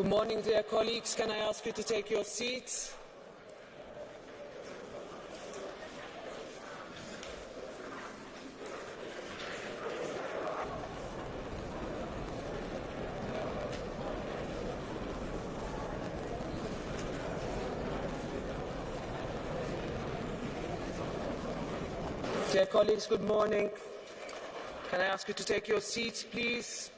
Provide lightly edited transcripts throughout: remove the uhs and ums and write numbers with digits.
Good morning, dear colleagues. Can I ask you to take your seats? Dear colleagues, good morning. Can I ask you to take your seats, please?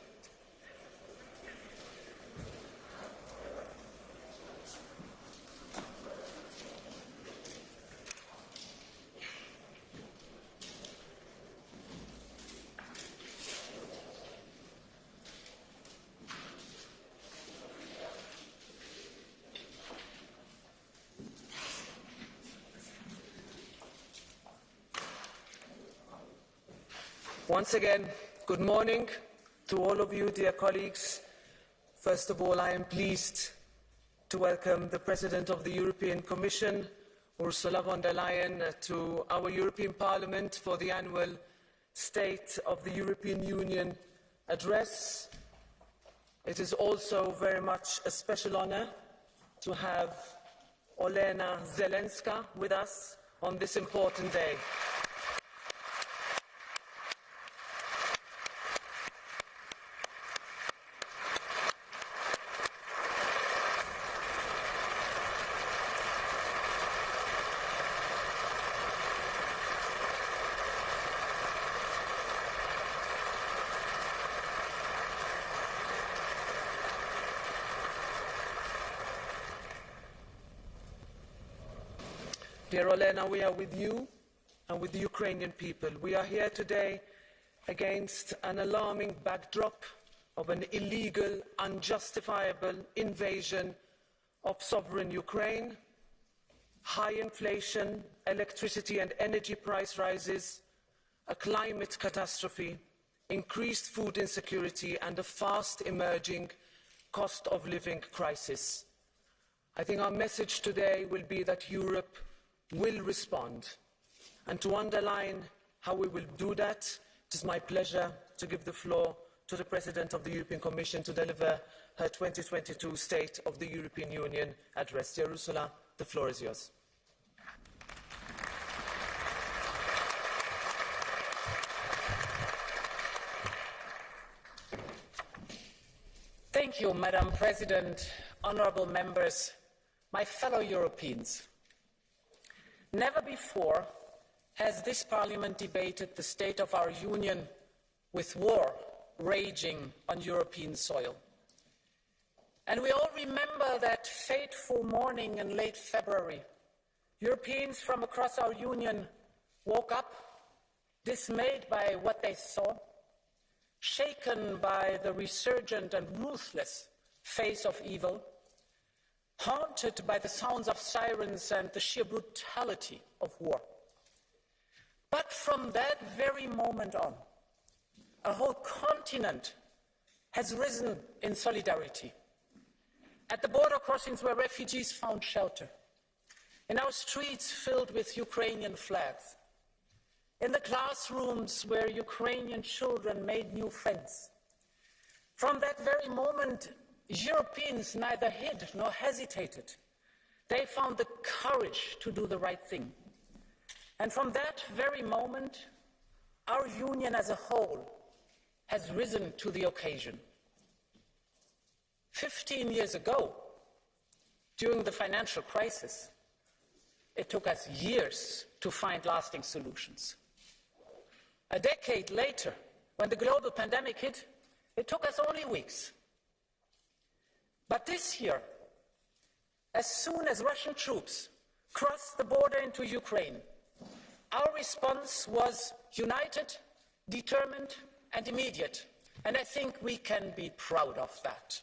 Once again, good morning to all of you, dear colleagues. First of all, I am pleased to welcome the President of the European Commission, Ursula Von der Leyen, to our European Parliament for the annual State of the European Union address. It is also very much a special honor to have Olena Zelenska with us on this important day. Dear Olena, we are with you and with the Ukrainian people. We are here today against an alarming backdrop of an illegal, unjustifiable invasion of sovereign Ukraine, high inflation, electricity and energy price rises, a climate catastrophe, increased food insecurity and a fast emerging cost of living crisis. I think our message today will be that Europe will respond. And to underline how we will do that, it is my pleasure to give the floor to the President of the European Commission to deliver her 2022 State of the European Union address. Dear Ursula, the floor is yours. Thank you, Madam President, honourable members, my fellow Europeans. Never before has this Parliament debated the state of our Union with war raging on European soil. And we all remember that fateful morning in late February. Europeans from across our Union woke up dismayed by what they saw, shaken by the resurgent and ruthless face of evil, haunted by the sounds of sirens and the sheer brutality of war. But from that very moment on, a whole continent has risen in solidarity. At the border crossings where refugees found shelter, in our streets filled with Ukrainian flags, in the classrooms where Ukrainian children made new friends. From that very moment, Europeans neither hid nor hesitated. They found the courage to do the right thing. And from that very moment, our Union as a whole has risen to the occasion. 15 years ago, during the financial crisis, it took us years to find lasting solutions. A decade later, when the global pandemic hit, it took us only weeks. But this year, as soon as Russian troops crossed the border into Ukraine, our response was united, determined, and immediate. And I think we can be proud of that.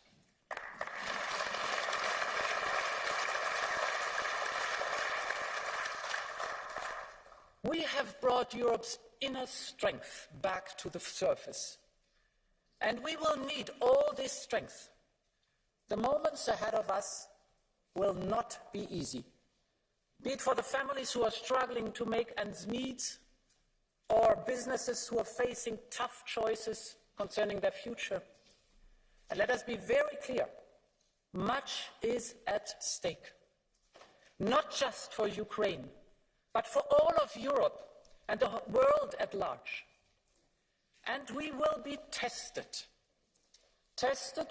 We have brought Europe's inner strength back to the surface. And we will need all this strength. The moments ahead of us will not be easy, be it for the families who are struggling to make ends meet, or businesses who are facing tough choices concerning their future. And let us be very clear, much is at stake, not just for Ukraine, but for all of Europe and the world at large. And we will be tested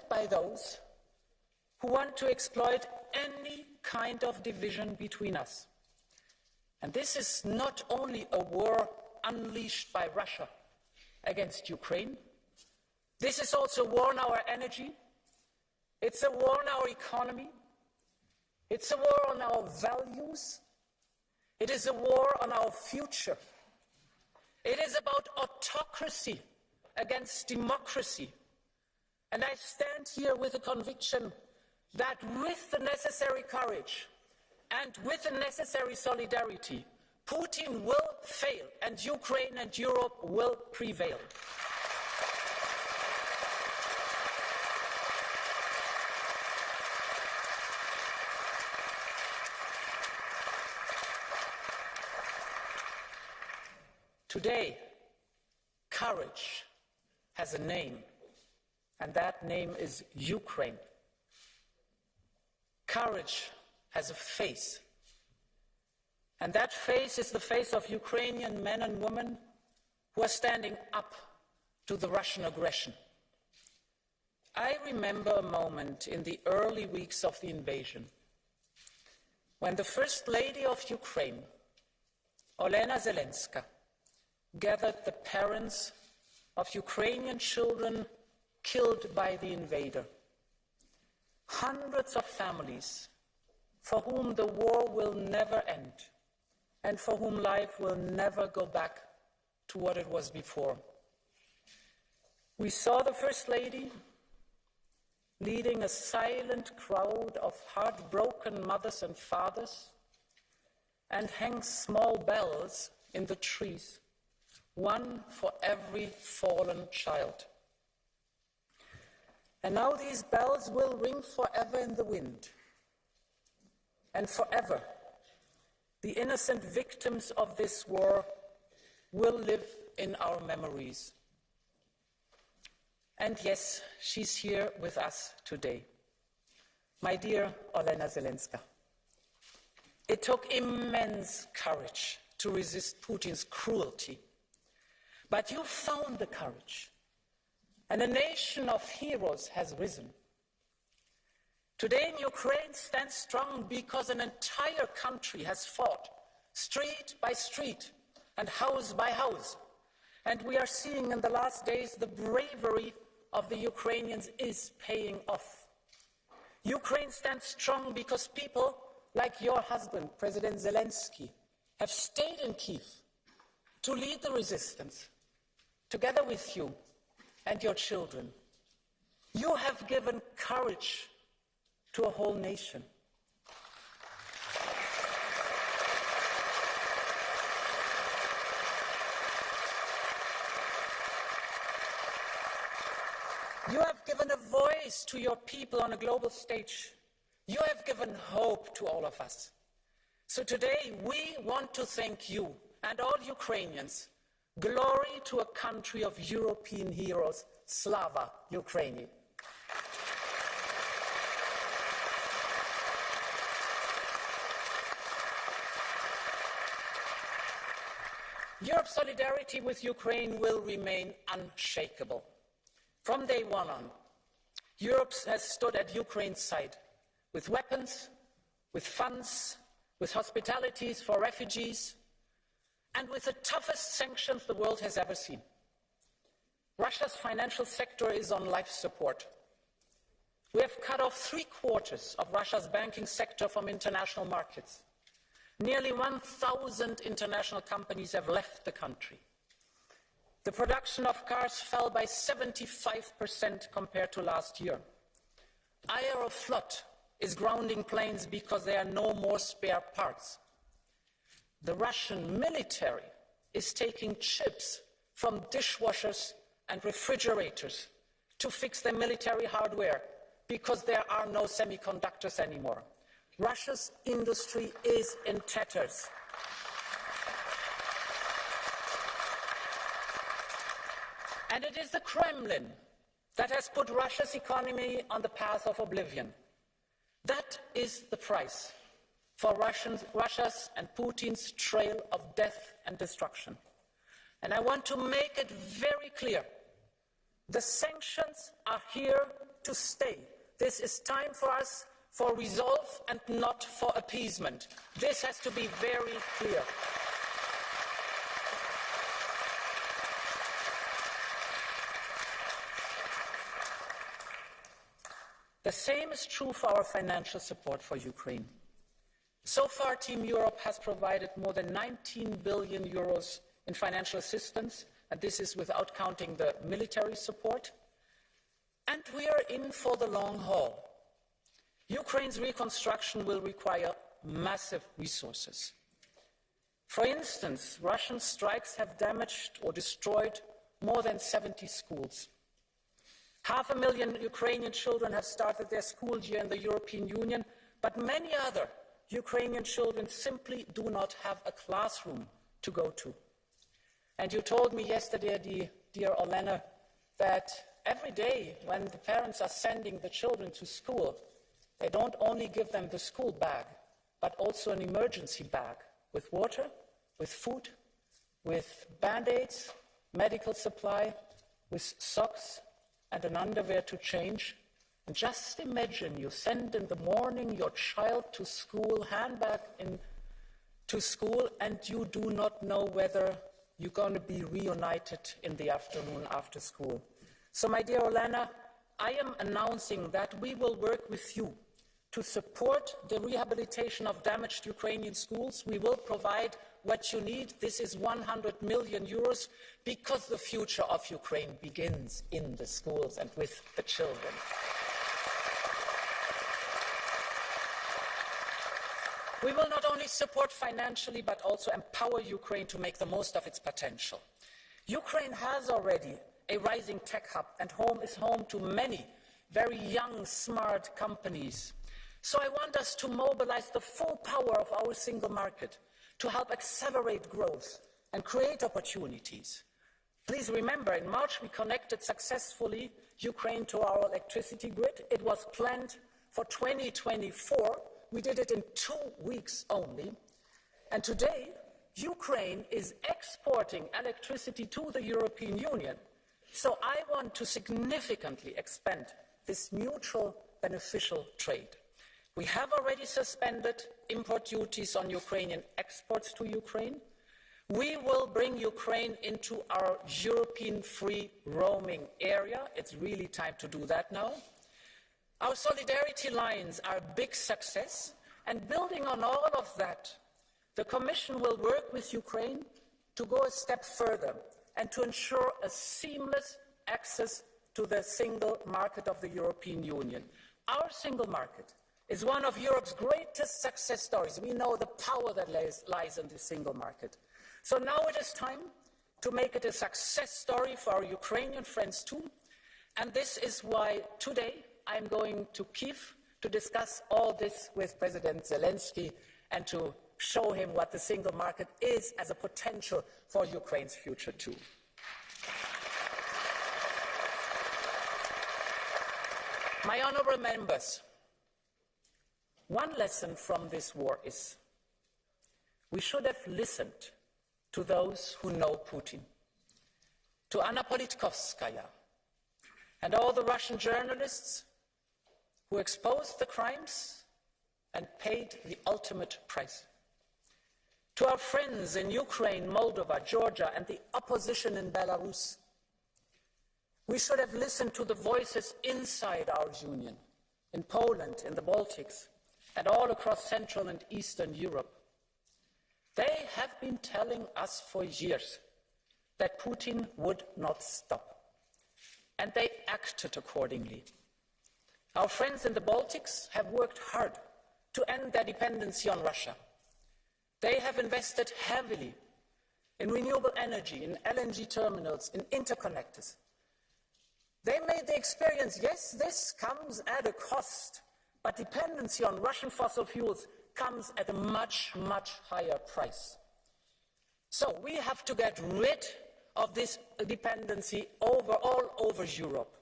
by those who want to exploit any kind of division between us. And this is not only a war unleashed by Russia against Ukraine, this is also a war on our energy, it's a war on our economy, it's a war on our values, it is a war on our future. It is about autocracy against democracy. And I stand here with the conviction that with the necessary courage and with the necessary solidarity, Putin will fail and Ukraine and Europe will prevail. Today, courage has a name, and that name is Ukraine. Courage has a face, and that face is the face of Ukrainian men and women who are standing up to the Russian aggression. I remember a moment in the early weeks of the invasion when the First Lady of Ukraine, Olena Zelenska, gathered the parents of Ukrainian children killed by the invader. Hundreds of families for whom the war will never end and for whom life will never go back to what it was before. We saw the First Lady leading a silent crowd of heartbroken mothers and fathers and hang small bells in the trees, one for every fallen child. And now these bells will ring forever in the wind. And forever, the innocent victims of this war will live in our memories. And yes, she's here with us today. My dear Olena Zelenska, it took immense courage to resist Putin's cruelty. But you found the courage, and a nation of heroes has risen. Today Ukraine stands strong because an entire country has fought, street by street and house by house. And we are seeing in the last days the bravery of the Ukrainians is paying off. Ukraine stands strong because people like your husband, President Zelensky, have stayed in Kyiv to lead the resistance, together with you and your children. You have given courage to a whole nation. You have given a voice to your people on a global stage. You have given hope to all of us. So today we want to thank you and all Ukrainians. Glory to a country of European heroes, Slava Ukraini. Europe's solidarity with Ukraine will remain unshakable. From day one on, Europe has stood at Ukraine's side, with weapons, with funds, with hospitalities for refugees, and with the toughest sanctions the world has ever seen. Russia's financial sector is on life support. We have cut off 3/4 of Russia's banking sector from international markets. Nearly 1,000 international companies have left the country. The production of cars fell by 75% compared to last year. Aeroflot is grounding planes because there are no more spare parts. The Russian military is taking chips from dishwashers and refrigerators to fix their military hardware because there are no semiconductors anymore. Russia's industry is in tatters. And it is the Kremlin that has put Russia's economy on the path of oblivion. That is the price for Russia's and Putin's trail of death and destruction. And I want to make it very clear. The sanctions are here to stay. This is time for us for resolve and not for appeasement. This has to be very clear. The same is true for our financial support for Ukraine. So far, Team Europe has provided more than 19 billion euros in financial assistance, and this is without counting the military support. And we are in for the long haul. Ukraine's reconstruction will require massive resources. For instance, Russian strikes have damaged or destroyed more than 70 schools. 500,000 Ukrainian children have started their school year in the European Union, but many other Ukrainian children simply do not have a classroom to go to. And you told me yesterday, dear Olena, that every day when the parents are sending the children to school, they don't only give them the school bag, but also an emergency bag with water, with food, with band-aids, medical supply, with socks and an underwear to change. And just imagine you send in the morning your child to school, handbag to school, and you do not know whether you're going to be reunited in the afternoon after school. So, my dear Olena, I am announcing that we will work with you to support the rehabilitation of damaged Ukrainian schools. We will provide what you need. This is 100 million euros, because the future of Ukraine begins in the schools and with the children. We will not only support financially, but also empower Ukraine to make the most of its potential. Ukraine has already a rising tech hub and is home to many very young, smart companies. So I want us to mobilize the full power of our single market to help accelerate growth and create opportunities. Please remember, in March we connected successfully Ukraine to our electricity grid. It was planned for 2024. We did it in 2 weeks only. And today, Ukraine is exporting electricity to the European Union. So I want to significantly expand this mutual beneficial trade. We have already suspended import duties on Ukrainian exports to Ukraine. We will bring Ukraine into our European free roaming area. It's really time to do that now. Our solidarity lines are a big success, and building on all of that, the Commission will work with Ukraine to go a step further and to ensure a seamless access to the single market of the European Union. Our single market is one of Europe's greatest success stories. We know the power that lies in the single market. So now it is time to make it a success story for our Ukrainian friends too. And this is why today I'm going to Kyiv to discuss all this with President Zelensky and to show him what the single market is as a potential for Ukraine's future too. My honorable members, one lesson from this war is we should have listened to those who know Putin, to Anna Politkovskaya and all the Russian journalists who exposed the crimes and paid the ultimate price. To our friends in Ukraine, Moldova, Georgia, and the opposition in Belarus, we should have listened to the voices inside our union, in Poland, in the Baltics, and all across Central and Eastern Europe. They have been telling us for years that Putin would not stop, and they acted accordingly. Our friends in the Baltics have worked hard to end their dependency on Russia. They have invested heavily in renewable energy, in LNG terminals, in interconnectors. They made the experience, yes, this comes at a cost, but dependency on Russian fossil fuels comes at a much, much higher price. So we have to get rid of this dependency all over Europe.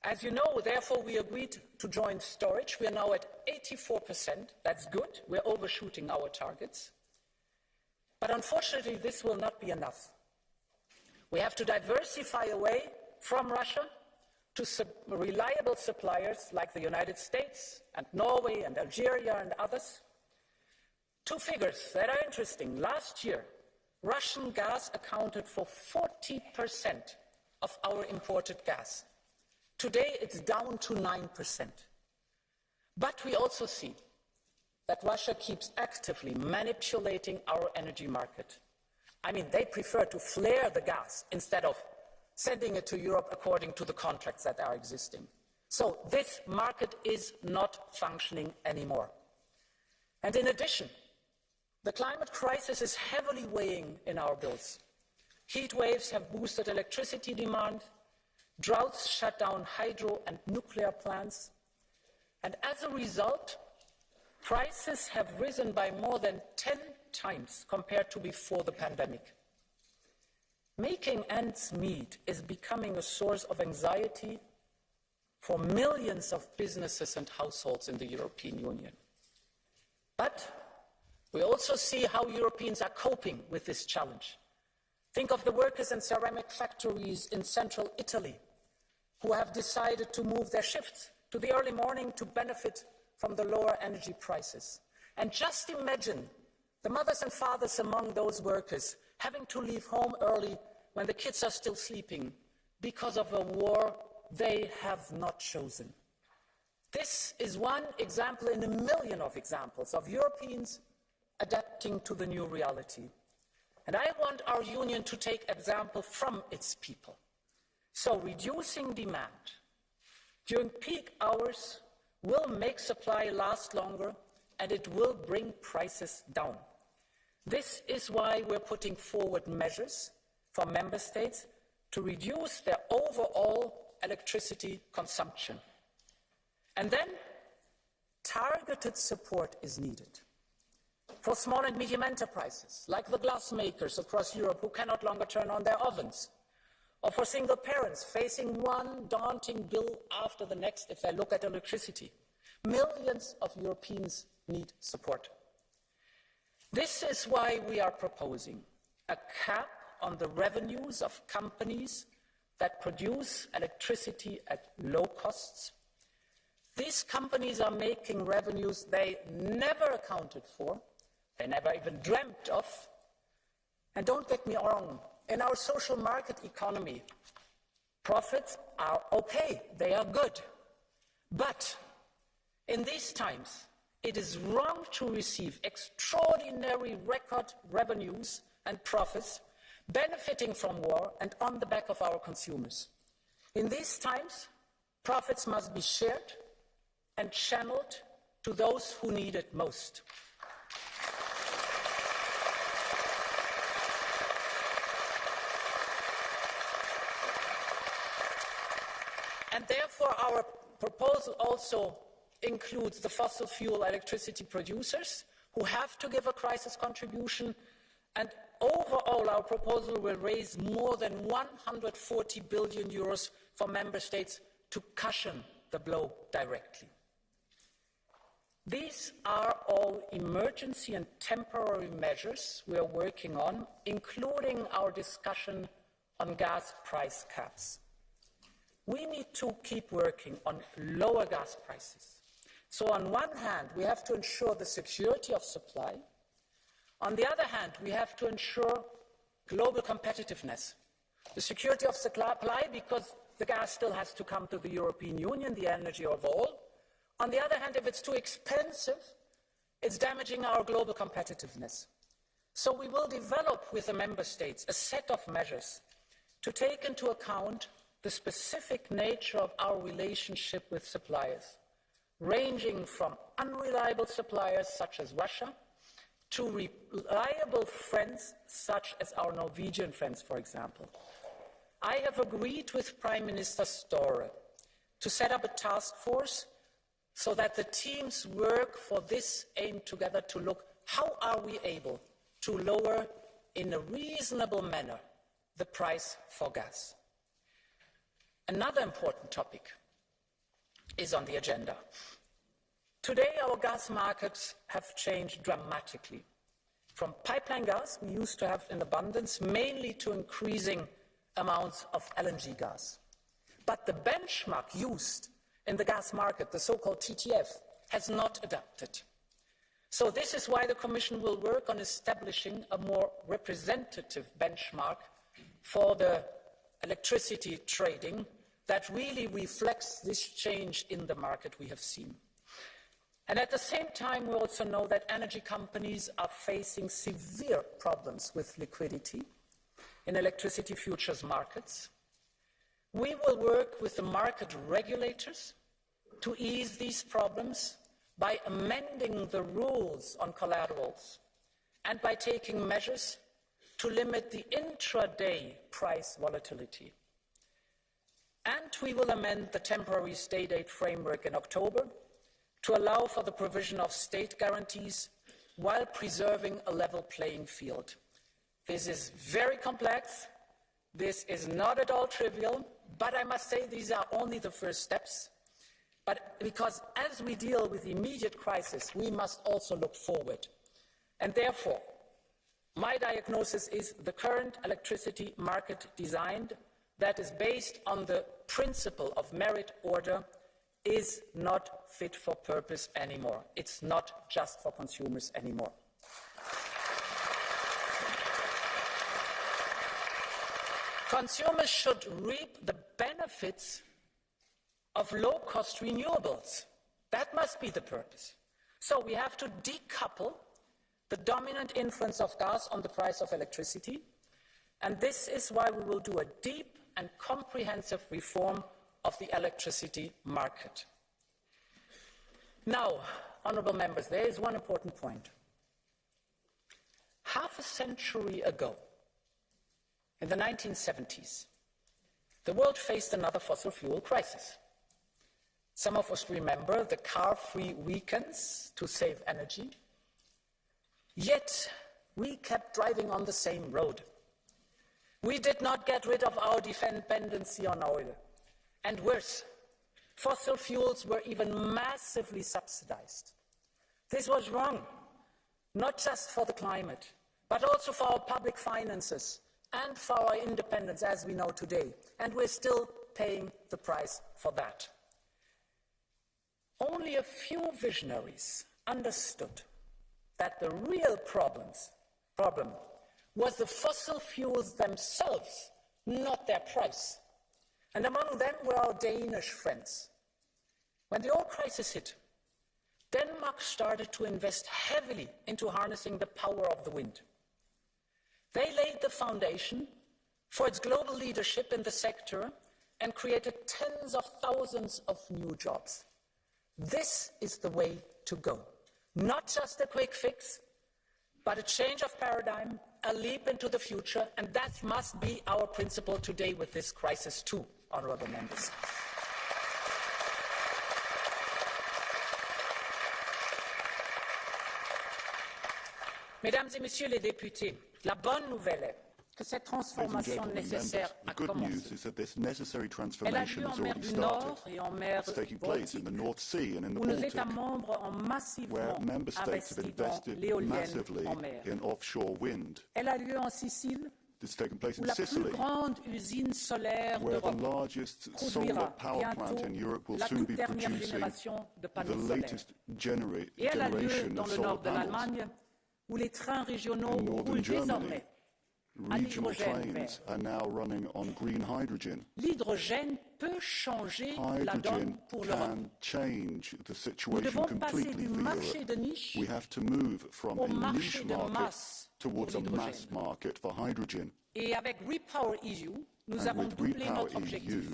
As you know, therefore, we agreed to join storage. We are now at 84%. That's good. We're overshooting our targets. But unfortunately, this will not be enough. We have to diversify away from Russia to reliable suppliers like the United States and Norway and Algeria and others. Two figures that are interesting. Last year, Russian gas accounted for 40% of our imported gas. Today, it's down to 9%. But we also see that Russia keeps actively manipulating our energy market. I mean, they prefer to flare the gas instead of sending it to Europe according to the contracts that are existing. So this market is not functioning anymore. And in addition, the climate crisis is heavily weighing in our bills. Heat waves have boosted electricity demand, droughts shut down hydro and nuclear plants, and as a result, prices have risen by more than 10 times compared to before the pandemic. Making ends meet is becoming a source of anxiety for millions of businesses and households in the European Union. But we also see how Europeans are coping with this challenge. Think of the workers in ceramic factories in central Italy who have decided to move their shifts to the early morning to benefit from the lower energy prices. And just imagine the mothers and fathers among those workers having to leave home early when the kids are still sleeping because of a war they have not chosen. This is one example in a million of examples of Europeans adapting to the new reality. And I want our union to take example from its people. So reducing demand during peak hours will make supply last longer, and it will bring prices down. This is why we're putting forward measures for member states to reduce their overall electricity consumption. And then targeted support is needed for small and medium enterprises, like the glass makers across Europe who can no longer turn on their ovens, or for single parents facing one daunting bill after the next if they look at electricity. Millions of Europeans need support. This is why we are proposing a cap on the revenues of companies that produce electricity at low costs. These companies are making revenues they never accounted for, they never even dreamt of. And don't get me wrong, in our social market economy, profits are okay, they are good. But in these times, it is wrong to receive extraordinary record revenues and profits benefiting from war and on the back of our consumers. In these times, profits must be shared and channeled to those who need it most. And therefore, our proposal also includes the fossil fuel electricity producers who have to give a crisis contribution, and overall our proposal will raise more than 140 billion euros for member states to cushion the blow directly. These are all emergency and temporary measures we are working on, including our discussion on gas price caps. We need to keep working on lower gas prices. So on one hand, we have to ensure the security of supply. On the other hand, we have to ensure global competitiveness. The security of supply because the gas still has to come to the European Union, the energy of all. On the other hand, if it's too expensive, it's damaging our global competitiveness. So we will develop with the member states a set of measures to take into account the specific nature of our relationship with suppliers, ranging from unreliable suppliers such as Russia to reliable friends such as our Norwegian friends, for example. I have agreed with Prime Minister Støre to set up a task force so that the teams work for this aim together to look how are we able to lower in a reasonable manner the price for gas. Another important topic is on the agenda. Today, our gas markets have changed dramatically. From pipeline gas we used to have in abundance, mainly to increasing amounts of LNG gas. But the benchmark used in the gas market, the so-called TTF, has not adapted. So this is why the Commission will work on establishing a more representative benchmark for the electricity trading that really reflects this change in the market we have seen. And at the same time, we also know that energy companies are facing severe problems with liquidity in electricity futures markets. We will work with the market regulators to ease these problems by amending the rules on collaterals and by taking measures to limit the intraday price volatility. And we will amend the temporary state aid framework in October to allow for the provision of state guarantees while preserving a level playing field. This is very complex. This is not at all trivial, but I must say these are only the first steps. But because as we deal with the immediate crisis, we must also look forward. And therefore, my diagnosis is the current electricity market design that is based on the principle of merit order is not fit for purpose anymore. It's not just for consumers anymore. Consumers should reap the benefits of low-cost renewables. That must be the purpose. So we have to decouple the dominant influence of gas on the price of electricity, and this is why we will do a deep and comprehensive reform of the electricity market. Now, honourable members, there is one important point. Half a century ago, in the 1970s, the world faced another fossil fuel crisis. Some of us remember the car-free weekends to save energy. Yet, we kept driving on the same road. We did not get rid of our dependency on oil. And worse, fossil fuels were even massively subsidized. This was wrong, not just for the climate, but also for our public finances and for our independence as we know today. And we're still paying the price for that. Only a few visionaries understood that the real problem was the fossil fuels themselves, not their price. And among them were our Danish friends. When the oil crisis hit, Denmark started to invest heavily into harnessing the power of the wind. They laid the foundation for its global leadership in the sector and created tens of thousands of new jobs. This is the way to go. Not just a quick fix, but a change of paradigm, a leap into the future, and that must be our principle today with this crisis too, honourable members. Mesdames et Messieurs les députés, la bonne nouvelle est que cette transformation nécessaire a commencé. Elle a lieu en mer du Nord et en mer Baltique, où nos États membres ont massivement investi dans l'éolienne en mer. Elle a lieu en Sicile, où la plus grande usine solaire d'Europe produira bientôt la toute dernière génération de panneaux solaires. Et elle a lieu dans le nord de l'Allemagne, où les trains régionaux roulent désormais à l'hydrogène vert. L'hydrogène peut changer la donne pour l'Europe. Nous devons passer du marché de niche au marché de masse pour l'hydrogène. Et avec Repower EU, nous avons doublé notre objectif.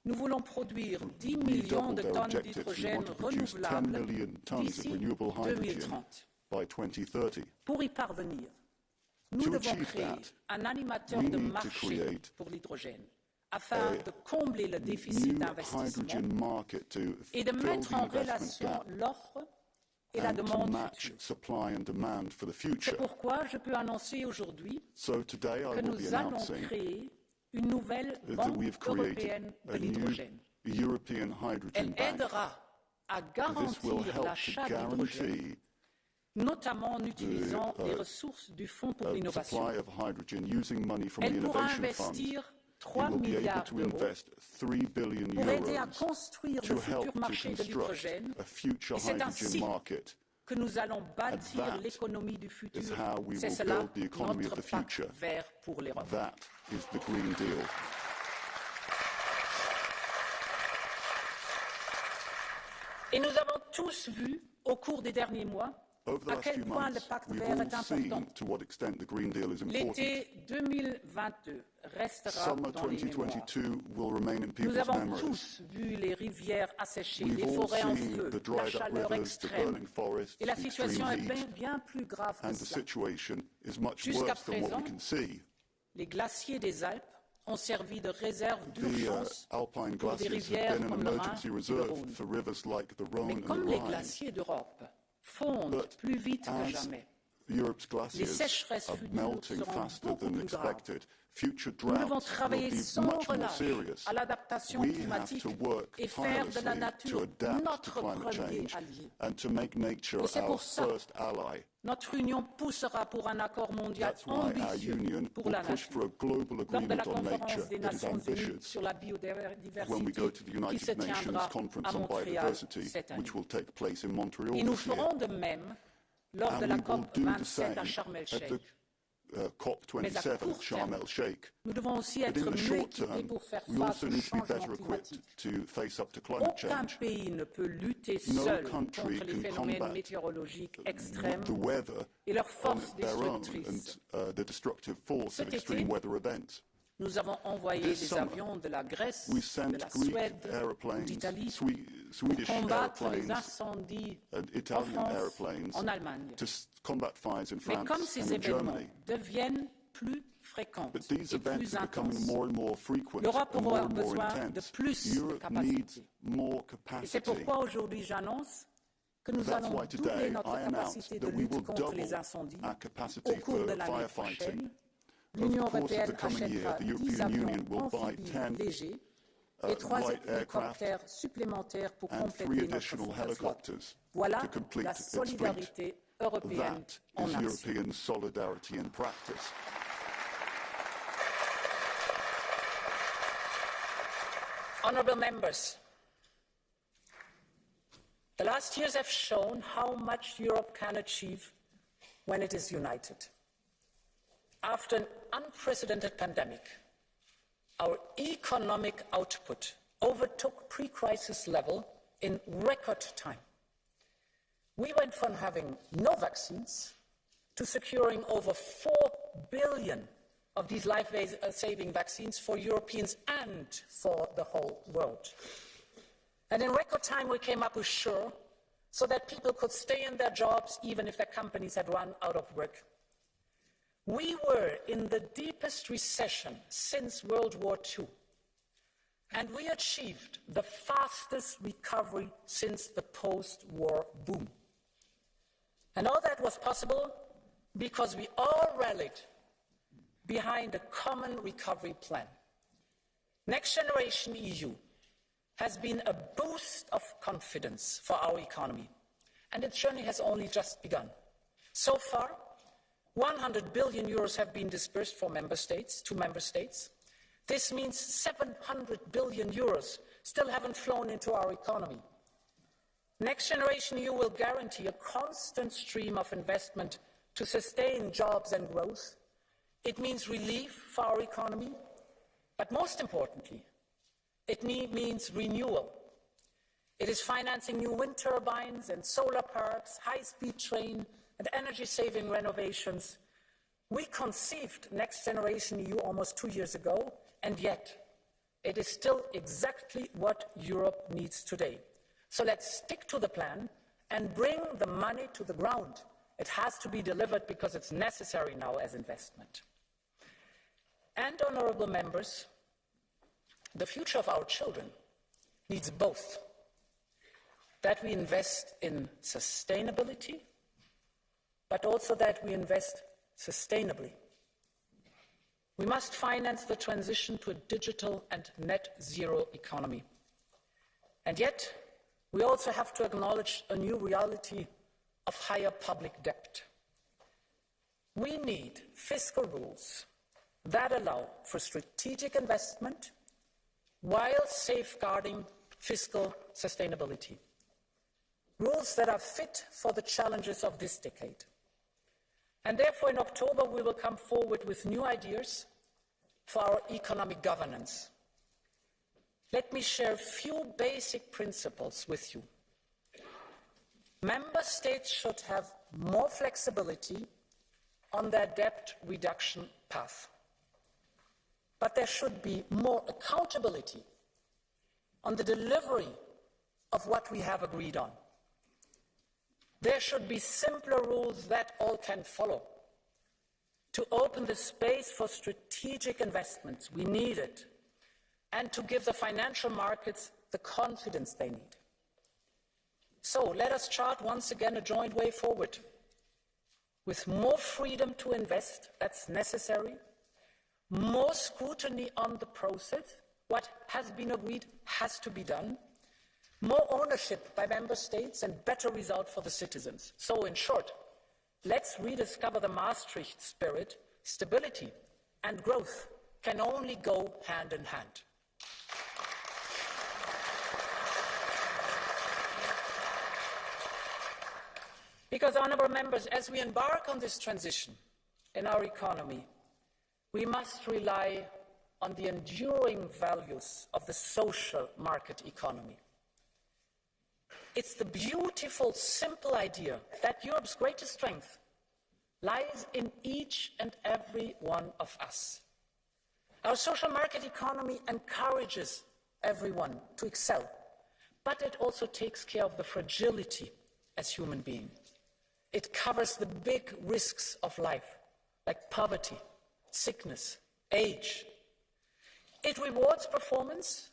Nous voulons produire 10 millions de tonnes d'hydrogène renouvelable d'ici 2030. Pour y parvenir, nous devons créer un animateur de marché pour l'hydrogène afin de combler le déficit d'investissement et de mettre en relation l'offre et la demande future. C'est pourquoi je peux annoncer aujourd'hui que nous allons créer une nouvelle banque européenne de l'hydrogène. European Hydrogen Elle Bank. aidera à This will garantir help to l'achat d'hydrogène, guarantee notamment en utilisant les ressources du Fonds pour l'innovation. supply of hydrogen using money from the Elle pourra Innovation Fund. investir We 3 will be able milliards to d'euros invest 3 billion pour aider à euros construire to le help futur to marché de construct l'hydrogène. a future Et c'est hydrogen ainsi market. que nous allons bâtir that l'économie du futur. is how we C'est will cela build the economy of notre the pacte future. vert pour l'Europe. That is the Green Deal. Et nous avons tous vu au cours des derniers mois Over the à last quel few point le months, pacte we've vert all est important. seen to what extent the Green Deal is important. L'été 2022 restera Summer dans les mémoires. 2022 will remain in Nous people's avons memories. tous vu les rivières asséchées, We've les all forêts en seen feu, the la dried up chaleur rivers, the extrême. burning forests, Et la the situation extreme est heat, bien plus grave que and the cela. situation is much Jusqu'à worse than what présent, we can see. Les glaciers des Alpes ont servi de réserve The d'urgence Alpine pour des glaciers have rivières been an comme le Rhin emergency et le reserve Rhône. for rivers like the Rhone Mais and the comme les Rhine. glaciers d'Europe fondent But plus vite que as jamais, Europe's les glaciers sécheresses are futures melting seront faster beaucoup than plus graves. expected, future Nous devons droughts will travailler be sans much more relâche serious. à l'adaptation We have climatique to work et faire de la tirelessly to nature adapt to notre climate premier change allié. and to make nature Et c'est our pour ça first ally. Notre Union poussera pour un accord mondial That's why our ambitieux union pour will la push for nature. a global Lors de la agreement on conférence nature des that is Nations Unies ambitious sur la when we biodiversité go to the qui se United Nations tiendra Conference à on Montréal Biodiversity, cette année. which will take place in Montreal Et nous this year. ferons de même lors And de la we will COP do the 27 same à Sharm at el-Sheikh. the Mais à COP27 court at Sharm terme, el-Sheikh. Nous devons aussi But être in the mieux short équipés term, pour faire we face also au need to be changement better equipped climatique. to face up to climate Aucun change. pays ne peut lutter No seul country contre les can phénomènes combat météorologiques extrêmes the weather et leurs on forces their own destructrices. and the destructive force Cet of été, extreme weather events. Nous avons envoyé This des summer, avions de la Grèce, We de sent la Greek Suède, aeroplanes, d'Italie Swedish pour combattre les airplanes, incendies and en Italian France, airplanes en Allemagne. to combat fires in Mais comme France ces and in événements Germany. deviennent plus fréquents But these et events plus are becoming intenses, more and more frequent l'Europe and more aura and more besoin de intense. plus de Europe capacités. needs more Et c'est capacity. pourquoi aujourd'hui j'annonce que nous That's allons why doubler today notre I announce capacité de that we will lutte contre les double incendies our au capacity cours de for l'année firefighting. prochaine. Over L'Union the course of the européenne coming year, achètera the 10 European avions Union will buy amphibies 10 légers et 3 light aircraft hélicoptères supplémentaires pour and 3 compléter notre additional flotte. helicopters Voilà to complete la its fleet. solidarité européenne That en is action. European solidarity in practice. Honourable members, the last years have shown how much Europe can achieve when it is united. After an unprecedented pandemic, our economic output overtook pre-crisis level in record time. We went from having no vaccines to securing over 4 billion of these life-saving vaccines for Europeans and for the whole world. And in record time, we came up with SURE so that people could stay in their jobs even if their companies had run out of work. We were in the deepest recession since World War II, and we achieved the fastest recovery since the post-war boom. And all that was possible because we all rallied behind a common recovery plan. Next Generation EU has been a boost of confidence for our economy, and its journey has only just begun. So far, 100 billion euros have been disbursed to member states. This means 700 billion euros still haven't flown into our economy. Next Generation EU will guarantee a constant stream of investment to sustain jobs and growth. It means relief for our economy, but most importantly, it means renewal. It is financing new wind turbines and solar parks, high-speed train and energy-saving renovations. We conceived Next Generation EU almost 2 years ago, and yet it is still exactly what Europe needs today. So let's stick to the plan and bring the money to the ground. It has to be delivered because it's necessary now as investment. And, honourable members, the future of our children needs both. That we invest in sustainability, but also that we invest sustainably. We must finance the transition to a digital and net zero economy. And yet, we also have to acknowledge a new reality of higher public debt. We need fiscal rules that allow for strategic investment while safeguarding fiscal sustainability. Rules that are fit for the challenges of this decade. And therefore, in October, we will come forward with new ideas for our economic governance. Let me share a few basic principles with you. Member states should have more flexibility on their debt reduction path. But there should be more accountability on the delivery of what we have agreed on. There should be simpler rules that all can follow to open the space for strategic investments we needed and to give the financial markets the confidence they need. So let us chart once again a joint way forward with more freedom to invest, that's necessary, more scrutiny on the process, what has been agreed has to be done, more ownership by member states and better result for the citizens. So in short, let's rediscover the Maastricht spirit. Stability and growth can only go hand in hand. Because, honourable members, as we embark on this transition in our economy, we must rely on the enduring values of the social market economy. It's the beautiful, simple idea that Europe's greatest strength lies in each and every one of us. Our social market economy encourages everyone to excel, but it also takes care of the fragility as human beings. It covers the big risks of life, like poverty, sickness, age. It rewards performance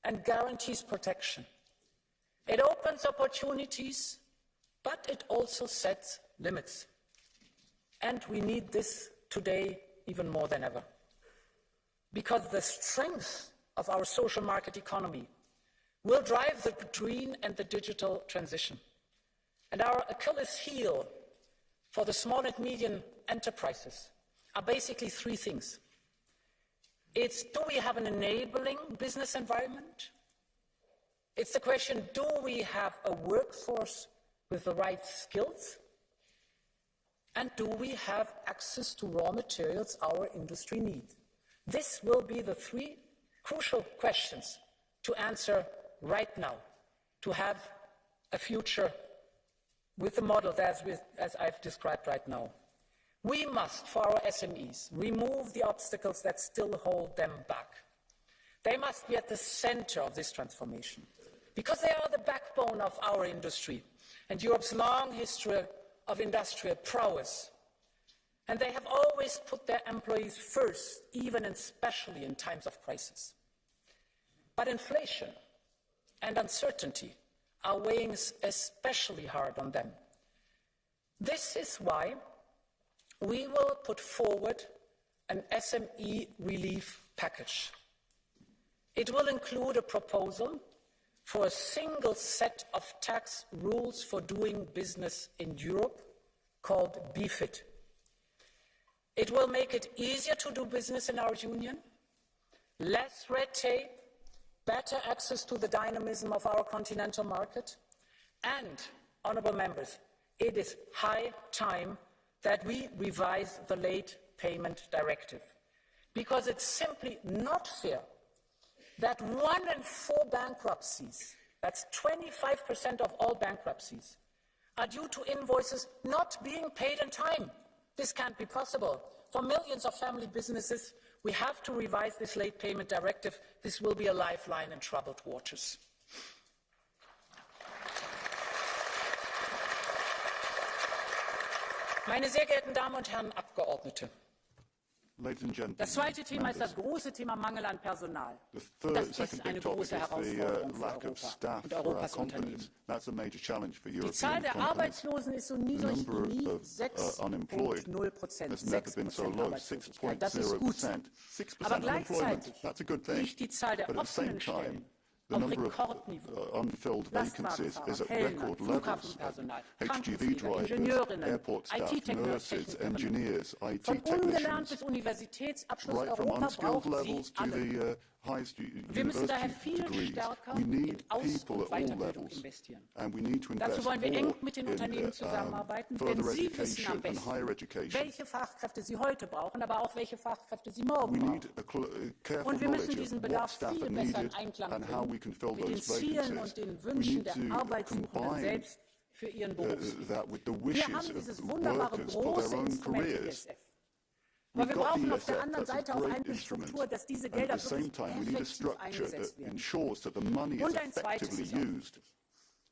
and guarantees protection. It opens opportunities, but it also sets limits. And we need this today even more than ever. Because the strength of our social market economy will drive the green and the digital transition. And our Achilles heel for the small and medium enterprises are basically three things. It's, do we have an enabling business environment? It's the question, do we have a workforce with the right skills? And do we have access to raw materials our industry needs? This will be the three crucial questions to answer right now, to have a future with the model as I've described right now. We must, for our SMEs, remove the obstacles that still hold them back. They must be at the center of this transformation, because they are the backbone of our industry and Europe's long history of industrial prowess. And they have always put their employees first, even and especially in times of crisis. But inflation and uncertainty are weighing especially hard on them. This is why we will put forward an SME relief package. It will include a proposal for a single set of tax rules for doing business in Europe called BFIT. It will make it easier to do business in our union, less red tape, better access to the dynamism of our continental market, and, honourable members, it is high time that we revise the Late Payment Directive, because it's simply not fair that 1 in 4 bankruptcies, that's 25% of all bankruptcies, are due to invoices not being paid in time. This can't be possible. For millions of family businesses, we have to revise this Late Payment Directive. This will be a lifeline in troubled waters. Meine sehr geehrten Damen und Herren Abgeordnete, das zweite Thema ist das große Thema Mangel an Personal. Das ist eine große Herausforderung für Europa und Europas Unternehmen. Die Zahl der Arbeitslosen ist so niedrig wie nie, 6,0%, 6% Arbeitslosigkeit. Das ist gut. Aber gleichzeitig liegt die Zahl der offenen Stellen The auf number of Rekordniveau. unfilled vacancies is at Kellner, record levels. Flughafenpersonal, HGV drivers, Ingenieurinnen, airport staff, nurses, IT-Technikerinnen. engineers, IT Von ungelernt technicians, bis Universitätsabschluss right from Europa unskilled braucht sie levels to alle. the highest Wir müssen daher university viel degrees. stärker We in need Aus- people und at all Weiterbildung levels, investieren. and we need to invest Dazu wollen wir more eng mit den in Unternehmen zusammenarbeiten, denn further sie wissen am education and higher besten, education. welche Fachkräfte sie heute brauchen, aber auch welche Fachkräfte sie morgen We brauchen. need a careful Und wir müssen knowledge diesen of what Bedarf staff viel are besser in needed Einklang and how we can fill bringen mit den those Zielen vacancies. und den We Wünschen need der to Arbeitssuchenden combine selbst für ihren Berufsweg. that with the Wir wishes haben dieses of wunderbare workers for große their own Instrument careers. ESF. Aber wir We've got brauchen the auf der ESF, anderen that's a Seite auch great eine instrument. Struktur, dass diese And Gelder at the same wirklich time, we need a effektiv structure eingesetzt that werden. ensures that the money is Und ein zweites effectively ist auch used.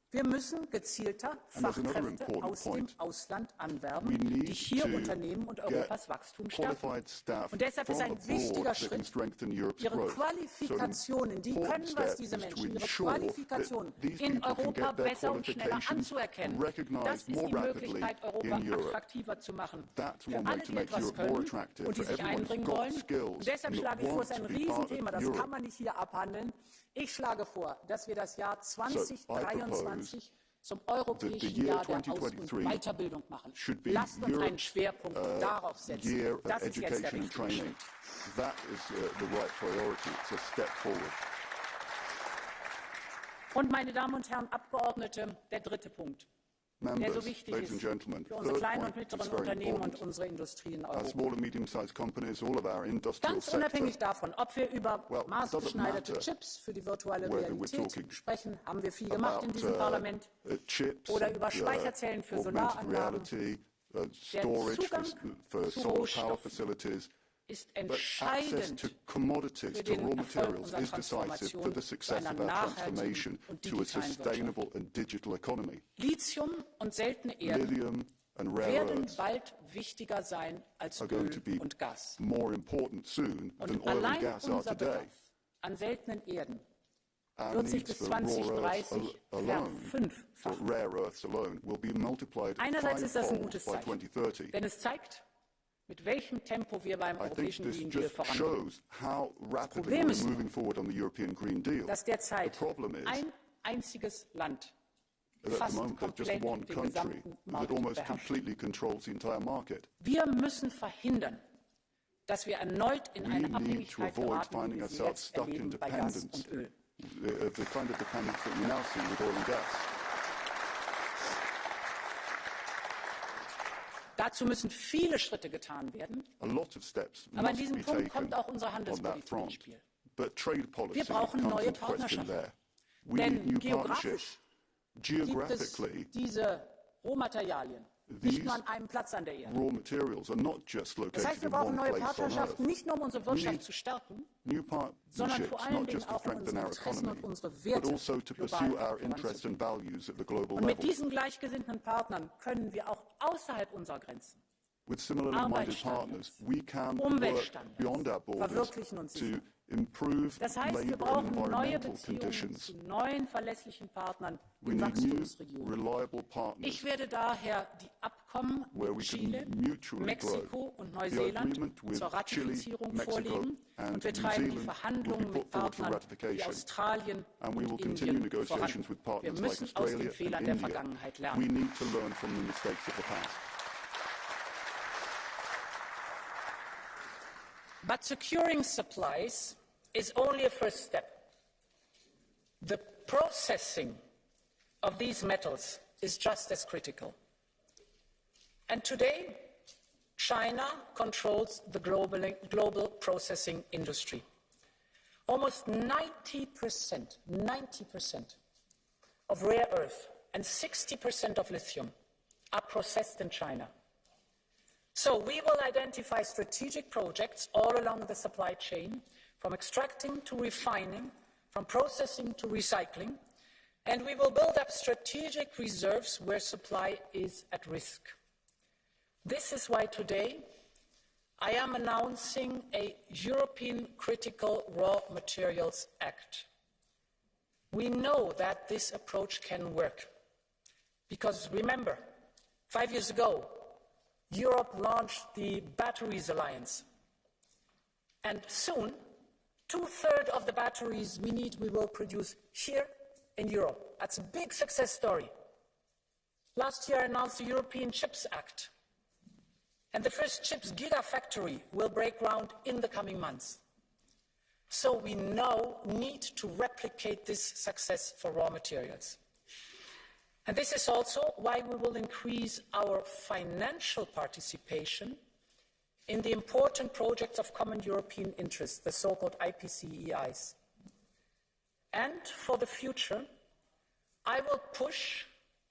Wir müssen gezielter And there's another Fachkräfte important aus dem point. Ausland We anwerben, need die hier to Unternehmen und get Europas Wachstum stärken. qualified staff Und deshalb ist from ein wichtiger abroad that can Schritt, strengthen Europe's ihre growth. Qualifikationen, die können was, step diese is to Menschen, ihre ensure that Qualifikationen these in people can Europa get their besser und schneller qualifications anzuerkennen. recognized Das ist more die rapidly Möglichkeit, Europa in Europe. attraktiver zu machen. That's Für one way alle, to die make etwas Europe more können attractive und die for sich everyone who's einbringen got wollen. skills Und deshalb and schlage ich vor, es ist want ein to be part of Riesenthema, das Europe. kann man nicht hier abhandeln. Ich schlage vor, dass wir das Jahr So, I 2023 zum the europäischen year Jahr der Aus- und 2023 Weiterbildung machen. should be Lasst uns einen Europe's Schwerpunkt darauf setzen. year of Das ist jetzt der education and richtige training. Schritt. That is the right priority. It's a step forward. Und meine Damen und Herren Abgeordnete, der dritte Punkt, der so Members, wichtig ladies and ist gentlemen, für unsere third kleinen und point is mittleren very Unternehmen und important. unsere Industrie in Our Europa. small and medium-sized companies, all of our industrial Ganz sector, unabhängig davon, ob wir über Well, it doesn't maßgeschneiderte matter Chips für die virtuelle whether we're Realität talking sprechen, haben wir viel gemacht in about diesem Parlament, chips, oder über Speicherzellen für augmented Solaranlagen. reality, storage Zugang for zu solar power Rohstoffen facilities. ist But access entscheidend to commodities, für to den raw Erfolg materials unserer is decisive for Transformation the zu success einer of our nachhaltigen transformation und to a digitalen sustainable and digital economy. Lithium und seltene Erden Lithium and rare werden earths bald wichtiger sein als are going to Öl be und Gas. more important soon than Und oil and allein gas are unser today. Bedarf an seltenen Erden Our wird sich needs bis for raw earths 2030 alone, for verfünffachen. rare earths alone, will be multiplied Einerseits ist das ein fivefold gutes by Zeichen, 2030. denn es zeigt, mit welchem Tempo wir beim I think europäischen this Green Deal just vorankommen. shows how rapidly Problem we're ist nur, moving forward on the European Green Deal. Dass derzeit The problem is ein einziges Land that at fast the moment there's just komplett one den country gesamten that Markt almost beherrscht. completely controls the entire market. Wir müssen verhindern, dass wir erneut in We eine need to Abhängigkeit avoid geraten, finding wie wir sie ourselves jetzt stuck in erleben bei Gas dependence, und Öl. the kind of dependence that we now see with oil and gas. Dazu müssen viele Schritte getan werden, A lot of steps aber in must diesem be Punkt taken kommt auch unsere on that Handelspolitik ins front. Spiel. But trade policy Wir brauchen comes neue into question Partnerschaften. there. We Denn need new geografisch partnerships. Gibt es Geographically, diese Rohmaterialien nicht nur an einem Platz an der Erde. raw materials are not just Das heißt, located wir in brauchen one neue place on Earth. Partnerschaften, nicht nur um unsere Wirtschaft need zu stärken, New sondern partnerships, vor allen not Dingen just to auch um strengthen unsere our Interessen economy, und unsere but Werte also to global pursue our voranzubringen. interests and values at the global Und mit level. diesen gleichgesinnten Partnern können wir auch außerhalb unserer Grenzen With similarly minded Arbeitsstandards, partners, we can work Umweltstandards beyond our borders verwirklichen und to sichern. improve Das heißt, wir labour and brauchen neue environmental Beziehungen conditions. zu neuen verlässlichen Partnern We in need new, Wachstumsregionen. reliable partners Ich werde daher die Abkommen where mit we Chile, can mutually Mexiko grow. und The Neuseeland agreement with zur Ratifizierung Chile, Mexico vorlegen and und wir New treiben die Zealand Verhandlungen will be mit put forward for Partnern wie ratification. Australien And we will und continue Indien negotiations voran. with Wir partners like müssen aus Australia den and Fehlern der India. Vergangenheit We lernen. need to learn from the mistakes of the past. But securing supplies is only a first step. The processing of these metals is just as critical. And today, China controls the global processing industry. Almost 90% of rare earth and 60% of lithium are processed in China. So we will identify strategic projects all along the supply chain, from extracting to refining, from processing to recycling, and we will build up strategic reserves where supply is at risk. This is why today I am announcing a European Critical Raw Materials Act. We know that this approach can work, because remember, 5 years ago, Europe launched the Batteries Alliance, and soon 2/3 of the batteries we need, we will produce here in Europe. That's a big success story. Last year I announced the European Chips Act, and the first chips gigafactory will break ground in the coming months. So we now need to replicate this success for raw materials. And this is also why we will increase our financial participation in the important projects of common European interest, the so-called IPCEIs. And for the future, I will push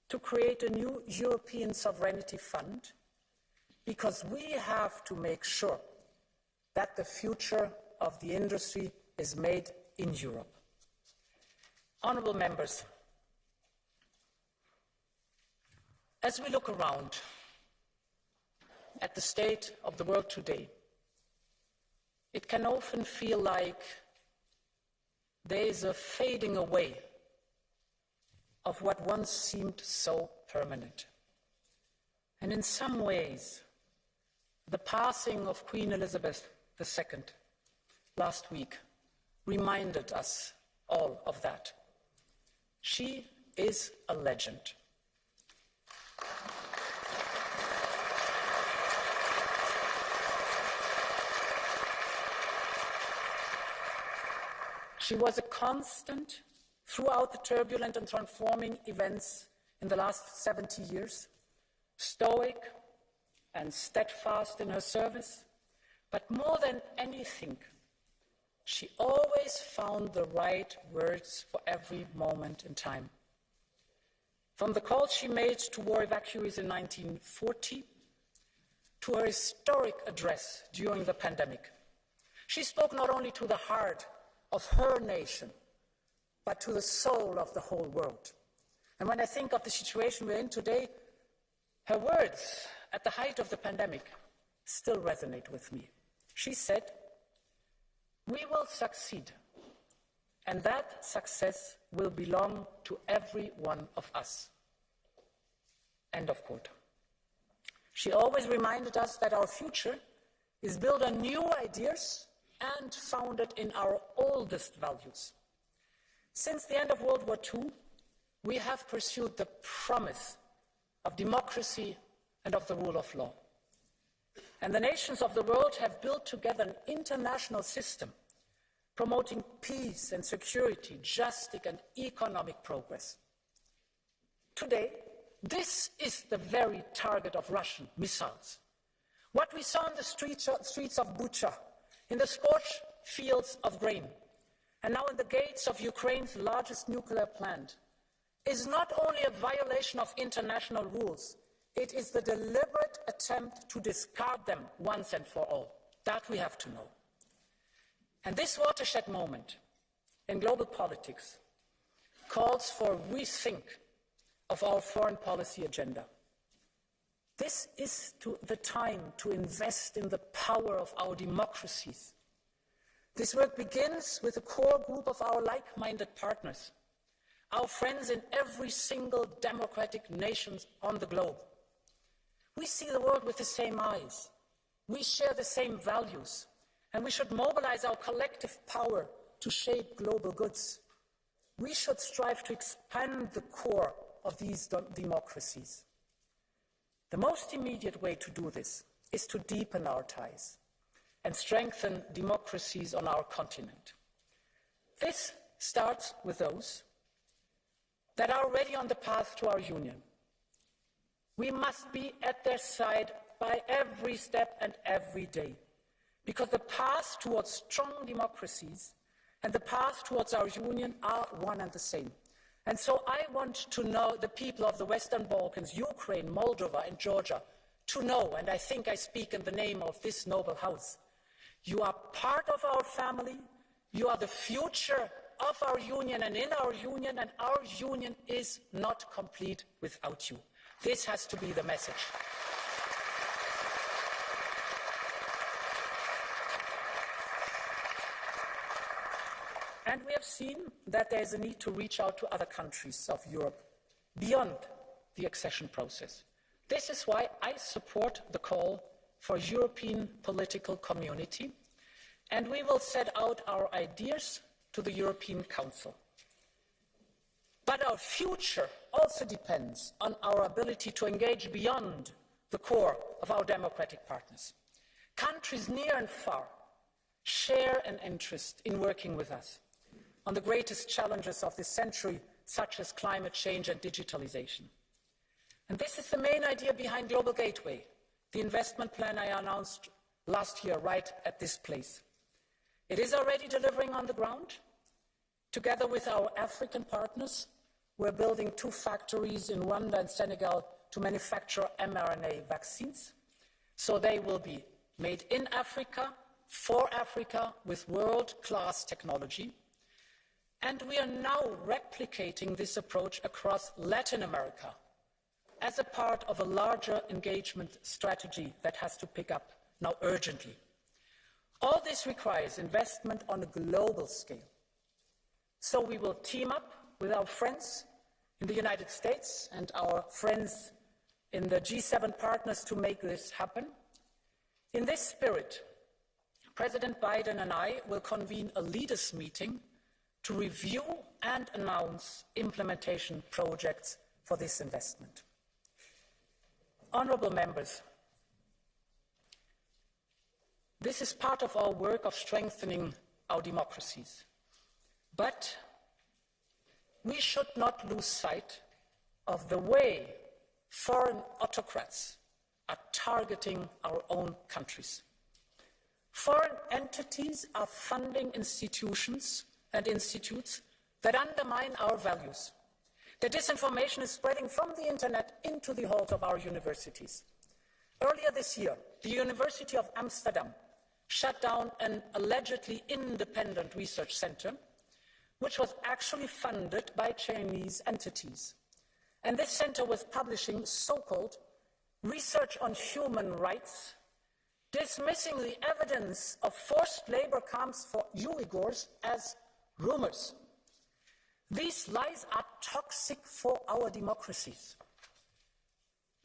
to create a new European Sovereignty Fund, because we have to make sure that the future of the industry is made in Europe. Honourable members, as we look around at the state of the world today, it can often feel like there is a fading away of what once seemed so permanent. And in some ways, the passing of Queen Elizabeth II last week reminded us all of that. She is a legend. She was a constant throughout the turbulent and transforming events in the last 70 years, stoic and steadfast in her service, but more than anything, she always found the right words for every moment in time. From the calls she made to war evacuees in 1940 to her historic address during the pandemic, she spoke not only to the heart of her nation, but to the soul of the whole world. And when I think of the situation we're in today, her words at the height of the pandemic still resonate with me. She said, "We will succeed, and that success will belong to every one of us." End of quote. She always reminded us that our future is built on new ideas and founded in our oldest values. Since the end of World War II, we have pursued the promise of democracy and of the rule of law. And the nations of the world have built together an international system promoting peace and security, justice and economic progress. Today, this is the very target of Russian missiles. What we saw in the streets of Bucha, in the scorched fields of grain, and now in the gates of Ukraine's largest nuclear plant, is not only a violation of international rules, it is the deliberate attempt to discard them once and for all. That we have to know. And this watershed moment in global politics calls for a rethink of our foreign policy agenda. This is the time to invest in the power of our democracies. This work begins with a core group of our like-minded partners, our friends in every single democratic nation on the globe. We see the world with the same eyes. We share the same values, and we should mobilize our collective power to shape global goods. We should strive to expand the core of these democracies. The most immediate way to do this is to deepen our ties and strengthen democracies on our continent. This starts with those that are already on the path to our union. We must be at their side by every step and every day, because the path towards strong democracies and the path towards our union are one and the same. And so I want to know the people of the Western Balkans, Ukraine, Moldova and Georgia, to know, and I think I speak in the name of this noble house, you are part of our family, you are the future of our union and in our union, and our union is not complete without you. This has to be the message. And we have seen that there is a need to reach out to other countries of Europe beyond the accession process. This is why I support the call for European political community, and we will set out our ideas to the European Council. But our future also depends on our ability to engage beyond the core of our democratic partners. Countries near and far share an interest in working with us on the greatest challenges of this century, such as climate change and digitalization. And this is the main idea behind Global Gateway, the investment plan I announced last year right at this place. It is already delivering on the ground. Together with our African partners, we're building 2 factories in Rwanda and Senegal to manufacture mRNA vaccines. So they will be made in Africa, for Africa, with world-class technology. And we are now replicating this approach across Latin America as a part of a larger engagement strategy that has to pick up now urgently. All this requires investment on a global scale. So we will team up with our friends in the United States and our friends in the G7 partners to make this happen. In this spirit, President Biden and I will convene a leaders' meeting to review and announce implementation projects for this investment. Honourable members, this is part of our work of strengthening our democracies. But we should not lose sight of the way foreign autocrats are targeting our own countries. Foreign entities are funding institutions and institutes that undermine our values. The disinformation is spreading from the internet into the halls of our universities. Earlier this year, the University of Amsterdam shut down an allegedly independent research center, which was actually funded by Chinese entities. And this center was publishing so-called research on human rights, dismissing the evidence of forced labor camps for Uyghurs as rumors. These lies are toxic for our democracies.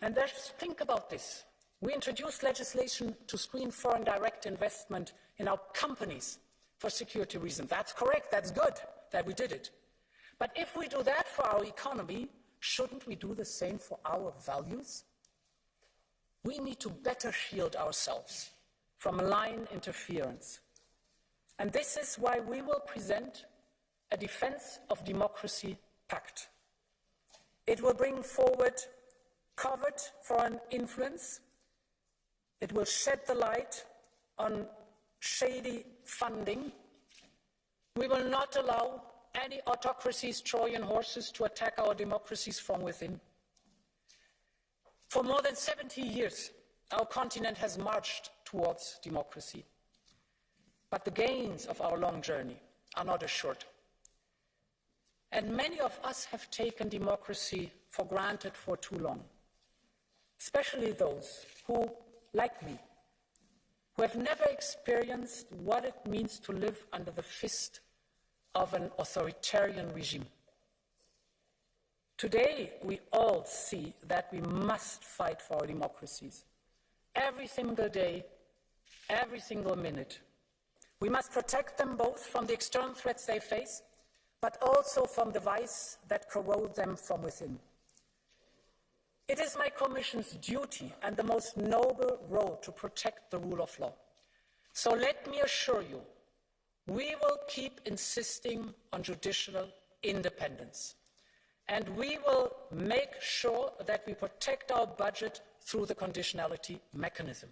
And let's think about this. We introduced legislation to screen foreign direct investment in our companies for security reasons. That's correct, that's good that we did it. But if we do that for our economy, shouldn't we do the same for our values? We need to better shield ourselves from malign interference. And this is why we will present a Defense of Democracy Pact. It will bring forward covert foreign influence. It will shed the light on shady funding. We will not allow any autocracy's Trojan horses to attack our democracies from within. For more than 70 years, our continent has marched towards democracy. But the gains of our long journey are not assured. And many of us have taken democracy for granted for too long, especially those who, like me, who have never experienced what it means to live under the fist of an authoritarian regime. Today, we all see that we must fight for our democracies. Every single day, every single minute. We must protect them both from the external threats they face, but also from the vice that corrode them from within. It is my Commission's duty and the most noble role to protect the rule of law. So let me assure you, we will keep insisting on judicial independence. And we will make sure that we protect our budget through the conditionality mechanism.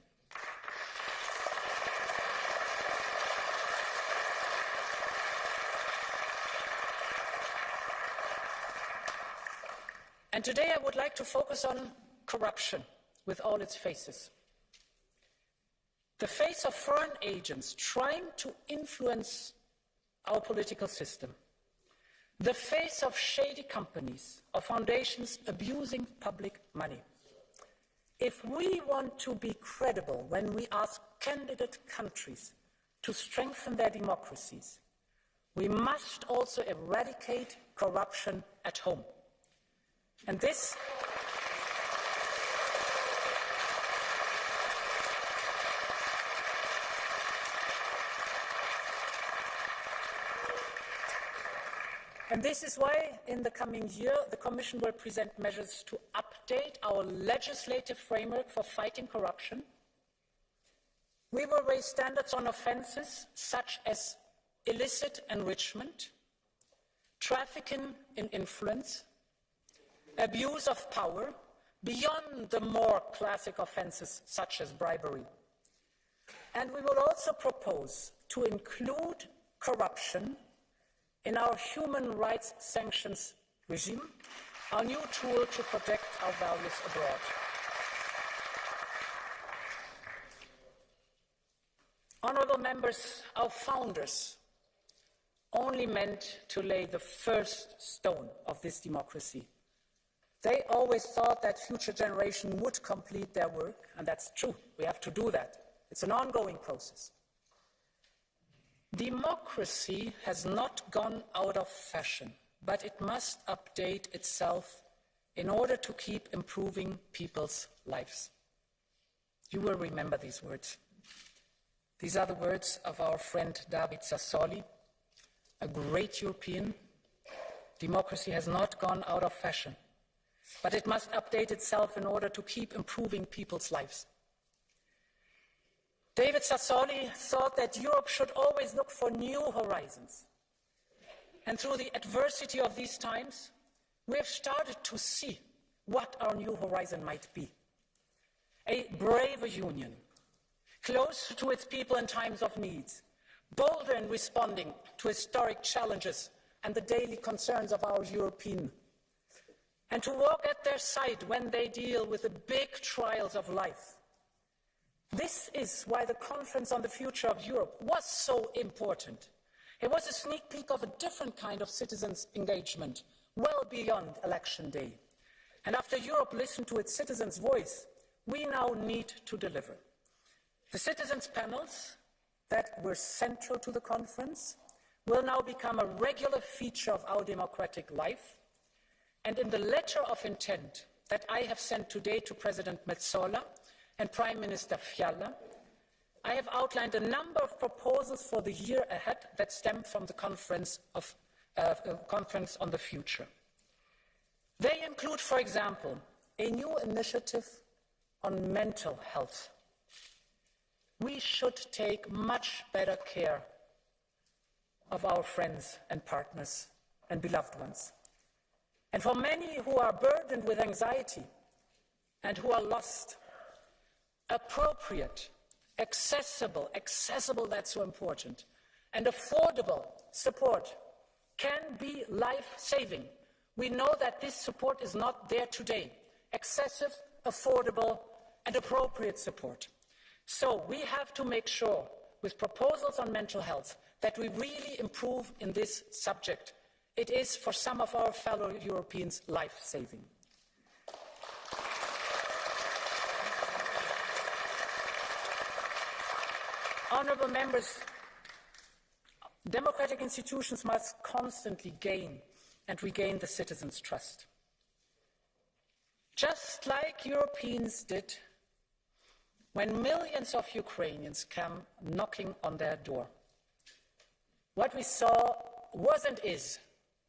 And today I would like to focus on corruption with all its faces. The face of foreign agents trying to influence our political system. The face of shady companies or foundations abusing public money. If we want to be credible when we ask candidate countries to strengthen their democracies, we must also eradicate corruption at home. And this And this is why, in the coming year, the Commission will present measures to update our legislative framework for fighting corruption. We will raise standards on offences such as illicit enrichment, trafficking in influence, abuse of power, beyond the more classic offences such as bribery. And we will also propose to include corruption in our human rights sanctions regime, our new tool to protect our values abroad. Honourable members, our founders only meant to lay the first stone of this democracy. They always thought that future generations would complete their work, and that's true. We have to do that. It's an ongoing process. Democracy has not gone out of fashion, but it must update itself in order to keep improving people's lives. You will remember these words. These are the words of our friend David Sassoli, a great European. Democracy has not gone out of fashion, but it must update itself in order to keep improving people's lives. David Sassoli thought that Europe should always look for new horizons. And through the adversity of these times, we have started to see what our new horizon might be. A braver union, closer to its people in times of need, bolder in responding to historic challenges and the daily concerns of our Europeans, and to walk at their side when they deal with the big trials of life. This is why the Conference on the Future of Europe was so important. It was a sneak peek of a different kind of citizens' engagement, well beyond election day. And after Europe listened to its citizens' voice, we now need to deliver. The citizens' panels that were central to the conference will now become a regular feature of our democratic life. And in the letter of intent that I have sent today to President Metsola and Prime Minister Fiala, I have outlined a number of proposals for the year ahead that stem from the Conference on the Future. They include, for example, a new initiative on mental health. We should take much better care of our friends and partners and beloved ones. And for many who are burdened with anxiety and who are lost, appropriate, accessible, that's so important, and affordable support can be life-saving. We know that this support is not there today. Excessive, affordable, and appropriate support. So we have to make sure, with proposals on mental health, that we really improve in this subject. It is, for some of our fellow Europeans, life-saving. Honourable members, democratic institutions must constantly gain and regain the citizens' trust. Just like Europeans did when millions of Ukrainians came knocking on their door. What we saw was and is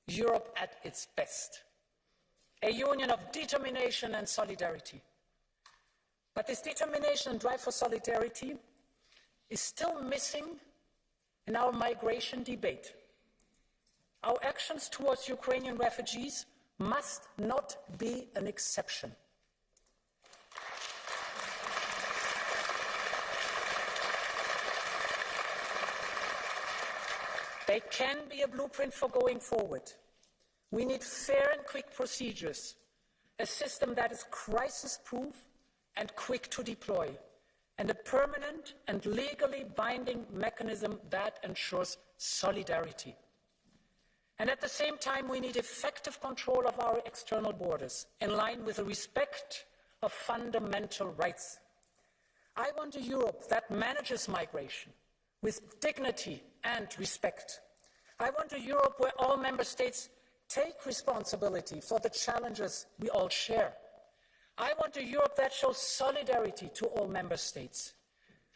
Europe at its best, a union of determination and solidarity. But this determination and drive for solidarity is still missing in our migration debate. Our actions towards Ukrainian refugees must not be an exception. They can be a blueprint for going forward. We need fair and quick procedures, a system that is crisis-proof and quick to deploy, and a permanent and legally binding mechanism that ensures solidarity. And at the same time, we need effective control of our external borders, in line with the respect of fundamental rights. I want a Europe that manages migration with dignity and respect. I want a Europe where all member states take responsibility for the challenges we all share. I want a Europe that shows solidarity to all member states.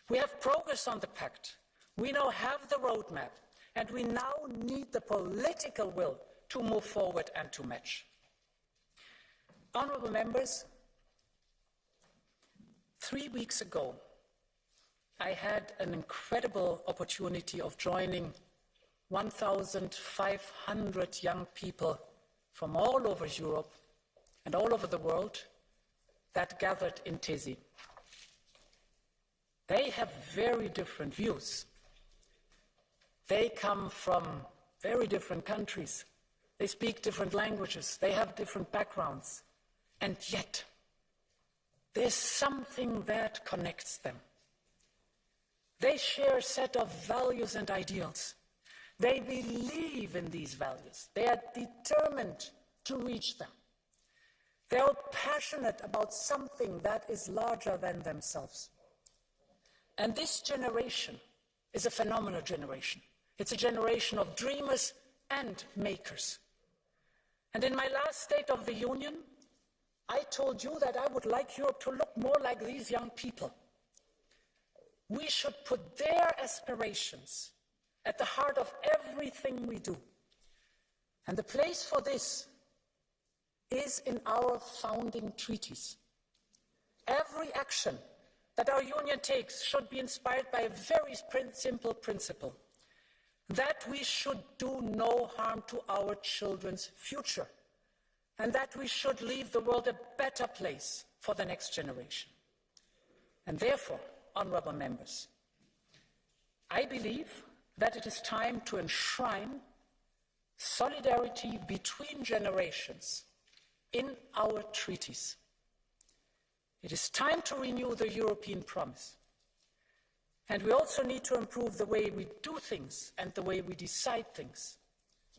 We have progress on the pact. We now have the roadmap, and we now need the political will to move forward and to match. Honourable members, 3 weeks ago, I had an incredible opportunity of joining 1,500 young people from all over Europe and all over the world that gathered in Tesi. They have very different views. They come from very different countries. They speak different languages. They have different backgrounds. And yet, there's something that connects them. They share a set of values and ideals. They believe in these values. They are determined to reach them. They are passionate about something that is larger than themselves. And this generation is a phenomenal generation. It's a generation of dreamers and makers. And in my last State of the Union, I told you that I would like Europe to look more like these young people. We should put their aspirations at the heart of everything we do. And the place for this is in our founding treaties. Every action that our union takes should be inspired by a very simple principle, that we should do no harm to our children's future, and that we should leave the world a better place for the next generation. And therefore, honourable members, I believe that it is time to enshrine solidarity between generations in our treaties. It is time to renew the European promise. And we also need to improve the way we do things and the way we decide things.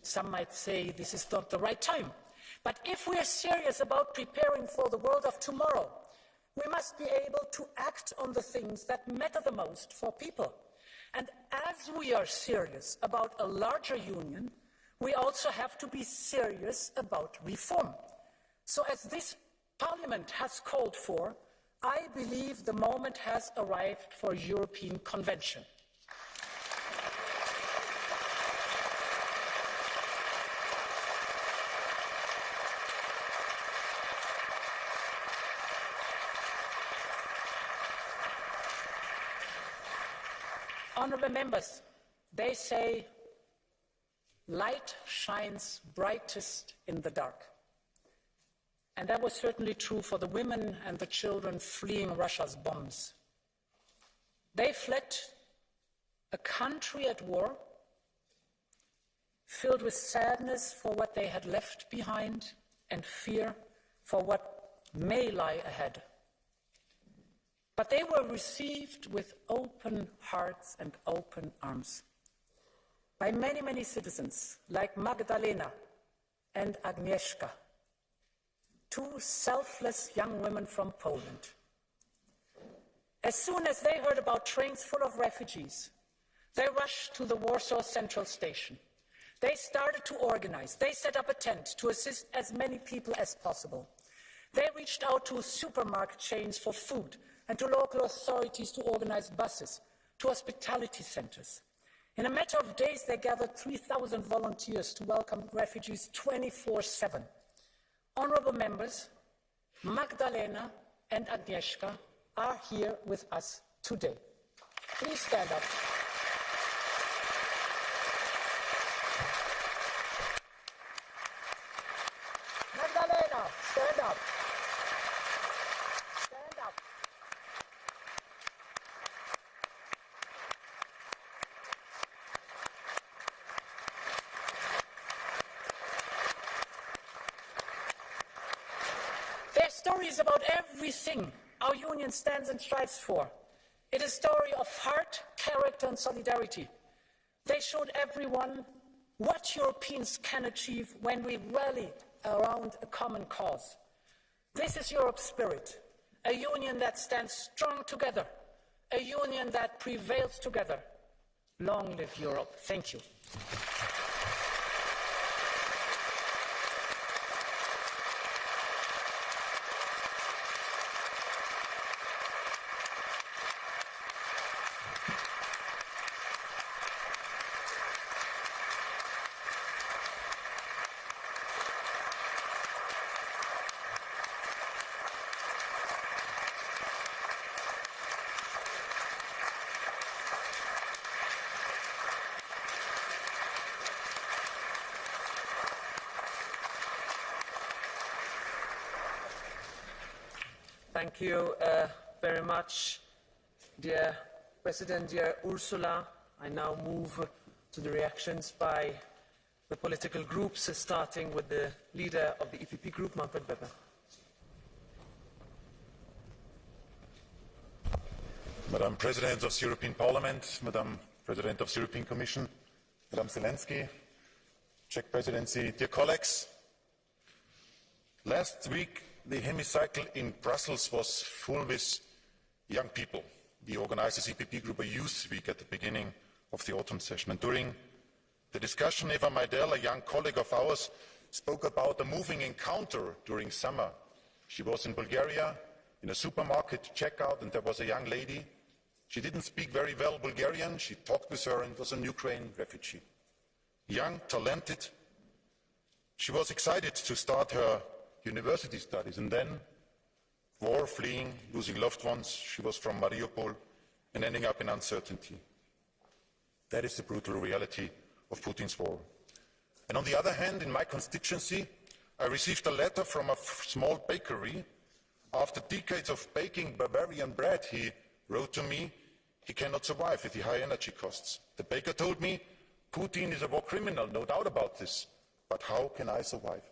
Some might say this is not the right time. But if we are serious about preparing for the world of tomorrow, we must be able to act on the things that matter the most for people. And as we are serious about a larger union, we also have to be serious about reform. So as this Parliament has called for, I believe the moment has arrived for a European Convention. Honourable members, they say light shines brightest in the dark. And that was certainly true for the women and the children fleeing Russia's bombs. They fled a country at war, filled with sadness for what they had left behind and fear for what may lie ahead. But they were received with open hearts and open arms by many, many citizens like Magdalena and Agnieszka, two selfless young women from Poland. As soon as they heard about trains full of refugees, they rushed to the Warsaw Central Station. They started to organize. They set up a tent to assist as many people as possible. They reached out to supermarket chains for food and to local authorities to organize buses, to hospitality centers. In a matter of days, they gathered 3,000 volunteers to welcome refugees 24/7. Honourable members, Magdalena and Agnieszka are here with us today. Please stand up. Magdalena, stand up. Stand up. Their story is about everything our union stands and strives for. It is a story of heart, character and solidarity. They showed everyone what Europeans can achieve when we rally around a common cause. This is Europe's spirit, a union that stands strong together, a union that prevails together. Long live Europe. Thank you. Thank you very much, dear President, dear Ursula. I now move to the reactions by the political groups, starting with the leader of the EPP group, Manfred Weber. Madam President of the European Parliament, Madam President of the European Commission, Madam Zelensky, Czech Presidency, dear colleagues. Last week, the hemicycle in Brussels was full with young people. We organized as EPP Group a youth week at the beginning of the autumn session. And during the discussion, Eva Majdel, a young colleague of ours, spoke about a moving encounter during summer. She was in Bulgaria, in a supermarket to check out, and there was a young lady. She didn't speak very well Bulgarian. She talked with her and was an Ukrainian refugee. Young, talented. She was excited to start her university studies, and then war, fleeing, losing loved ones. She was from Mariupol and ending up in uncertainty. That is the brutal reality of Putin's war. And on the other hand, in my constituency, I received a letter from a small bakery. After decades of baking Bavarian bread, he wrote to me, he cannot survive with the high energy costs. The baker told me, Putin is a war criminal, no doubt about this, but how can I survive?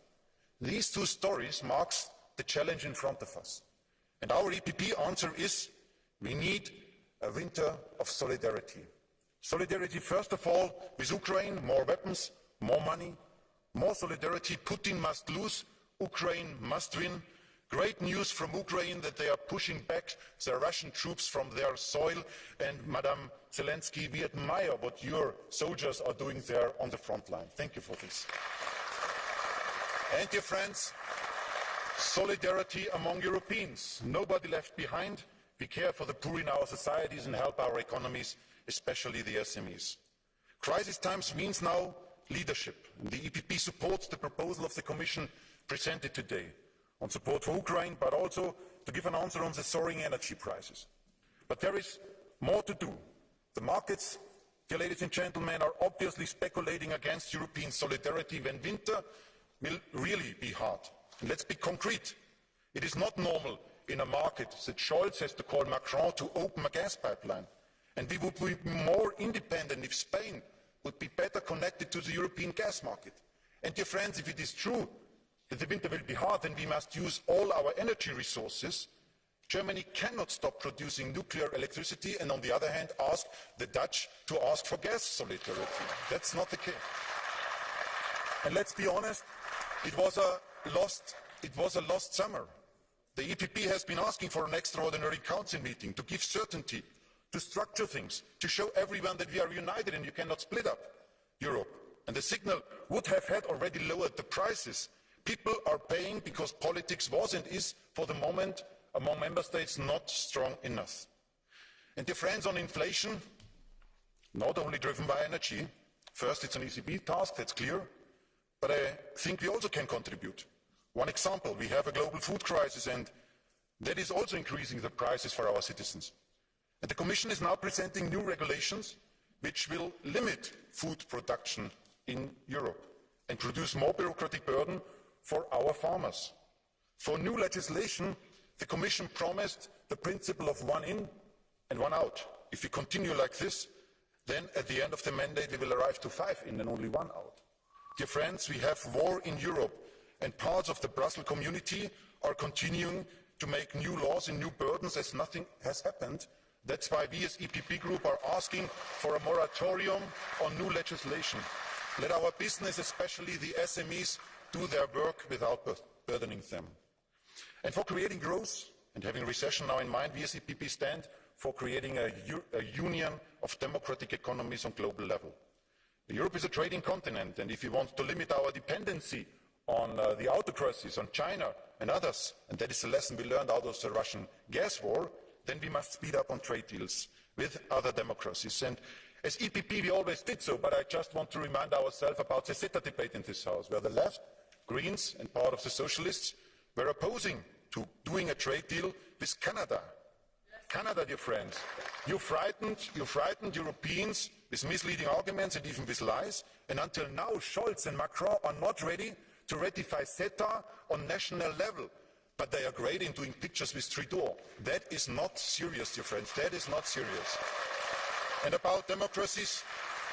These two stories mark the challenge in front of us. And our EPP answer is, we need a winter of solidarity. Solidarity, first of all, with Ukraine, more weapons, more money, more solidarity. Putin must lose, Ukraine must win. Great news from Ukraine that they are pushing back the Russian troops from their soil. And Madam Zelensky, we admire what your soldiers are doing there on the front line. Thank you for this. And dear friends, solidarity among Europeans. Nobody left behind. We care for the poor in our societies and help our economies, especially the SMEs. Crisis times means now leadership. And the EPP supports the proposal of the Commission presented today on support for Ukraine, but also to give an answer on the soaring energy prices. But there is more to do. The markets, dear ladies and gentlemen, are obviously speculating against European solidarity when winter will really be hard. And let's be concrete. It is not normal in a market that Scholz has to call Macron to open a gas pipeline. And we would be more independent if Spain would be better connected to the European gas market. And dear friends, if it is true that the winter will be hard, then we must use all our energy resources. Germany cannot stop producing nuclear electricity and on the other hand ask the Dutch to ask for gas solidarity. That's not the case. And let's be honest, it was a lost summer. The EPP has been asking for an extraordinary council meeting to give certainty, to structure things, to show everyone that we are united and you cannot split up Europe. And the signal would have had already lowered the prices. People are paying because politics was and is, for the moment, among member states, not strong enough. And dear friends, on inflation, not only driven by energy, first it's an ECB task, that's clear, but I think we also can contribute. One example, we have a global food crisis and that is also increasing the prices for our citizens. And the Commission is now presenting new regulations which will limit food production in Europe and produce more bureaucratic burden for our farmers. For new legislation, the Commission promised the principle of one in and one out. If we continue like this, then at the end of the mandate we will arrive to 5 in and only 1 out. Dear friends, we have war in Europe and parts of the Brussels community are continuing to make new laws and new burdens as nothing has happened. That's why we as EPP Group are asking for a moratorium on new legislation. Let our business, especially the SMEs, do their work without burdening them. And for creating growth and having recession now in mind, we as EPP stand for creating a union of democratic economies on global level. Europe is a trading continent, and if we want to limit our dependency on the autocracies, on China and others, and that is the lesson we learned out of the Russian gas war, then we must speed up on trade deals with other democracies. And as EPP we always did so, but I just want to remind ourselves about the CETA debate in this House, where the left, Greens and part of the Socialists were opposing to doing a trade deal with Canada. Canada, dear friends, you frightened Europeans with misleading arguments and even with lies, and until now Scholz and Macron are not ready to ratify CETA on national level. but they are great in doing pictures with 3 doors. That is not serious, dear friends. That is not serious. And about democracies,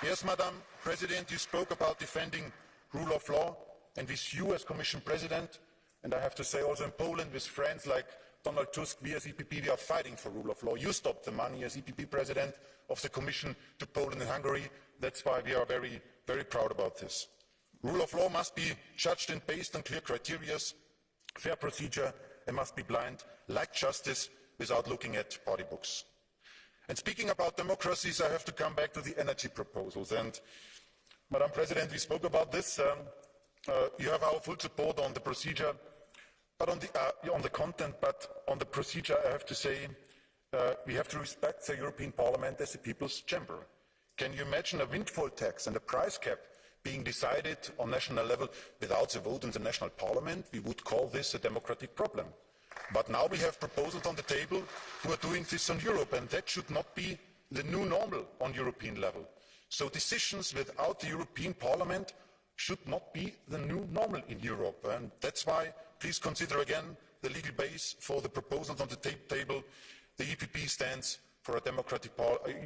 yes, Madam President, you spoke about defending rule of law, and with you as Commission President, and I have to say also in Poland with friends like Donald Tusk, we as EPP, we are fighting for rule of law. You stopped the money as EPP President of the Commission to Poland and Hungary. That's why we are very, very proud about this. Rule of law must be judged and based on clear criteria, fair procedure, and must be blind, like justice, without looking at party books. And speaking about democracies, I have to come back to the energy proposals. And Madam President, we spoke about this. You have our full support on the procedure, but on the content, but on the procedure, I have to say, we have to respect the European Parliament as the people's chamber. Can you imagine a windfall tax and a price cap being decided on national level without the vote in the national parliament? We would call this a democratic problem. But now we have proposals on the table who are doing this on Europe, and that should not be the new normal on European level. So decisions without the European Parliament should not be the new normal in Europe. And that's why please consider again the legal base for the proposals on the table. The EPP stands for a democratic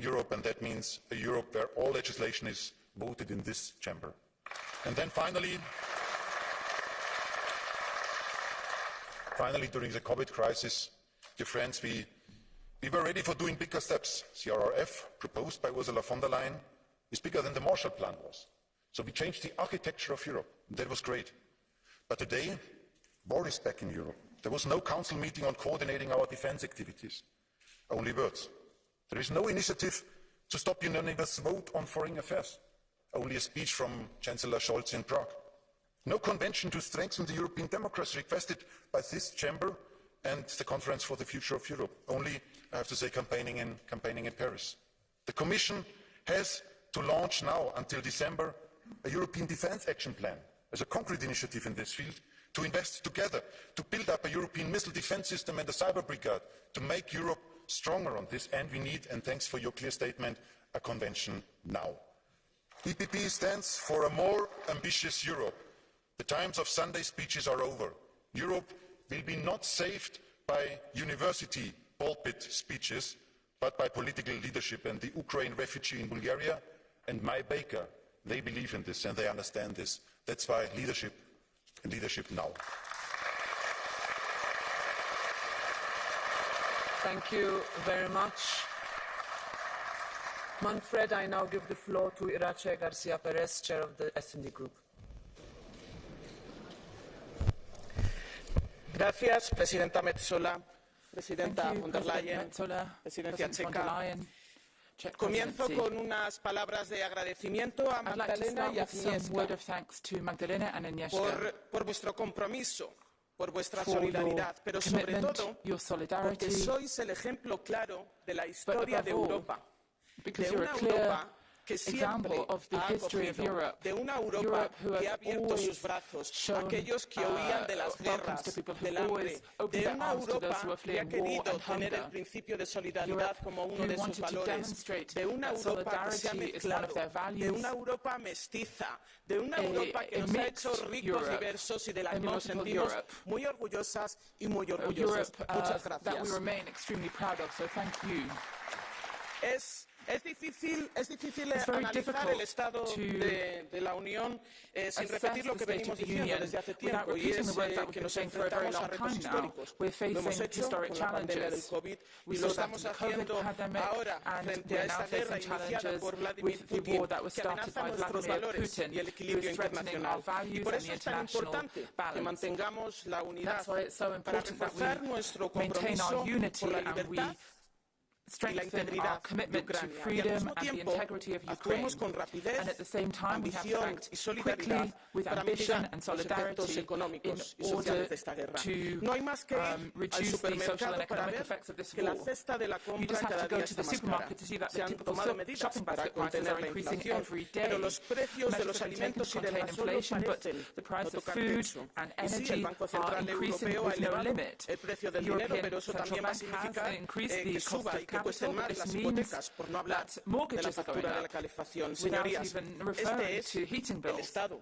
Europe, and that means a Europe where all legislation is voted in this chamber. And then finally, during the COVID crisis, dear friends, we were ready for doing bigger steps. CRRF, proposed by Ursula von der Leyen, is bigger than the Marshall Plan was. So we changed the architecture of Europe. That was great. But today, war is back in Europe. There was no council meeting on coordinating our defense activities. Only words. There is no initiative to stop unanimous vote on foreign affairs. Only a speech from Chancellor Scholz in Prague. No convention to strengthen the European democracy requested by this chamber and the Conference for the Future of Europe. Only, I have to say, campaigning in Paris. The Commission has to launch now, until December, a European Defence Action Plan as a concrete initiative in this field, to invest together, to build up a European missile defence system and a cyber brigade, to make Europe stronger on this. And we need, and thanks for your clear statement, a convention now. EPP stands for a more ambitious Europe. The times of Sunday speeches are over. Europe will be not saved by university pulpit speeches, but by political leadership. And the Ukraine refugee in Bulgaria and my baker, they believe in this and they understand this. That's why leadership and leadership now. Thank you very much. Manfred, I now give the floor to Irache Garcia Perez, chair of the S&D Group. Gracias, Presidenta Metsola, Presidenta Von der Leyen, Presidencia Checa. Comienzo con unas palabras de agradecimiento a Magdalena y a Agnieszka por vuestro compromiso, por vuestra solidaridad, pero sobre todo porque sois el ejemplo claro de la historia de Europa, de una Europa que siempre ha acogido, de una Europa que ha abierto sus brazos a aquellos que huían de las guerras, del hambre, de una Europa que ha querido tener el principio de solidaridad como uno de sus valores, de una Europa que se ha mezclado, de una Europa mestiza, de una Europa que nos ha hecho ricos, diversos y de la que nos sentimos muy orgullosas y muy orgullosos. Muchas gracias. Es difícil analizar el estado de la Unión sin repetir lo que venimos diciendo desde hace tiempo, y es que nos enfrentamos a retos históricos. Lo hemos hecho con la pandemia del COVID y lo estamos haciendo ahora frente a esta guerra iniciada por Vladimir Putin, que amenaza nuestros valores y el equilibrio internacional. Y por eso es tan importante que mantengamos la unidad para reforzar nuestro compromiso por la libertad y la integridad de Ucrania, y al mismo tiempo actuemos con rapidez, ambición y solidaridad para mitigar los efectos económicos y sociales de esta guerra. No hay más que ir al supermercado para ver que la cesta de la compra cada día está más cara. Se han tomado medidas para contener la inflación, pero los precios de los alimentos y del gasóleo parecen no tocar techo. Y sí, el Banco Central Europeo ha elevado el precio del dinero, pero eso también va a significar que suba y que cuesten más las hipotecas, por no hablar de la factura de la calefacción. Señorías, este es el estado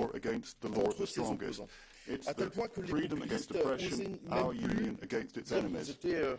law against the law of the contre ses strongest. opposants. It's À tel the point que les freedom against populistes oppression, osaient our même plus union against its dire qu'ils enemies. étaient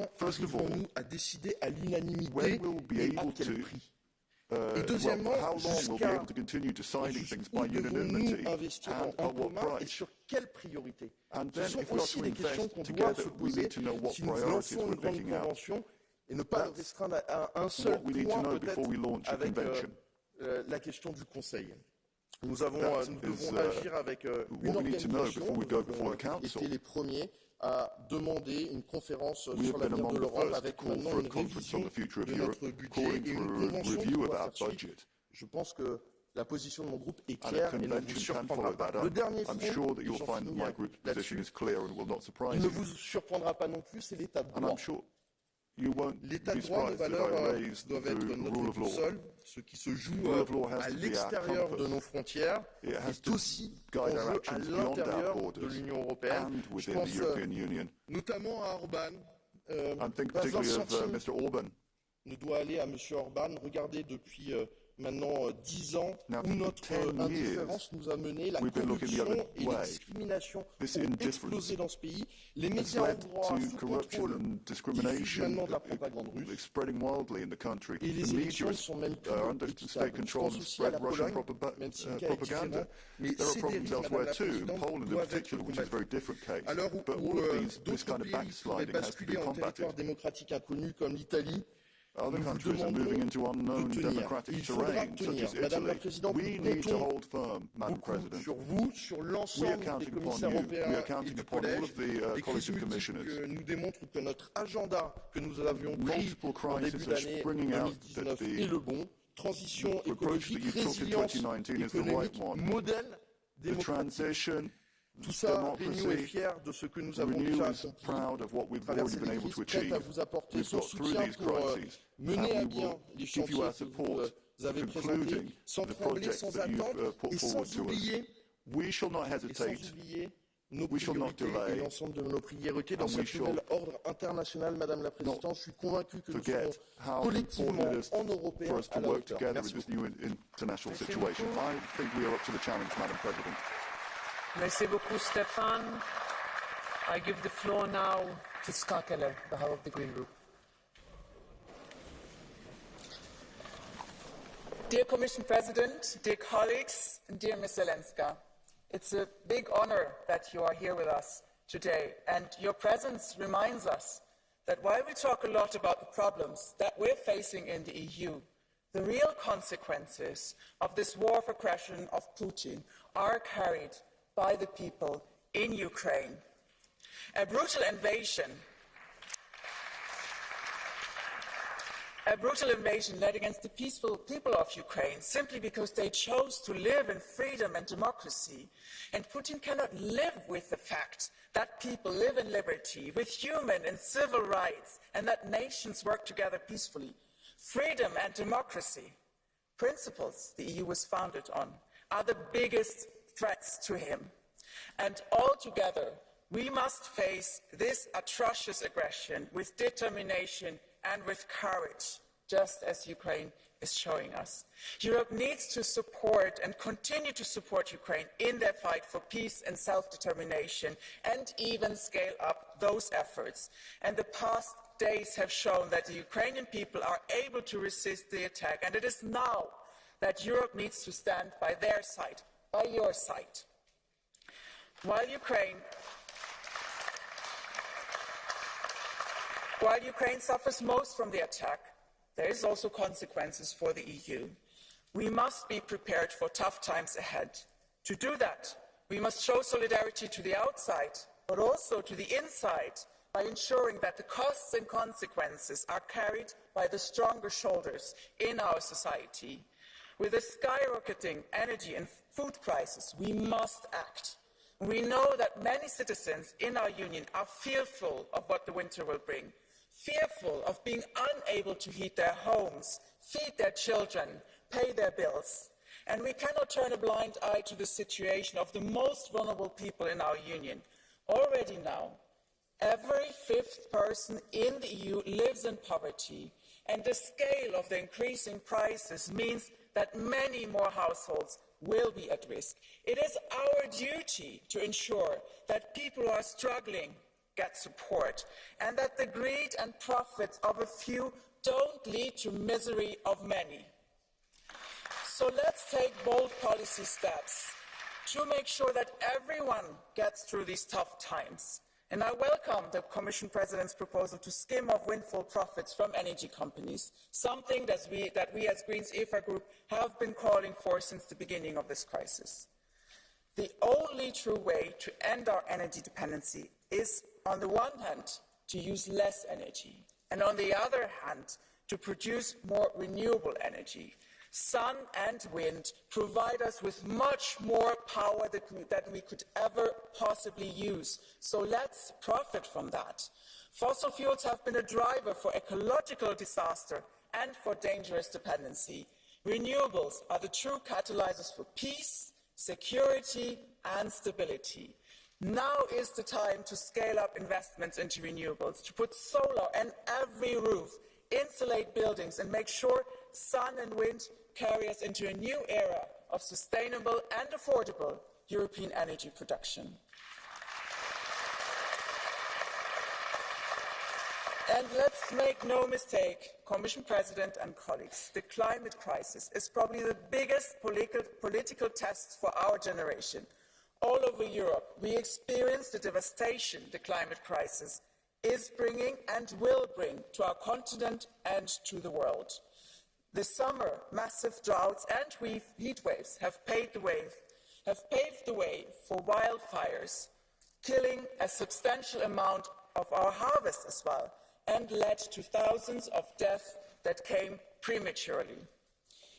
quand First of all, arriverons-nous à décider à l'unanimité when we'll be et à able quel to, prix? Et deuxièmement, how long we'll be jusqu'à able to continue deciding things by où devons-nous unanimity investir and en at what commun et price. sur quelle priorité? And Ce then sont if we are aussi to des questions invest qu'on doit together, se we poser need to know what si nous priorities lançons we're une grande picking out. convention et ne pas le That's restreindre à un seul what we need to point know before we peut-être launch a avec convention. la question du Conseil. Nous devons agir avec une organisation. Nous avons été les premiers à demander une conférence sur l'avenir de l'Europe avec maintenant une révision de notre budget et une convention qui doit faire suite. Je pense que la position de mon groupe est claire et ne vous surprendra pas. Le dernier front, j'en finis là-dessus, il ne vous surprendra pas non plus, c'est l'état de droit. L'état de droit, nos valeurs doivent être notre boussole. Ce qui se joue à l'extérieur de nos frontières est aussi en jeu à l'intérieur de l'Union européenne. Je pense notamment à Orban. Pas un centime ne doit aller à M. Orban. Regardez depuis maintenant 10 ans où notre indifférence nous a mené, la corruption et les discriminations ont explosé dans ce pays. Les médias ont droit sous contrôle diffusent maintenant de la propagande russe. Et les élections ne sont même plus équitables. Je pense aussi à la Pologne, même si le cas est différent. Mais ces dérives, Madame la Présidente, doivent être combattues. À l'heure où d'autres pays pourraient basculer en territoire démocratique inconnu comme l'Italie, other countries are moving into unknown democratic terrain, such as Italy. We need to hold firm, Madam President. Sur vous, sur l'ensemble des commissaires européens et du collège, les crises multiples nous démontrent que notre agenda que nous avions pris en début d'année 2019 est le bon. Transition écologique, résilience économique, modèle démocratique. Tout ça, Renew est fier de ce que nous avons déjà accompli, traverser les crises, prête à vous apporter son soutien pour mener à bien les chantiers que vous avez présentés, sans trembler, sans attendre et sans oublier nos priorités et l'ensemble de nos priorités dans cet nouvel ordre international. Madame la Présidente, je suis convaincu que nous serons collectivement en Européens à la hauteur. Merci beaucoup, Stéphane. I give the floor now to Ska Keller, the head of the Green Group. Dear Commission President, dear colleagues, and dear Ms. Zelenska, it's a big honor that you are here with us today, and your presence reminds us that while we talk a lot about the problems that we're facing in the EU, the real consequences of this war of aggression of Putin are carried by the people in Ukraine. A brutal invasion led against the peaceful people of Ukraine simply because they chose to live in freedom and democracy. And Putin cannot live with the fact that people live in liberty, with human and civil rights, and that nations work together peacefully. Freedom and democracy, principles the EU was founded on, are the biggest threats to him. And altogether, we must face this atrocious aggression with determination and with courage, just as Ukraine is showing us. Europe needs to support and continue to support Ukraine in their fight for peace and self-determination, and even scale up those efforts. And the past days have shown that the Ukrainian people are able to resist the attack, and it is now that Europe needs to stand by their side, by your side. While Ukraine suffers most from the attack, there is also consequences for the EU. We must be prepared for tough times ahead. To do that, we must show solidarity to the outside, but also to the inside, by ensuring that the costs and consequences are carried by the stronger shoulders in our society. With the skyrocketing energy and food prices, we must act. We know that many citizens in our union are fearful of what the winter will bring, fearful of being unable to heat their homes, feed their children, pay their bills. And we cannot turn a blind eye to the situation of the most vulnerable people in our union. Already now, every fifth person in the EU lives in poverty, and the scale of the increasing prices means that many more households will be at risk. It is our duty to ensure that people who are struggling get support, and that the greed and profits of a few don't lead to misery of many. So let's take bold policy steps to make sure that everyone gets through these tough times. And I welcome the Commission President's proposal to skim off windfall profits from energy companies, something that we as Greens EFA Group have been calling for since the beginning of this crisis. The only true way to end our energy dependency is, on the one hand, to use less energy, and on the other hand, to produce more renewable energy. Sun and wind provide us with much more power than we could ever possibly use. So let's profit from that. Fossil fuels have been a driver for ecological disaster and for dangerous dependency. Renewables are the true catalyzers for peace, security and stability. Now is the time to scale up investments into renewables, to put solar on every roof, insulate buildings and make sure sun and wind carry us into a new era of sustainable and affordable European energy production. And let's make no mistake, Commission President and colleagues, the climate crisis is probably the biggest political test for our generation. All over Europe, we experience the devastation the climate crisis is bringing and will bring to our continent and to the world. This summer, massive droughts and heat waves have paved the way for wildfires, killing a substantial amount of our harvest as well, and led to thousands of deaths that came prematurely.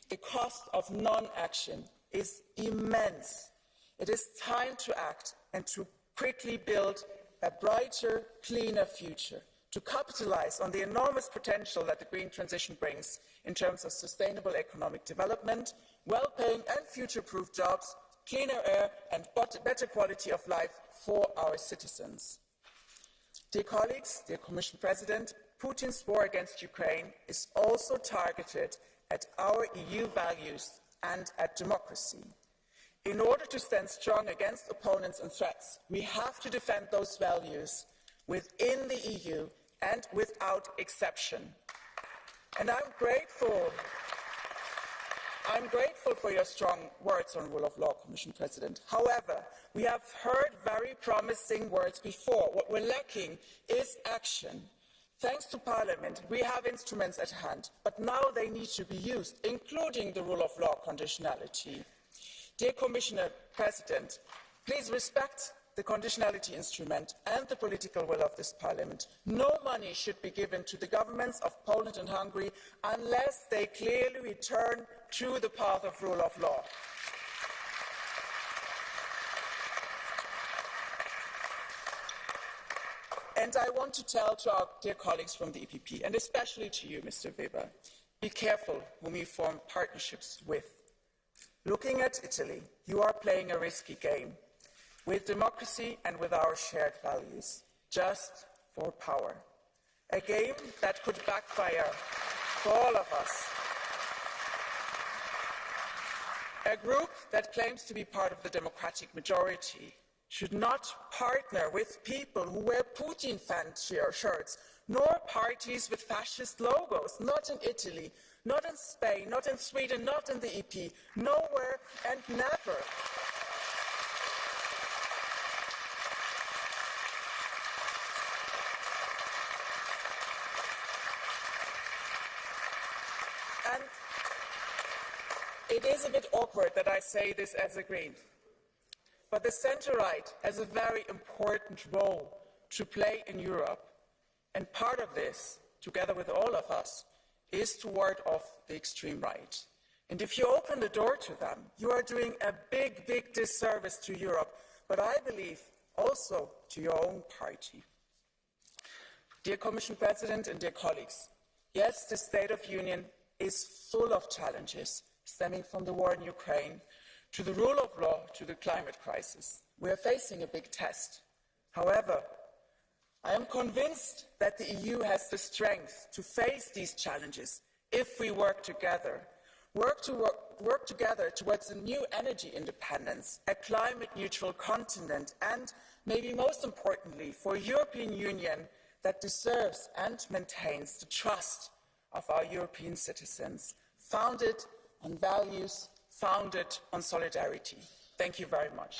The cost of non-action is immense. It is time to act and to quickly build a brighter, cleaner future, to capitalize on the enormous potential that the green transition brings in terms of sustainable economic development, well-paying and future-proof jobs, cleaner air and better quality of life for our citizens. Dear colleagues, dear Commission President, Putin's war against Ukraine is also targeted at our EU values and at democracy. In order to stand strong against opponents and threats, we have to defend those values within the EU and without exception. And I'm grateful for your strong words on rule of law, Commission President. However, we have heard very promising words before. What we're lacking is action. Thanks to Parliament, we have instruments at hand, but now they need to be used, including the rule of law conditionality. Dear Commissioner President, please respect the conditionality instrument and the political will of this Parliament. No money should be given to the governments of Poland and Hungary unless they clearly return to the path of rule of law. And I want to tell to our dear colleagues from the EPP, and especially to you, Mr. Weber, be careful whom you form partnerships with. Looking at Italy, you are playing a risky game with democracy and with our shared values, just for power. A game that could backfire for all of us. A group that claims to be part of the democratic majority should not partner with people who wear Putin fan shirts, nor parties with fascist logos, not in Italy, not in Spain, not in Sweden, not in the EP, nowhere and never. And it is a bit awkward that I say this as a Green, but the centre-right has a very important role to play in Europe, and part of this, together with all of us, is to ward off the extreme right. And if you open the door to them, you are doing a big, big disservice to Europe, but I believe also to your own party. Dear Commission President and dear colleagues, yes, the State of Union is full of challenges stemming from the war in Ukraine, to the rule of law, to the climate crisis. We are facing a big test. However, I am convinced that the EU has the strength to face these challenges if we work together. Work together towards a new energy independence, a climate-neutral continent, and, maybe most importantly, for a European Union that deserves and maintains the trust of our European citizens, founded on values, founded on solidarity. Thank you very much.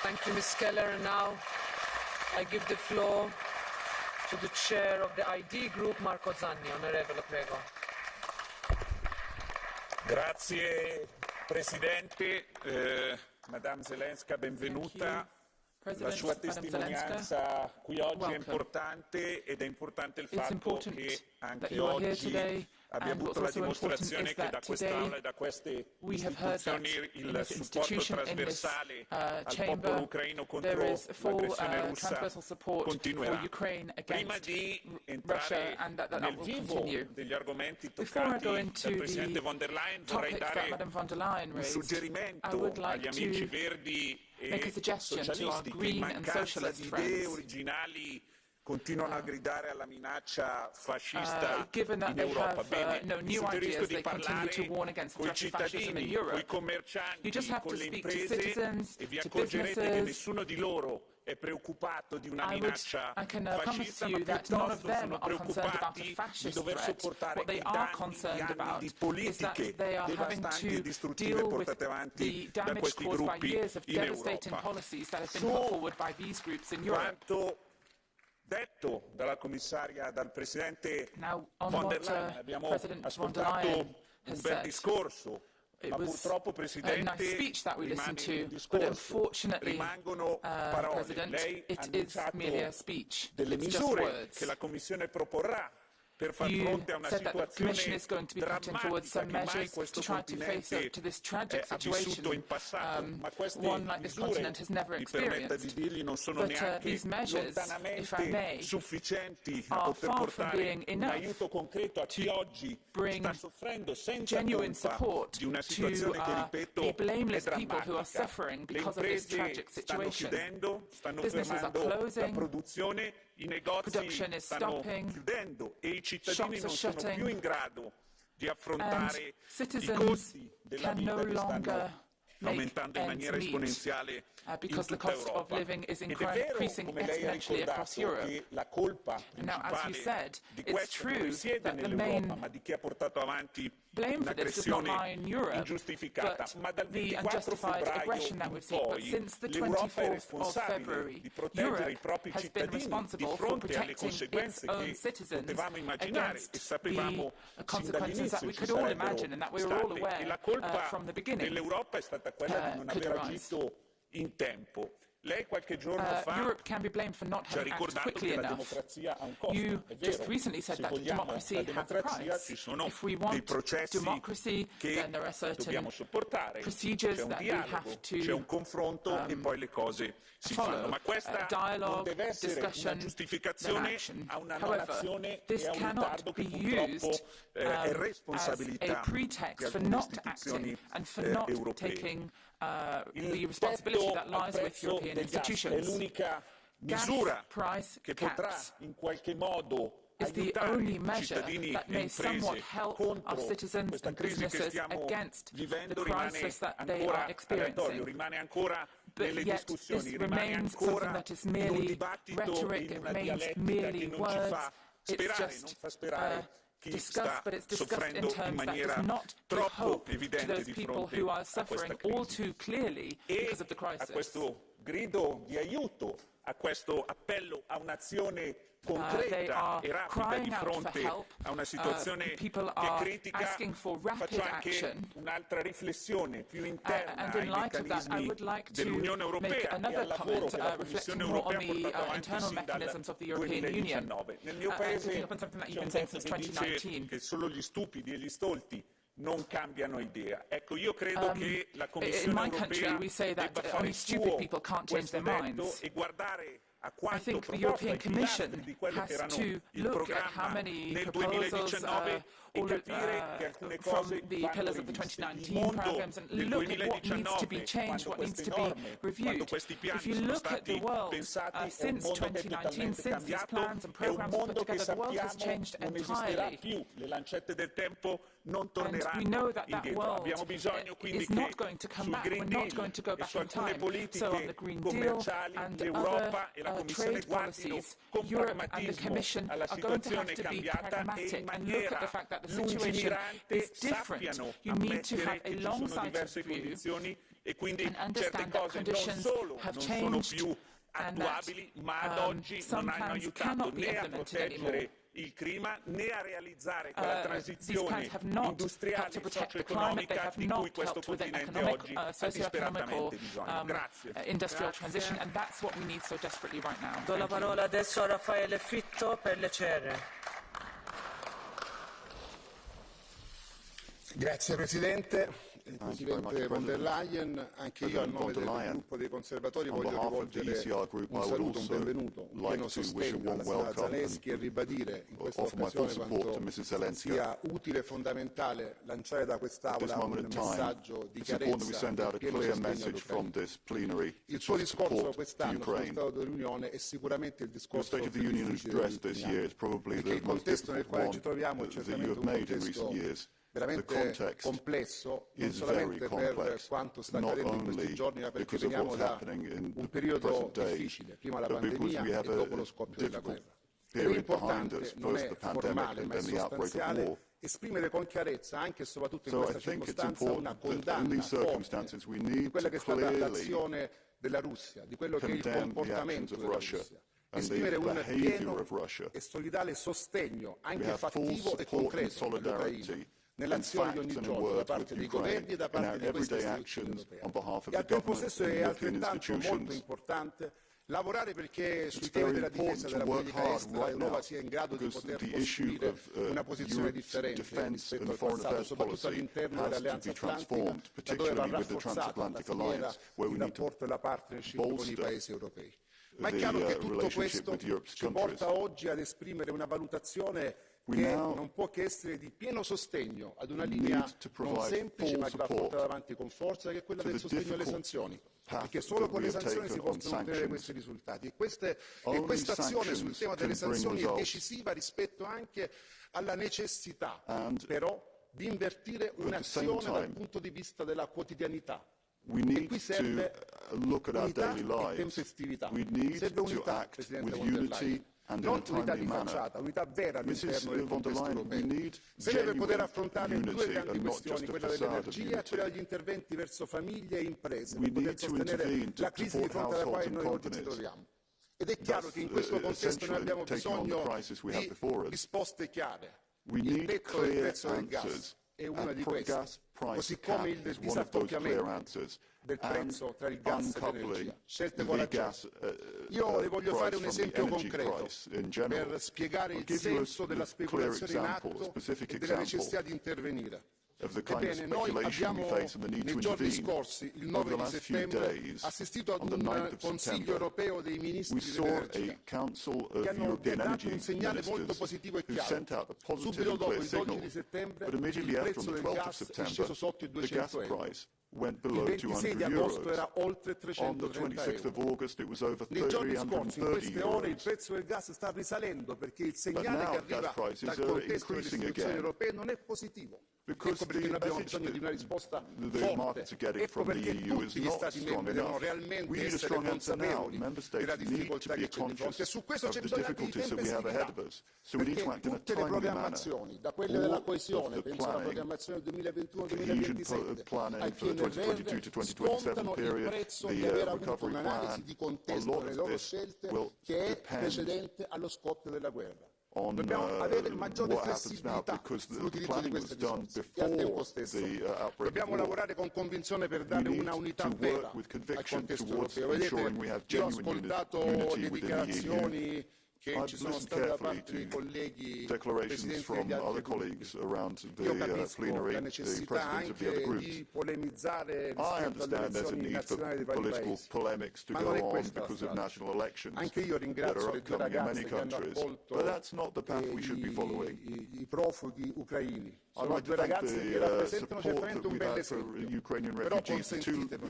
Thank you, Ms. Keller. And now I give the floor to the chair of the ID group, Marco Zanni. Onorevole, prego. Grazie Presidente, Madame Zelenska, benvenuta. La sua testimonianza qui oggi è importante ed è importante il fatto che anche oggi abbia avuto la dimostrazione che da quest'Aula e da queste istituzioni il supporto trasversale al popolo ucraino contro l'aggressione russa continuerà. Prima di entrare nel vivo degli argomenti toccati dal Presidente von der Leyen vorrei dare un suggerimento agli amici verdi e socialisti che in mancanza di idee originali continuano a gridare alla minaccia fascista in Europa. Bene, vi suggerisco di parlare con i cittadini, con i commercianti, con le imprese e vi accorgerete che nessuno di loro è preoccupato di una minaccia fascista, ma piuttosto sono preoccupati di dover sopportare i danni di politiche devastanti e distruttive portate avanti da questi gruppi in Europa. Su quanto detto dalla commissaria, dal Presidente von der Leyen, abbiamo ascoltato un bel discorso, ma purtroppo, Presidente, rimane un discorso, rimangono parole. Lei ha annunciato delle misure che la Commissione proporrà per far fronte a una situazione drammatica che mai questo continente ha vissuto in passato, ma queste misure, mi permetta di dirgli, non sono neanche lontanamente sufficienti a poter portare un aiuto concreto a chi oggi sta soffrendo senza colpa di una situazione che, ripeto, è drammatica. Le imprese stanno chiudendo, stanno fermando la produzione, i negozi stanno chiudendo e i cittadini non sono più in grado di affrontare i costi della vita che stanno aumentando in maniera esponenziale in tutta Europa. Ed è vero, come lei ha ricordato, che la colpa principale di questo non risiede nell'Europa, ma di chi ha portato avanti un'aggressione ingiustificata. Ma dal 24 febbraio in poi l'Europa è responsabile di proteggere i propri cittadini di fronte alle conseguenze che potevamo immaginare e sapevamo sin dall'inizio ci sarebbero state. E la colpa dell'Europa è stata quella di non aver agito in tempo. Lei qualche giorno fa ci ha ricordato che la democrazia ha un costo. È vero, se vogliamo la democrazia ci sono dei processi che dobbiamo sopportare, c'è un dialogo, c'è un confronto e poi le cose si fanno. Ma questa non deve essere una giustificazione a una non azione e a un ritardo che purtroppo è responsabilità di alcune istituzioni europee. Il tetto al prezzo del gas è l'unica misura che potrà in qualche modo aiutare i cittadini e imprese contro questa crisi che stiamo vivendo. Rimane ancora aleatorio, rimane ancora nelle discussioni, rimane ancora in un dibattito, in una dialettica che non ci fa sperare, non fa sperare chi sta soffrendo in maniera troppo evidente di fronte a questa crisi. E a questo grido di aiuto, a questo appello a un'azione concreta e rapida di fronte a una situazione che è critica, faccio anche un'altra riflessione più interna ai meccanismi dell'Unione Europea e al lavoro che la Commissione Europea ha portato avanti sin dal 2019. Nel mio paese c'è un detto che dice che solo gli stupidi e gli stolti non cambiano idea. Ecco, io credo che la Commissione Europea debba fare il suo questo detto e guardare a quanto proposto ai pilastri di quello che erano il programma nel 2019 e capire che alcune cose vanno riviste. Il mondo nel 2019, quando queste norme, quando questi piani sono stati pensati, è un mondo che è totalmente cambiato, è un mondo che sappiamo non esisterà più. Le lancette del tempo non torneranno indietro. Abbiamo bisogno quindi che sul Green Deal e su alcune politiche commerciali l'Europa e la Commissione guardino con pragmatismo alla situazione cambiata e in maniera lungimirante sappiano ammettere che ci sono diverse condizioni e quindi certe cose non solo non sono più attuabili, ma ad oggi non hanno aiutato né a proteggere il clima né a realizzare quella transizione industriale e socio-economica di cui questo continente oggi ha disperatamente bisogno. Grazie. Do la parola adesso a Raffaele Fitto per le CR. Grazie Presidente. Presidente von der Leyen, anche io a nome del gruppo dei conservatori voglio rivolgere un saluto, un benvenuto, un pieno sostegno alla signora Zalewski e ribadire in questa occasione quanto sia utile e fondamentale lanciare da quest'Aula un messaggio di chiarezza e pieno sostegno europeo. Il suo discorso quest'anno sullo Stato dell'Unione è sicuramente il discorso più difficile degli ultimi anni, perché il contesto nel quale ci troviamo è certamente un contesto veramente complesso, non solamente per quanto sta accadendo in questi giorni, ma perché veniamo da un periodo difficile, prima la pandemia e dopo lo scoppio della guerra. Ed è importante, non è formale ma è sostanziale, esprimere con chiarezza, anche e soprattutto in questa circostanza, una condanna forte di quella che è stata l'azione della Russia, di quello che è il comportamento della Russia. Esprimere un pieno e solidale sostegno, anche fattivo e concreto, all'Ucraina, nell'azione di ogni giorno da parte dei governi e da parte di queste istituzioni europee. E al tempo stesso è altrettanto molto importante lavorare perché sui temi della difesa e della politica estera l'Europa sia in grado di poter costruire una posizione differente rispetto al passato, soprattutto all'interno dell'Alleanza Atlantica, laddove va rafforzata la filiera, il rapporto e la partnership con i paesi europei. Ma è chiaro che tutto questo ci porta oggi ad esprimere una valutazione che non può che essere di pieno sostegno ad una linea non semplice ma che va portata avanti con forza, che è quella del sostegno alle sanzioni, perché solo con le sanzioni si possono ottenere questi risultati e questa azione sul tema delle sanzioni è decisiva rispetto anche alla necessità però di invertire un'azione dal punto di vista della quotidianità. E qui serve unità e tempestività, serve unità, Presidente von der Leyen, non unità di facciata, unità vera all'interno del contesto europeo. Serve per poter affrontare due grandi questioni, quella dell'energia e quella degli interventi verso famiglie e imprese, per poter sostenere la crisi di fronte alla quale noi oggi ci troviamo. Ed è chiaro che in questo contesto noi abbiamo bisogno di risposte chiare. Il tetto del prezzo del gas è una di queste, così come il disaccoppiamento del prezzo tra il gas e l'energia, scelte coraggiose. Io le voglio fare un esempio concreto per spiegare il senso della speculazione in atto e della necessità di intervenire. Ebbene, noi abbiamo nei giorni scorsi, il 9 di settembre, assistito ad un Consiglio europeo dei ministri dell'energia che hanno dato un segnale molto positivo e chiaro. Subito dopo, il 12 di settembre, il prezzo del gas è sceso sotto i 200 euro. Il 26 di agosto era oltre 330 euro. Nei giorni scorsi, in queste ore, il prezzo del gas sta risalendo perché il segnale che arriva dal contesto delle istituzioni europee non è positivo. Ecco perché noi abbiamo bisogno di una risposta forte, ecco perché tutti gli Stati membri devono realmente essere consapevoli della difficoltà che c'è di fronte e su questo c'è bisogno anche di tempestività, perché tutte le programmazioni, da quelle della coesione, penso alla programmazione 2021-2027, ai PNRR, scontano il prezzo di aver avuto un'analisi di contesto nelle loro scelte che è precedente allo scoppio della guerra. Dobbiamo avere maggiore flessibilità sull'utilizzo di queste risorse e al tempo stesso dobbiamo lavorare con convinzione per dare una unità vera al contesto europeo. Vedete, io ho ascoltato le dichiarazioni che ci sono state da parte dei colleghi presidenti degli altri gruppi. Io capisco la necessità anche di polemizzare rispetto alle elezioni nazionali dei vari paesi, ma non è questa la strada. Anche io ringrazio le due ragazze che hanno accolto i profughi ucraini. Sono due ragazze che rappresentano certamente un bel esempio, però consentitemi,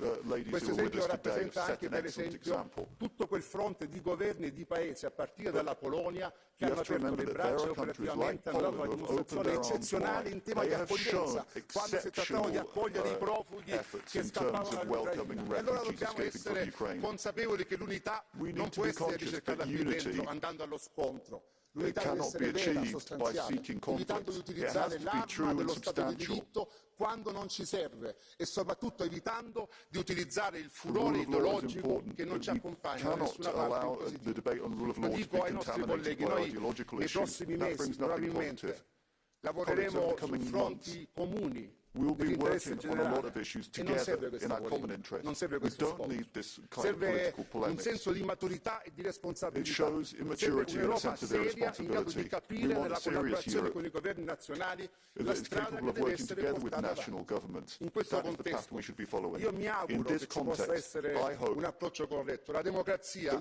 questo esempio rappresenta anche per esempio tutto quel fronte di governi e di paesi a partire dalla Polonia che hanno aperto le braccia e operativamente hanno dato una dimostrazione eccezionale in tema di accoglienza, quando si trattava di accogliere i profughi che scappavano dall'Ucraina. E allora dobbiamo essere consapevoli che l'unità non può essere ricercata qui dentro andando allo scontro, L'unità deve essere vera, sostanziale, evitando di utilizzare l'arma dello Stato di diritto quando non ci serve e soprattutto evitando di utilizzare il furore ideologico che non ci accompagna da nessuna parte in positivo. Lo dico ai nostri colleghi, noi nei prossimi mesi probabilmente lavoreremo su fronti comuni. We'll be working on a lot of issues together in our common interest. We don't need this kind of political polemics. Un senso di maturità e di responsabilità. It shows immaturity and a sense of irresponsibility. We want a serious Europe that is capable of working together with national governments. That is the path we should be following. In this context, I hope that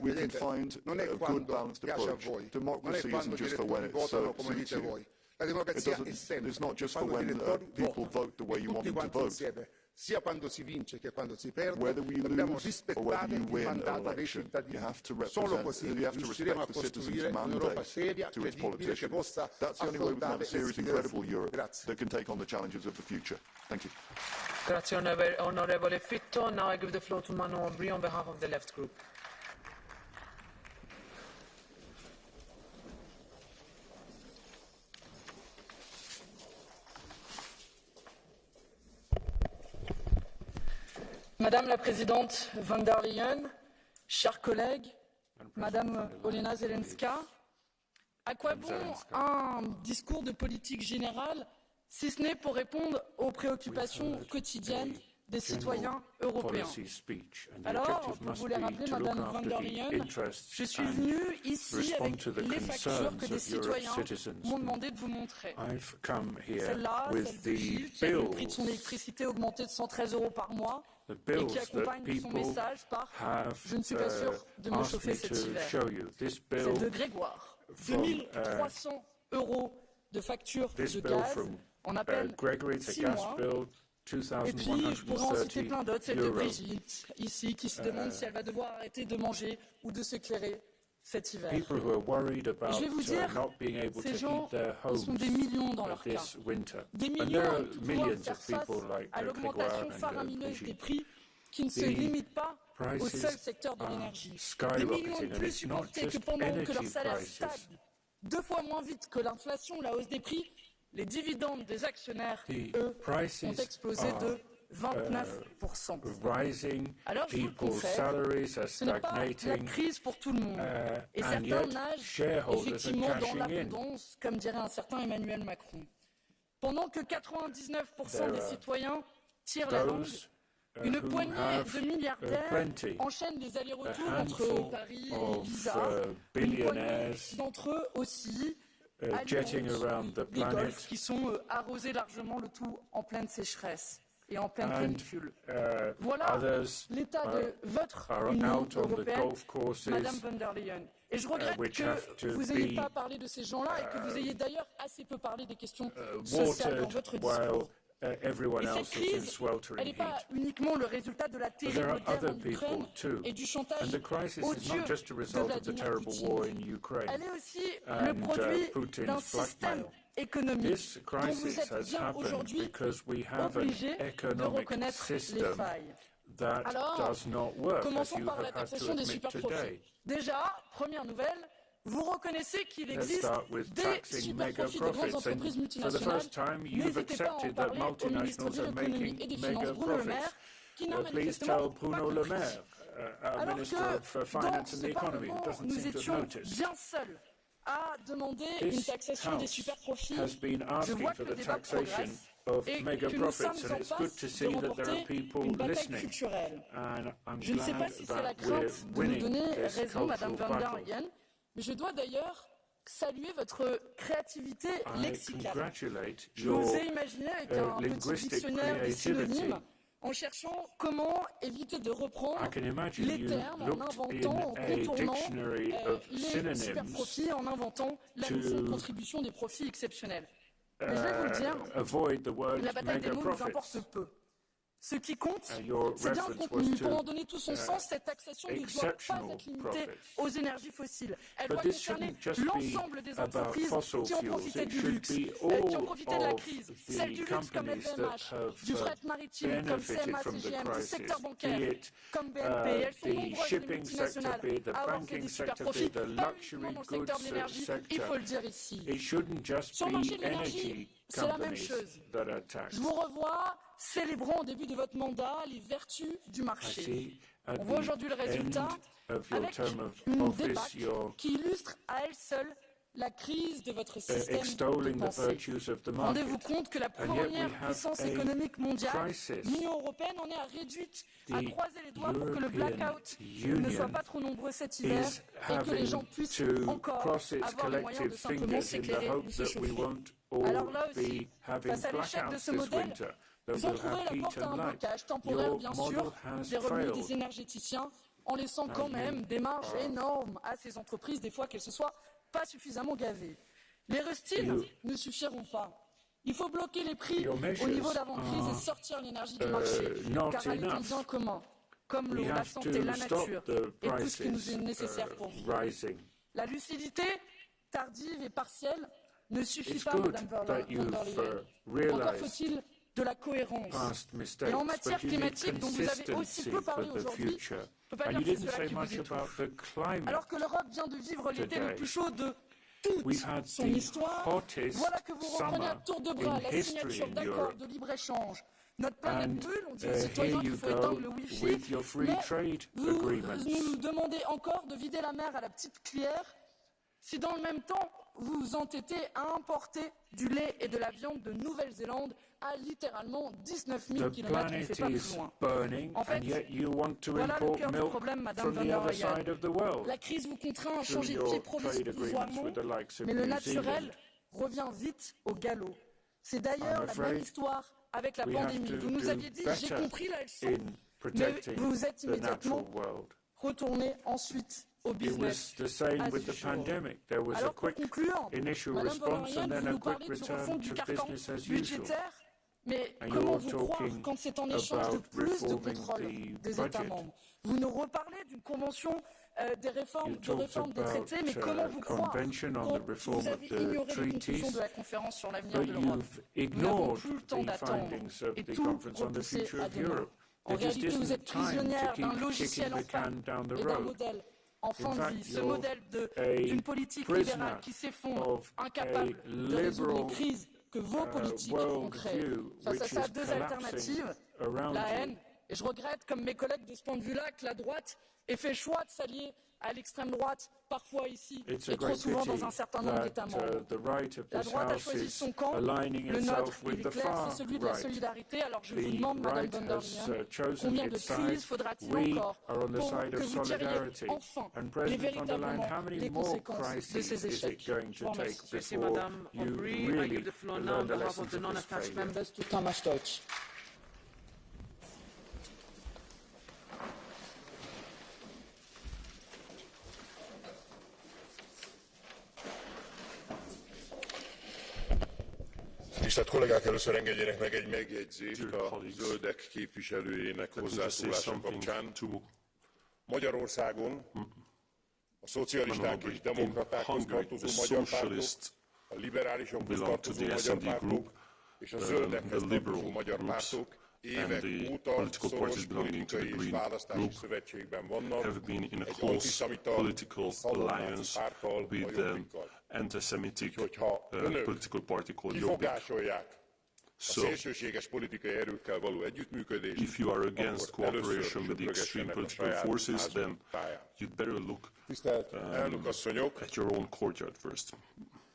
we can find a good balanced approach. Democracy isn't just for when it suits you. It's not just for when people vote the way you want them to vote. Sia quando si vince che quando si perde, whether we dobbiamo lose or rispettare whether you il win an mandato dei election, cittadini. you have to Solo così riusciremo a respect the citizens' costruire un'Europa mandate seria, to its credibile, che politicians. possa That's the only way we can have affrontare a le serious, sfide del incredible futuro. Europe Grazie. that can take on the challenges of the future. Thank you. Grazie, Onorevole Fitto. Now I give the floor to Manon Aubry on behalf of the Left Group. Madame la Présidente Von der Leyen, chers collègues, Madame Olena Zelenska, à quoi bon un discours de politique générale si ce n'est pour répondre aux préoccupations quotidiennes des citoyens européens? Alors, pour vous les rappeler, Madame Von der Leyen, je suis venue ici avec les factures que des citoyens m'ont demandé de vous montrer. Celle-là, celle de Gilles, qui a vu le prix de son électricité augmenter de 113 € par mois, et qui accompagne son message par « Je ne suis pas sûr de me chauffer cet hiver ». Celle de Grégoire, 2300 € de facture de gaz en à peine 6 mois. Et puis, je pourrais en citer plein d'autres, celle de Brigitte, ici, qui se demande si elle va devoir arrêter de manger ou de s'éclairer cet hiver. Et je vais vous dire, ces gens, ils sont des millions dans leur cas. Des millions à pouvoir faire face à l'augmentation faramineuse des prix qui ne se limite pas au seul secteur de l'énergie. Des millions de plus supportés que pendant que leur salaire stagne 2 fois moins vite que l'inflation ou la hausse des prix, les dividendes des actionnaires, eux, ont explosé de 29%. Alors je vous le confesse, ce n'est pas la crise pour tout le monde. Et certains nagent effectivement dans l'abondance, comme dirait un certain Emmanuel Macron. Pendant que 99% des citoyens tirent la langue, une poignée de milliardaires enchaînent les allers-retours entre Paris et Ibiza. Une poignée d'entre eux aussi alimentent les golfs qui sont arrosés largement, le tout en pleine sécheresse et en pleine canicule. Voilà l'état de votre Union européenne, Madame Von der Leyen. Et je regrette que vous n'ayez pas parlé de ces gens-là et que vous ayez d'ailleurs assez peu parlé des questions sociales dans votre discours. Et cette crise, elle n'est pas uniquement le résultat de la terrible guerre en Ukraine et du chantage odieux de Vladimir Poutine. Elle est aussi le produit d'un système économique dont vous êtes bien aujourd'hui obligés de reconnaître les failles. Alors, commençons par la taxation des superprofits. Déjà, première nouvelle, vous reconnaissez qu'il existe des superprofits des grandes entreprises multinationales. N'hésitez pas à en parler au ministre de l'économie et des finances, Bruno Le Maire, qui n'a manifestement pas compris. Alors que dans ce Parlement, nous étions bien seuls à demander une taxation des superprofits. Je vois que le débat progresse et que nous sommes en passe de remporter une bataille culturelle. Je ne sais pas si c'est la crainte de nous donner raison, Madame Von der Leyen, mais je dois d'ailleurs saluer votre créativité lexicale. Je vous ai imaginé avec un petit dictionnaire des synonymes en cherchant comment éviter de reprendre les termes, en inventant, en contournant les superprofits, en inventant la notion de contribution des profits exceptionnels. Mais je vais vous le dire, la bataille des mots nous importe peu. Ce qui compte, c'est bien le contenu. Pour en donner tout son sens, cette taxation ne doit pas être limitée aux énergies fossiles. Elle doit concerner l'ensemble des entreprises qui ont profité du luxe, qui ont profité de la crise, celles du luxe comme LVMH, du fret maritime comme CMA, CGM, du secteur bancaire comme BNP. Elles sont nombreuses les multinationales à avoir fait des super profits, pas uniquement dans le secteur de l'énergie, il faut le dire ici. Sur le marché de l'énergie, c'est la même chose. Je vous revois célébrant au début de votre mandat les vertus du marché. On voit aujourd'hui le résultat avec une débâcle qui illustre à elle seule la crise de votre système de pensée. Rendez-vous compte que la première puissance économique mondiale, l'Union européenne, en est réduite à croiser les doigts pour que le blackout ne soit pas trop nombreux cet hiver et que les gens puissent encore avoir les moyens de simplement s'éclairer ou se chauffer. Alors là aussi, face à l'échec de ce modèle, vous en trouverez la porte à un blocage temporaire, bien sûr, des revenus des énergéticiens, en laissant quand même des marges énormes à ces entreprises, des fois qu'elles se soient pas suffisamment gavées. Les rustines ne suffiront pas. Il faut bloquer les prix au niveau d'avant-crise et sortir l'énergie du marché, car elle est un bien commun, comme l'eau, la santé, la nature et tout ce qui nous est nécessaire pour vivre. La lucidité tardive et partielle ne suffit pas, Madame Von der Leyen. Encore faut-il de la cohérence. Et en matière climatique, dont vous avez aussi peu parlé aujourd'hui, je ne peux pas dire que c'est cela qui vous étouffe. Alors que l'Europe vient de vivre l'été le plus chaud de toute son histoire, voilà que vous reprenez à tour de bras la signature d'accords de libre-échange. Notre planète brûle, on dit aux citoyens qu'il faut éteindre le Wi-Fi, mais vous nous demandez encore de vider la mer à la petite cuillère, si dans le même temps, vous vous entêtez à importer du lait et de la viande de Nouvelle-Zélande à littéralement 19 000 km, on ne fait pas plus loin. En fait, voilà le cœur du problème, Madame Von der Leyen. La crise vous contraint à changer de pied provisoirement, mais le naturel revient vite au galop. C'est d'ailleurs la même histoire avec la pandémie. Vous nous aviez dit, j'ai compris la leçon, mais vous vous êtes immédiatement retourné ensuite au business Alors pour conclure, Madame Von der Leyen, vous nous parlez du refond du carcan budgétaire, mais comment vous croire quand c'est en échange de plus de contrôle des États membres? Vous nous reparlez d'une convention des réformes des traités, mais comment vous croire quand vous avez ignoré les conclusions de la conférence sur l'avenir de l'Europe? Nous n'avons plus le temps d'attendre et tout repousser à demain. En réalité, vous êtes prisonnière d'un logiciel en panne et d'un modèle en fin de vie, ce modèle d'une politique libérale qui s'effondre, incapable de résoudre les crises que vos politiques ont créées. Face à ça, deux alternatives, la haine, et je regrette, comme mes collègues de ce point de vue-là, que la droite ait fait le choix de s'allier à l'extrême droite, parfois ici, et trop souvent dans un certain nombre d'États membres. La droite a choisi son camp, le nôtre, il est clair, c'est celui de la solidarité. Alors je vous demande, Madame Von der Leyen, combien de crises faudra-t-il encore pour que vous tiriez enfin véritablement les conséquences de ces échecs? Je vous remercie. Merci, Madame Aubry. I give the floor now on behalf of the non-attached members to Thomas Deutsch. Tisztelt kollégák, először engedjenek meg egy megjegyzést a zöldek képviselőjének hozzászólása kapcsán. Magyarországon a szocialisták és demokratákhoz tartozó magyar pártok, a liberálisokhoz tartozó magyar pártok és a zöldekhez tartozó magyar pártok évek óta szoros politikai és választási szövetségben vannak egy antiszemita szalonnáci párttal, a Jobbikkal. anti-Semitic political party called Jobbik. Kifogásolják a szélsőséges politikai erőkkel való együttműködést, if you are against cooperation with the extreme political forces, then you'd better look at your own courtyard first.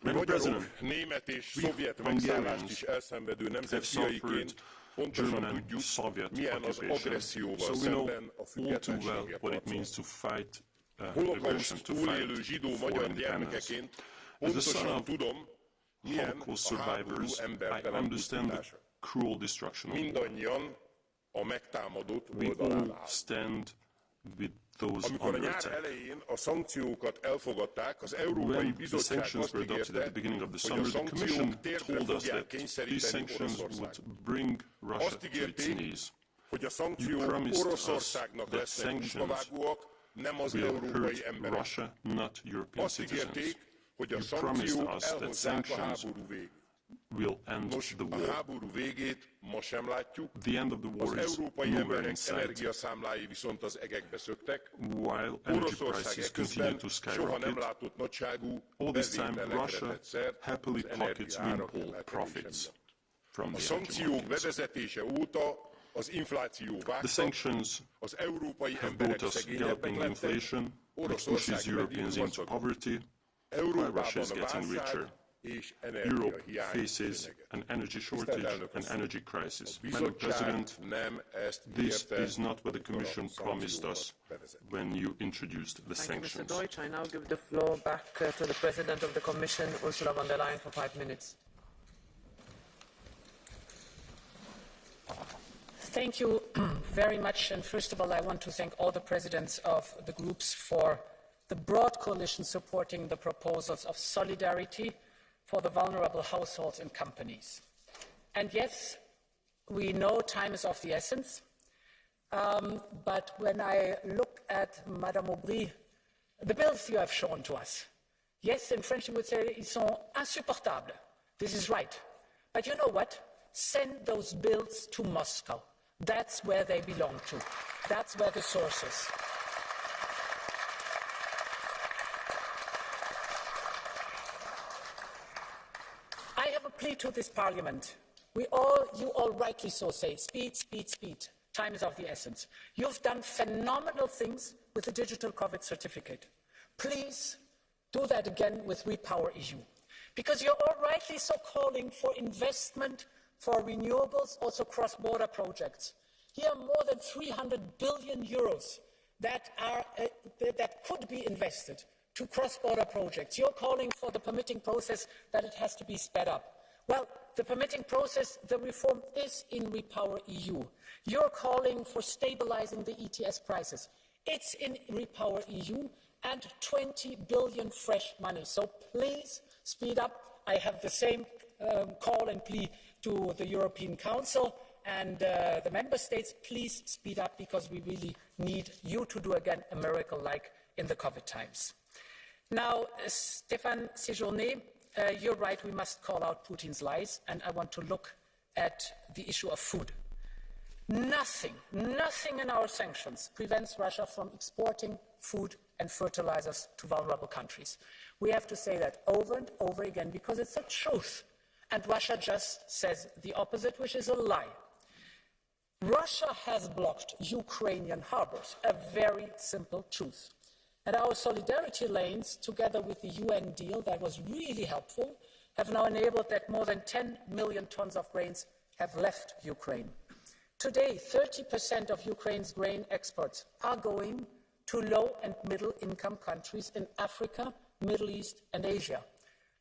Magyarok német és szovjet megszállást is elszenvedő nemzetfiaiként pontosan tudjuk, milyen az agresszióval szemben a függetlenséget harcolni. Holokauszt túlélő zsidó magyar gyermekeként pontosan tudom, milyen a háború embertelen pusztítása. Mindannyian a megtámadott oldalán állunk. Amikor a nyár elején a szankciókat elfogadták, az Európai Bizottság azt ígérte, hogy a szankciók térdre fogják kényszeríteni Oroszországot. Azt ígérték, hogy a szankciók Oroszországnak lesznek munkavágóak, nem az európai emberek. Azt ígérték, hogy a szankciók elhozzák a háború végét. Nos, a háború végét ma sem látjuk, az európai emberek energiaszámlái viszont az egekbe szöktek, Oroszország eközben soha nem látott nagyságú bevételekre tett szert az energiaárak emelkedése miatt. A szankciók bevezetése óta az infláció vágtat, az európai emberek szegényebbek lettek, Oroszország pedig gazdagodik. Európában a válság és energiahiány fenyeget. Tisztelt elnök asszony, a bizottság nem ezt ígérte, is not what the Commission promised us bevezetni. when you introduced the Thank you, Mr. sanctions. Deutsch. I now give the floor back to the President of the Commission, Ursula Von der Leyen, for 5 minutes. Thank you very much. And first of all, I want to thank all the presidents of the groups for the broad coalition supporting the proposals of solidarity for the vulnerable households and companies. And yes, we know time is of the essence, but when I look at Madame Aubry, the bills you have shown to us, yes, in French you would say, ils sont insupportables. This is right. But you know what? Send those bills to Moscow. That's where they belong to. That's where the source is. I have a plea to this Parliament. You all rightly so say, speed, speed, speed. Time is of the essence. You've done phenomenal things with the digital COVID certificate. Please do that again with Repower EU. Because you're all rightly so calling for investment for renewables, also cross-border projects. Here are more than 300 billion euros that could be invested to cross-border projects. You're calling for the permitting process that it has to be sped up. Well, the permitting process, the reform is in Repower EU. You're calling for stabilizing the ETS prices. It's in Repower EU and 20 billion fresh money. So please speed up. I have the same call and plea to the European Council and the Member States. Please speed up because we really need you to do again a miracle like in the COVID times. Now, Stéphane Séjourné, you're right, we must call out Putin's lies, and I want to look at the issue of food. Nothing in our sanctions prevents Russia from exporting food and fertilizers to vulnerable countries. We have to say that over and over again because it's the truth. And Russia just says the opposite, which is a lie. Russia has blocked Ukrainian harbors, a very simple truth. And our solidarity lanes, together with the UN deal that was really helpful, have now enabled that more than 10 million tons of grains have left Ukraine. Today, 30% of Ukraine's grain exports are going to low and middle income countries in Africa, Middle East and Asia.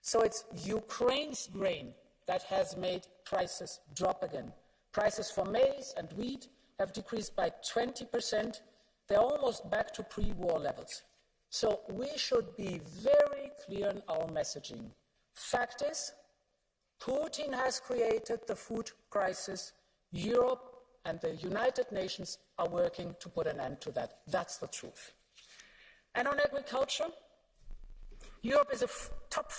So it's Ukraine's grain that has made prices drop again. Prices for maize and wheat have decreased by 20%. They're almost back to pre-war levels. So we should be very clear in our messaging. Fact is, Putin has created the food crisis. Europe and the United Nations are working to put an end to that. That's the truth. And on agriculture, Europe is a top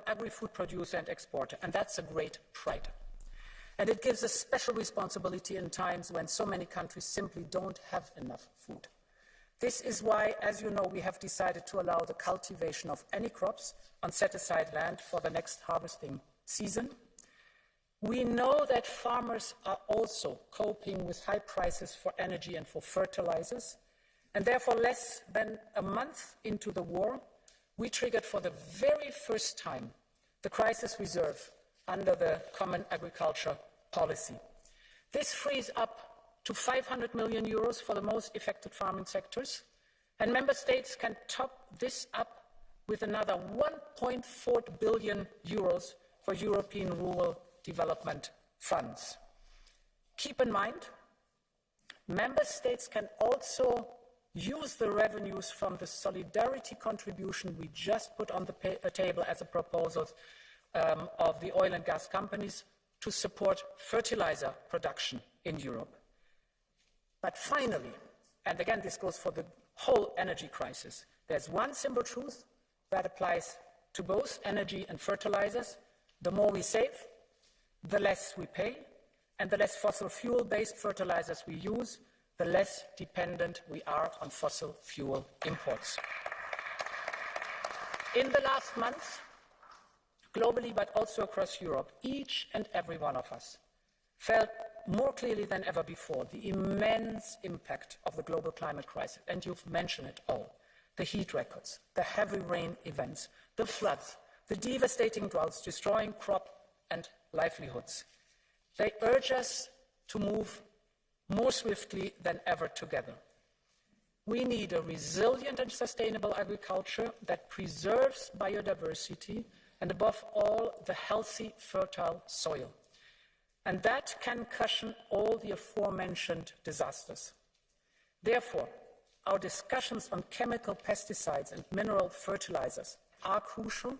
agri-food producer and exporter, and that's a great pride. And it gives a special responsibility in times when so many countries simply don't have enough food. This is why, as you know, we have decided to allow the cultivation of any crops on set-aside land for the next harvesting season. We know that farmers are also coping with high prices for energy and for fertilizers, and therefore less than a month into the war, we triggered for the very first time the crisis reserve under the Common Agriculture Policy. This frees up to 500 million euros for the most affected farming sectors, and member states can top this up with another 1.4 billion euros for European rural development funds. Keep in mind, member states can also use the revenues from the solidarity contribution we just put on the table as a proposal of the oil and gas companies to support fertilizer production in Europe. But finally, and again this goes for the whole energy crisis, there's one simple truth that applies to both energy and fertilizers. The more we save, the less we pay, and the less fossil fuel-based fertilizers we use, the less dependent we are on fossil fuel imports. In the last month, globally but also across Europe, each and every one of us felt more clearly than ever before the immense impact of the global climate crisis, and you've mentioned it all. The heat records, the heavy rain events, the floods, the devastating droughts destroying crop and livelihoods. They urge us to move more swiftly than ever together. We need a resilient and sustainable agriculture that preserves biodiversity and, above all, the healthy, fertile soil. And that can cushion all the aforementioned disasters. Therefore, our discussions on chemical pesticides and mineral fertilizers are crucial,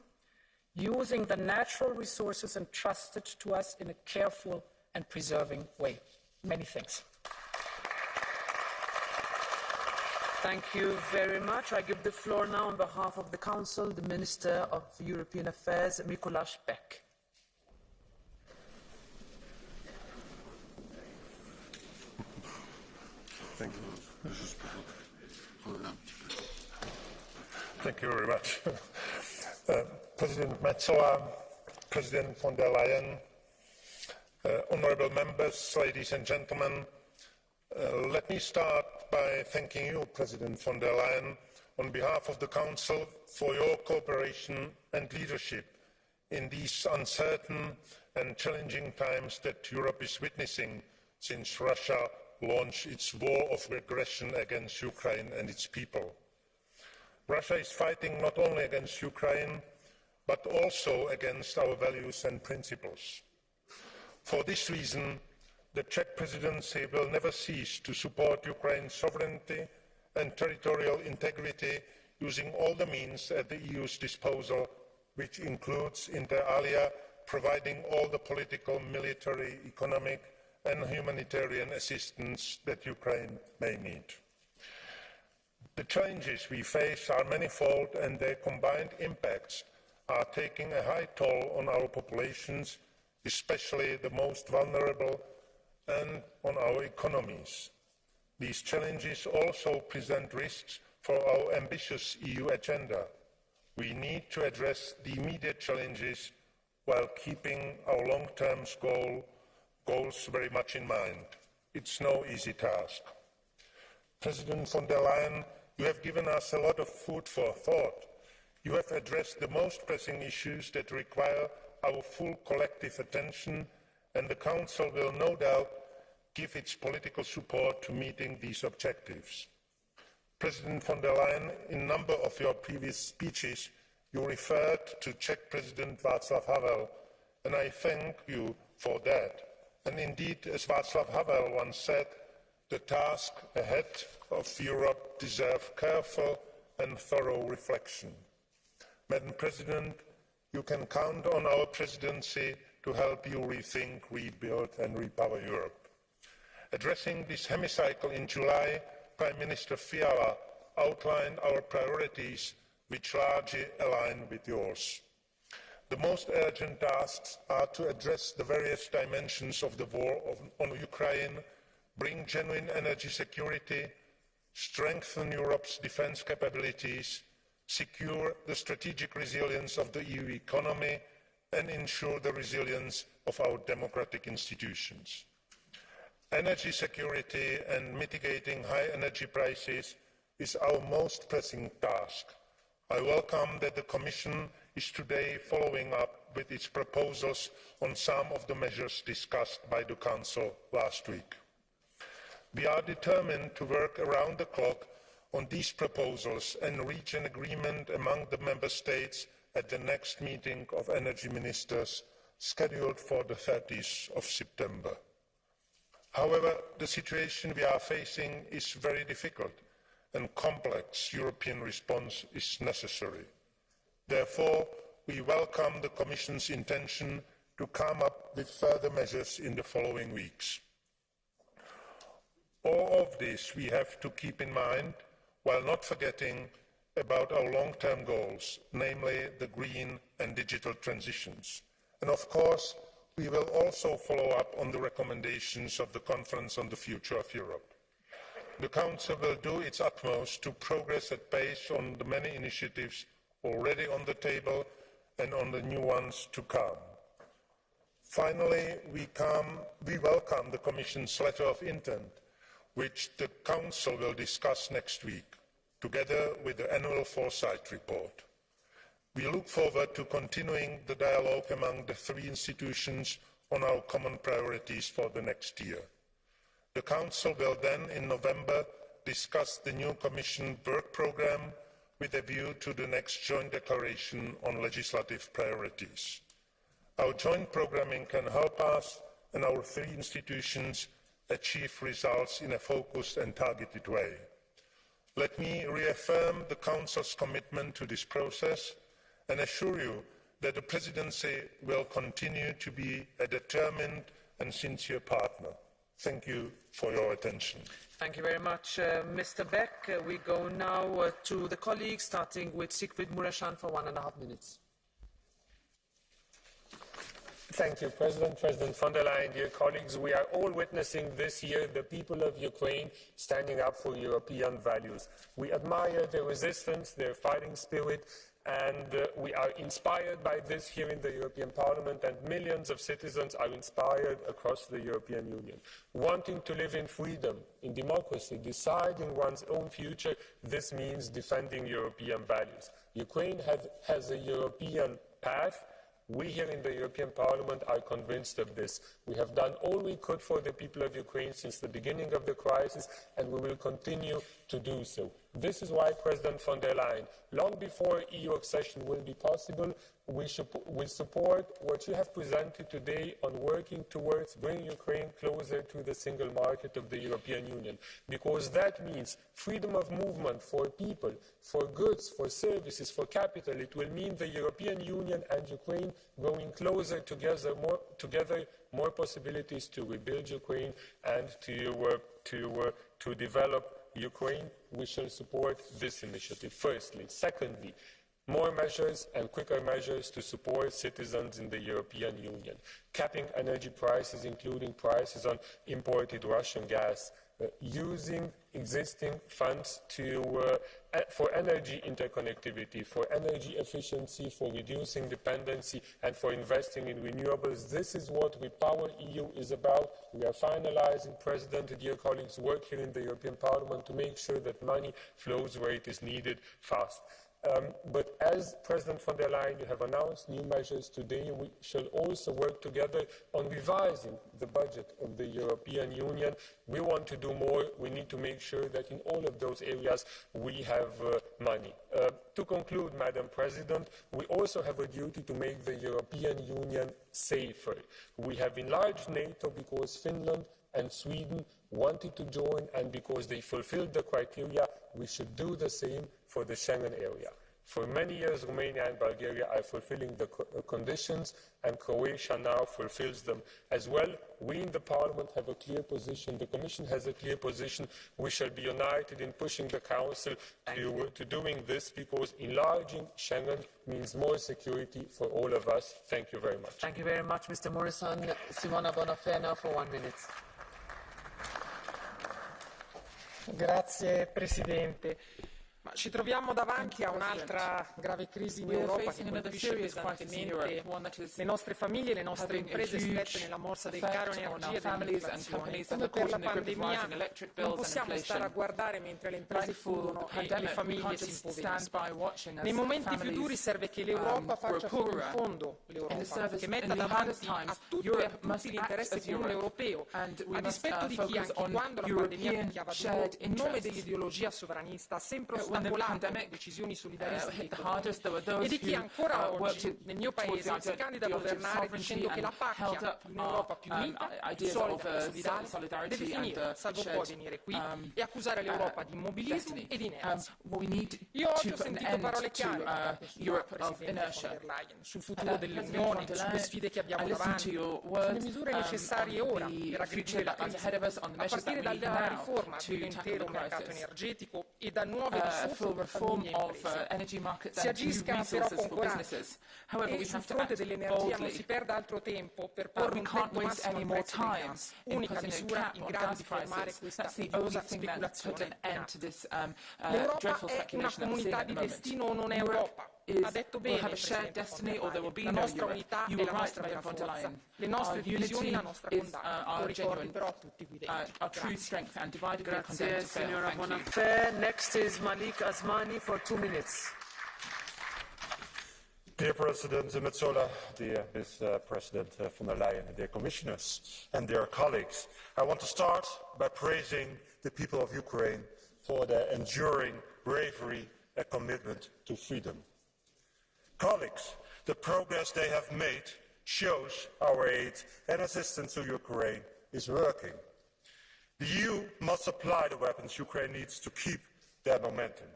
using the natural resources entrusted to us in a careful and preserving way. Many thanks. Thank you very much. I give the floor now on behalf of the Council, the Minister of European Affairs, Mikuláš Bek. Thank you. Thank you very much. President Metsola, President von der Leyen, honourable members, ladies and gentlemen, let me start by thanking you, President von der Leyen, on behalf of the Council for your cooperation and leadership in these uncertain and challenging times that Europe is witnessing since Russia launched its war of aggression against Ukraine and its people. Russia is fighting not only against Ukraine, but also against our values and principles. For this reason, the Czech presidency will never cease to support Ukraine's sovereignty and territorial integrity using all the means at the EU's disposal, which includes, inter alia, providing all the political, military, economic and humanitarian assistance that Ukraine may need. The challenges we face are manifold, and their combined impacts are taking a high toll on our populations, especially the most vulnerable, and on our economies. These challenges also present risks for our ambitious EU agenda. We need to address the immediate challenges while keeping our long-term goals very much in mind. It's no easy task. President von der Leyen, you have given us a lot of food for thought. You have addressed the most pressing issues that require our full collective attention, and the Council will no doubt give its political support to meeting these objectives. President von der Leyen, in a number of your previous speeches, you referred to Czech President Václav Havel, and I thank you for that. And indeed, as Václav Havel once said, the task ahead of Europe deserves careful and thorough reflection. Madam President, you can count on our presidency to help you rethink, rebuild and repower Europe. Addressing this hemicycle in July, Prime Minister Fiala outlined our priorities, which largely align with yours. The most urgent tasks are to address the various dimensions of the war on Ukraine, bring genuine energy security, strengthen Europe's defence capabilities, secure the strategic resilience of the EU economy, and ensure the resilience of our democratic institutions. Energy security and mitigating high energy prices is our most pressing task. I welcome that the Commission is today following up with its proposals on some of the measures discussed by the Council last week. We are determined to work around the clock on these proposals and reach an agreement among the Member States at the next meeting of Energy Ministers scheduled for the 30th of September. However, the situation we are facing is very difficult, and complex European response is necessary. Therefore, we welcome the Commission's intention to come up with further measures in the following weeks. All of this we have to keep in mind while not forgetting about our long-term goals, namely the green and digital transitions. And of course, we will also follow up on the recommendations of the Conference on the Future of Europe. The Council will do its utmost to progress at pace on the many initiatives already on the table and on the new ones to come. Finally, we welcome the Commission's letter of intent, which the Council will discuss next week, together with the annual foresight report. We look forward to continuing the dialogue among the three institutions on our common priorities for the next year. The Council will then, in November, discuss the new Commission work programme with a view to the next joint declaration on legislative priorities. Our joint programming can help us and our three institutions achieve results in a focused and targeted way. Let me reaffirm the Council's commitment to this process and assure you that the Presidency will continue to be a determined and sincere partner. Thank you for your attention. Thank you very much, Mr. Beck. We go now to the colleagues, starting with Siegfried Mureşan for 1.5 minutes. Thank you, President. President von der Leyen, dear colleagues, we are all witnessing this year the people of Ukraine standing up for European values. We admire their resistance, their fighting spirit, and we are inspired by this here in the European Parliament, and millions of citizens are inspired across the European Union. Wanting to live in freedom, in democracy, deciding one's own future, this means defending European values. Ukraine has a European path. We here in the European Parliament are convinced of this. We have done all we could for the people of Ukraine since the beginning of the crisis, and we will continue to do so. This is why, President von der Leyen, long before EU accession will be possible, we support what you have presented today on working towards bringing Ukraine closer to the single market of the European Union, because that means freedom of movement for people, for goods, for services, for capital. It will mean the European Union and Ukraine going closer together, more possibilities to rebuild Ukraine and to develop Ukraine. We shall support this initiative, firstly. Secondly, more measures and quicker measures to support citizens in the European Union. Capping energy prices, including prices on imported Russian gas, using existing funds for energy interconnectivity, for energy efficiency, for reducing dependency, and for investing in renewables. This is what Repower EU is about. We are finalizing, President, dear colleagues, work here in the European Parliament to make sure that money flows where it is needed fast. But as President von der Leyen, you have announced new measures today. We shall also work together on revising the budget of the European Union. We want to do more. We need to make sure that in all of those areas we have money. To conclude, Madam President, we also have a duty to make the European Union safer. We have enlarged NATO because Finland and Sweden wanted to join, and because they fulfilled the criteria. We should do the same for the Schengen area. For many years, Romania and Bulgaria are fulfilling the conditions, and Croatia now fulfills them as well. We in the Parliament have a clear position. The Commission has a clear position. We shall be united in pushing the Council to doing this, because enlarging Schengen means more security for all of us. Thank you very much. Thank you very much, Mr. Mureşan. Simona Bonafè now for 1 minute. Grazie Presidente. Ma ci troviamo davanti a un'altra grave crisi in Europa che colpisce pesantemente le nostre famiglie e le nostre imprese strette nella morsa del caro energia e dell'inflazione. Come per la pandemia non possiamo stare a guardare mentre le imprese chiudono e le famiglie si impoveriscono. Nei momenti più duri serve che l'Europa faccia fino in fondo l'Europa, che metta davanti a tutti l'interesse comune europeo, a dispetto di chi, anche quando la pandemia picchiava duro, in nome dell'ideologia sovranista ha sempre ostacolato decisioni solidaristiche e di chi ancora oggi nel mio paese si candida a governare dicendo che la pacchia di un'Europa più unita, solida e solidale deve finire, salvo poi venire qui e accusare l'Europa di immobilismo e di inerzia. Io oggi ho sentito parole chiare da questa Presidente von der Leyen sul futuro dell'Unione, sulle sfide che abbiamo davanti, sulle misure necessarie ora per aggredire la crisi, a partire dalla riforma dell'intero mercato energetico e da nuove risorse per famiglie e imprese. Si agisca però con coraggio e sul fronte dell'energia non si perda altro tempo per porre un tetto massimo al prezzo del gas, unica misura in grado di fermare questa odiosa speculazione inquinante. L'Europa è una comunità di destino o non è Europa. Ha detto bene il Presidente von der Leyen. La nostra unità è la nostra vera forza, le nostre divisioni la nostra condanna. Lo ricordi però a tutti qui dentro. Grazie, signora Bonafè. Next is Malik Asmani for 2 minutes. Dear President Metsola, dear Ms. President von der Leyen, dear Commissioners and dear colleagues, I want to start by praising the people of Ukraine for their enduring bravery and commitment to freedom. Colleagues, the progress they have made shows our aid and assistance to Ukraine is working. The EU must supply the weapons Ukraine needs to keep their momentum.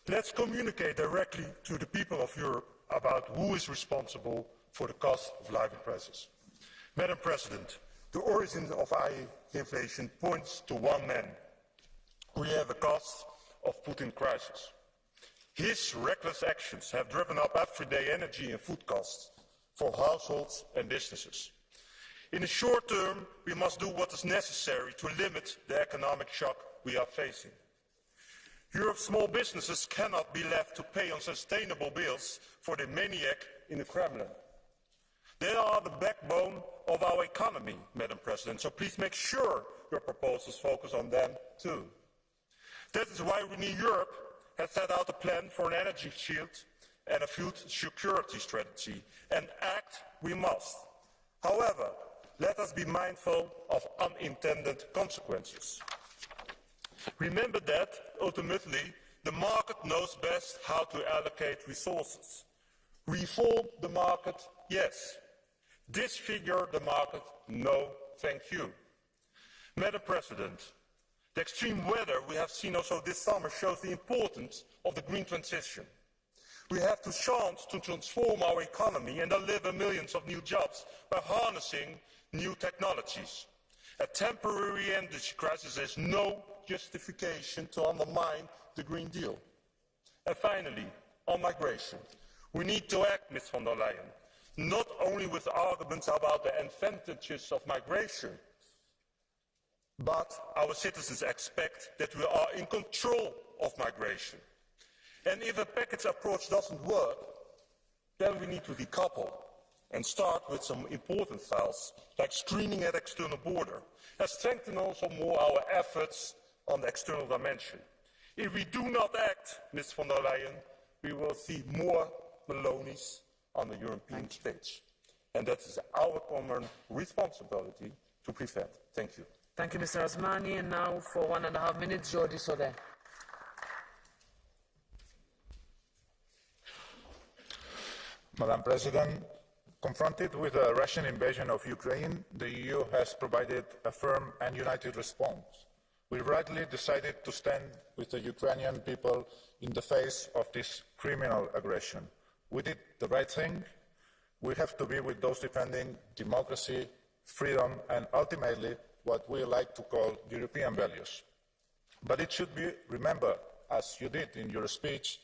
Let's communicate directly to the people of Europe about who is responsible for the cost of living prices. Madam President, the origin of high inflation points to one man. We have the cost of Putin's crisis. His reckless actions have driven up everyday energy and food costs for households and businesses. In the short term, we must do what is necessary to limit the economic shock we are facing. Europe's small businesses cannot be left to pay unsustainable bills for the maniac in the Kremlin. They are the backbone of our economy, Madam President, so please make sure your proposals focus on them too. That is why we in Europe has set out a plan for an energy shield and a food security strategy, and act we must. However, let us be mindful of unintended consequences. Remember that, ultimately, the market knows best how to allocate resources. Reform the market, yes. Disfigure the market, no, thank you. Madam President, the extreme weather we have seen also this summer shows the importance of the green transition. We have the chance to transform our economy and deliver millions of new jobs by harnessing new technologies. A temporary energy crisis is no justification to undermine the Green Deal. And finally, on migration, we need to act, Ms. von der Leyen, not only with arguments about the advantages of migration, but our citizens expect that we are in control of migration. And if a package approach doesn't work, then we need to decouple and start with some important files, like screening at external border, and strengthen also more our efforts on the external dimension. If we do not act, Ms. von der Leyen, we will see more Meloni's on the European stage. And that is our common responsibility to prevent. Thank you. Thank you, Mr. Asmani. And now for 1.5 minutes, Jordi Soler. Madam President, confronted with a Russian invasion of Ukraine, the EU has provided a firm and united response. We rightly decided to stand with the Ukrainian people in the face of this criminal aggression. We did the right thing. We have to be with those defending democracy, freedom, and ultimately what we like to call European values. But it should be remembered, as you did in your speech,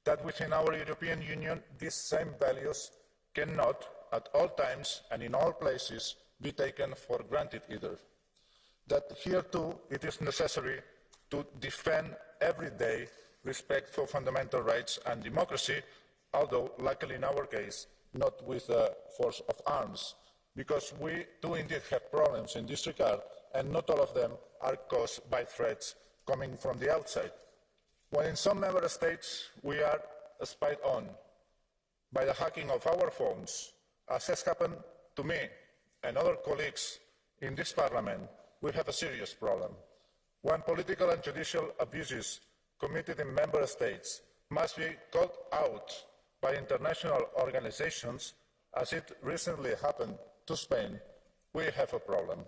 that within our European Union, these same values cannot, at all times and in all places, be taken for granted either. That here too, it is necessary to defend every day respect for fundamental rights and democracy, although, luckily in our case, not with the force of arms, because we do indeed have problems in this regard, and not all of them are caused by threats coming from the outside. When in some member states we are spied on by the hacking of our phones, as has happened to me and other colleagues in this Parliament, we have a serious problem. When political and judicial abuses committed in member states must be called out by international organizations, as it recently happened to Spain, we have a problem.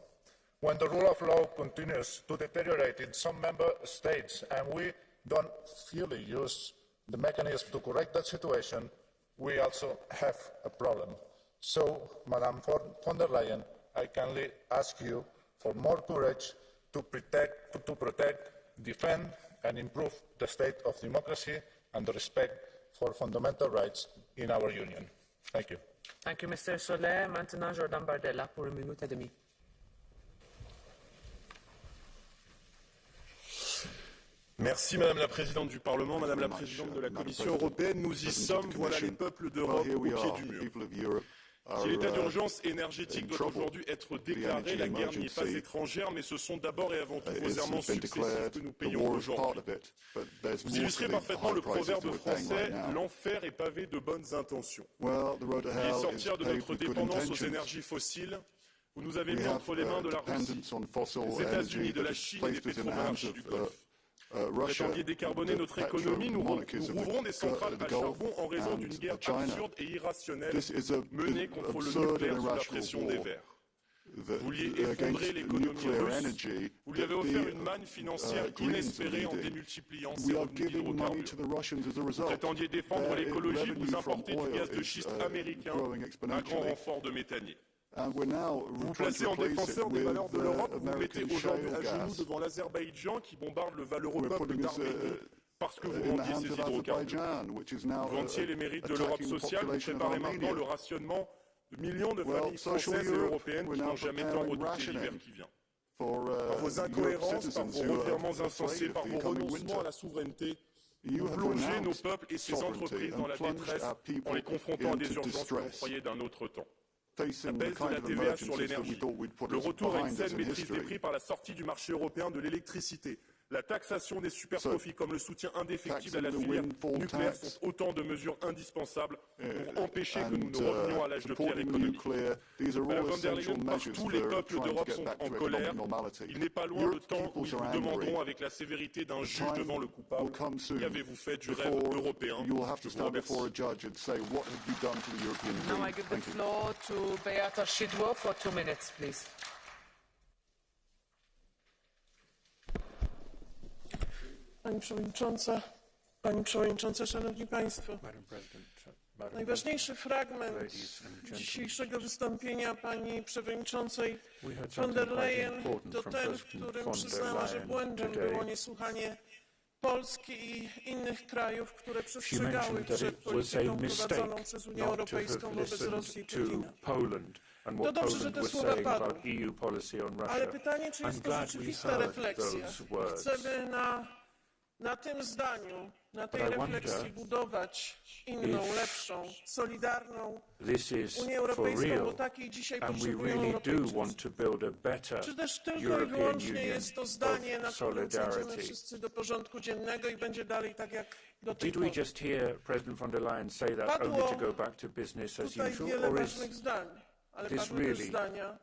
When the rule of law continues to deteriorate in some member states and we don't fully use the mechanism to correct that situation, we also have a problem. So, Madam von der Leyen, I kindly ask you for more courage to protect, defend and improve the state of democracy and the respect for fundamental rights in our Union. Thank you. Thank you, Mr. Soler. Maintenant, Jordan Bardella pour 1 minute et demie. Merci Madame la Présidente du Parlement, Madame la Présidente de la Commission européenne. Nous y sommes, voilà les peuples d'Europe au pied du mur. Si l'état d'urgence énergétique doit aujourd'hui être déclaré, la guerre n'y est pas étrangère, mais ce sont d'abord et avant tout vos errements successifs que nous payons aujourd'hui. Vous illustrez parfaitement le proverbe français « L'enfer est pavé de bonnes intentions ». Et sortir de notre dépendance aux énergies fossiles, vous nous avez mis entre les mains de la Russie, des États-Unis, de la Chine et des pétromonarchies du Golfe. Vous prétendiez décarboner notre économie, nous rouvrons des centrales à charbon en raison d'une guerre absurde et irrationnelle menée contre le nucléaire sous la pression des Verts. Vous vouliez effondrer l'économie russe, vous lui avez offert une manne financière inespérée en démultipliant ses revenus d'hydrocarbures. Vous prétendiez défendre l'écologie, vous importez du gaz de schiste américain à grand renfort de méthanier. Vous vous placez en défenseur des valeurs de l'Europe, vous vous mettez aujourd'hui à genoux devant l'Azerbaïdjan qui bombarde le valeureux peuple d'Arménie parce que vous vendiez ses hydrocarbures. Vous vantiez les mérites de l'Europe sociale, vous préparez maintenant le rationnement de millions de familles françaises et européennes qui n'ont jamais tant redouté l'hiver qui vient. Par vos incohérences, par vos revirements insensés, par vos renoncements à la souveraineté, vous plongez nos peuples et ces entreprises dans la détresse en les confrontant à des urgences que vous croyez d'un autre temps. La baisse de la TVA sur l'énergie, le retour à une saine maîtrise des prix par la sortie du marché européen de l'électricité, la taxation des superprofits comme le soutien indéfectible à la filière nucléaire sont autant de mesures indispensables pour empêcher que nous ne revenions à l'âge de pierre économique. Madame von der Leyen, partout les peuples d'Europe sont en colère. Il n'est pas loin le temps où ils vous demanderont avec la sévérité d'un juge devant le coupable qu'avez-vous fait du rêve européen. Je vous remercie. Now I give the floor to Beata Szydło for 2 minutes, please. Pani Przewodnicząca, Szanowni Państwo. Najważniejszy fragment dzisiejszego wystąpienia Pani Przewodniczącej von der Leyen to ten, w którym przyznała, że błędem było niesłuchanie Polski i innych krajów, które przestrzegały przed polityką prowadzoną przez Unię Europejską wobec Rosji i Putina. To dobrze, że te słowa padły, ale pytanie, czy jest to rzeczywista refleksja? Chcemy na tym zdaniu, na tej refleksji budować inną, lepszą, solidarną Unię Europejską, bo takiej dzisiaj potrzebują Europejczycy. Czy też tylko i wyłącznie jest to zdanie, na którym przejdziemy wszyscy do porządku dziennego i będzie dalej tak jak do tej pory? Padło tutaj wiele ważnych zdań, ale padły też zdania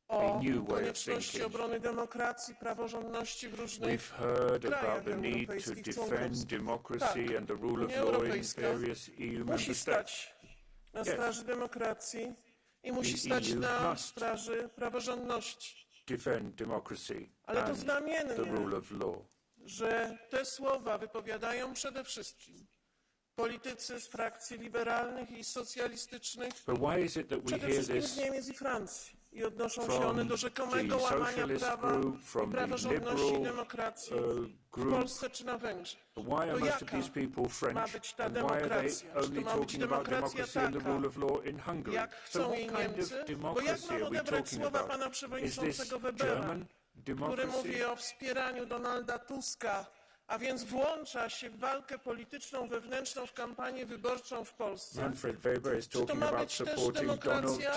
o konieczności obrony demokracji, praworządności w różnych krajach europejskich członkowskich. Tak, Unia Europejska musi stać na straży demokracji i musi stać na straży praworządności. Ale to znamienne, że te słowa wypowiadają przede wszystkim politycy z frakcji liberalnych i socjalistycznych, przede wszystkim z Niemiec i Francji. I odnoszą się one do rzekomego łamania prawa i praworządności i demokracji w Polsce czy na Węgrzech. To jaka ma być ta demokracja? Czy to ma być demokracja taka, jak chcą jej Niemcy? Bo jak mam odebrać słowa pana przewodniczącego Webera, który mówi o wspieraniu Donalda Tuska, a więc włącza się w walkę polityczną wewnętrzną w kampanię wyborczą w Polsce. Czy to ma być też demokracja,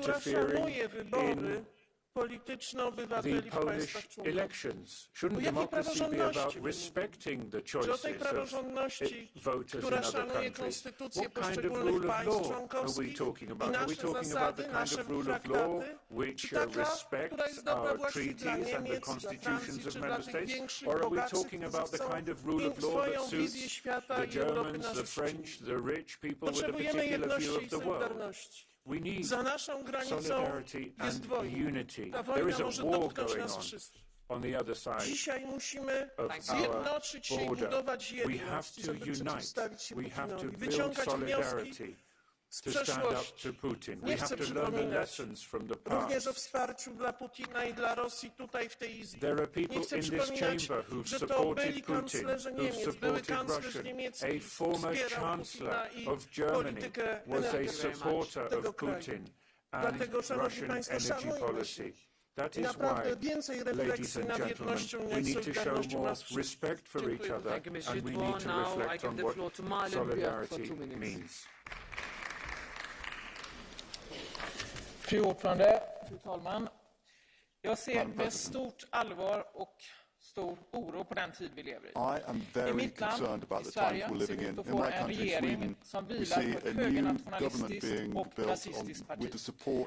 która szanuje wybory polityczne obywateli w państwach członkowskich. Elections. Shouldn't democracy be about respecting the choices of voters in other countries? What kind of rule of law are we talking about? Are we talking about the kind of rule of law which respects our treaties and the constitutions of member states? Or are we talking about the kind of rule of law that suits the Germans, the French, the rich people with a particular view of the world? We need solidarity and unity. There is a war going on the other side of our border. We have to unite. We have to build solidarity to stand up to Putin. We have to learn the lessons from the past. There are people in this chamber who've supported Putin, who've supported Russia. A former chancellor of Germany was a supporter of Putin and Russian energy policy. That is why, ladies and gentlemen, we need to show more respect for each other, and we need to reflect on what solidarity means. Fru talman. Jag ser med stort allvar och stor oro på den tid vi lever i. I mitt land, i Sverige, ser vi ut att få en regering som vilar på ett högernationalistiskt och rasistiskt parti.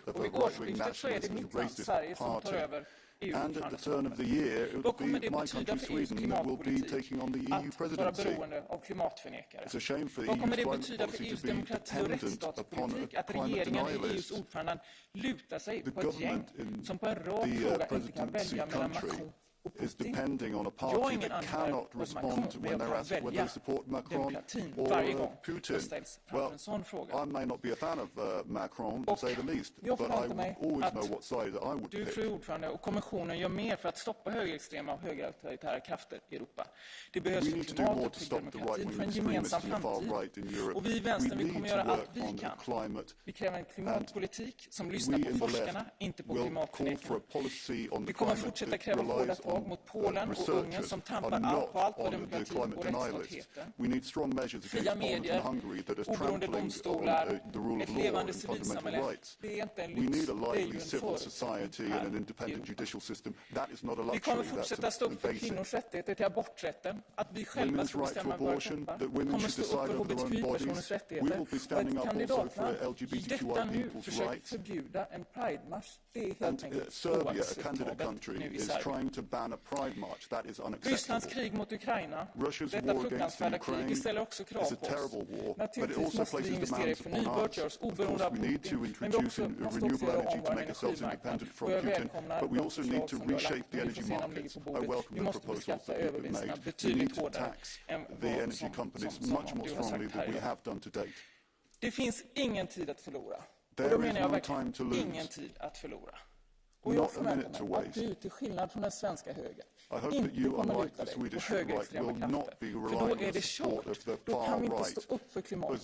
Och vid årsskiftet så är det mitt land, Sverige, som tar över EU-ordförandeskapet. Vad kommer det betyda för EUs klimatpolitik att vara beroende av klimatförnekare? Vad kommer det betyda för EUs demokrati och rättsstatspolitik att regeringen i EUs ordförande lutar sig på ett gäng som på en rak fråga inte kan välja mellan Macron is depending on a party that cannot respond when they're asked whether they support Macron or Putin. Well, I may not be a fan of Macron, to say the least, but I would always know what side I would pick. Fru ordförande, och kommissionen gör mer för att stoppa högerextrema och högerauktoritära krafter i Europa. Det behövs för klimatet, för demokratin, för en gemensam framtid. Och vi i vänstern, vi kommer göra allt vi kan. Vi kräver en klimatpolitik som lyssnar på forskarna, inte på klimatförnekarna. Vi kommer fortsätta kräva hårda mot Polen och Ungern som tampar på allt vad demokratin och rättsstaten. Fria medier, oberoende domstolar, ett levande civilsamhälle. Det är inte en lyx, det är ju en förutsättning. Vi kommer fortsätta stå upp för kvinnors rättigheter till aborträtten, att vi själva ska bestämma våra kroppar. Vi kommer stå upp för hbtq-personers rättigheter. Och ett kandidatland i detta nu försöker förbjuda en Pride-marsch. Det är helt enkelt oacceptabelt nu i Sverige. Rysslands krig mot Ukraina, detta fruktansvärda krig, det ställer också krav på oss. Naturligtvis måste vi investera i förnybart, göra oss oberoende av Putin, men vi måste också göra om vår energimarknad. Och jag välkomnar de förslag som vi har lagt och vi får se om ligger på bordet. Vi måste beskatta övervinsterna betydligt hårdare än vad som du har sagt här idag. Det finns ingen tid att förlora. Och då menar jag verkligen ingen tid att förlora. Och jag förväntar mig att du, till skillnad från den svenska högern, inte kommer att luta dig på högerextrema krafter. För då är det kört. Då kan vi inte stå upp för klimatet.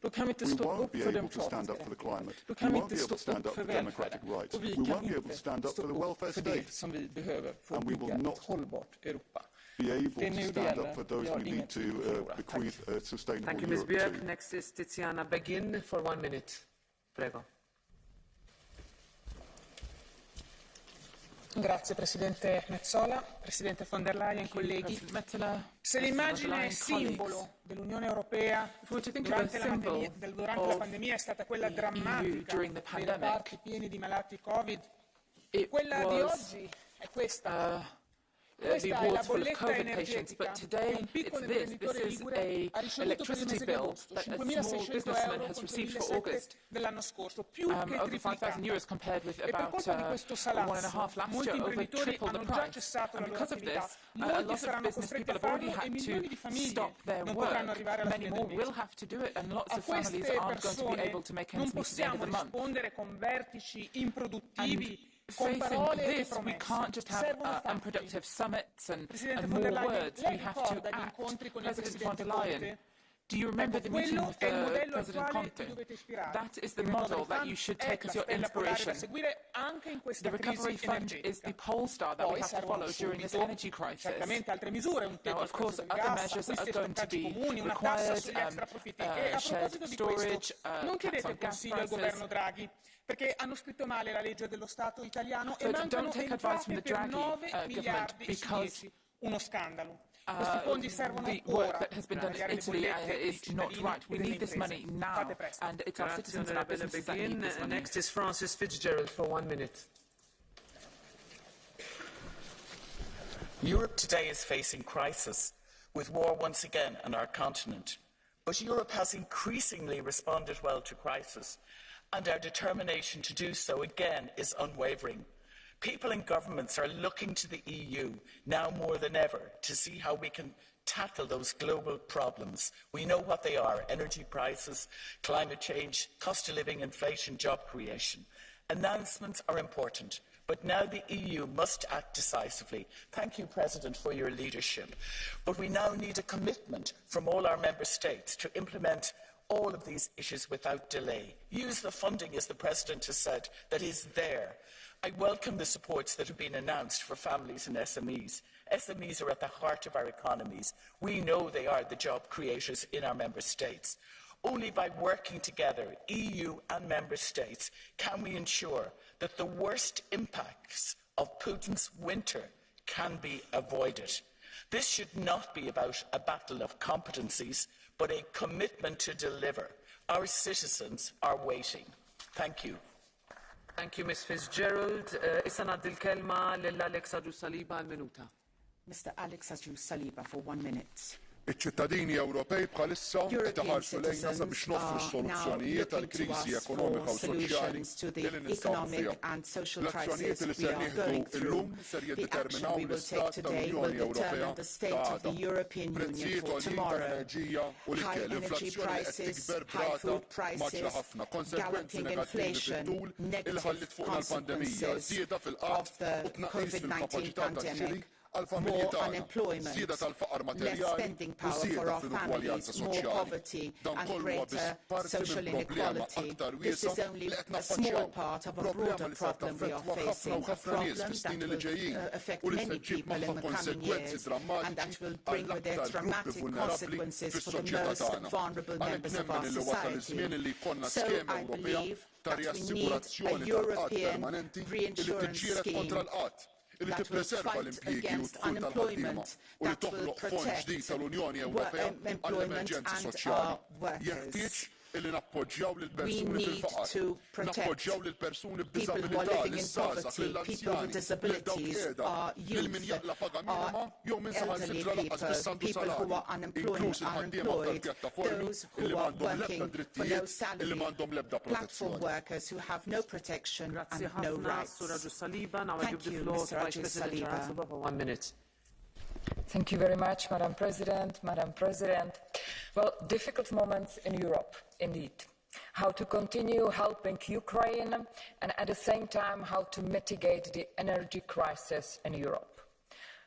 Då kan vi inte stå upp för demokratiska rättigheter. Då kan vi inte stå upp för välfärden. Och vi kan inte stå upp för det som vi behöver för att bygga ett hållbart Europa. Det är nu det gäller. Vi har ingenting att förlora. Tack. Thank you, Ms. Björk. Next is Tiziana Begin for 1 minute. Prego. Grazie Presidente Metsola, Presidente von der Leyen, colleghi. Se l'immagine simbolo dell'Unione Europea durante la pandemia è stata quella drammatica dei reparti pieni di malati Covid, quella di oggi è questa. Questa è la bolletta energetica che un piccolo imprenditore ligure ha ricevuto per il mese di agosto, 5.600 euro contro 1.700 dell'anno scorso, più che triplicato. E per colpa di questo salasso, molti imprenditori hanno già cessato la loro attività, molti saranno costretti a farlo e milioni di famiglie non potranno arrivare alla fine del mese. A queste persone non possiamo rispondere con vertici improduttivi, facing this, we can't just have unproductive summits and more words. We have to act. President von der Leyen, Do you remember the meeting with President Conte? That is the model that you should take as your inspiration. The recovery fund is the pole star that we have to follow during this energy crisis. Now, of course, other measures are going to be required, shared storage, caps on gas prices. Perché hanno scritto male la legge dello Stato italiano e But mancano don't take advice from the entrate per Draghi 9 miliardi su 10. Uno scandalo. Questi fondi servono the ora work that has been done in Italy is not right. We need this money now, and it's our citizens and our businesses that need this money. Next is Francis Fitzgerald for 1 minute. Europe today is facing crisis, with war once again on our continent. But Europe has increasingly responded well to crisis, and our determination to do so again is unwavering. People and governments are looking to the EU now more than ever to see how we can tackle those global problems. We know what they are: energy prices, climate change, cost of living, inflation, job creation. Announcements are important, but now the EU must act decisively. Thank you, President, for your leadership. But we now need a commitment from all our member states to implement all of these issues without delay. Use the funding, as the President has said, that is there. I welcome the supports that have been announced for families and SMEs. SMEs are at the heart of our economies. We know they are the job creators in our member states. Only by working together, EU and member states, can we ensure that the worst impacts of Putin's winter can be avoided. This should not be about a battle of competencies, but a commitment to deliver. Our citizens are waiting. Thank you. Thank you, Ms. Fitzgerald. Issa naddi l-kelma l-Alex Saliba al-minuta. Mr. Alex Saliba for 1 minute. Iċ-ċittadini Ewropej bħalissa qed iħarsu lejna sabiex noffru soluzzjonijiet għall-kriżi ekonomika u soċjali li ninsabu fiha. L-azzjonijiet li ser nieħdu llum ser jiddeterminaw l-istat tal-Unjoni Ewropea ta' għada. Prezzijiet għolin tal-enerġija u l-ikel, inflazzjoni qed tikber b'rata maġla ħafna, konsegwenzi negattivi fit-tul il ħallit fuqna l-pandemija, żieda fil-qatt u tnaqqis fil-kapaċità tax-xiri more unemployment, less spending power for our families, more poverty and greater social inequality. This is only a small part of a broader problem we are facing, a problem that will affect many people in the coming years and that will bring with it dramatic consequences for the most vulnerable members of our society. So I believe that we need a European reinsurance scheme that will fight against unemployment, that will protect employment and our workers. We need to protect people who are living in poverty, people with disabilities, our youth, our elderly people who are unemployed, those who are working for no salary, platform workers who have no protection and no rights. Thank you, Mr. Raju Saliba. 1 minute. Thank you very much, Madam President. Madam President, well, difficult moments in Europe, indeed. How to continue helping Ukraine and at the same time how to mitigate the energy crisis in Europe.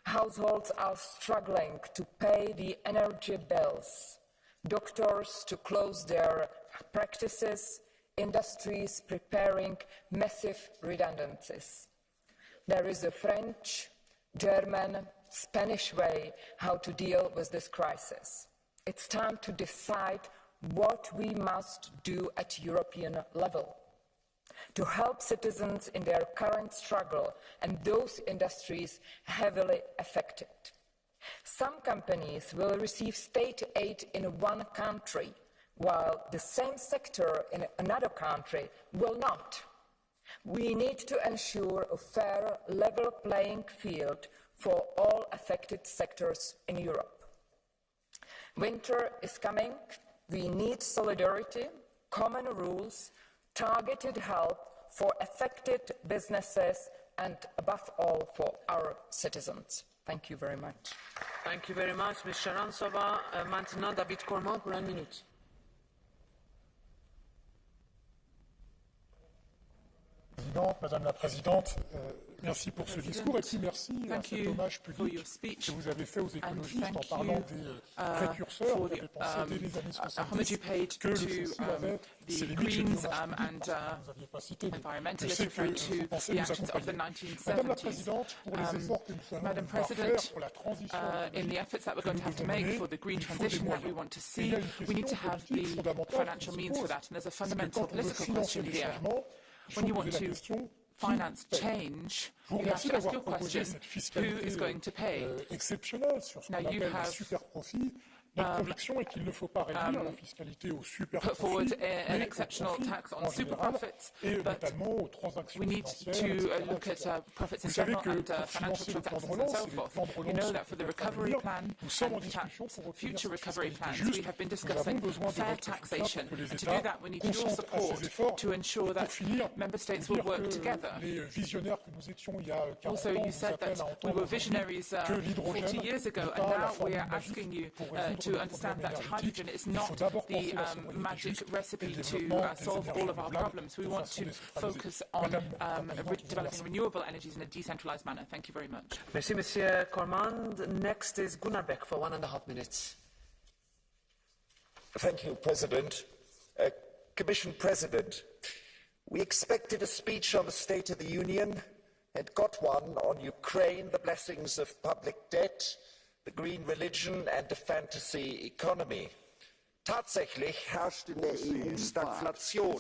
Households are struggling to pay the energy bills, doctors to close their practices, industries preparing massive redundancies. There is a French, German, Spanish way how to deal with this crisis. It's time to decide what we must do at European level to help citizens in their current struggle and those industries heavily affected. Some companies will receive state aid in one country, while the same sector in another country will not. We need to ensure a fair, level playing field for all affected sectors in Europe. Winter is coming. We need solidarity, common rules, targeted help for affected businesses and, above all, for our citizens. Thank you very much. Thank you very much, Ms. Sharansova. Maintenant, David Cormand pour 1 minute. Présidente, Madame la Présidente, merci pour ce discours et puis merci à cet hommage public que vous avez fait aux écologistes en parlant des précurseurs qui avaient pensé dès les années 70 que le fossile avait ses limites. Je dis hommage public parce que vous n'aviez pas cité, mais je sais que vous pensez nous accompagner. Madame la Présidente, pour les efforts que nous allons devoir faire pour la transition in the efforts that we're going to have to make for the green transition that we want to see, we need to have the financial means for that. And there's a fundamental political question here. When you want to finance change, you have to ask your question, who is going to pay? Now you have Notre conviction est qu'il ne faut pas réduire la fiscalité aux super put forward an exceptional tax on super profits, but we need to look at profits in general and financial transactions and so forth. You know that for the recovery plan and future recovery plans, we have been discussing fair taxation. And to do that, we need your support to ensure that member states will work together. Also, you said that we were visionaries 40 years ago, and now we are asking you to understand that hydrogen is not the magic recipe to solve all of our problems. We want to focus on developing renewable energies in a decentralized manner. Thank you very much. Merci, Monsieur Cormand. Next is Gunnar Beck for 1.5 minutes. Thank you, President. Commission President, we expected a speech on the State of the Union and got one on Ukraine, the blessings of public debt, the green religion and the fantasy economy. Tatsächlich herrscht in der EU Stagflation,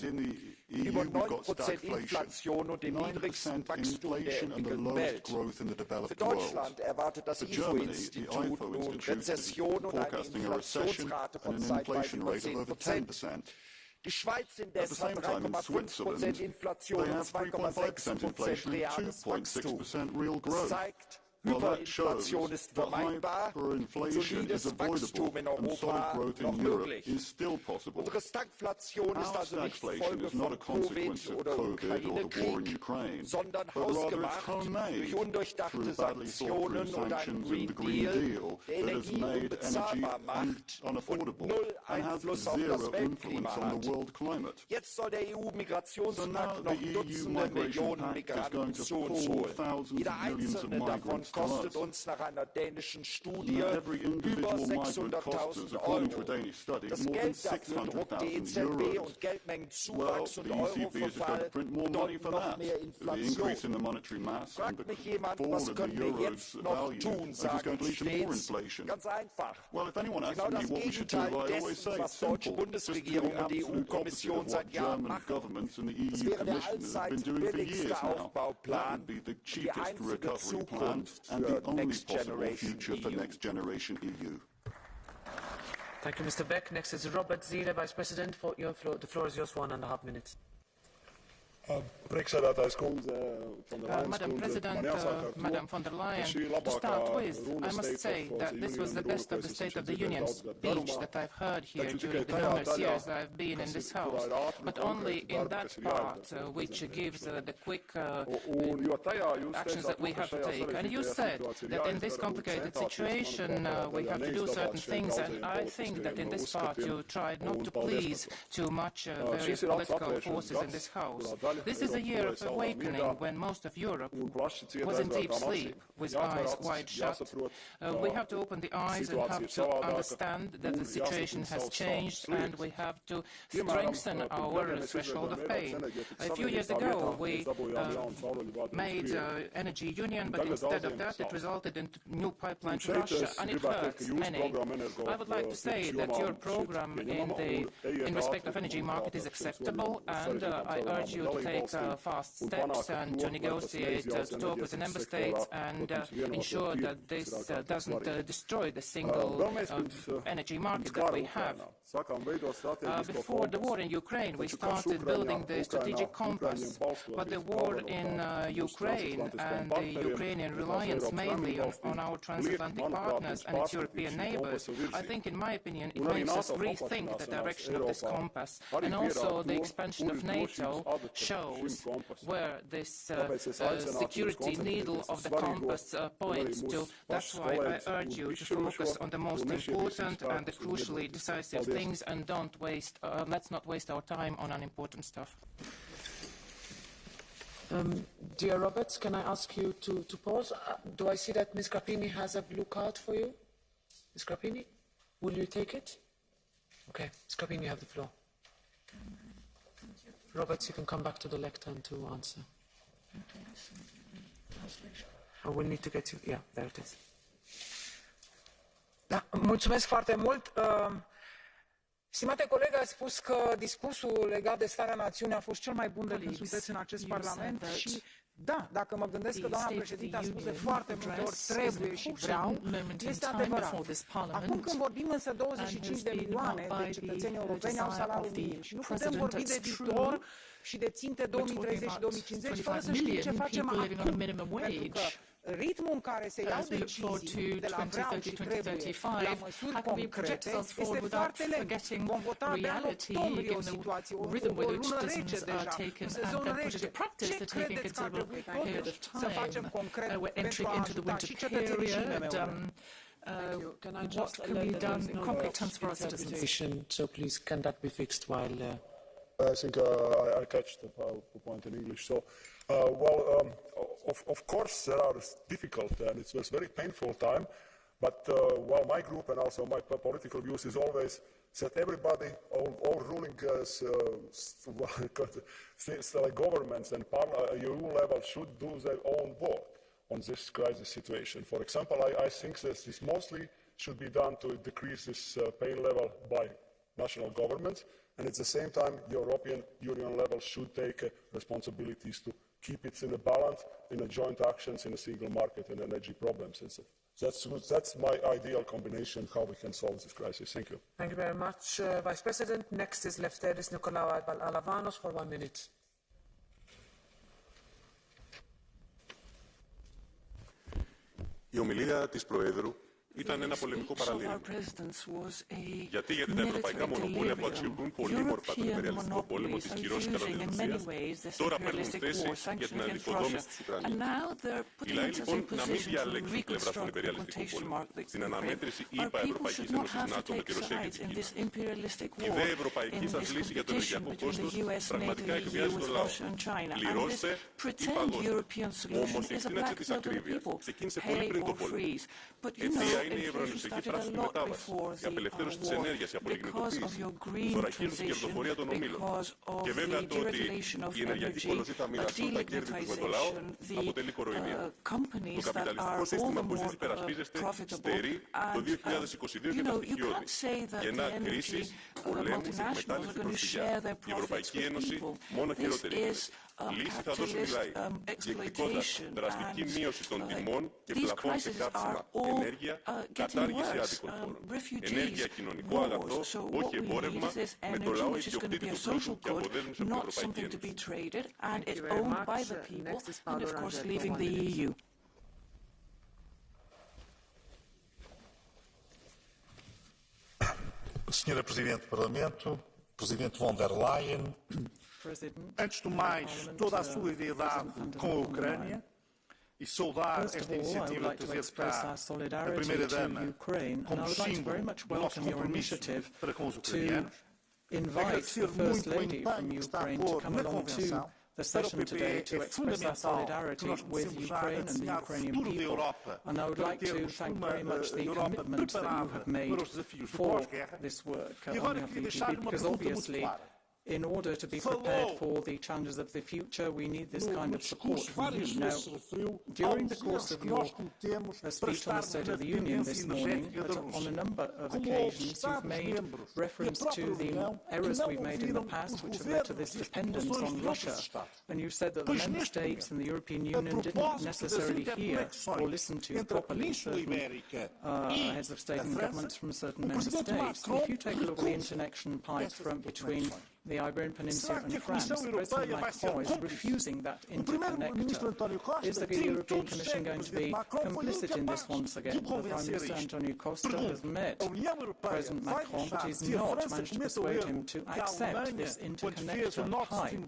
über 9% Inflation und dem niedrigsten Wachstum der entwickelten Welt. Für Deutschland erwartet das IFO-Institut nun Rezession und eine Inflationsrate von zeitweise über 10%. Die Schweiz indes hat 3,5% Inflation und 2,6% reales Wachstum. Das zeigt, Hyperinflation ist vermeidbar und solides Wachstum in Europa noch möglich. Unsere Stagflation ist also nicht Folge von Covid oder Ukraine-Krieg, sondern hausgemacht durch undurchdachte Sanktionen und einen Green Deal, der Energie unbezahlbar macht und null Einfluss auf das Weltklima hat. Jetzt soll der EU-Migrationspakt noch Dutzende Millionen Migranten zu uns holen. Jeder einzelne davon kostet uns nach einer dänischen Studie über 600.000 €. Das Geld dafür druckt die EZB und Geldmengenzuwachs und Euroverfall bedeuten noch mehr Inflation. Fragt mich jemand, was können wir jetzt noch tun, sage ich stets. Ganz einfach. Genau das Gegenteil dessen, was deutsche Bundesregierung und die EU-Kommission seit Jahren machen. Das wäre der allzeit billigste Aufbauplan und die einzige Zukunft the only possible future for next generation EU. Thank you, Mr. Beck. Next is Robert Zile, Vice President. The floor is yours for 1.5 minutes. Madam President, Madam von der Leyen, to start with, I must say that this was the best of the State of the Union speech that I've heard here during the numerous years I've been in this House, but only in that part which gives the quick actions that we have to take. And you said that in this complicated situation we have to do certain things, and I think that in this part you tried not to please too much various political forces in this House. This is a year of awakening when most of Europe was in deep sleep, with eyes wide shut. We have to open the eyes and have to understand that the situation has changed, and we have to strengthen our threshold of pain. A few years ago we made energy union, but instead of that it resulted in new pipeline to Russia, and it hurts many. I would like to say that your program in respect of energy market is acceptable, and I urge you to take fast steps and to negotiate, to talk with the member states and ensure that this doesn't destroy the single energy market that we have. Before the war in Ukraine, we started building the strategic compass, but the war in Ukraine and the Ukrainian reliance mainly on our transatlantic partners and its European neighbors, I think, in my opinion, it makes us rethink the direction of this compass. And also the expansion of NATO shows where this security needle of the compass points to. That's why I urge you to focus on the most important and the crucially decisive things, and let's not waste our time on unimportant stuff. Dear Roberts, can I ask you to pause? Do I see that Ms. Grappini has a blue card for you? Ms. Grappini, will you take it? Okay, Ms. Grappini, you have the floor. Roberts, you can come back to the lectern to answer. I will need to get you. Yeah, there it is. Da, mulțumesc foarte mult. Stimate coleg, ați spus că discursul legat de starea națiunii a fost cel mai bun de când sunteți în acest Parlament și da, dacă mă gândesc că doamna președintă a spus de foarte multe ori trebuie și vreau, este adevărat. Acum când vorbim însă 25 de milioane de cetățeni europeni au salariul minim și nu putem vorbi de viitor și de ținte 2030 și 2050 fără să știm ce facem acum, pentru că ritmul în care se iau decizii de la vreau și trebuie la măsuri concrete este foarte lent. Vom vota abia în octombrie o situație, o lună rece deja, în sezon rece. Ce credeți că ar trebui totuși să facem concret pentru a ajuta și cetățenii și IMM-urile? What can be done in concrete terms for our citizens? So please, can that be fixed while... I think I catch the point in English. So, of course, there are difficult and it was very painful time. But my group and also my political views is always that everybody, all ruling governments and EU level should do their own work on this crisis situation. For example, I think that this mostly should be done to decrease this pain level by national governments. And at the same time, the European Union level should take responsibilities to keep it in a balance, in a joint actions in a single market and energy problems. And so that's my ideal combination how we can solve this crisis. Thank you. Thank you very much, Vice President. Next is Lefteris Nicolaou Alavanos for 1 minute. Η ομιλία της Προέδρου ήταν ένα πολεμικό παραλήρημα. Γιατί την ευρωπαϊκά μονοπόλια που αξιοποιούν πολύμορφα τον υπεριαλιστικό πόλεμο, τις κυρώσεις κατά της Ρωσίας, τώρα παίρνουν θέση για την ανοικοδόμηση της Ουκρανίας. Οι λαοί λοιπόν να μην διαλέξουν πλευρά στον υπεριαλιστικό πόλεμο. Στην αναμέτρηση ΗΠΑ Ευρωπαϊκής Ένωσης ΝΑΤΟ με τη Ρωσία και την Κίνα. Η ιδέα ευρωπαϊκή σας λύση για το ενεργειακό κόστος πραγματικά εκβιάζει τον λαό. Πληρώστε ή παγώστε. Όμως η εκτείναξη της ακρίβειας ξεκίνησε πολύ πριν το πόλεμο. Αιτία είναι η ευρωενωσιακή πράσινη μετάβαση, η απελευθέρωση της ενέργειας, η απολιγνητοποίηση, η θωρακίζουσα κερδοφορία των ομίλων. Και βέβαια το ότι η ενεργειακή κόλωση θα μοιραστούν τα κέρδη τους με το λαό αποτελεί κοροϊδία. Το καπιταλιστικό σύστημα που εσείς υπερασπίζεστε στερεί το 2022 και τα στοιχειώδη. Γεννά κρίση, πολέμους, εκμετάλλευση, προσφυγιά. Η Ευρωπαϊκή Ένωση μόνο χειρότερη. Λύση θα δώσουν οι λαοί, διεκδικώντας δραστική μείωση των τιμών και πλαφών σε καύσιμα, ενέργεια, κατάργηση άδικων φόρων, ενέργεια κοινωνικό αγαθό, όχι εμπόρευμα, με το λαό ιδιοκτήτη του πλούτου και αποδέσμευση από την Ευρωπαϊκή Ένωση. Senhora Presidente do Parlamento, Presidente Von der Leyen, antes do mais, toda a solidariedade com a Ucrânia e saudar esta iniciativa de trazer cá a Primeira-Dama como símbolo do nosso compromisso para com os ucranianos. Agradecer muito o empenho que está a pôr na Convenção. the session today to express our solidarity with Ukraine and the Ukrainian people. And I would like to thank very much the commitment that you have made for this work on behalf of the EPP, because obviously, in order to be prepared for the challenges of the future, we need this kind of support from you. Now, during the course of your speech on the State of the Union this morning, on a number of occasions, you've made reference to the errors we've made in the past, which have led to this dependence on Russia. And you said that the member states and the European Union didn't necessarily hear or listen to properly certain heads of state and governments from certain member states. If you take a look at the interconnection pipes between the Iberian Peninsula and France, President Macron is refusing that interconnector. Is the European Commission going to be complicit in this once again? The Prime Minister Antonio Costa has met President Macron, but he's not managed to persuade him to accept this interconnector pipe. And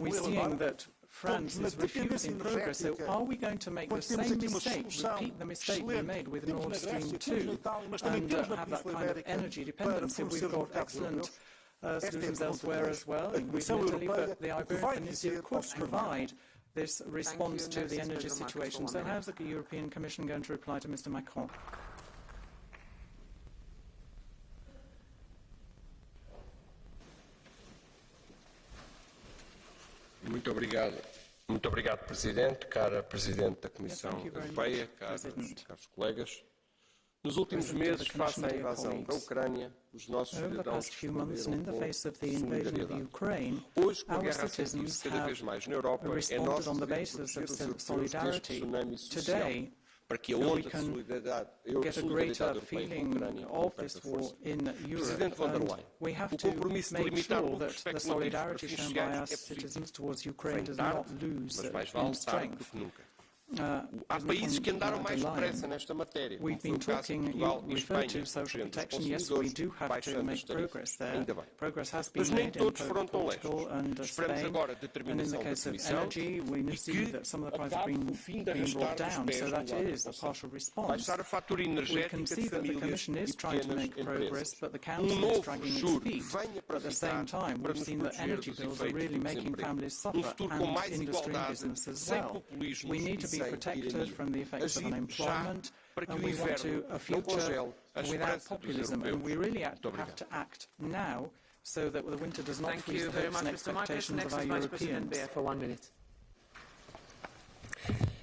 we're seeing that France is refusing progress, so are we going to make the same mistake, repeat the mistake we made with Nord Stream 2, and have that kind of energy dependency? We've got excellent solutions elsewhere as well, including Italy, but the Iberian Peninsula could provide this response to the energy situation. So how is the European Commission going to reply to Mr. Macron? Muito obrigado, Presidente, cara Presidente da Comissão Europeia, caros colegas. Nos últimos meses, face à invasão da Ucrânia, os nossos cidadãos responderam com solidariedade. Hoje, com a guerra a sentir-se cada vez mais na Europa, é nosso dever proteger os europeus deste tsunami social, para que a onda de solidariedade europeia com a Ucrânia não perca força. Presidente Von der Leyen, o compromisso de limitar o respeito mútuo para fins sociais é possível. Vem tarde, mas mais vale tarde do que nunca. Há países que andaram mais depressa nesta matéria, como foi o caso de Portugal e Espanha, protegendo os consumidores, baixando as tarifas. Ainda bem. Mas nem todos foram tão leves. Esperamos agora a determinação da Comissão e que acabe o fim de arrastar os pés no lado. Baixar a fatura energética de famílias e pequenas empresas. Novo juro que venha para ficar, para nos proteger dos efeitos do desemprego. Futuro com mais igualdade, sem populismo e protected from the effects of unemployment, and we want a future without populism, and we really have to act now so that the winter does not freeze the hopes and expectations of our Europeans. For 1 minute.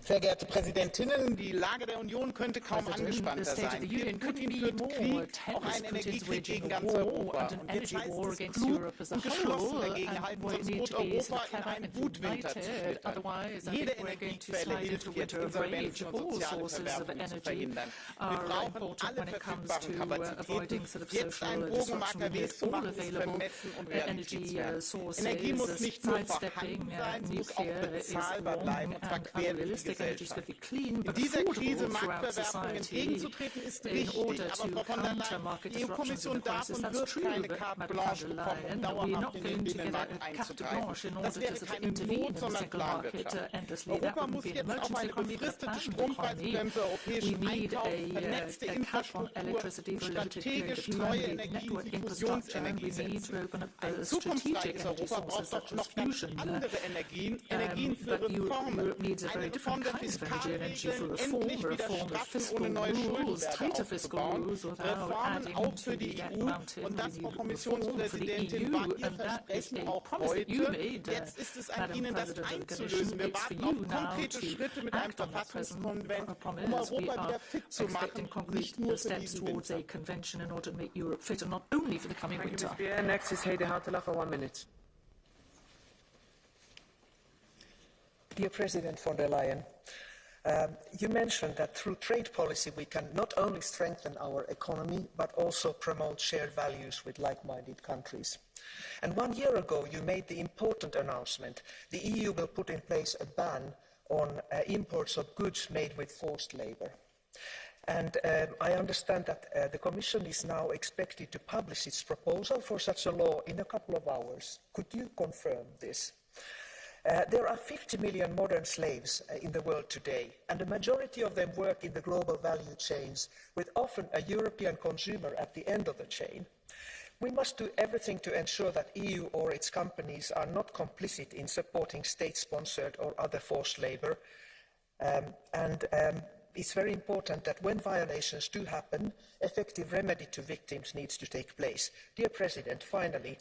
Sehr geehrte Präsidentinnen, die Lage der Union könnte kaum angespannter sein. Putin führt Krieg, auch einen Energiekrieg gegen ganz Europa. Und jetzt heißt es klug und geschlossen dagegen halten, sonst droht Europa in einen Wutwinter zu schlittern. Jede Energiequelle hilft jetzt, Insolvenzen und soziale Verwerfungen zu verhindern. Wir brauchen alle verfügbaren Kapazitäten. Jetzt einen Bogenmarker zu machen, ist vermessen und realitätsfern. Energie muss nicht nur vorhanden sein, sie muss auch bezahlbar bleiben, und zwar quer durch die Gesellschaft. In dieser Krise Marktverwerfungen entgegenzutreten ist richtig, aber Frau von der Leyen, die EU-Kommission darf und wird keine carte blanche bekommen, um dauerhaft in den Binnenmarkt einzugreifen. Das wäre keine Not, sondern Planwirtschaft. Europa muss jetzt auf eine befristete Strompreisbremse europäisch einkaufen, vernetzte Infrastruktur, strategisch neue Energie- und Diffusionsenergie setzen. Ein zukunftsreiches Europa braucht doch noch ganz andere Energien, Energien für Reformen, eine Reform der Fiskalregeln, endlich wieder straffen, ohne neue Schuldenberge aufzubauen, Reformen auch für die EU, und das, Frau Kommissionspräsidentin, war Ihr Versprechen auch heute. Jetzt ist es an Ihnen, das einzulösen. Wir warten auf konkrete Schritte mit einem Verfassungskonvent, um Europa wieder fit zu machen, nicht nur für diesen Winter. Next is Heidi Hautala for 1 minute. Dear President von der Leyen, you mentioned that through trade policy we can not only strengthen our economy but also promote shared values with like-minded countries. And 1 year ago you made the important announcement the EU will put in place a ban on imports of goods made with forced labour. And I understand that the Commission is now expected to publish its proposal for such a law in a couple of hours. Could you confirm this? There are 50 million modern slaves in the world today, and the majority of them work in the global value chains, with often a European consumer at the end of the chain. We must do everything to ensure that EU or its companies are not complicit in supporting state-sponsored or other forced labour, and it's very important that when violations do happen, effective remedy to victims needs to take place. Dear President, finally,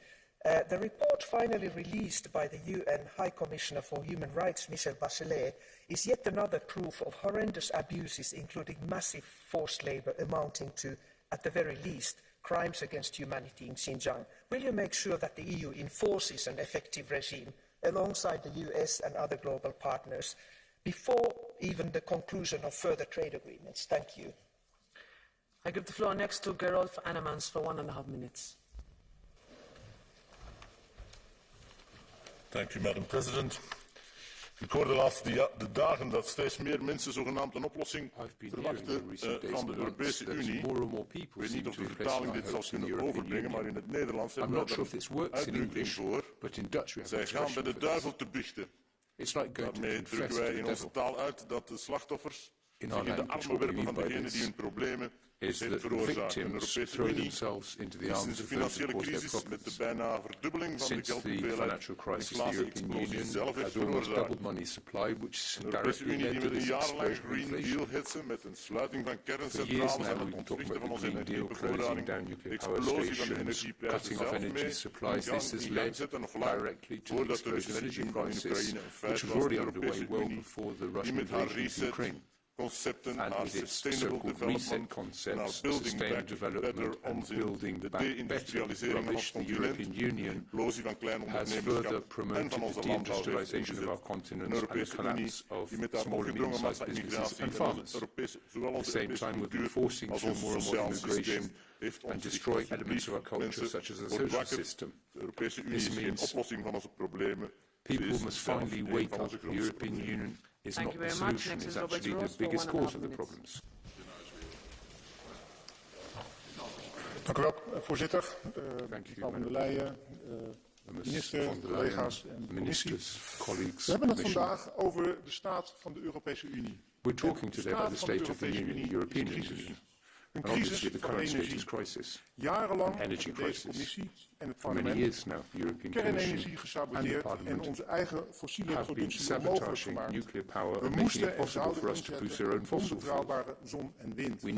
the report finally released by the UN High Commissioner for Human Rights, Michel Bachelet, is yet another proof of horrendous abuses, including massive forced labour amounting to, at the very least, crimes against humanity in Xinjiang. Will you make sure that the EU enforces an effective regime alongside the US and other global partners before even the conclusion of further trade agreements? Thank you. I give the floor next to Gerolf Annemans for 1.5 minutes. Thank you, Madam President. Ik hoor de laatste dagen dat steeds meer mensen zogenaamd een oplossing verwachten van de Europese Unie. Ik weet niet of de vertaling dit zal kunnen overbrengen, maar in het Nederlands hebben we daar een uitdrukking voor. Zij gaan bij de duivel te biechten. Daarmee drukken wij in onze taal uit dat de slachtoffers zich in de armen werpen van degenen die hun problemen heeft veroorzaakt. De Europese Unie is in de financiële crisis met de bijna verdubbeling van de geldhoeveelheid inflatie-explosie zelf heeft veroorzaakt. De Europese Unie die met een jarenlang Green Deal hetsen met een sluiting van kerncentrales en het ontwrichten van onze energiebevoorrading, de explosie van de energieprijzen zelf mee, in gang zetten of lang voordat de Russische inval in Oekraïne een feit was. De Europese Unie die met haar reset concepten, haar sustainable development en haar building back better onzin, de deindustrialisering van ons continent, de implosie van klein ondernemerschap en van onze landbouw heeft ingezet. Een Europese Unie die met haar opgedrongen massa-immigratie en zowel onze Europese cultuur als ons sociaal systeem heeft ons alsjeblieft mensen wordt wakker. De Europese Unie is geen oplossing van onze problemen. People must finally wake up. The European Union is not the solution, it's actually the biggest cause of the problems. Dank u wel, voorzitter. Mevrouw Von der Leyen, minister, collega's en commissie. We hebben het vandaag over de staat van de Europese Unie. We're talking today about the state of the Union, the European Union. Een crisis van energie. Jarenlang heeft deze commissie en het parlement kernenergie gesaboteerd en onze eigen fossiele productie onmogelijk gemaakt. We moesten en zouden inzetten op onbetrouwbare zon en wind. Nu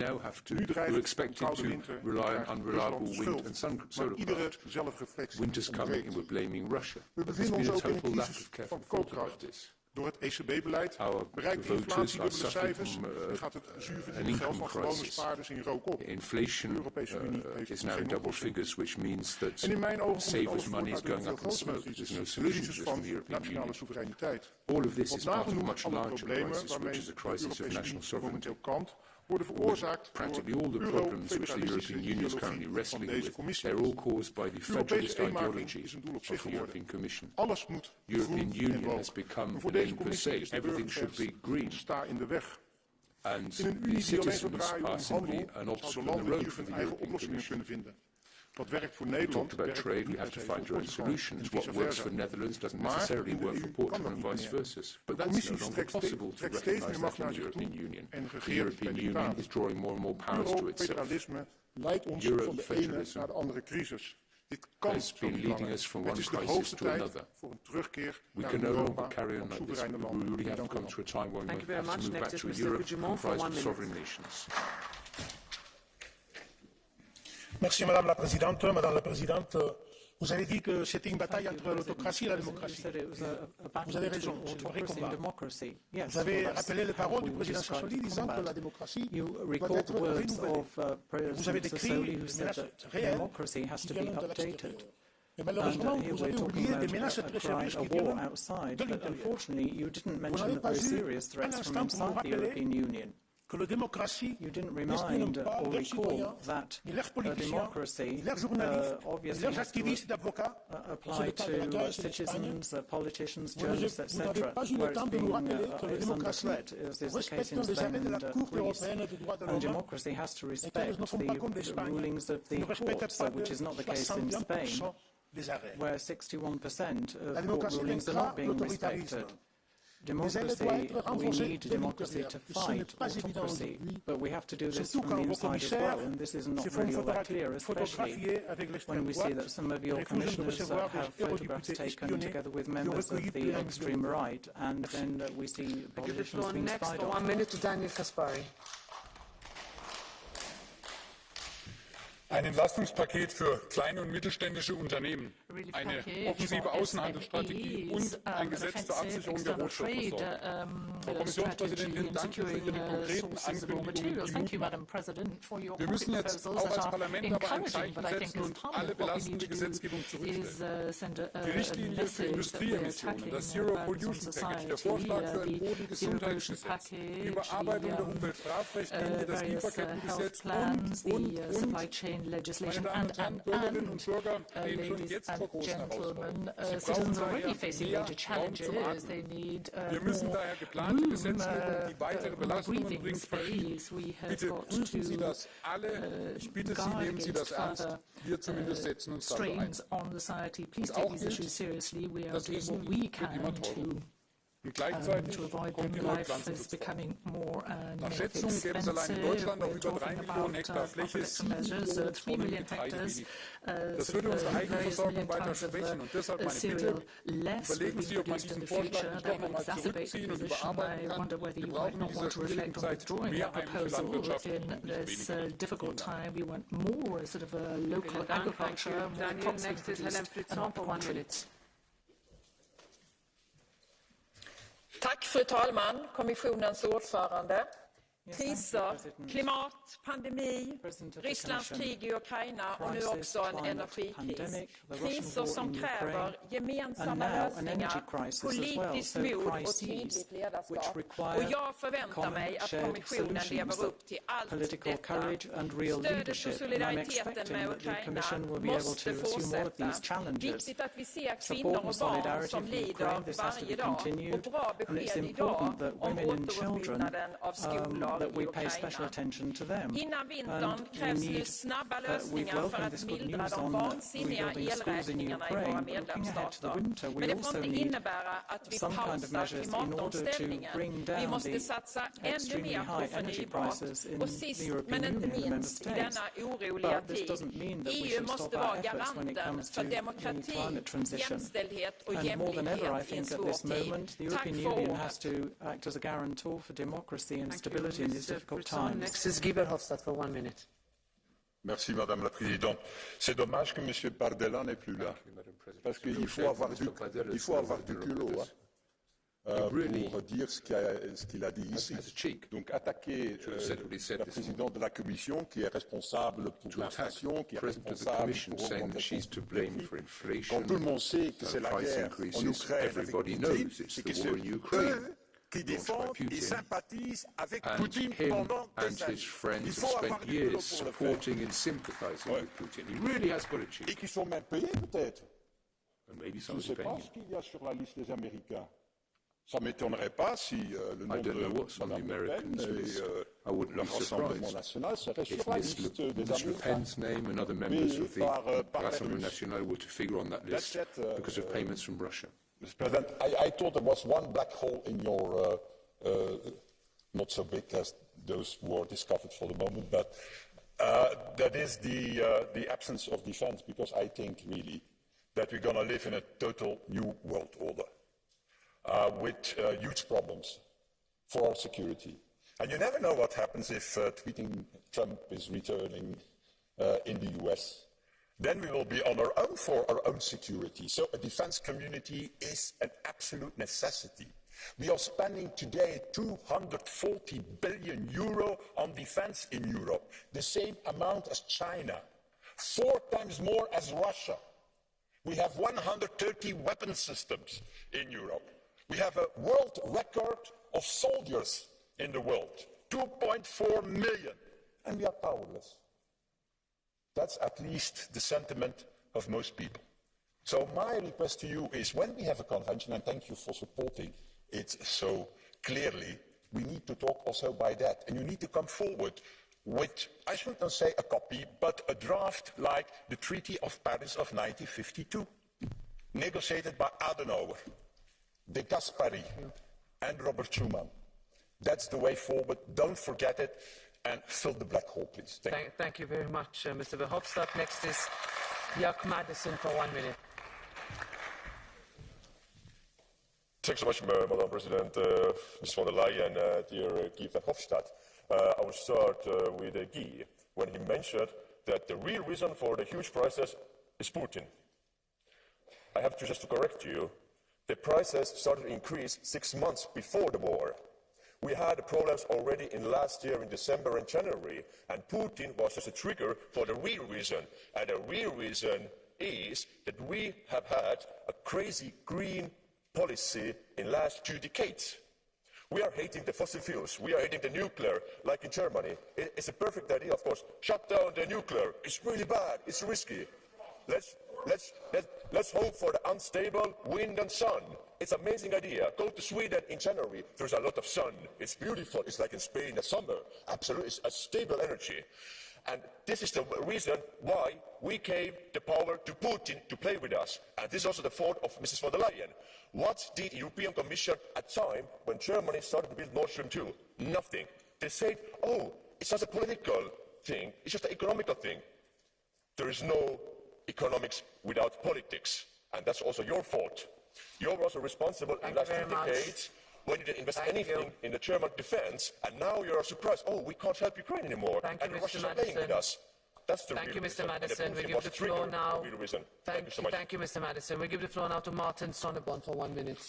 dreigt de koude winter en Rusland schuld. Maar iedere zelfreflectie ontbreekt. We bevinden ons ook in een crisis van koopkracht. Door het ECB-beleid bereikt de inflatie dubbele cijfers en gaat het zuur verdiende geld van gewone spaarders in rook op. De Europese Unie heeft geen oplossing. En in mijn ogen moet alles voortgaan naar een veel grotere crisis. De crisis van nationale soevereiniteit. Want nagenoeg alle problemen waarmee de Europese Unie momenteel kampt, worden veroorzaakt door de eurofederalistische ideologie van deze commissie. Europese eenmaking is een doel op zich geworden. Alles moet groen en hoog. En voor deze commissie is de burger sta in de weg. In een unie die alleen zou draaien om handel, zouden landen hiervoor hun eigen oplossingen kunnen vinden. Wat werkt voor Nederland, werkt voor de What works for Netherlands doesn't necessarily work for Portugal and vice versa. But that's no longer possible to recognize that in the European Union. The European Union is drawing more and more powers to itself. Eurofederalisme leidt ons van de ene naar de andere crisis. Dit kan zo niet langer. Het is de hoogste tijd voor een terugkeer naar Europa op soevereine landen. Dank u wel. Thank you very much. Next is Mr. Puigdemont for 1 minute. Merci Madame la Présidente. Madame la Présidente, vous avez dit que c'était une bataille entre l'autocratie et la démocratie. Vous avez raison, c'est un vrai combat. Vous avez rappelé les paroles du président Sassoli disant que la démocratie doit être renouvelée. Vous avez décrit les menaces réelles qui viennent de l'extérieur. Et malheureusement, vous avez oublié des menaces très sérieuses qui viennent de l'intérieur. Vous n'avez pas eu un instant pour nous rappeler que la démocratie n'espionne pas leurs citoyens, ni leurs politiciens, ni leurs journalistes, ni leurs activistes d'avocats sur le tas de la Grèce et d'Espagne. Vous n'avez pas eu le temps de nous rappeler que la démocratie respecte les arrêts de la Cour européenne des droits de l'homme et qu'elles ne font pas comme l'Espagne, qui ne respectent pas de 61% des arrêts. La démocratie vaincra l'autoritarisme. Democracy, we need democracy to fight autocracy, but we have to do this from the inside as well, and this is not really all that clear, especially when we see that some of your commissioners have photographs taken together with members of the extreme right, and then we see politicians being spied on. 1 minute to Daniel Caspary. Ein Entlastungspaket für kleine und mittelständische Unternehmen, eine offensive Außenhandelsstrategie und ein Gesetz zur Absicherung der Rohstoffversorgung. Frau Kommissionspräsidentin, danke für Ihre konkreten Ankündigungen, die Mut machen. Wir müssen jetzt auch als Parlament aber ein Zeichen setzen und alle belastende Gesetzgebung zurückstellen. Die Richtlinie für Industrieemissionen, das Zero Pollution Package, der Vorschlag für ein Bodengesundheitsgesetz, die Überarbeitung der Umweltstrafrichtlinie, das Lieferkettengesetz und legislation and ladies and gentlemen, citizens are already facing major challenges. They need more breathing space. We have got to guard against further strains on society. Please take these issues seriously. We are doing what we can to Und gleichzeitig kommt die Neupflanzung zu Fall. Nach Schätzungen gäbe es allein in Deutschland noch über 3 Millionen Hektar Fläche, 7 Millionen Tonnen Getreide weniger. Das würde unsere eigene Versorgung weiter schwächen. Und deshalb meine Bitte, überlegen Sie, ob man diesen Vorschlag nicht doch nochmal zurückziehen und überarbeiten kann. Wir brauchen in dieser schwierigen Zeit mehr heimische Landwirtschaft und nicht weniger. Difficult time, we want more sort of local agriculture, more proximity produced, and not quantity. Tack fru talman, kommissionens ordförande. Kriser, klimat, pandemi, Rysslands krig i Ukraina och nu också en energikris. Kriser som kräver gemensamma lösningar, politiskt mod och tydligt ledarskap. Och jag förväntar mig att kommissionen lever upp till allt detta. Stödet för solidariteten med Ukraina måste fortsätta. Viktigt att vi ser kvinnor och barn som lider varje dag och bra besked idag om återuppbyggnaden av skolor. That we pay special attention to them. Innan vintern krävs nu snabba lösningar för att mildra de vansinniga elräkningarna i våra medlemsstater. Men det får inte innebära att vi pausar klimatomställningen. Vi måste satsa ännu mer på förnybart. Och sist men inte minst i denna oroliga tid, EU måste vara garanten för demokrati, jämställdhet och jämlikhet i en svår tid. Tack för ordet. In these difficult times. Next is Guy Verhofstadt for 1 minute. Merci Madame la Présidente. C'est dommage que M. Bardella n'est plus là, parce qu'il faut avoir du culot pour dire ce qu'il a dit ici. Donc attaquer la présidente de la Commission qui est responsable pour l'inflation, qui est responsable pour l'augmentation. Quand tout le monde sait que c'est la guerre en Ukraine avec Poutine, c'est que c'est eux qui défendent et sympathisent avec Poutine pendant des années. Il faut avoir du culot pour le faire. Et qui sont même payés peut-être. Je ne sais pas ce qu'il y a sur la liste des Américains. Ça ne m'étonnerait pas si le nom de Mme Le Pen et le Rassemblement national serait sur la liste des Américains. Mr. President, I thought there was one black hole in your, not so big as those who are discovered for the moment, but that is the absence of defense, because I think really that we're going to live in a total new world order with huge problems for our security. And you never know what happens if tweeting Trump is returning in the US. Then we will be on our own for our own security. So a defense community is an absolute necessity. We are spending today 240 billion euro on defense in Europe, the same amount as China, 4 times more as Russia. We have 130 weapon systems in Europe. We have a world record of soldiers in the world, 2.4 million, and we are powerless. That's at least the sentiment of most people. So my request to you is, when we have a convention, and thank you for supporting it so clearly, we need to talk also by that. And you need to come forward with, I shouldn't say a copy, but a draft like the Treaty of Paris of 1952, negotiated by Adenauer, De Gasperi, and Robert Schuman. That's the way forward. Don't forget it. And fill the black hole, please. Thank you very much, Mr. Verhofstadt. Next is Jack Madison for 1 minute. Thanks so much, Madam President, Ms. von der Leyen, dear Guy Verhofstadt. I will start with Guy, when he mentioned that the real reason for the huge prices is Putin. I have to just to correct you. The prices started to increase 6 months before the war. We had problems already in last year in December and January, and Putin was just a trigger for the real reason. And the real reason is that we have had a crazy green policy in the last 2 decades. We are hating the fossil fuels. We are hating the nuclear, like in Germany. It's a perfect idea, of course. Shut down the nuclear. It's really bad. It's risky. Let's hope for the unstable wind and sun. It's an amazing idea. Go to Sweden in January. There's a lot of sun. It's beautiful. It's like in Spain in the summer. Absolutely. It's a stable energy. And this is the reason why we gave the power to Putin to play with us. And this is also the fault of Mrs. von der Leyen. What did the European Commission at the time when Germany started to build Nord Stream 2? Nothing. They said, oh, it's just a political thing, it's just an economical thing. There is no economics without politics. And that's also your fault. You were also responsible in the last 2 decades when you didn't invest anything in the German defense, and now you're surprised, oh, we can't help Ukraine anymore, and the Russians are playing with us. That's the real reason. Thank you, Mr. Madison. We give the floor now. Thank you, Mr. Madison. We give the floor now to Martin Sonneborn for 1 minute.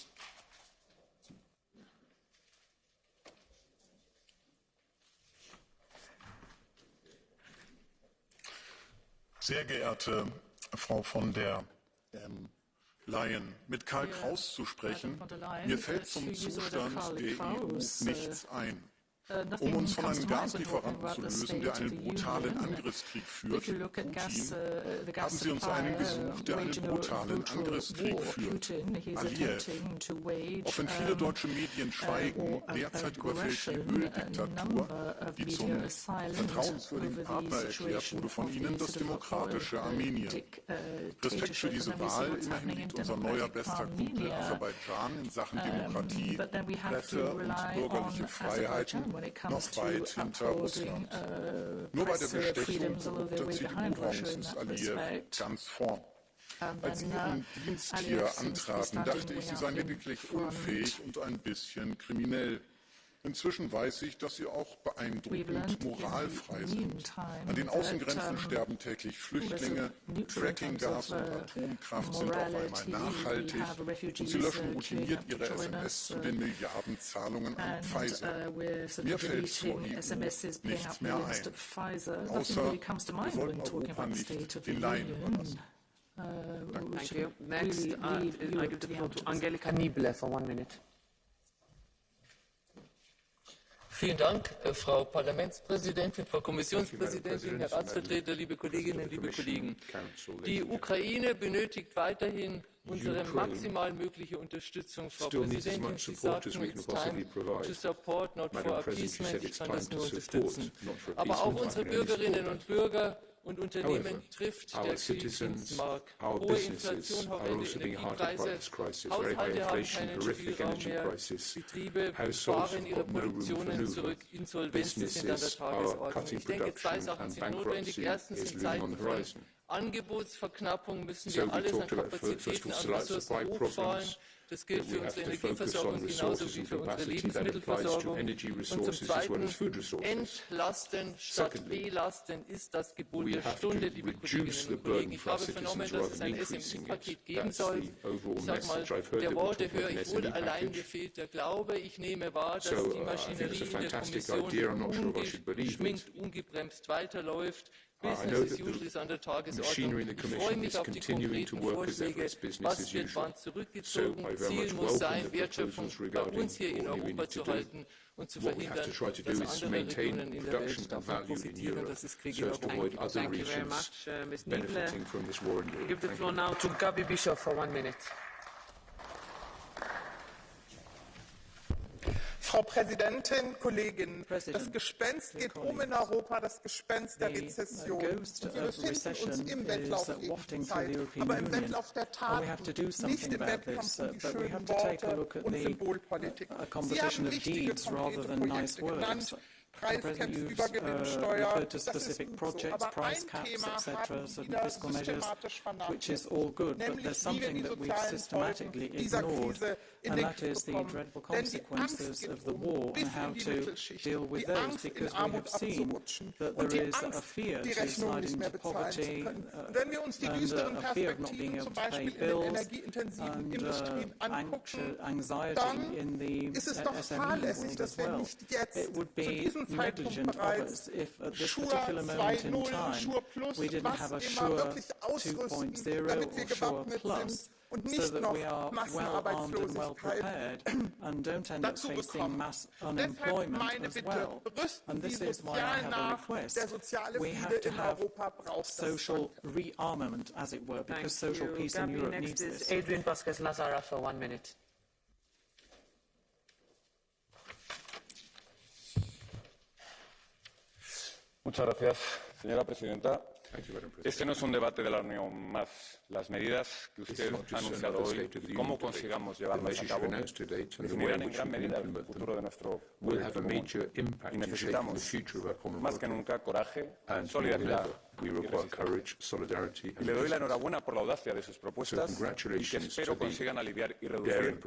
Sehr geehrte Frau von der Leyen, mit Karl Kraus zu sprechen, mir fällt zum Zustand der EU nichts ein. Um uns von einem Gaslieferanten zu lösen, der einen brutalen Angriffskrieg führt, Putin, haben Sie uns einen gesucht, der einen brutalen Angriffskrieg führt, Aliyev. Auch wenn viele deutsche Medien schweigen, derzeit überfällt die Öldiktatur, die zum vertrauenswürdigen Partner erklärt wurde von Ihnen, das demokratische Armenien. Respekt für diese Wahl, immerhin liegt unser neuer bester Kumpel Aserbaidschan in Sachen Demokratie, Werte und bürgerliche Freiheiten noch weit hinter Russland. Nur bei der Bestechung der CDU-Raums ist Aliyev ganz vorn. Als Sie Ihren Dienst hier antraten, dachte ich, Sie seien lediglich unfähig und ein bisschen kriminell. Inzwischen weiß ich, dass Sie auch beeindruckend moralfrei sind. An den Außengrenzen sterben täglich Flüchtlinge, Frackinggas und Atomkraft sind auf einmal nachhaltig und Sie löschen routiniert Ihre SMS zu den Milliardenzahlungen an Pfizer. Mir fällt zur EU nichts mehr ein, außer wir sollten Europa nicht den Laien überlassen. Thank you. Next, I give the floor to Angelika Niebler for 1 minute. Vielen Dank, Frau Parlamentspräsidentin, Frau Kommissionspräsidentin, Herr Ratsvertreter, liebe Kolleginnen, liebe Kollegen. Die Ukraine benötigt weiterhin unsere maximal mögliche Unterstützung, Frau Präsidentin. Sie sagten, it's time to support, not for appeasement. Ich kann das nur unterstützen. Aber auch unsere Bürgerinnen und Bürger und Unternehmen trifft der Krieg ins Mark. Hohe Inflation, horrende Energiepreise, Haushalte haben keinen Spielraum mehr, Betriebe fahren ihre Produktionen zurück, Insolvenzen sind an der Tagesordnung. Ich denke, 2 Sachen sind notwendig. Erstens, in Zeiten von Angebotsverknappung müssen wir alles an Kapazitäten, an Ressourcen hochfahren. Das gilt für unsere Energieversorgung genauso wie für unsere Lebensmittelversorgung. Und zum Zweiten, entlasten statt belasten ist das Gebot der Stunde, liebe Kolleginnen und Kollegen. Ich habe vernommen, dass es ein SMI-Paket geben soll. Ich sage mal, der Worte höre ich wohl allein gefehlt der Glaube. Ich nehme wahr, dass die Maschinerie in der Kommission ungeschminkt, ungebremst weiterläuft. Business as usual ist an der Tagesordnung. Ich freue mich auf die konkreten Vorschläge. Was wird wann zurückgezogen? Ziel muss sein, Wertschöpfung bei uns hier in Europa zu halten und zu verhindern, dass andere Regionen in der Welt davon profitieren, dass es Krieg in Europa gibt. Thank you very much, Ms. Niebler. I give the floor now to Gabi Bischoff for 1 minute. Frau Präsidentin, Kolleginnen, das Gespenst geht in Europa, das Gespenst der Rezession. Und wir befinden uns im Wettlauf gegen die Zeit, aber im Wettlauf der Taten, nicht im Wettkampf um die schönen Worte und Symbolpolitik. Sie haben wichtige, konkrete Projekte genannt. Preiscaps, Übergewinnsteuer, das ist gut so. Aber ein Thema haben Sie wieder systematisch vernachlässigt, nämlich wie wir die sozialen Folgen dieser Krise in den Griff bekommen. Denn die Angst geht bis in die Mittelschicht, die Angst, in Armut abzurutschen und die Angst, die Rechnung nicht mehr bezahlen zu können. Und wenn wir uns die düsteren Perspektiven zum Beispiel in den energieintensiven Industrien angucken, dann ist es doch fahrlässig, dass wir nicht jetzt zu diesem Zeitpunkt bereits Schur 2.0, Schur Plus, was immer wirklich ausrüsten, damit wir gewappnet sind und nicht noch Massenarbeitslosigkeit dazu bekommen. Deshalb meine Bitte, rüsten Sie sozial nach, der soziale Friede in Europa braucht das. Rearmament, as it were, because social peace in Europe needs this. Adrian Vasquez-Lazara for 1 minute. Muchas gracias, Señora Presidenta, este no es un debate de la Unión más. Las medidas que usted ha anunciado hoy y cómo consigamos llevarlas a cabo definirán en gran medida el futuro de nuestro proyecto común. Y necesitamos, más que nunca, coraje, solidaridad y resistencia. Y le doy la enhorabuena por la audacia de sus propuestas y que espero consigan aliviar y reducir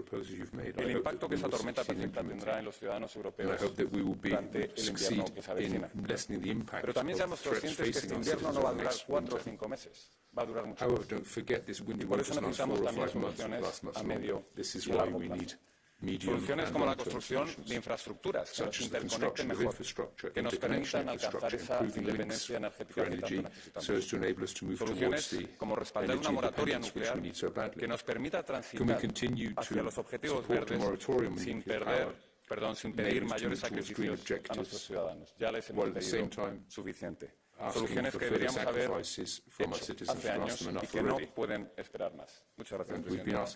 el impacto que esa tormenta perfecta tendrá en los ciudadanos europeos durante el invierno que se avecina. Pero también seamos conscientes que este invierno no va a durar 4 o 5 meses, va a durar mucho más. Y por eso necesitamos también soluciones a medio y a largo plazo. Soluciones como la construcción de infraestructuras que nos interconecten mejor, que nos permitan alcanzar esa independencia energética que tanto necesitamos. Soluciones como respaldar una moratoria nuclear que nos permita transitar hacia los objetivos verdes sin pedir mayores sacrificios a nuestros ciudadanos. Ya les hemos pedido suficiente. Soluciones que deberíamos haber hecho hace años y que no pueden esperar más. Muchas gracias, Presidente.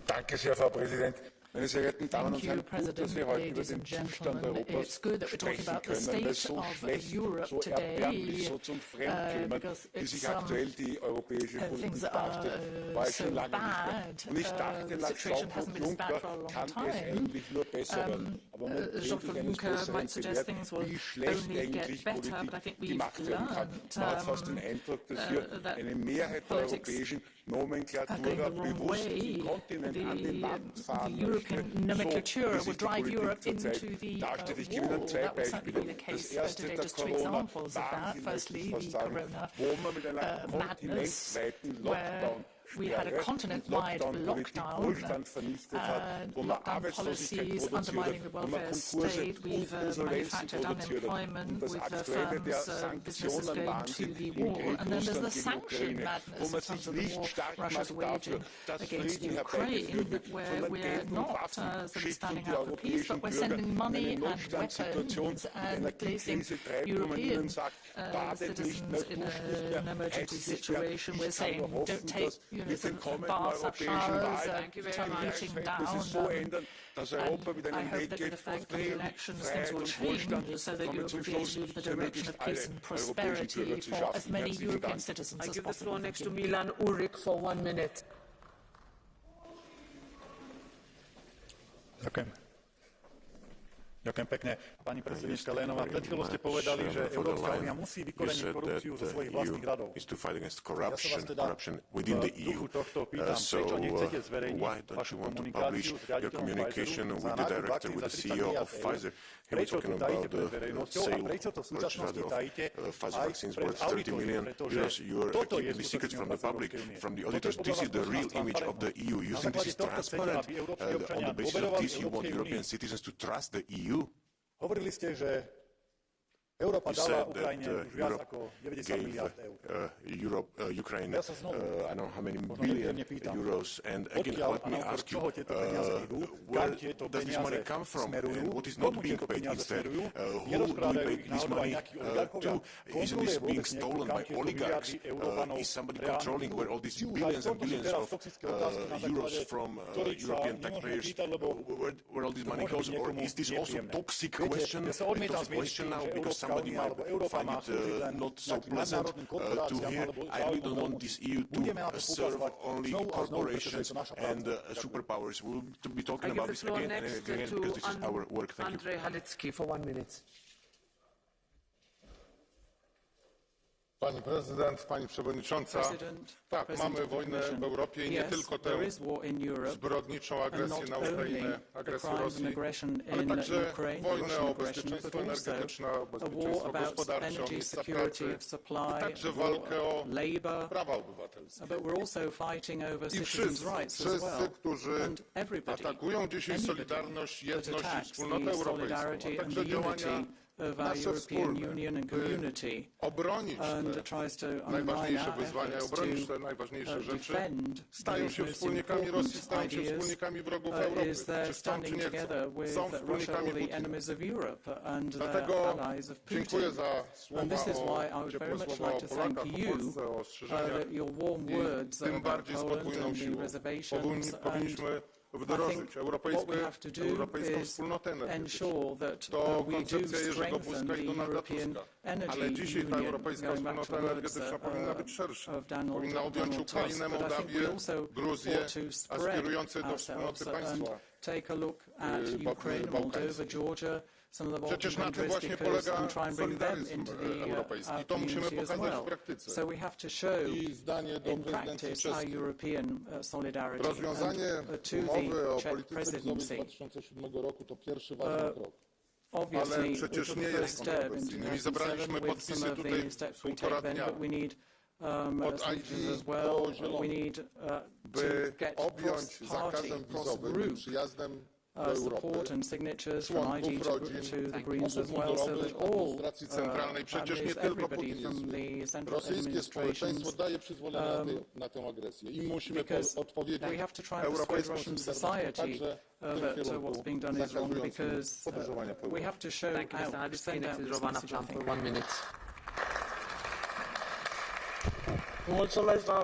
Danke sehr, Frau Präsidentin. Meine sehr geehrten Damen und Herren, gut, dass wir heute über den Zustand Europas sprechen können, weil so schlecht, so erbärmlich, so zum Fremdkämen, wie sich aktuell die europäische Politik darstellt, war es schon lange nicht mehr. Und ich dachte, nach Jean-Claude Juncker kann es eigentlich nur besser werden. Aber man bringt eines Besseren belehrt, wie schlecht eigentlich Politik gemacht werden kann. Man hat fast den Eindruck, dass hier eine Mehrheit der europäischen Nomenklatura bewusst den Kontinent an den Wand fahren möchte. Nomenclature would drive Europe into the war. That was certainly the case today. Just two examples of that. Firstly, the corona madness, where we had a continent-wide lockdown, lockdown policies undermining the welfare state. We've manufactured unemployment with firms, businesses going to the wall. And then there's the sanction madness in terms of the war Russia's waging against Ukraine, where we're not sort of standing out for peace, but we're sending money and weapons and placing European citizens in an emergency situation. We're saying, don't take baths or showers, turn heating down. And I hope that with effect of the elections, things will change so that Europe will be able to move in the direction of peace and prosperity for as many European citizens as possible. I give the floor next to Milan Urik for 1 minute. Ďakujem pekne. Pani prezidentka Leyenová, pred chvíľou ste povedali, že Európska únia musí vykoreniť korupciu zo svojich vlastných radov. Ja sa vás teda v duchu tohto pýtam, prečo nechcete zverejniť vašu komunikáciu s riaditeľom Pfizeru za nákup vakcín za 30 miliárd eur. Prečo to tajíte pred verejnosťou a prečo to v súčasnosti tajíte aj pred auditormi, pretože toto je skutočný obraz Európskej únie. Toto je podľa vás skutočná správa. Na základe tohto chcete, aby európski občania dôverovali Európskej únii. Hovorili ste, že Európa dala Ukrajine už viac ako 90 miliárd eur. Ja sa znovu, možno nepríjemne pýtam, odkiaľ a z čoho tieto peniaze idú, kam tieto peniaze smerujú, komu tieto peniaze smerujú, nerozkrádajú ich náhodou aj nejakí oligarchovia. Kontroluje vôbec niekto, kam tieto miliardy Európanov reálne idú. Či už aj v tomto sú teraz toxické otázky, na základe ktorých sa nemôžeme pýtať, lebo to môže byť niekomu nepríjemné. Viete, ja sa odmietam zmieriť s tým, že Európska únia alebo Európa má slúžiť len nejakým nadnárodným korporáciám alebo záujmom ľudí. Budeme na to poukazovať znovu a znovu, pretože je to naša práca. Pani prezydent, pani przewodnicząca, tak, mamy wojnę w Europie i nie tylko tę zbrodniczą agresję na Ukrainę, agresję Rosji, ale także wojnę o bezpieczeństwo energetyczne, o bezpieczeństwo gospodarcze, o miejsca pracy i także walkę o prawa obywatelskie. I wszyscy, którzy atakują dzisiaj solidarność, jedność i wspólnotę europejską, a także działania nasze wspólne, by obronić te najważniejsze wyzwania, obronić te najważniejsze rzeczy, stają się wspólnikami Rosji, stają się wspólnikami wrogów Europy, czy chcą, czy nie chcą, są wspólnikami Putina. Dlatego dziękuję za słowa ciepłe słowa o Polakach, o Polsce, o ostrzeżeniach i tym bardziej z podwójną siłą powinniśmy think what we have to do is ensure that we do strengthen the European energy union, going back to the words of Donald Tusk. But I think we also ought to spread ourselves and take a look at Ukraine, Moldova, Georgia, some of the Balkan countries, because and try and bring them into the community as well. So we have to show in practice our European solidarity. And to the Czech presidency, obviously, we took the first step in 2007 with some of the steps we take then, but we need signatures as well. We need to get cross-party, cross-group support and signatures from IG to the Greens as well, so that all families, everybody from the central administrations, because we have to try and persuade Russian society that what's being done is wrong, because we have to show out, send out this message, I think. 1 minute. Mulțumesc, doamnă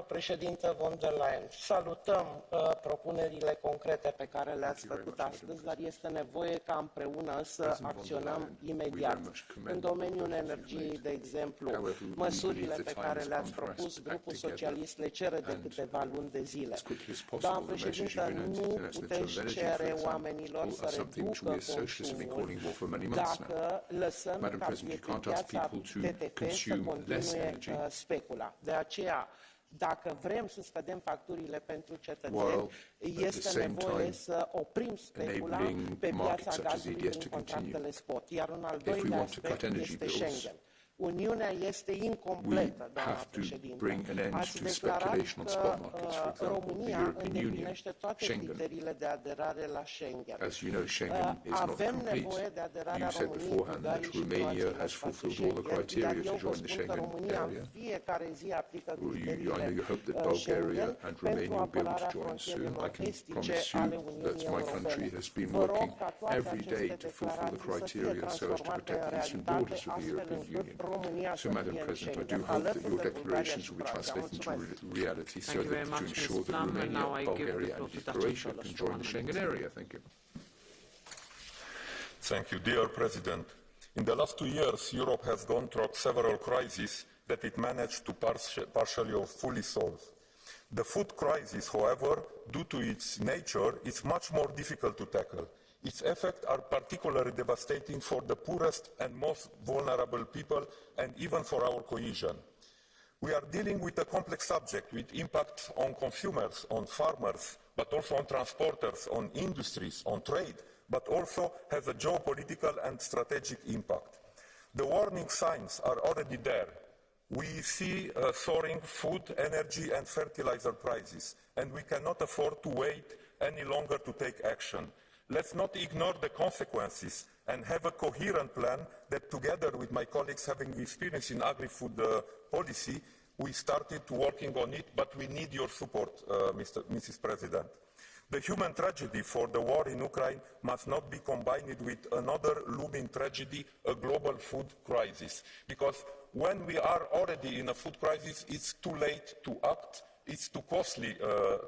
președintă von der Leyen. Salutăm propunerile concrete pe care le-ați făcut astăzi, dar este nevoie ca împreună să acționăm imediat. În domeniul energiei, de exemplu, măsurile pe care le-ați propus, grupul socialist le cere de câteva luni de zile. Doamnă președintă, nu puteți cere oamenilor să reducă consumul dacă lăsăm ca piața TTF să continue specula. De aceea, dacă vrem să scădem facturile pentru cetățeni, este nevoie să oprim specula pe piața gazului în contractele spot. Iar un al doilea aspect este Schengen. Uniunea este incompletă, doamna președintă. Ați declarat că România îndeplinește toate criteriile de aderare la Schengen. Avem nevoie de aderarea României, Bulgariei și Croației la spațiul Schengen, iar eu vă spun că România în fiecare zi aplică criteriile Schengen pentru apărarea frontierelor estice ale Uniunii Europene. Vă rog ca toate aceste declarații să fie transformate în realitate, astfel încât So, Madam President, I do hope that your declarations will be translated into reality so that to ensure that Romania, Bulgaria and Croatia can join the Schengen area. Thank you. Thank you, dear President. In the last 2 years, Europe has gone through several crises that it managed to partially or fully solve. The food crisis, however, due to its nature, is much more difficult to tackle. Its effects are particularly devastating for the poorest and most vulnerable people and even for our cohesion. We are dealing with a complex subject with impact on consumers, on farmers, but also on transporters, on industries, on trade, but also has a geopolitical and strategic impact. The warning signs are already there. We see soaring food, energy and fertilizer prices, and we cannot afford to wait any longer to take action. Let's not ignore the consequences and have a coherent plan that, together with my colleagues having experience in agri-food policy, we started working on it, but we need your support, Mrs. President. The human tragedy for the war in Ukraine must not be combined with another looming tragedy, a global food crisis. Because when we are already in a food crisis, it's too late to act, it's too costly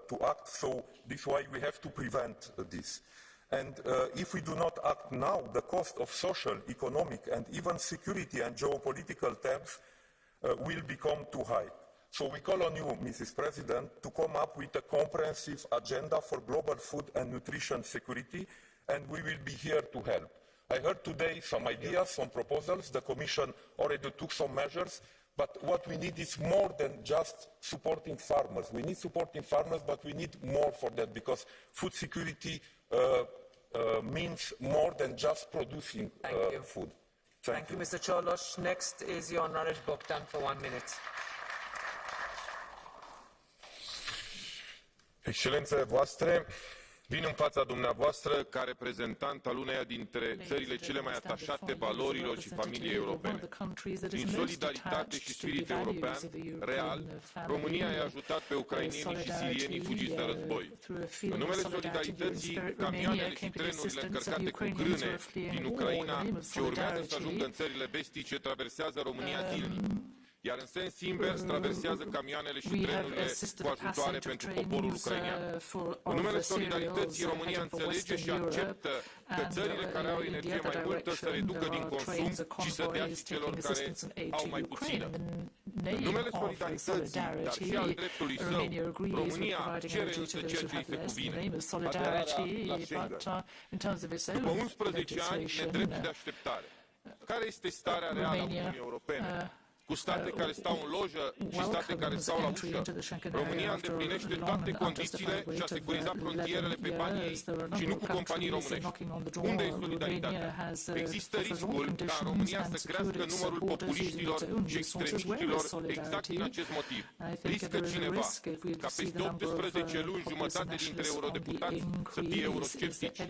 to act, so this is why we have to prevent this. And if we do not act now, the cost of social, economic, and even security and geopolitical terms will become too high. So we call on you, Mrs. President, to come up with a comprehensive agenda for global food and nutrition security, and we will be here to help. I heard today some ideas, some proposals. The Commission already took some measures, but what we need is more than just supporting farmers. We need supporting farmers, but we need more for that, because food security means more than just producing food. Thank you, Mr. Cholos. Next is your Honourable Bogdan for 1 minute. Excelențele voastre, vin în fața dumneavoastră ca reprezentant al uneia dintre țările cele mai atașate valorilor și familiei europene. Din solidaritate și spirit european real, România i-a ajutat pe ucrainenii și sirienii fugiți de război. În numele solidarității, camioanele și trenurile încărcate cu grâne din Ucraina ce urmează să ajungă în țările vestice traversează România zilnic. iar în sens invers traversează camioanele și trenurile cu ajutoare pentru poporul ucrainean. În numele solidarității, România înțelege și acceptă că țările care au energie mai multă să reducă din consum și să dea și celor care au mai puțină. În numele solidarității, dar și al dreptului său, România cere însă ceea ce îi se cuvine, aderarea la Schengen. După 11 ani nedrept de așteptare, care este starea reală a Uniunii Europene? Cu state care stau în lojă și state care stau la ușă. România îndeplinește toate condițiile și a securizat frontierele pe banii ei și nu cu companii românești. Unde e solidaritatea? Există riscul ca în România să crească numărul populiștilor și extremiștilor exact din acest motiv. Riscă cineva ca peste 18 luni jumătate dintre eurodeputați să fie eurosceptici.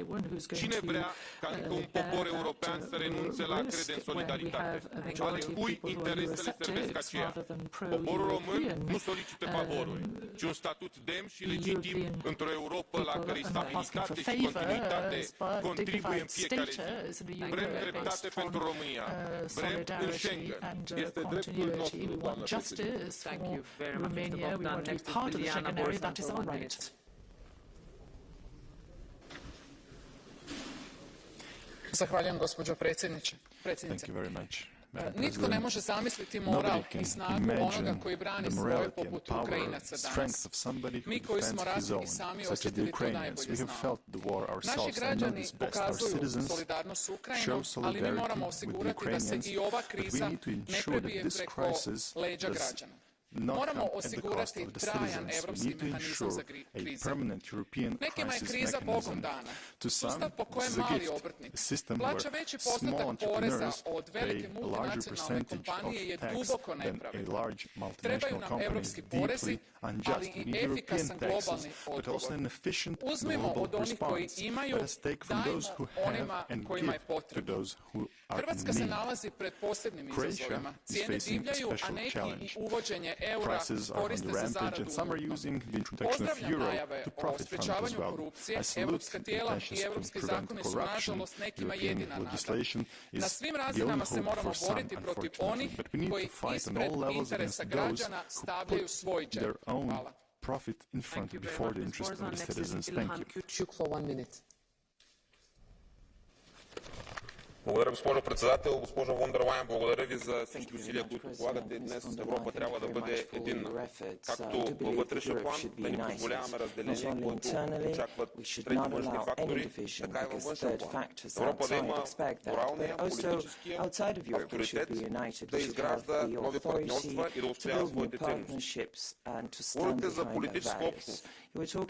Cine vrea ca încă un popor european să renunțe la a crede în solidaritate? Ale cui interesele servesc aceea? Poporul român nu solicită favoruri, ci un statut demn și legitim într-o Europă la cărei stabilitate și continuitate contribuie în fiecare zi. Vrem dreptate pentru România. Vrem în Schengen. Este dreptul nostru, doamnă președinte. Zahvaljujem, gospođo predsjednice. Nitko ne može zamisliti moral i snagu onoga koji brani svoje poput Ukrajinaca danas. Mi koji smo ratni sami osjetili to najbolje znamo. Naši građani pokazuju solidarnost s Ukrajinom, ali mi moramo osigurati da se i ova kriza ne prebije preko leđa građana. Moramo osigurati trajan evropski mehanizam za krize. Nekima je kriza bogom dana. Sustav po kojem mali obrtnik plaća veći postotak poreza od velike multinacionalne kompanije je duboko nepravedan. Trebaju nam evropski porezi, ali i efikasan globalni odgovor. Uzmimo od onih koji imaju, dajmo onima kojima je potrebno. Hrvatska se nalazi pred posebnim izazovima. Cijene divljaju, a neki i uvođenje eura koriste za zaradu unutra. Pozdravljam najave o sprečavanju korupcije, evropska tijela i evropski zakoni su nažalost nekima jedina nada. Na svim razinama se moramo boriti protiv onih koji ispred interesa građana stavljaju svoj džep. Hvala. Благодаря, госпожо председател. Госпожо Вон дер Лайен, благодаря ви за всички усилия, които полагате. Днес Европа трябва да бъде единна. Както във вътрешен план, да ни позволяваме разделение, което очакват трети външни фактори, така и във външен план. Европа да има моралния, политическия авторитет, да изгражда нови партньорства и да отстоява своите ценности. Говорите за политическа общност.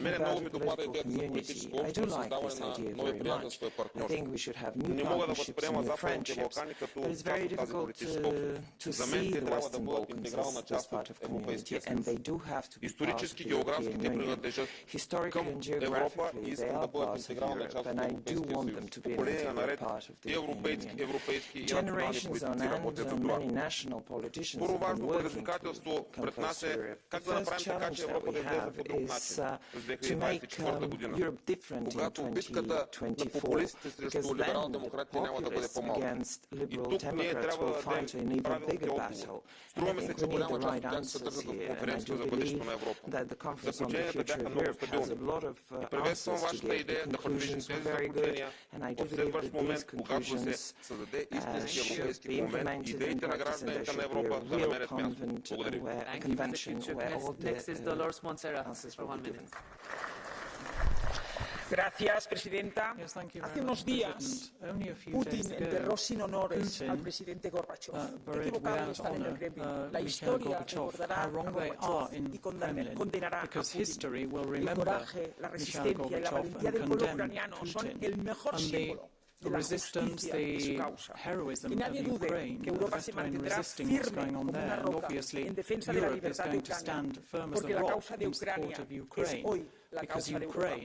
Мене много ми доклада идеята за политическа общност, създаване на нови приятелства и партньорства. Не мога да възприема Западните Балкани като част от тази политическа общност. За мен те трябва да бъдат интегрална част от Европейския съюз. Исторически, географски те принадлежат към Европа и искат да бъдат интегрална част от Европейския съюз. Поколения наред и европейски и национални политици работят за това. Първо важно предизвикателство пред нас е как да направим така, че Европа да изглежда по друг начин през 2024 година, когато битката на популистите срещу либерал-демократите няма да бъде по-малка. И тук ние трябва да дадем правилните отговори. Струваме се, че голяма част от тях се съдържат в конференцията за бъдещето на Европа. Заключенията бяха много стабилни. И приветствам вашата идея да продължим тези заключения в следващ момент, когато се създаде истински европейски момент, идеите на гражданите на Европа да намерят място. Благодаря. Gracias, Presidenta. Hace unos días, Putin enterró sin honores al presidente Gorbachev. Equivocado de estar en el Kremlin. La historia recordará a Gorbachev y condenará a Putin. El coraje, la resistencia y la valentía del pueblo ucraniano son el mejor símbolo de la justicia de su causa. Y nadie dude que Europa se mantendrá firme como una roca en defensa de la libertad de Ucrania, porque la causa de Ucrania es hoy la causa de Europa.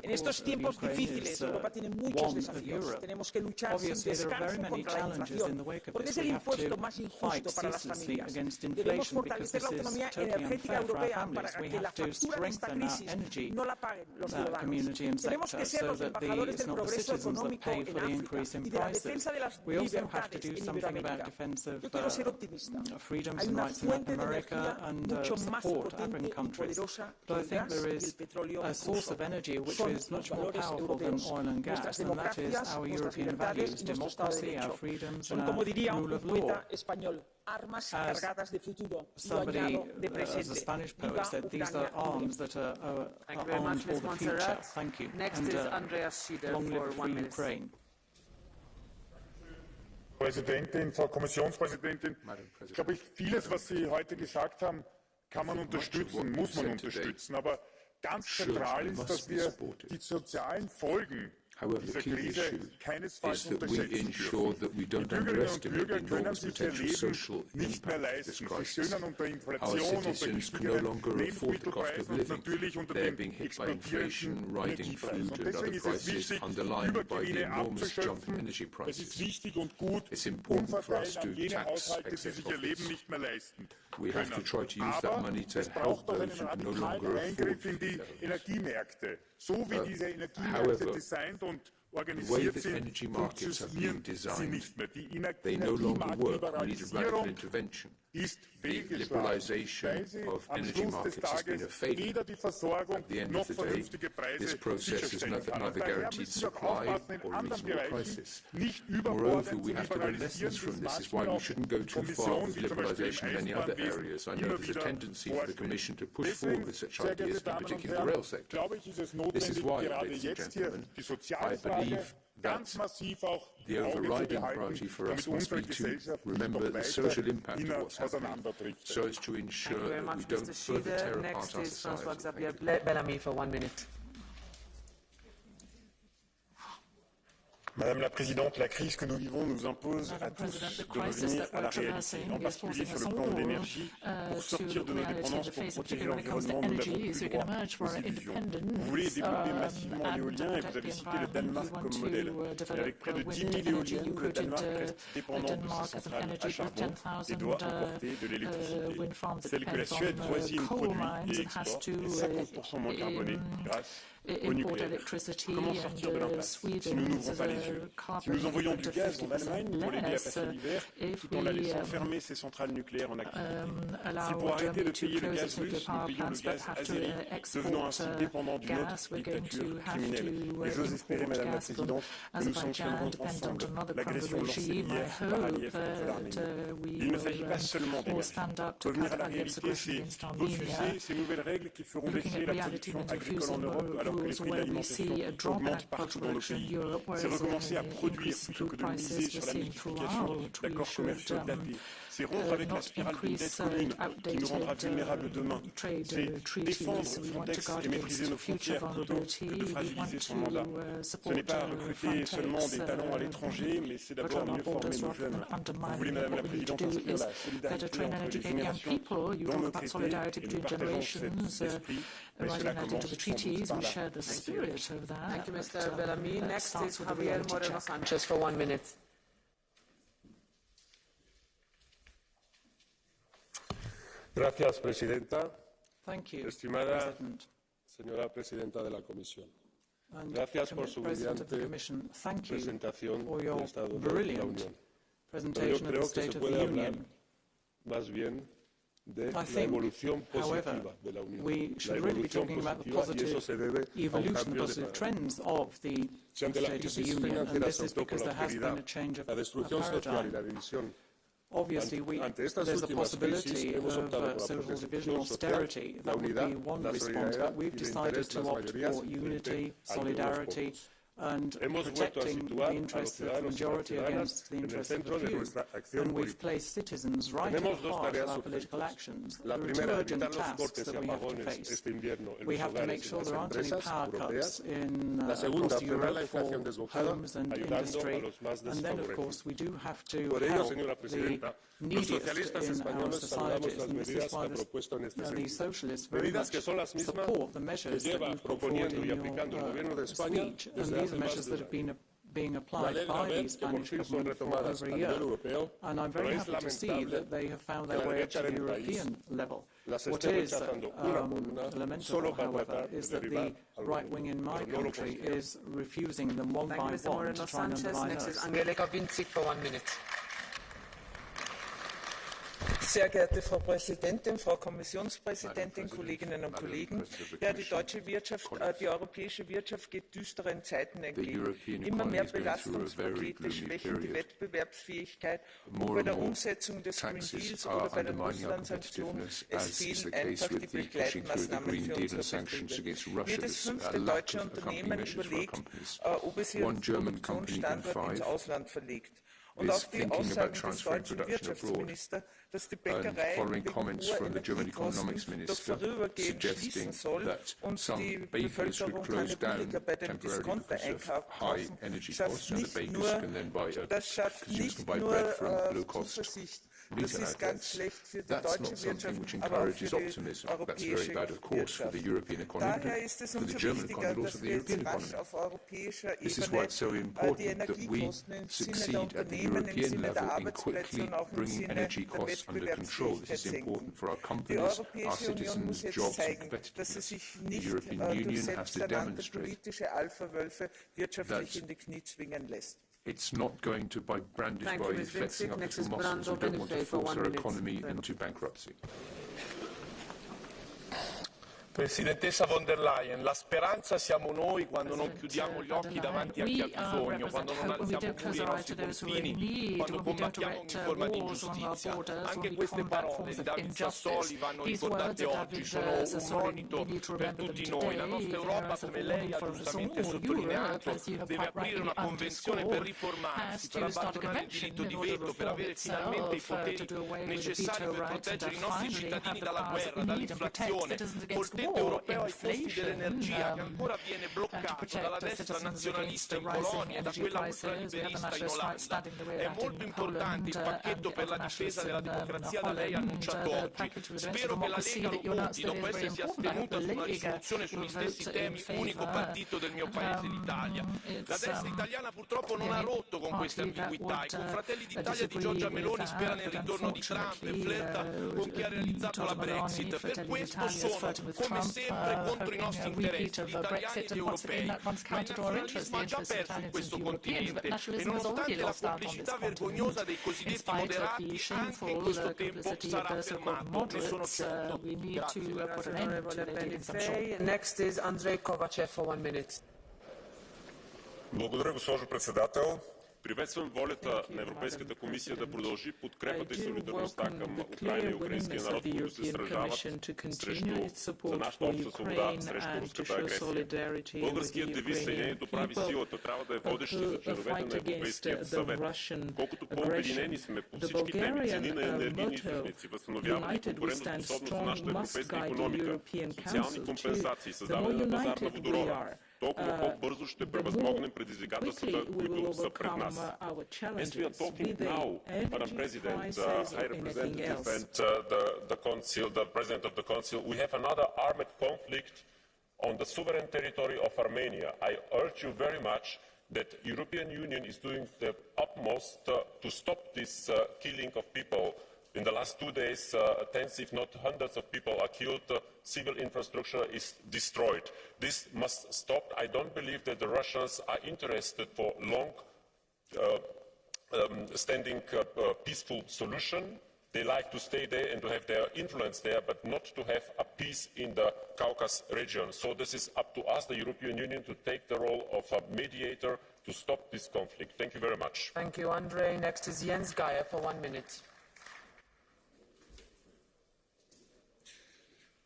En estos tiempos difíciles, Europa tiene muchos desafíos. Tenemos que luchar sin descanso contra la inflación, porque es el impuesto más injusto para las familias. Debemos fortalecer la autonomía energética europea para que la factura de esta crisis no la paguen los ciudadanos. Tenemos que ser los embajadores del progreso económico en África y de la defensa de las libertades en Iberoamérica. Yo quiero ser optimista. Hay una fuente de energía mucho más potente y poderosa que el gas y el petróleo ruso. Is much more powerful than oil and gas, and that is our European values, democracy, our freedoms, and our rule of law. Armas cargadas de futuro. Somebody, as a Spanish poet said, these are arms that are armed for the future. Thank you. Next is Andreas Schieder long live for 1 minute. Ukraine. Präsidentin, Frau Kommissionspräsidentin, ich glaube, vieles, was Sie heute gesagt haben, kann man unterstützen, muss man unterstützen. Aber ganz zentral ist, dass wir die sozialen Folgen dieser Krise keinesfalls unterschätzen dürfen. Die Bürgerinnen und Bürger können sich ihr Leben nicht mehr leisten. Sie stöhnen unter Inflation, unter gestiegenen Lebensmittelpreisen und natürlich unter den explodierenden Energiepreisen. Und deswegen ist es wichtig, Übergewinne abzuschöpfen. Es ist wichtig und gut, umverteilen an jene Haushalte, die sich ihr Leben nicht mehr leisten können. Aber es braucht auch einen radikalen Eingriff in die Energiemärkte. So wie diese Energiemärkte designt und organisiert sind, funktionieren sie nicht mehr. Die Energiemarktliberalisierung ist fehlgeschlagen, weil sie am Schluss des Tages weder die Versorgung noch vernünftige Preise sicherstellen kann. Und daher müssen wir auch aufpassen, in anderen Bereichen nicht überbordend zu liberalisieren. Das mag auch die Kommission, die zum Beispiel im Eisenbahnwesen immer wieder vorschlägt. Deswegen, sehr geehrte Damen und Herren, glaube ich, ist es notwendig, gerade jetzt hier die soziale Frage ganz massiv auch the overriding priority for us must be to remember the social impact of what's happening, so as to ensure that we don't further tear apart our society. Bellamy for 1 minute. Madame la Présidente, la crise que nous vivons nous impose à tous de revenir à la réalité, en particulier sur le plan de l'énergie, pour sortir de nos dépendances, pour protéger l'environnement. Nous n'avons plus le droit aux illusions. Vous voulez développer massivement l'éolien et vous avez cité le Danemark comme modèle. Et avec près de 10 000 éoliennes, le Danemark reste dépendant de ses centrales à charbon et doit importer de l'électricité. Celle que la Suède voisine produit et exporte est 50% moins carbonée grâce au nucléaire. Comment sortir de l'impasse si nous n'ouvrons pas les yeux? Si nous envoyons du gaz en Allemagne pour l'aider à passer l'hiver, tout en la laissant fermer ses centrales nucléaires en activité. Si pour arrêter de payer le gaz russe, nous payons le gaz azéri, devenant ainsi dépendants d'une autre dictature criminelle. Et j'ose espérer, Madame la Présidente, que nous sanctionnerons ensemble l'agression lancée hier par Aliyev contre l'Arménie. Il ne s'agit pas seulement d'énergie. Revenir à la réalité, c'est refuser ces nouvelles règles qui feront baisser la production agricole en Europe alors que les prix de l'alimentation augmentent partout dans nos pays. C'est recommencer à produire plutôt que de miser sur la multiplication d'accords commerciaux datés. C'est rompre avec la spirale d'une dette commune qui nous rendra vulnérables demain. C'est défendre Frontex et maîtriser nos frontières plutôt que de fragiliser son mandat. Ce n'est pas recruter seulement des talents à l'étranger, mais c'est d'abord mieux former nos jeunes. Vous voulez, Madame la Présidente, inscrire la solidarité entre les générations dans nos traités et nous partageons cet esprit, mais cela commence sans doute par là. Thank you, Mr. Bellamy. Next is Javier Moreno Sanchez for 1 minute. Gracias, Presidenta. Thank you, Estimada señora Presidenta de la Comisión. Gracias por su brillante presentación del Estado de la Unión. Pero yo creo que se puede hablar más bien de la evolución positiva de la Unión. La evolución positiva, y eso se debe a un cambio de paradigma. Si ante la crisis financiera se optó por la austeridad, la destrucción social y la división, obviously, there's a possibility of social division, austerity. That would be one response, but we've decided to opt for unity, solidarity, and protecting the interests of the majority against the interests of the few. And we've placed citizens right at the heart of our political actions. There are two urgent tasks that we have to face. We have to make sure there aren't any power cuts across Europe for homes and industry. And then, of course, we do have to help the neediest in our societies. And this is why the socialists very much support the measures that you put forward in your speech. And these are measures that have been being applied by the Spanish government for over a year. And I'm very happy to see that they have found their way up to the European level. What is lamentable, however, is that the right wing in my country is refusing them one by one to try and undermine us. Sehr geehrte Frau Präsidentin, Frau Kommissionspräsidentin, Kolleginnen und Kollegen! Ja, die europäische Wirtschaft geht düsteren Zeiten entgegen. Immer mehr Belastungspakete schwächen die Wettbewerbsfähigkeit und bei der Umsetzung des Green Deals oder bei den Russland-Sanktionen fehlen einfach die Begleitmaßnahmen für unsere Betriebe. Jedes 5. deutsche Unternehmen überlegt, ob es ihren Produktionsstandort ins Ausland verlegt. Und auch die Aussagen des deutschen Wirtschaftsministers, dass die Bäckerei wegen hoher Energiekosten doch vorübergehend schließen soll und die Bevölkerung kann billiger bei den Discounter einkaufen, schafft nicht nur Zuversicht. Das ist ganz schlecht für die deutsche Wirtschaft, aber auch für die europäische Wirtschaft. Daher ist es umso wichtiger, dass wir jetzt rasch auf europäischer Ebene die Energiekosten im Sinne der Unternehmen, im Sinne der Arbeitsplätze und auch im Sinne der Wettbewerbsfähigkeit senken. Die Europäische Union muss jetzt zeigen, dass sie sich nicht durch selbsternannte politische Alpha-Wölfe wirtschaftlich in die Knie zwingen lässt. It's not going to be branded by flexing up little muscles. We don't want to force our economy into bankruptcy. Presidentessa von der Leyen, la speranza siamo noi quando non chiudiamo gli occhi davanti a chi ha bisogno, quando non alziamo muri ai nostri confini, quando combattiamo ogni forma di ingiustizia. Anche queste parole di David Sassoli vanno ricordate oggi, sono un monito per tutti noi. La nostra Europa, come lei ha giustamente sottolineato, deve aprire una convenzione per riformarsi, per abbandonare il diritto di veto, per avere finalmente i poteri necessari per proteggere i nostri cittadini dalla guerra, dall'inflazione, col tema europeo ai costi dell'energia che ancora viene bloccato dalla destra nazionalista in Polonia e da quella ultraliberista in Olanda. È molto importante il pacchetto per la difesa della democrazia da lei annunciato oggi. Spero che la Lega lo voti dopo essersi astenuta su una risoluzione sugli stessi temi, unico partito del mio paese, l'Italia. La destra italiana purtroppo non ha rotto con queste ambiguità. I confratelli d'Italia di Giorgia Meloni spera nel ritorno di Trump e flirta con chi ha realizzato la Brexit. Per questo sono, come sempre, contro i nostri interessi, gli italiani ed europei. Ma il nazionalismo ha già perso in questo continente e nonostante la complicità vergognosa dei cosiddetti moderati, anche in questo tempo sarà fermato, ne sono certo. Grazie. Next is Andrei Kovachev for 1 minute. Благодаря, госпожо председател. Приветствам волята на Европейската комисия да продължи подкрепата и солидарността към Украйна и украинския народ, които се сражават за нашата обща свобода срещу руската агресия. Българският девиз "Съединението прави силата" трябва да е водещ за членовете на Европейския съвет. Колкото по-обединени сме по всички теми, цени на енергийни източници, възстановяване и конкурентоспособност на нашата европейска икономика, социални компенсации, създаване на пазар на водорода, толкова по-бързо ще превъзмогнем предизвикателствата, които са пред нас. As we are talking now, Madam President, High Representative and the President of the Council, we have another armed conflict on the sovereign territory of Armenia. I urge you very much that the European Union is doing the utmost to stop this killing of people. In the last 2 days, tens, if not hundreds of people are killed, civil infrastructure is destroyed. This must stop. I don't believe that the Russians are interested for long-standing peaceful solution. They like to stay there and to have their influence there, but not to have a peace in the Caucasus region. So this is up to us, the European Union, to take the role of a mediator to stop this conflict. Thank you very much. Thank you, Andrei. Next is Jens Geier for 1 minute.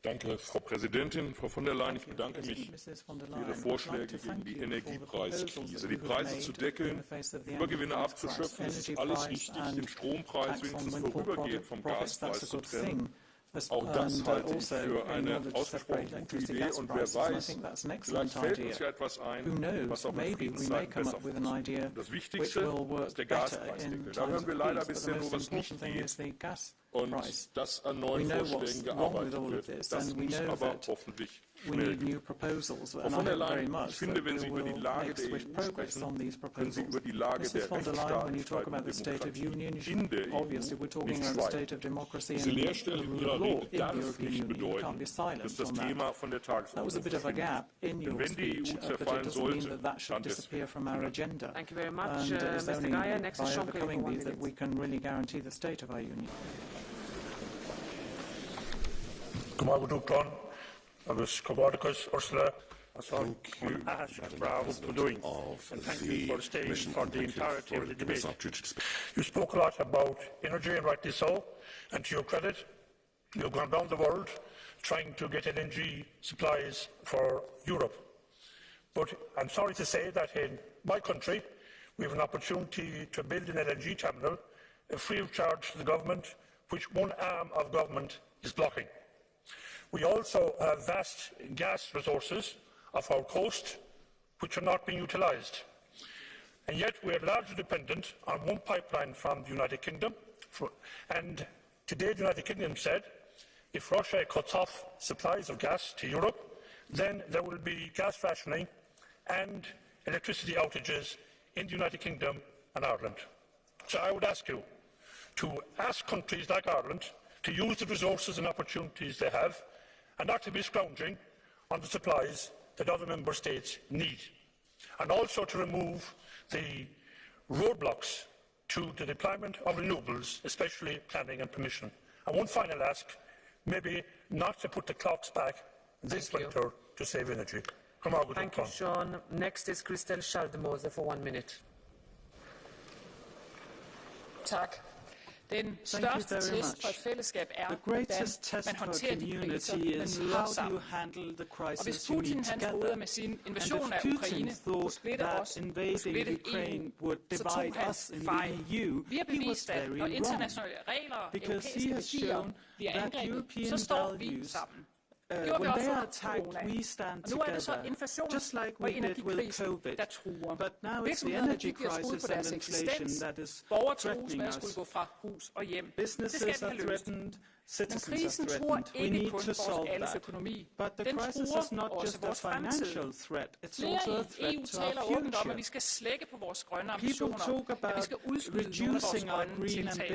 Danke, Frau Präsidentin. Frau von der Leyen, ich bedanke mich für Ihre Vorschläge gegen die Energiepreiskrise. Die Preise zu deckeln, Übergewinne abzuschöpfen, das ist alles richtig, den Strompreis wenigstens vorübergehend vom Gaspreis zu trennen. Auch das halte ich für eine ausgesprochen gute Idee und wer weiß, vielleicht fällt uns ja etwas ein, was auch in Friedenszeiten besser funktioniert. Das Wichtigste ist der Gaspreisdeckel. Da hören wir leider bisher nur, was nicht geht und dass an neuen Vorschlägen gearbeitet wird. Das muss aber hoffentlich schnell gehen. Frau von der Leyen, ich finde, wenn Sie über die Lage der EU sprechen, können Sie über die Lage der Rechtsstaatlichkeit und Demokratie in der EU nicht schweigen. Diese Leerstelle in Ihrer Rede darf nicht bedeuten, dass das Thema von der Tagesordnung verschwindet. Denn wenn die EU zerfallen sollte, dann deswegen. Thank you very much, Mr. Geyer. Next is Sean Kelly for 1 minute. We can really guarantee the state of our union. Ursula. Thank you for staying for the entirety of the debate. You spoke a lot about energy, and rightly so, and to your credit, you've gone around the world trying to get LNG supplies for Europe. But I'm sorry to say that in my country, we have an opportunity to build an LNG terminal free of charge to the government, which one arm of government is blocking. We also have vast gas resources off our coast, which are not being utilised. And yet we are largely dependent on one pipeline from the United Kingdom. And today the United Kingdom said, if Russia cuts off supplies of gas to Europe, then there will be gas rationing and electricity outages in the United Kingdom and Ireland. So I would ask you to ask countries like Ireland to use the resources and opportunities they have and not to be scrounging on the supplies that other member states need. And also to remove the roadblocks to the deployment of renewables, especially planning and permission. And one final ask, maybe not to put the clocks back this winter to save energy. Thank you, Sean. Next is Christel Schaldemose for 1 minute. Tak. Den største test for et fællesskab er, hvordan man håndterer de kriser, man møder sammen. Og hvis Putin han troede med sin invasion af Ukraine kunne splitte os, kunne splitte EU, så tog han fejl. Vi har bevist, at når internationale regler og europæiske værdier bliver angrebet, så står vi sammen. Det gjorde vi også for corona. Og nu er det så inflation og energikrisen, der truer. Virksomhederne giver skud på deres eksistens. Borgere trues med at skulle gå fra hus og hjem. Det skal vi have løst. Men krisen truer ikke kun vores alles økonomi. Den truer også vores fremtid. Flere i EU taler åbent om, at vi skal slække på vores grønne ambitioner, at vi skal udskyde nogle af vores grønne tiltag.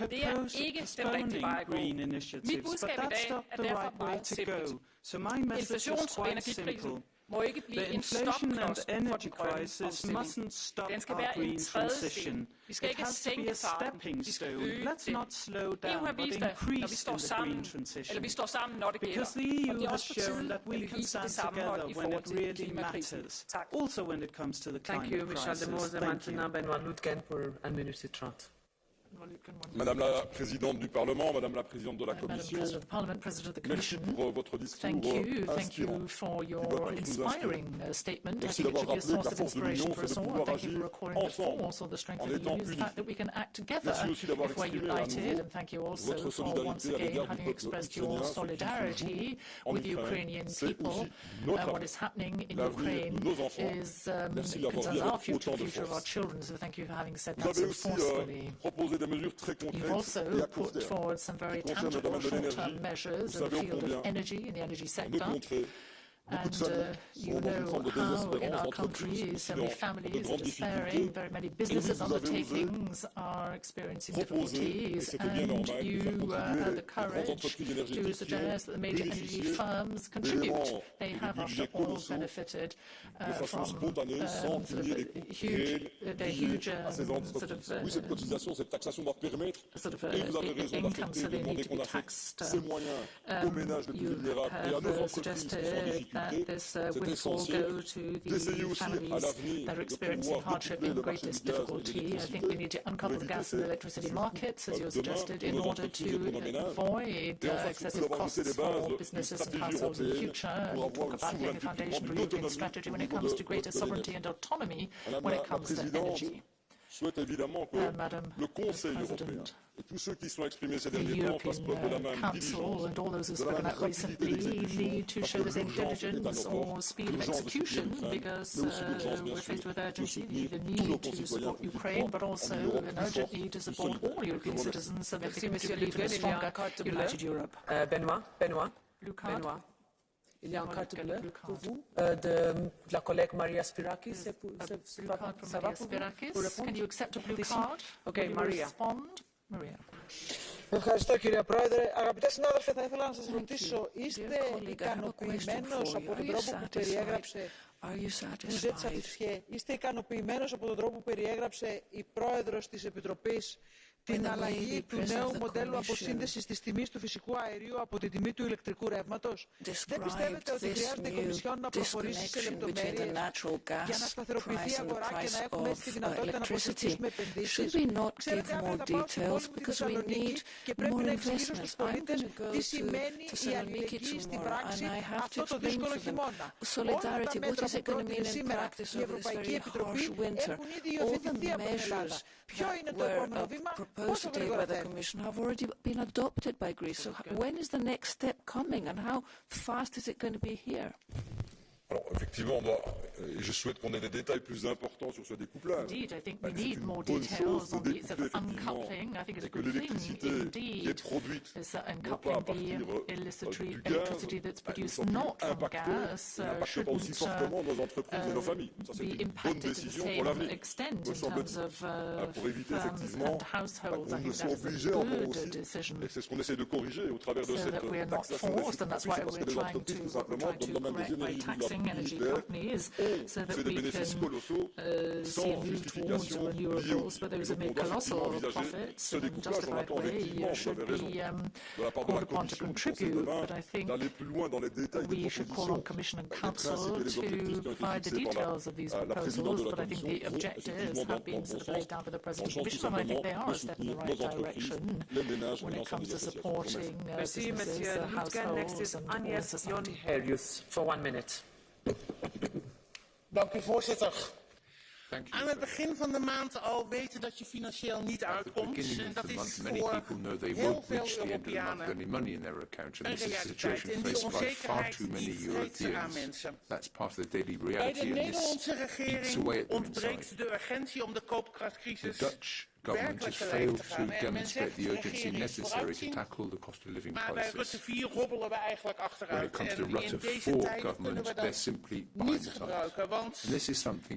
Det er ikke den rigtige vej at gå. Mit budskab i dag er derfor meget simpelt. Inflations- og energikrisen må ikke blive en stopklods for den grønne omstilling. Den skal være en trædesten. Vi skal ikke sænke farten, vi skal øge den. EU har vist, at når vi står sammen, eller vi står sammen, når det gælder. Og det er også på tide, at vi viser det sammenhold i forhold til klimakrisen. Tak. Thank you, Michel de Mose, maintenant Benoît Lutgen pour 1 minute 30. Madame la Présidente du Parlement, Madame la Présidente de la Commission, merci pour votre discours inspirant. Merci d'avoir rappelé que la force de l'Union, c'est de pouvoir agir ensemble, en étant unis. Merci aussi d'avoir exprimé à nouveau votre solidarité à l'égard du peuple ukrainien, ce qui se joue en Ukraine. C'est aussi notre avenir, l'avenir de nos enfants. Merci de l'avoir dit avec autant de force. Vous avez aussi proposé des mesures très concrètes et à court terme qui concernent le domaine de l'énergie. Vous savez combien, en démontrer, beaucoup de familles sont dans une forme de désespérance, entreprises aussi dans de grandes difficultés. Et vous avez osé proposer, et c'était bien normal, de faire contribuer les grandes entreprises énergétiques qui ont bénéficié d'éléments et de budgets colossaux de façon spontanée, sans qu'il y ait des coûts réels liés à ces entreprises. Oui, cette cotisation, cette taxation doit permettre, et vous avez raison d'affecter, de demander qu'on affecte ces moyens aux ménages les plus vulnérables et à nos entreprises qui sont en difficulté. that this windfall go to the families that are experiencing hardship and greatest difficulty. I think we need to uncouple the gas and electricity markets, as you suggested, in order to avoid excessive costs for businesses and households in the future. You talk about laying a foundation for European strategy when it comes to greater sovereignty and autonomy when it comes to energy. Souhaite évidemment que le Conseil européen et tous ceux qui sont exprimés ces derniers temps fassent preuve de la même diligence, and all those who spoke about recently need to show the same diligence or speed of execution, because we're faced with urgency, the need to support Ukraine, but also an urgent need to support all European citizens so that they can believe in a stronger, united Europe. Benoît. Il y a un carte bleue pour vous de la collègue Maria Spirakis. Ça va pour vous? Can you accept a blue card? Okay, Maria. Maria. Ευχαριστώ κυρία Πρόεδρε. Αγαπητέ συνάδελφοι, θα ήθελα να σας ρωτήσω, είστε ικανοποιημένος από τον τρόπο που περιέγραψε είστε ικανοποιημένος από τον τρόπο που περιέγραψε η Πρόεδρος της Επιτροπής την αλλαγή του νέου μοντέλου αποσύνδεσης της τιμής του φυσικού αερίου από τη τιμή του ηλεκτρικού ρεύματος? Δεν πιστεύετε ότι χρειάζεται η Κομισιόν να προχωρήσει σε λεπτομέρειες για να σταθεροποιηθεί η αγορά και να έχουμε έτσι τη δυνατότητα να προσελκύσουμε επενδύσεις? Ξέρετε, αύριο θα πάω στην πόλη μου τη Θεσσαλονίκη και πρέπει να εξηγήσω στους πολίτες τι σημαίνει η αλληλεγγύη στην πράξη αυτό το δύσκολο χειμώνα. Όλα τα μέτρα που πρότεινε σήμερα η Ευρωπαϊκή Επιτροπή έχουν ήδη υιοθετηθεί από την Ελλάδα. Ποιο είναι το επόμενο βήμα? Proposed today by the Commission have already been adopted by Greece. So when is the next step coming and how fast is it going to be here? Alors, effectivement, je souhaite qu'on ait des détails plus importants sur ce découplage. Indeed, I think we need more details on the uncoupling. I think it's a good thing, indeed, is that uncoupling the electricity that's produced not from gas shouldn't be impacted to the same extent in terms of firms and households. I think that's a good decision. C'est ce qu'on essaie de corriger au travers de cette taxation réciproque, parce que les entreprises, tout simplement, demandent des énergies energy companies so that we can see a move towards renewables, but those who make colossal profits in a justified way should be called upon to contribute. But I think we should call on Commission and Council to provide the details of these proposals, but I think the objectives have been sort of laid down by the President of the Commission, and I think they are a step in the right direction when it comes to supporting businesses, households and society. For 1 minute. Dank u, voorzitter. Aan het begin van de maand al weten dat je financieel niet uitkomt. En dat is voor heel veel Europeanen een realiteit. En die onzekerheid die vreet ze aan mensen. Bij de Nederlandse regering ontbreekt de urgentie om de koopkrachtcrisis werkelijk te lijf te gaan. En men zegt de regering heeft vooruitzien, maar bij Rutte 4 hobbelen we eigenlijk achteruit. En in deze tijden kunnen we dat niet gebruiken. Want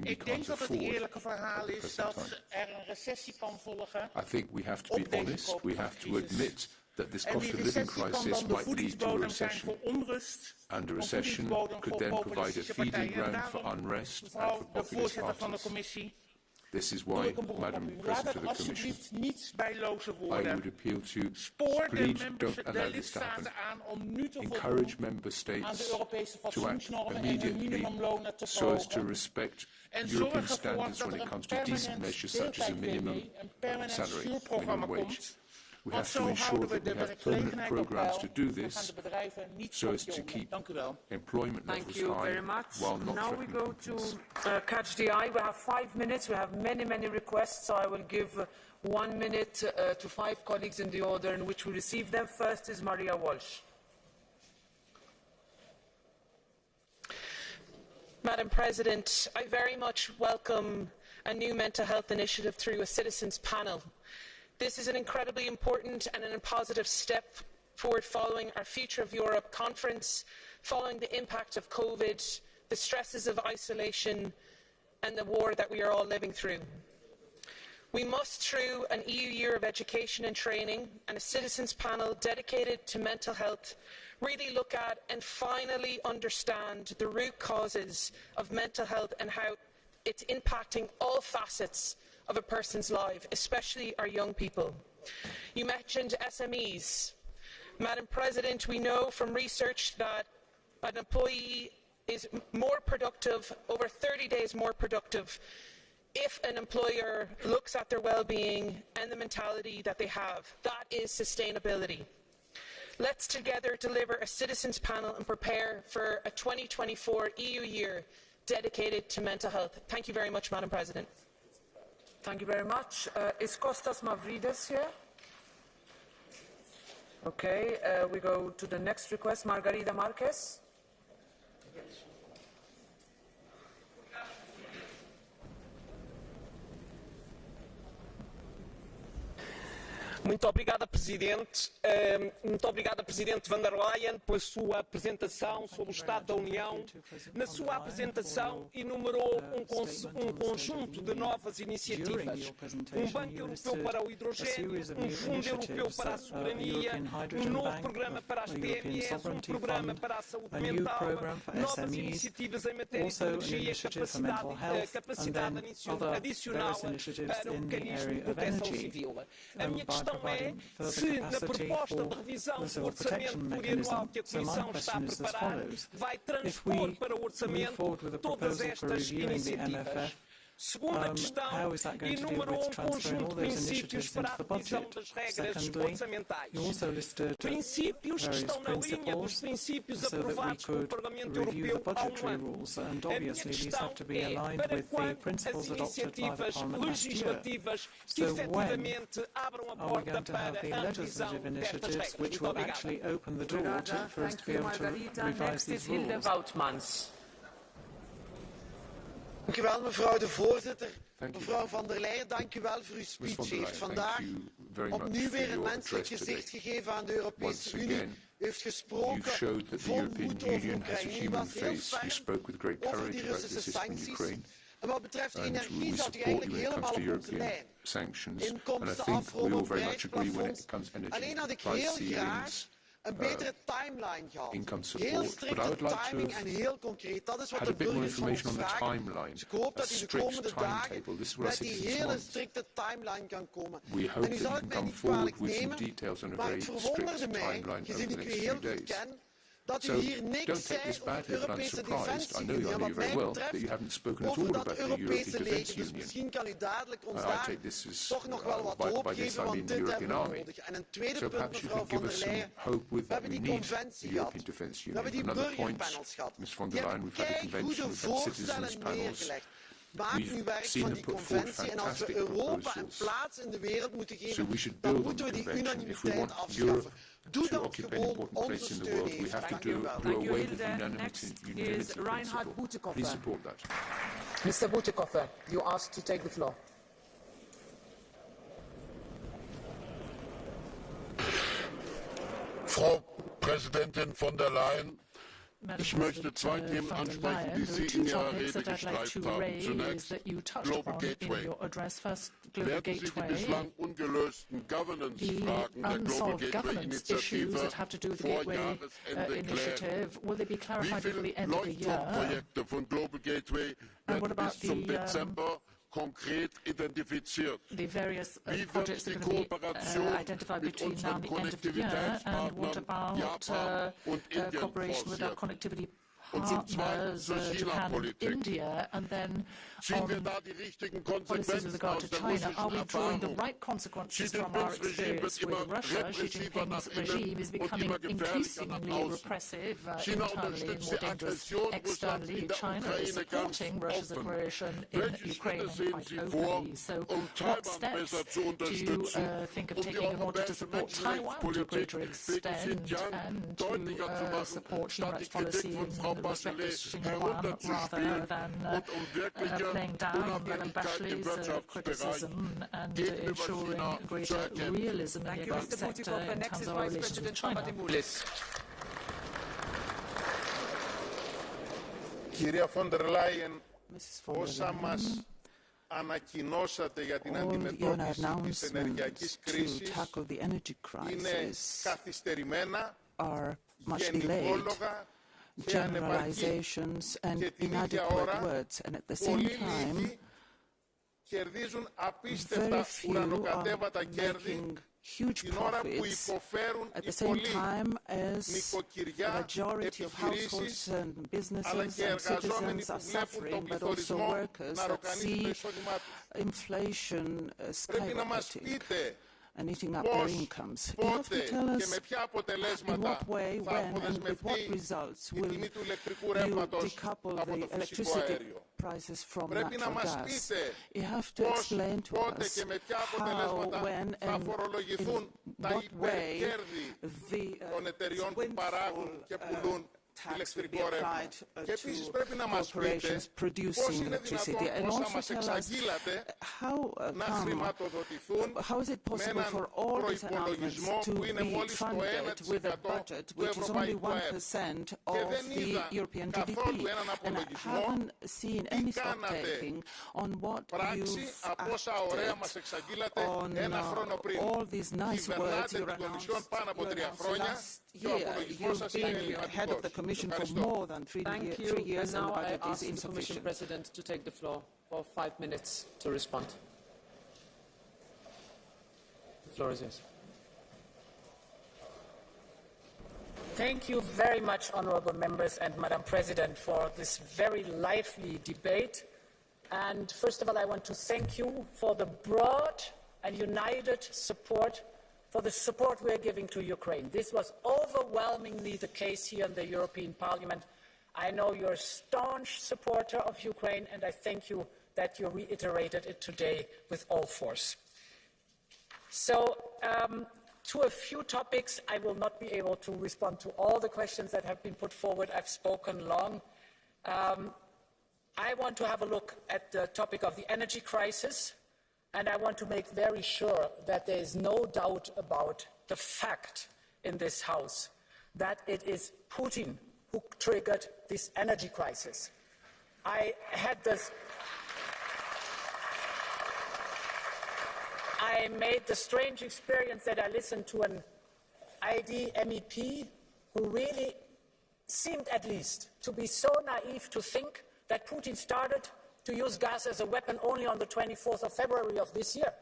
ik denk dat het eerlijke verhaal is dat er een recessie kan volgen I think we have to be honest. We have to admit that this cost of living crisis might lead to a recession. And a recession could then provide a feeding ground for unrest and for populist parties. This is why, Madam President of the Commission, I would appeal to please don't allow this to happen. Encourage Member States to act immediately so as to respect European standards when it comes to decent measures such as a minimum salary, minimum wage. We have to ensure that we have permanent programs to do this so as to keep employment levels high while not now threatening we go to catch the eye. We have 5 minutes. We have many requests, so I will give 1 minute to 5 colleagues in the order in which we receive them. First is Maria Walsh. Madam President, I very much welcome a new mental health initiative through a citizens' panel. This is an incredibly important and a positive step forward following our Future of Europe conference, following the impact of COVID, the stresses of isolation and the war that we are all living through. We must, through an EU Year of Education and Training and a citizens' panel dedicated to mental health, really look at and finally understand the root causes of mental health and how it's impacting all facets of a person's life, especially our young people. You mentioned SMEs. Madam President, we know from research that an employee is more productive, over 30 days more productive, if an employer looks at their well-being and the mentality that they have. That is sustainability. Let's together deliver a citizens panel and prepare for a 2024 EU year dedicated to mental health. Thank you very much, Madam President. Thank you very much. Is Kostas Mavridis here? Okay, we go to the next request, Margarida Marques. Muito obrigada, Presidente. Muito obrigada, Presidente Von der Leyen, pela sua apresentação sobre o Estado da União. Na sua apresentação, enumerou um conjunto de novas iniciativas. Um Banco Europeu para o Hidrogênio, um Fundo Europeu para a Soberania, um novo programa para as PMEs, um programa para a saúde mental, novas iniciativas em matéria de energia, capacidade adicional para o mecanismo de proteção civil. A minha questão é se, na proposta de revisão do orçamento plurianual que a Comissão está a preparar, vai transpor para o orçamento todas estas iniciativas. Segunda questão, enumerou um conjunto de princípios para a revisão das regras orçamentais. Princípios que estão na linha dos princípios aprovados pelo Parlamento Europeu há um ano. A minha questão é para quando as iniciativas legislativas que efetivamente abram a porta para a revisão destas regras. Muito obrigado. Thank you, Margarita. Next is Hilde Woutmans. Dank u wel, mevrouw de voorzitter. Mevrouw Von der Leyen, dank u wel voor uw speech. U heeft vandaag opnieuw weer een menselijk gezicht gegeven aan de Europese Unie. U heeft gesproken vol moed over Oekraïne. U was heel ferm over die Russische sancties. En wat betreft energie zat u eigenlijk helemaal op onze lijn. Inkomsten afronden, prijsplafonds. Alleen had ik heel graag een betere timeline gehad. Heel strikte timing en heel concreet. Dat is wat de burgers van ons vragen. Dus ik hoop dat u de komende dagen met die hele strikte timeline kan komen. En u zal het mij niet kwalijk nemen, maar het verwonderde mij, gezien ik u heel goed ken, dat u hier niks zei over Europese defensieunie. En wat mij betreft, over dat Europese leger. Dus misschien kan u dadelijk ons daar toch nog wel wat hoop geven, want dit hebben we nodig. En een tweede punt, mevrouw Von der Leyen. We hebben die conventie gehad. We hebben die burgerpanels gehad. Je hebt goede voorstellen neergelegd. Maak nu werk van die conventie en als we Europa een plaats in de wereld moeten geven, dan moeten we die unanimiteit afschaffen. Doe dat gewoon, onze steun heeft. Dank u wel. Thank you, Hilde. Next is Reinhard Butikoffer. Mr. Butikoffer, you asked to take the floor. Frau Präsidentin von der Leyen, ich möchte zwei Themen ansprechen, die Sie in Ihrer Rede gestreift haben. Zunächst Global Gateway. Werden Sie die bislang ungelösten Governance-Fragen der Global Gateway-Initiative vor Jahresende klären? Wie viele Leuchtturmprojekte von Global Gateway werden bis zum Dezember konkret identifiziert? Wie wird die Kooperation mit unseren Konnektivitätspartnern Japan und Indien forciert? Und zum Zweiten zur China-Politik. Ziehen wir da die richtigen Konsequenzen aus der russischen Erfahrung? Xi Jinpings Regime wird immer repressiver nach innen und immer gefährlicher nach außen. China unterstützt die Aggression Russlands in der Ukraine ganz offen. Welche Schritte sehen Sie vor, um Taiwan besser zu unterstützen, um die europäische Menschenrechtspolitik gegen Xinjiang deutlicher zu machen, statt die Kritik von Frau Bachelet herunterzuspielen und um wirkliche Unabhängigkeit im Wirtschaftsbereich gegenüber China zu erkennen? Thank you, Mr. Butikoffer. Next is Vice President Papadimoulis. Κυρία Von der Leyen, όσα μας ανακοινώσατε για την αντιμετώπιση της ενεργειακής κρίσης είναι καθυστερημένα, γενικόλογα, generalizations and inadequate words, and at the same time, κερδίζουν απίστευτα ουρανοκατέβατα κέρδη huge profits at the same time as the majority of households and businesses and citizens are suffering, but also workers that see inflation skyrocketing and eating up their incomes. You have to tell us in what way, when, and with what results will you decouple the electricity prices from natural gas. You have to explain to us how, when, and in what way the windfall tax will be applied to corporations producing electricity, and also tell us how is it possible for all these announcements to be funded with a budget which is only 1% of the European GDP, and I haven't seen any stock-taking on what you've acted on all these nice words you announced last year. You've been head of the Commission for more than 3 years, and the budget is insufficient. The Commission President to take the floor for 5 minutes to respond. The floor is yours. Thank you very much, honourable members and Madam President, for this very lively debate. And first of all, I want to thank you for the broad and united support, for the support we are giving to Ukraine. This was overwhelmingly the case here in the European Parliament. I know you're a staunch supporter of Ukraine, and I thank you that you reiterated it today with all force. So, to a few topics, I will not be able to respond to all the questions that have been put forward. I've spoken long. I want to have a look at the topic of the energy crisis. And I want to make very sure that there is no doubt about the fact in this House that it is Putin who triggered this energy crisis. I made the strange experience that I listened to an ID MEP who really seemed, at least, to be so naive to think that Putin started to use gas as a weapon only on the 24th of February of this year.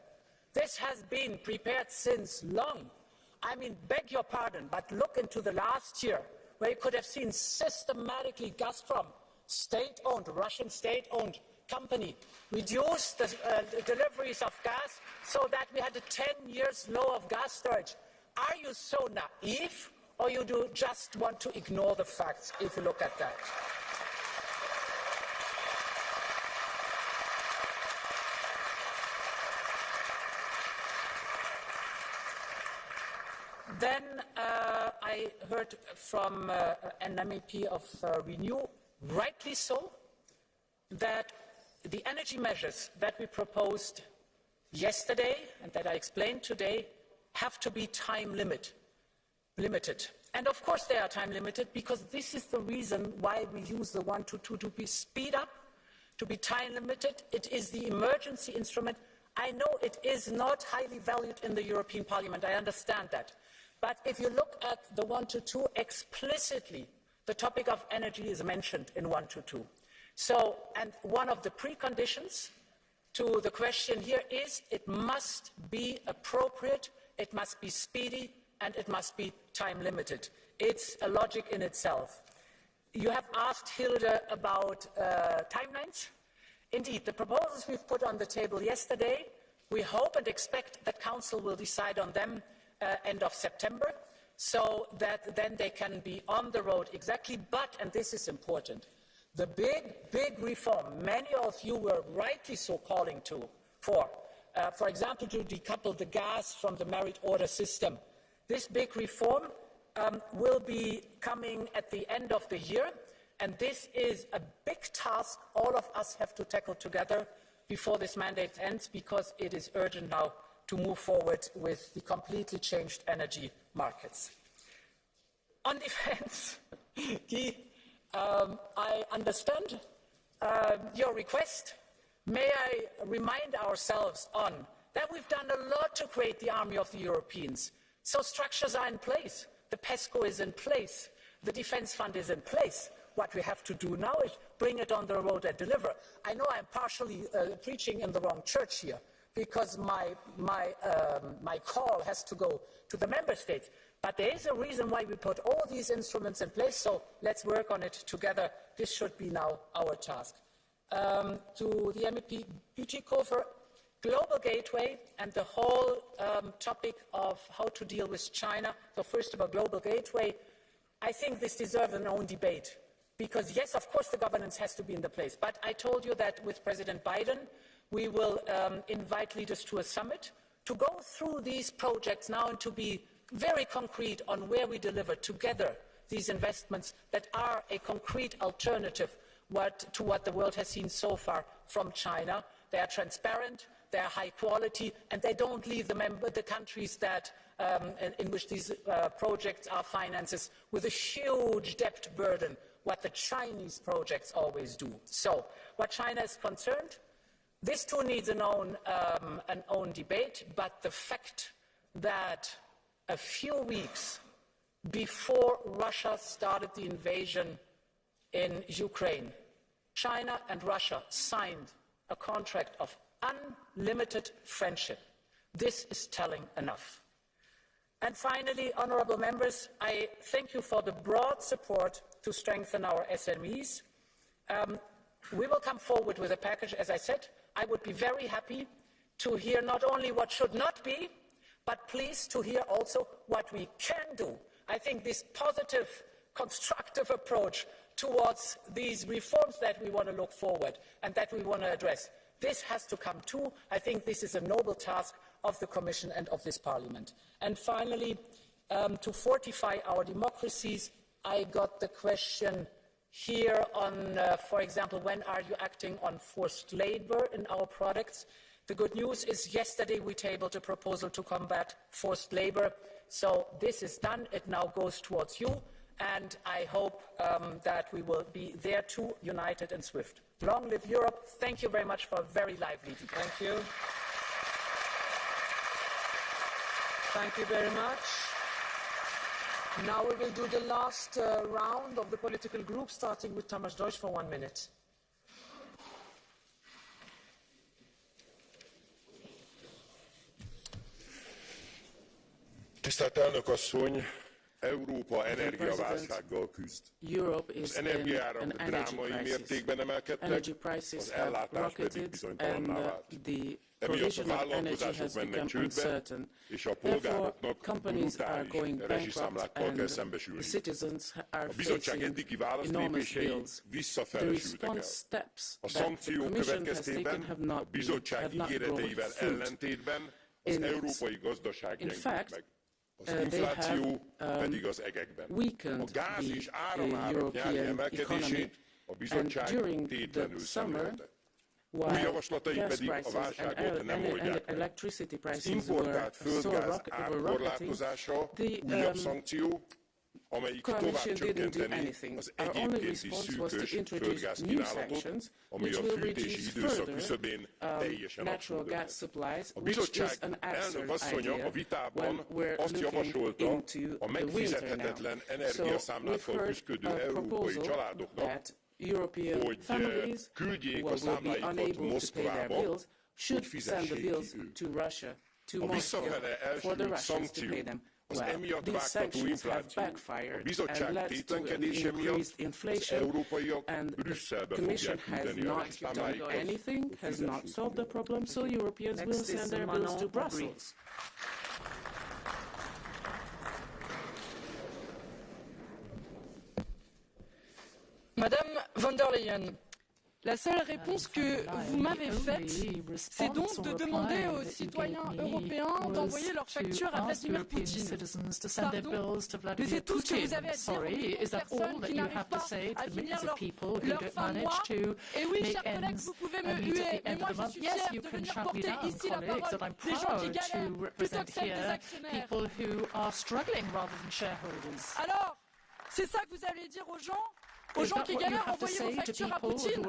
This has been prepared since long. I mean, beg your pardon, but look into the last year, where you could have seen systematically Gazprom, state-owned, Russian state-owned company, reduce the deliveries of gas so that we had a 10 years low of gas storage. Are you so naive, or you do just want to ignore the facts if you look at that? Then I heard from an MEP of Renew, rightly so, that the energy measures that we proposed yesterday and that I explained today have to be time limited. And of course they are time limited, because this is the reason why we use the 1 to 2 to be speed up, to be time limited. It is the emergency instrument. I know it is not highly valued in the European Parliament, I understand that. But if you look at the 1 to 2 explicitly, the topic of energy is mentioned in 1 to 2. So, and one of the preconditions to the question here is it must be appropriate, it must be speedy, and it must be time limited. It's a logic in itself. You have asked Hilde about timelines. Indeed, the proposals we've put on the table yesterday, we hope and expect that Council will decide on them end of September, so that then they can be on the road exactly. But, and this is important, the big reform many of you were rightly so calling for example, to decouple the gas from the merit order system. This big reform will be coming at the end of the year, and this is a big task all of us have to tackle together before this mandate ends, because it is urgent now to move forward with the completely changed energy markets. On defense, Guy, I understand your request. May I remind ourselves that we've done a lot to create the army of the Europeans. So structures are in place. The PESCO is in place. The defense fund is in place. What we have to do now is bring it on the road and deliver. I know I'm partially preaching in the wrong church here, because my call has to go to the member states. But there is a reason why we put all these instruments in place, so let's work on it together. This should be now our task. To the MEP Bütikofer, global gateway and the whole topic of how to deal with China. So first of all, global gateway, I think this deserves an own debate. Because yes, of course, the governance has to be in the place. But I told you that with President Biden, we will invite leaders to a summit to go through these projects now and to be very concrete on where we deliver together these investments that are a concrete alternative to what the world has seen so far from China. They are transparent, they are high quality, and they don't leave the countries that, in which these projects are financed with a huge debt burden, what the Chinese projects always do. So, what China is concerned, this too needs an own debate, but the fact that a few weeks before Russia started the invasion in Ukraine, China and Russia signed a contract of unlimited friendship. This is telling enough. And finally, honourable members, I thank you for the broad support to strengthen our SMEs. We will come forward with a package, as I said. I would be very happy to hear not only what should not be, but pleased to hear also what we can do. I think this positive, constructive approach towards these reforms that we want to look forward and that we want to address, this has to come too. I think this is a noble task of the Commission and of this Parliament. And finally, to fortify our democracies, I got the question here on, for example, when are you acting on forced labour in our products? The good news is yesterday we tabled a proposal to combat forced labour. So this is done. It now goes towards you. And I hope that we will be there too, united and swift. Long live Europe. Thank you very much for a very lively debate. Thank you. Thank you very much. Now we will do the last round of the political groups, starting with Tamás Deutsch for 1 minute. Tisztelt elnök asszony, Európa energiaválsággal küzd. Az energiaárak drámai mértékben emelkedtek, az ellátás pedig bizonytalanná vált. Emiatt a vállalkozások mennek csődbe, és a polgároknak brutális rezsiszámlákkal kell szembesülni. A bizottság eddigi válaszlépései visszafelesültek el. A szankciók következtében a bizottság ígéreteivel ellentétben az európai gazdaság gyengült meg. Az infláció pedig az egekben. A gáz és áramárak nyári emelkedését a bizottság tétlenül szemlélte. Új javaslatai pedig a válságot nem oldják meg. Az importált földgáz árkorlátozása újabb szankció, amelyik tovább csökkenteni az egyébként is szűkös földgázkínálatot, ami a fűtési időszak küszöbén teljesen abszurdöket. A bizottság elnök asszonya a vitában azt javasolta, a megfizethetetlen energiaszámlákkal küszködő európai családoknak, hogy küldjék a számláikat Moszkvába, hogy fizessék ki ők. A visszafele elsüllyült szankció, az emiatt vágtató infláció, a bizottság tétlenkedése miatt az európaiak Brüsszelbe fogják küldeni a számláikat, hogy fizessék ki. Madame Von der Leyen, la seule réponse que vous m'avez faite, c'est donc de demander aux citoyens européens d'envoyer leurs factures à Vladimir Poutine. Pardon, mais c'est tout ce que vous avez à dire aux personnes qui n'arrivent pas à finir leur fin de mois. Et oui, chers collègues, vous pouvez me huer, mais moi je suis fière de venir porter ici la parole des gens qui galèrent plutôt que celle des actionnaires. Alors, c'est ça que vous allez dire aux gens? aux gens qui galèrent à envoyer vos factures à Poutine.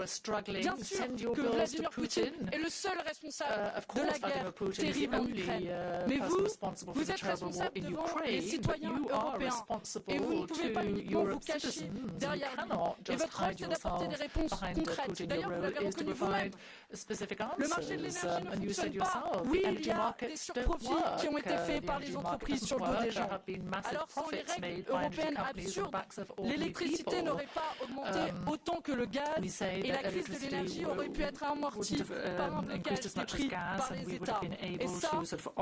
Bien sûr que Vladimir Poutine est le seul responsable de la guerre terrible en Ukraine. Mais vous êtes responsable devant les citoyens européens. Et vous ne pouvez pas uniquement vous cacher derrière lui. Et votre rôle, c'est d'apporter des réponses concrètes. D'ailleurs, vous l'avez reconnu vous-même. Le marché de l'énergie ne fonctionne pas. Oui, il y a des surprofits qui ont été faits par les entreprises sur le dos des gens. Alors, sans les règles européennes absurdes, l'électricité n'aurait pas augmenté autant que le gaz et la crise de l'énergie aurait pu être amortie par un blocage des prix par les États. Et ça,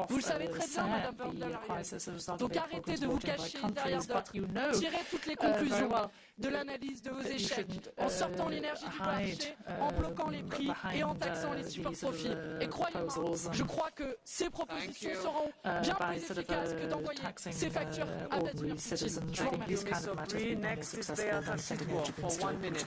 vous le savez très bien, Madame Von der Leyen. Donc arrêtez de vous cacher derrière d'autres. Tirez toutes les conclusions de l'analyse de vos échecs en sortant l'énergie du marché, en bloquant les prix et en taxant les superprofits. Et croyez-moi, je crois que ces propositions seront bien plus efficaces que d'envoyer ces factures à Vladimir Poutine. Je vous remercie. Next is for 1 minute.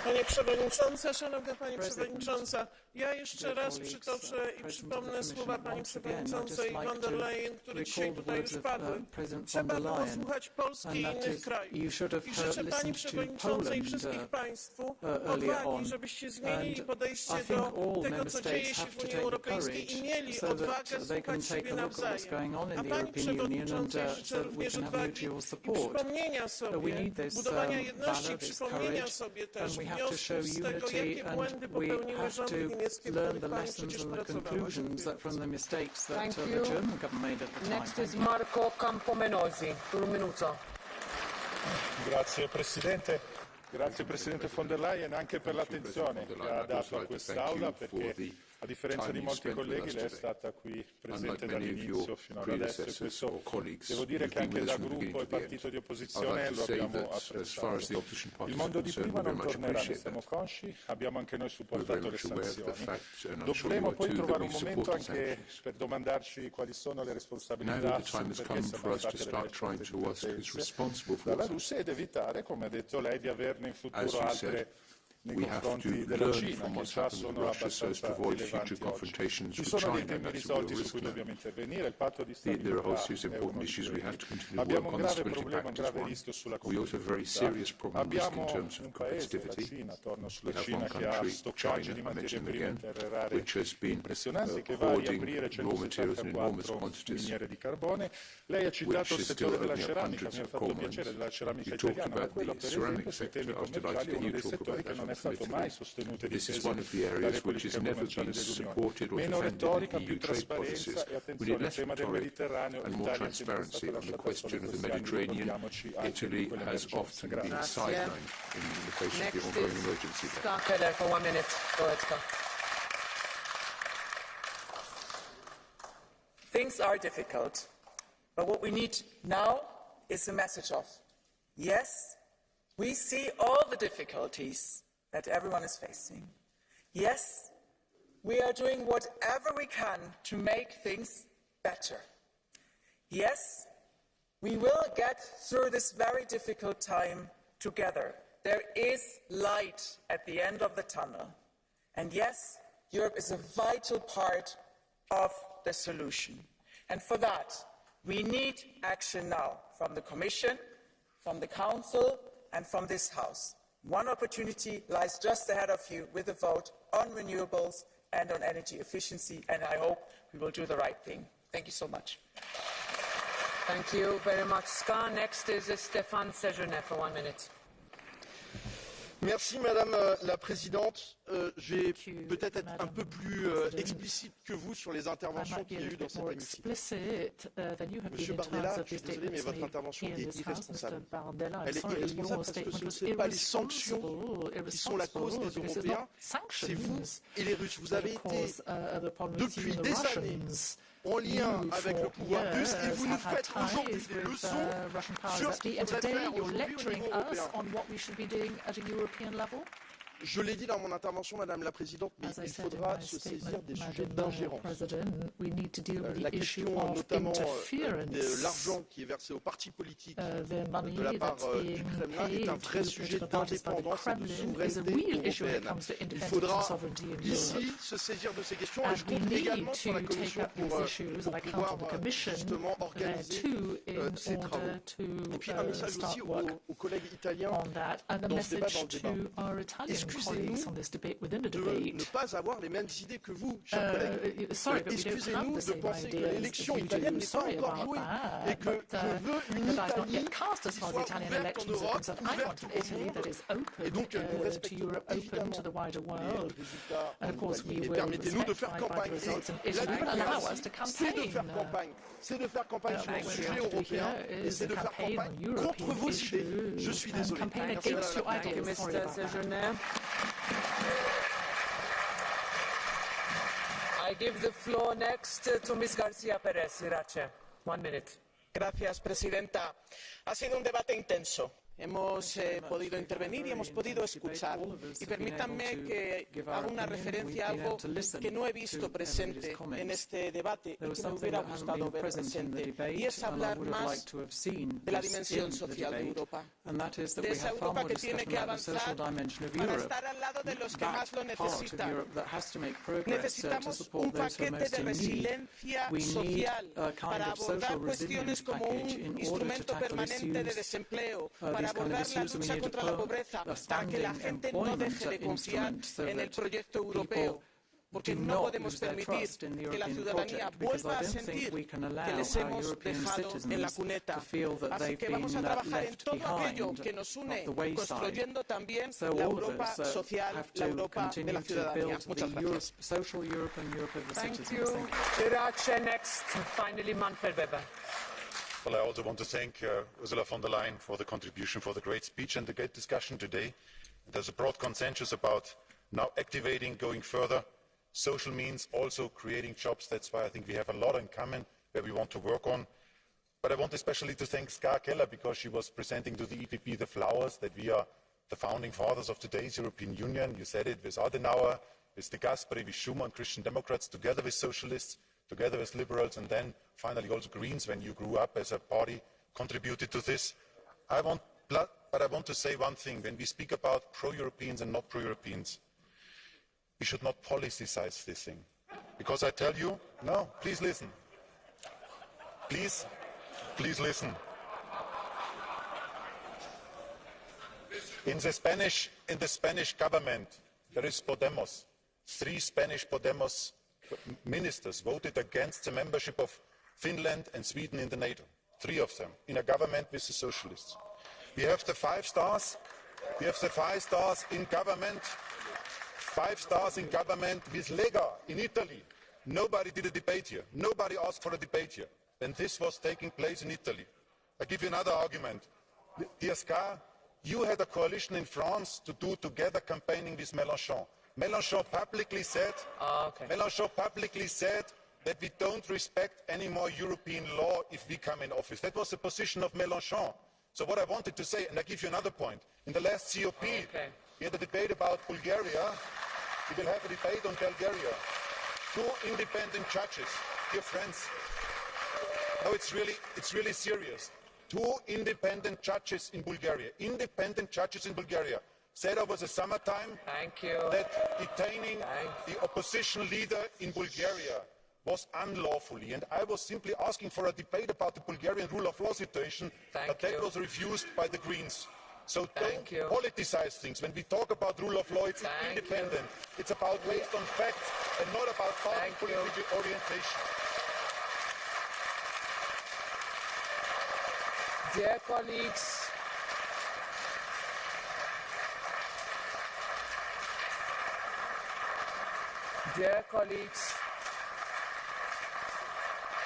Pani Przewodnicząca, Szanowna Pani Przewodnicząca, ja jeszcze raz przytoczę i przypomnę słowa Pani Przewodniczącej Von der Leyen, które dzisiaj tutaj już padły. Trzeba było słuchać Polski i innych krajów. I życzę Pani Przewodniczącej i wszystkich Państwu odwagi, żebyście zmienili podejście do tego, co dzieje się w Unii Europejskiej i mieli odwagę słuchać siebie nawzajem. A Pani Przewodniczącej życzę również odwagi i przypomnienia sobie, budowania jedności, przypomnienia sobie też wniosków z tego, jakie błędy popełniły rządy niemieckie w których Pani przecież pracowała. Next is Marco Campomenosi, per un minuto. Grazie Presidente. Grazie Presidente von der Leyen anche per l'attenzione che ha dato a quest'Aula, perché a differenza di molti colleghi lei è stata qui presente dall'inizio fino ad adesso e questo devo dire che anche da gruppo e partito di opposizione lo abbiamo apprezzato. Il mondo di prima non tornerà, ne siamo consci, abbiamo anche noi supportato le sanzioni. Dovremo poi trovare un momento anche per domandarci quali sono le responsabilità sul perché siamo state dalla Russia ed evitare, come ha detto lei, di averne in futuro altre nei confronti della Cina, che già sono abbastanza rilevanti oggi. Ci sono dei temi risolti su cui dobbiamo intervenire, il patto di stabilità è uno di quelli. Abbiamo un grave problema, un grave rischio sulla competitività. Abbiamo un paese, la Cina, torno sulla Cina, che ha stoccaggi di materie prime in terre rare impressionanti, che va a riaprire 174 miniere di carbone. Lei ha citato il settore della ceramica, mi ha fatto piacere, della ceramica italiana, ma quello per esempio sui temi commerciali è uno dei settori che non è stato mai sostenuto e difeso dalle politiche commerciali dell'Unione. Meno retorica, più trasparenza e attenzione al tema del Mediterraneo. L'Italia è sempre stata lasciata sola in questi anni, ricordiamoci anche di quell'emergenza. Grazie. Next is Ska Keller for 1 minute. Go ahead, Ska. Things are difficult, but what we need now is a message of, yes, we see all the difficulties that everyone is facing. Yes, we are doing whatever we can to make things better. Yes, we will get through this very difficult time together. There is light at the end of the tunnel. And yes, Europe is a vital part of the solution. And for that, we need action now from the Commission, from the Council, and from this House. One opportunity lies just ahead of you with a vote on renewables and on energy efficiency, and I hope we will do the right thing. Thank you so much. Thank you very much, Ska. Next is Stéphane Séjourné for 1 minute. Merci Madame la Présidente. Je vais peut-être être un peu plus explicite que vous sur les interventions qu'il y a eu dans cet hémicycle. Monsieur Bardella, je suis désolé, mais votre intervention est irresponsable. Elle est irresponsable parce que ce ne sont pas les sanctions qui sont la cause des Européens, c'est vous et les Russes. Vous avez été depuis des années en lien avec le pouvoir russe et vous nous faites aujourd'hui des leçons sur ce qu'il faudrait faire aujourd'hui au niveau européen. Je l'ai dit dans mon intervention, Madame la Présidente, mais il faudra se saisir des sujets d'ingérence. La question notamment de l'argent qui est versé aux partis politiques de la part du Kremlin est un vrai sujet d'indépendance et de souveraineté européenne. Il faudra ici se saisir de ces questions et je compte également sur la Commission pour pouvoir justement organiser ces travaux. Et puis un message aussi aux collègues italiens dans ce débat, Excusez-nous de ne pas avoir les mêmes idées que vous, chers collègues. Excusez-nous de penser que l'élection italienne n'est pas encore jouée et que je veux une Italie qui soit ouverte en Europe, ouverte au monde. Et donc nous respectons évidemment les résultats. Et permettez-nous de faire campagne. Et la c'est de faire campagne. C'est de faire campagne sur le sujet européen et c'est de faire campagne contre vos idées. Je suis désolé. I give the floor next to Ms. García Pérez, Irache. 1 minute. Gracias, presidenta. Ha sido un debate intenso. Hemos podido intervenir y hemos podido escuchar. Y permítanme que haga una referencia a algo que no he visto presente en este debate y que me hubiera gustado ver presente. Y es hablar más de la dimensión social de Europa. De esa Europa que tiene que avanzar para estar al lado de los que más lo necesitan. Necesitamos un paquete de resiliencia social para abordar cuestiones como un instrumento permanente de desempleo, para abordar la lucha contra la pobreza, para que la gente no deje de confiar en el proyecto europeo, porque no podemos permitir que la ciudadanía vuelva a sentir que les hemos dejado en la cuneta. Así que vamos a trabajar en todo aquello que nos une, construyendo también la Europa social, la Europa de la ciudadanía. Muchas gracias. Thank you. Irache next. Finally, Manfred Weber. Well, I also want to thank Ursula von der Leyen for the contribution, for the great speech and the great discussion today. There's a broad consensus about now activating, going further. Social means also creating jobs. That's why I think we have a lot in common where we want to work on. But I want especially to thank Ska Keller because she was presenting to the EPP the flowers that we are the founding fathers of today's European Union. You said it with Adenauer, with de Gasperi, with Schuman, Christian Democrats, together with socialists, together with liberals, and then finally also Greens, when you grew up as a party, contributed to this. But I want to say one thing. When we speak about pro-Europeans and not pro-Europeans, we should not politicize this thing. Because I tell you, no, please listen. Please listen. In the Spanish government, there is Podemos. 3 Spanish Podemos ministers voted against the membership of Finland and Sweden in the NATO. 3 of them, in a government with the socialists. We have the 5 stars. We have the 5 stars in government. 5 stars in government with Lega in Italy. Nobody did a debate here. Nobody asked for a debate here. And this was taking place in Italy. I give you another argument. Dear Ska, you had a coalition in France to do together campaigning with Mélenchon. Mélenchon publicly said that we don't respect any more European law if we come in office. That was the position of Mélenchon. So what I wanted to say, and I give you another point. In the last COP, we had a debate about Bulgaria. We will have a debate on Bulgaria. 2 independent judges, dear friends. No, it's really serious. 2 independent judges in Bulgaria. Independent judges in Bulgaria said over the summertime that detaining the opposition leader in Bulgaria was unlawfully. And I was simply asking for a debate about the Bulgarian rule of law situation, but that was refused by the Greens. So don't politicize things. When we talk about rule of law, it's independent. It's about based on facts and not about party political orientation. Dear colleagues,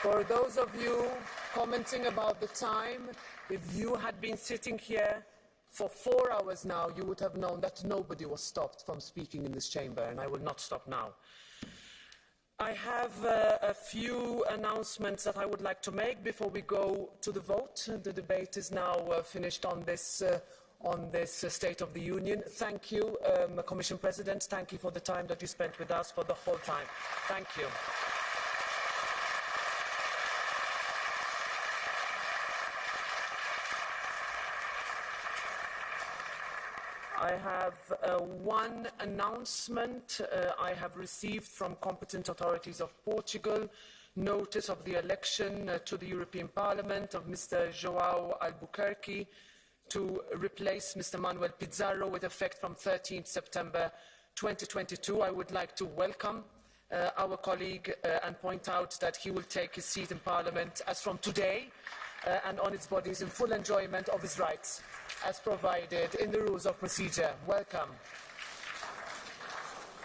for those of you commenting about the time, if you had been sitting here for 4 hours now, you would have known that nobody was stopped from speaking in this chamber, and I will not stop now. I have a few announcements that I would like to make before we go to the vote. The debate is now finished on this on this State of the Union. Thank you, Commission President. Thank you for the time that you spent with us for the whole time. Thank you. I have one announcement. I have received from competent authorities of Portugal notice of the election to the European Parliament of Mr. João Albuquerque to replace Mr. Manuel Pizarro with effect from 13 September 2022. I would like to welcome our colleague and point out that he will take his seat in Parliament as from today and on its bodies in full enjoyment of his rights as provided in the rules of procedure. Welcome.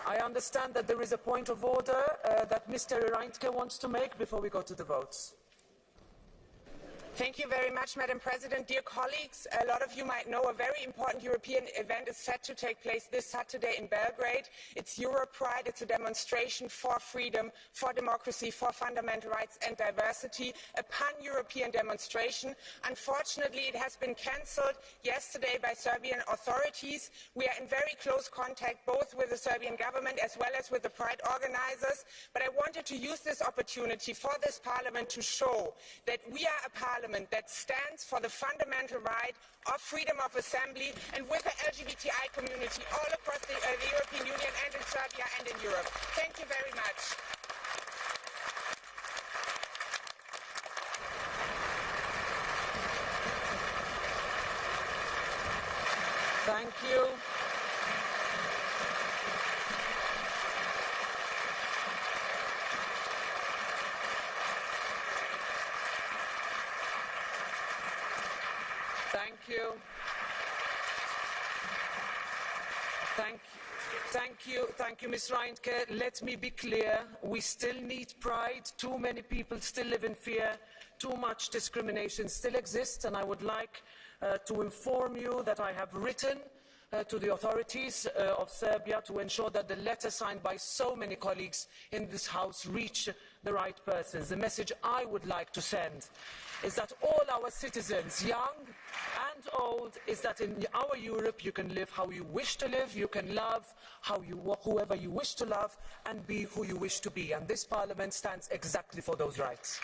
I understand that there is a point of order that Mr. Reintke wants to make before we go to the votes. Thank you very much, Madam President. Dear colleagues, a lot of you might know a very important European event is set to take place this Saturday in Belgrade. It's Europe Pride. It's a demonstration for freedom, for democracy, for fundamental rights and diversity, a pan-European demonstration. Unfortunately, it has been cancelled yesterday by Serbian authorities. We are in very close contact both with the Serbian government as well as with the Pride organizers. But I wanted to use this opportunity for this Parliament to show that we are a Parliament that stands for the fundamental right of freedom of assembly and with the LGBTI community all across the European Union and in Serbia and in Europe. Thank you very much. Thank you. Thank you. Thank you, Ms. Reintke. Let me be clear. We still need pride. Too many people still live in fear. Too much discrimination still exists. And I would like to inform you that I have written to the authorities of Serbia to ensure that the letter signed by so many colleagues in this House reach the right persons. The message I would like to send is that all our citizens, young and old, is that in our Europe you can live how you wish to live, you can love whoever you wish to love, and be who you wish to be. And this Parliament stands exactly for those rights.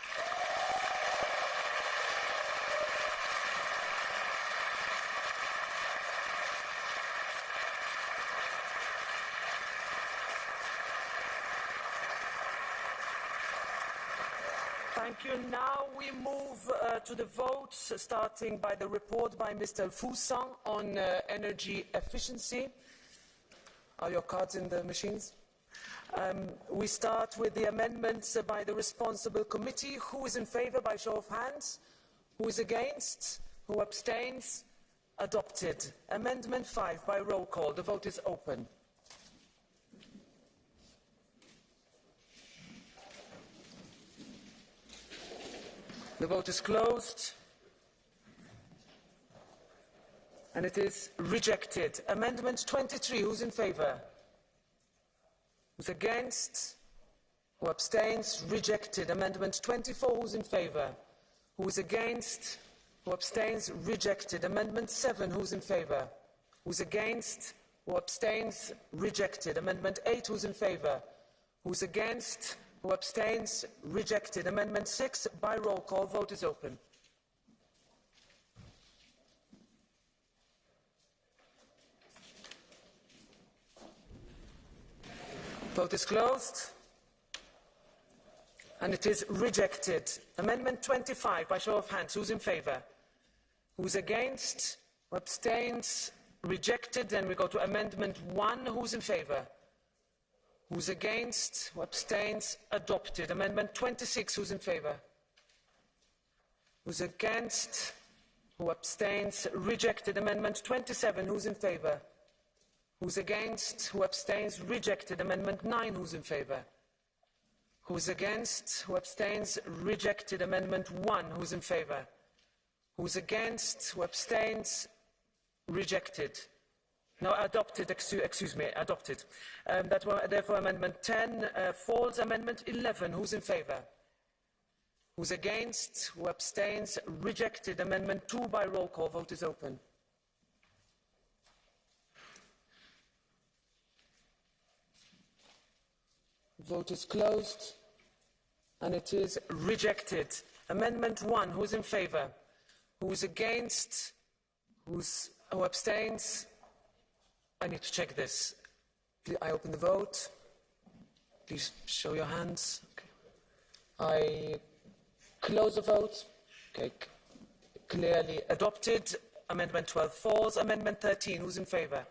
Thank you. Now we move to the votes, starting by the report by Mr. Foussin on energy efficiency. Are your cards in the machines? We start with the amendments by the responsible committee. Who is in favour by show of hands? Who is against? Who abstains? Adopted. Amendment 5 by roll call. The vote is open. The vote is closed, and it is rejected. Amendment 23, who's in favour? Who's against? Who abstains? Rejected. Amendment 24, who's in favour? Who is against? Who abstains? Rejected. Amendment 7, who's in favour? Who's against? Who abstains? Rejected. Amendment 8, who's in favour? Who's against? Who abstains? Rejected. Amendment 6 by roll call. Vote is open. Vote is closed. And it is rejected. Amendment 25 by show of hands. Who's in favour? Who's against? Who abstains? Rejected. Then we go to Amendment 1. Who's in favour? Who's against? Who abstains? Adopted. Amendment 26. Who's in favour? Who's against? Who abstains? Rejected. Amendment 27. Who's in favour? Who's against? Who abstains? Rejected. Amendment 9. Who's in favour? Who's against? Who abstains? Rejected. Amendment 1. Who's in favour? Who's against? Who abstains? Rejected. No, adopted, excuse me, adopted. Therefore, Amendment 10 falls. Amendment 11, who's in favour? Who's against? Who abstains? Rejected. Amendment 2 by roll call. Vote is open. Vote is closed. And it is rejected. Amendment 1, who's in favour? Who's against? Who abstains? I need to check this. I open the vote. Please show your hands. Okay. I close the vote. Okay. Clearly adopted. Amendment 12 falls. Amendment 13, who's in favour?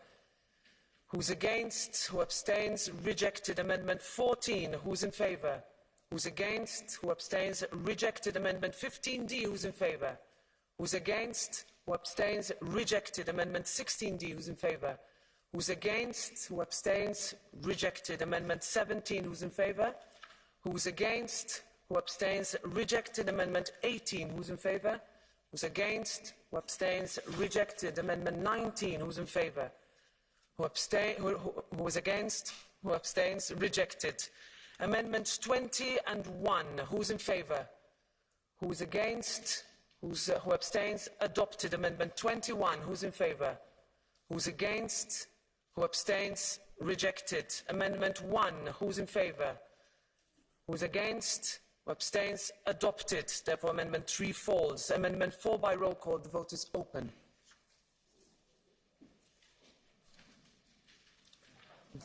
Who's against? Who abstains? Rejected. Amendment 14, who's in favour? Who's against? Who abstains? Rejected. Amendment 15D. Who's in favour? Who's against? Who abstains? Rejected. Amendment 16D. Who's in favour? Who's against? Who abstains? Rejected. Amendment 17. Who's in favour? Who's against? Who abstains? Rejected. Amendment 18. Who's in favour? Who's against? Who abstains? Rejected. Amendment 19. Who's in favour? Who is against? Who abstains? Rejected. Amendments 20 and 1. Who's in favour? Who's against? Who abstains? Adopted. Amendment 21. Who's in favour? Who's against? Who abstains? Rejected. Amendment 1. Who's in favour? Who's against? Who abstains? Adopted. Therefore, Amendment 3 falls. Amendment 4 by roll call. The vote is open.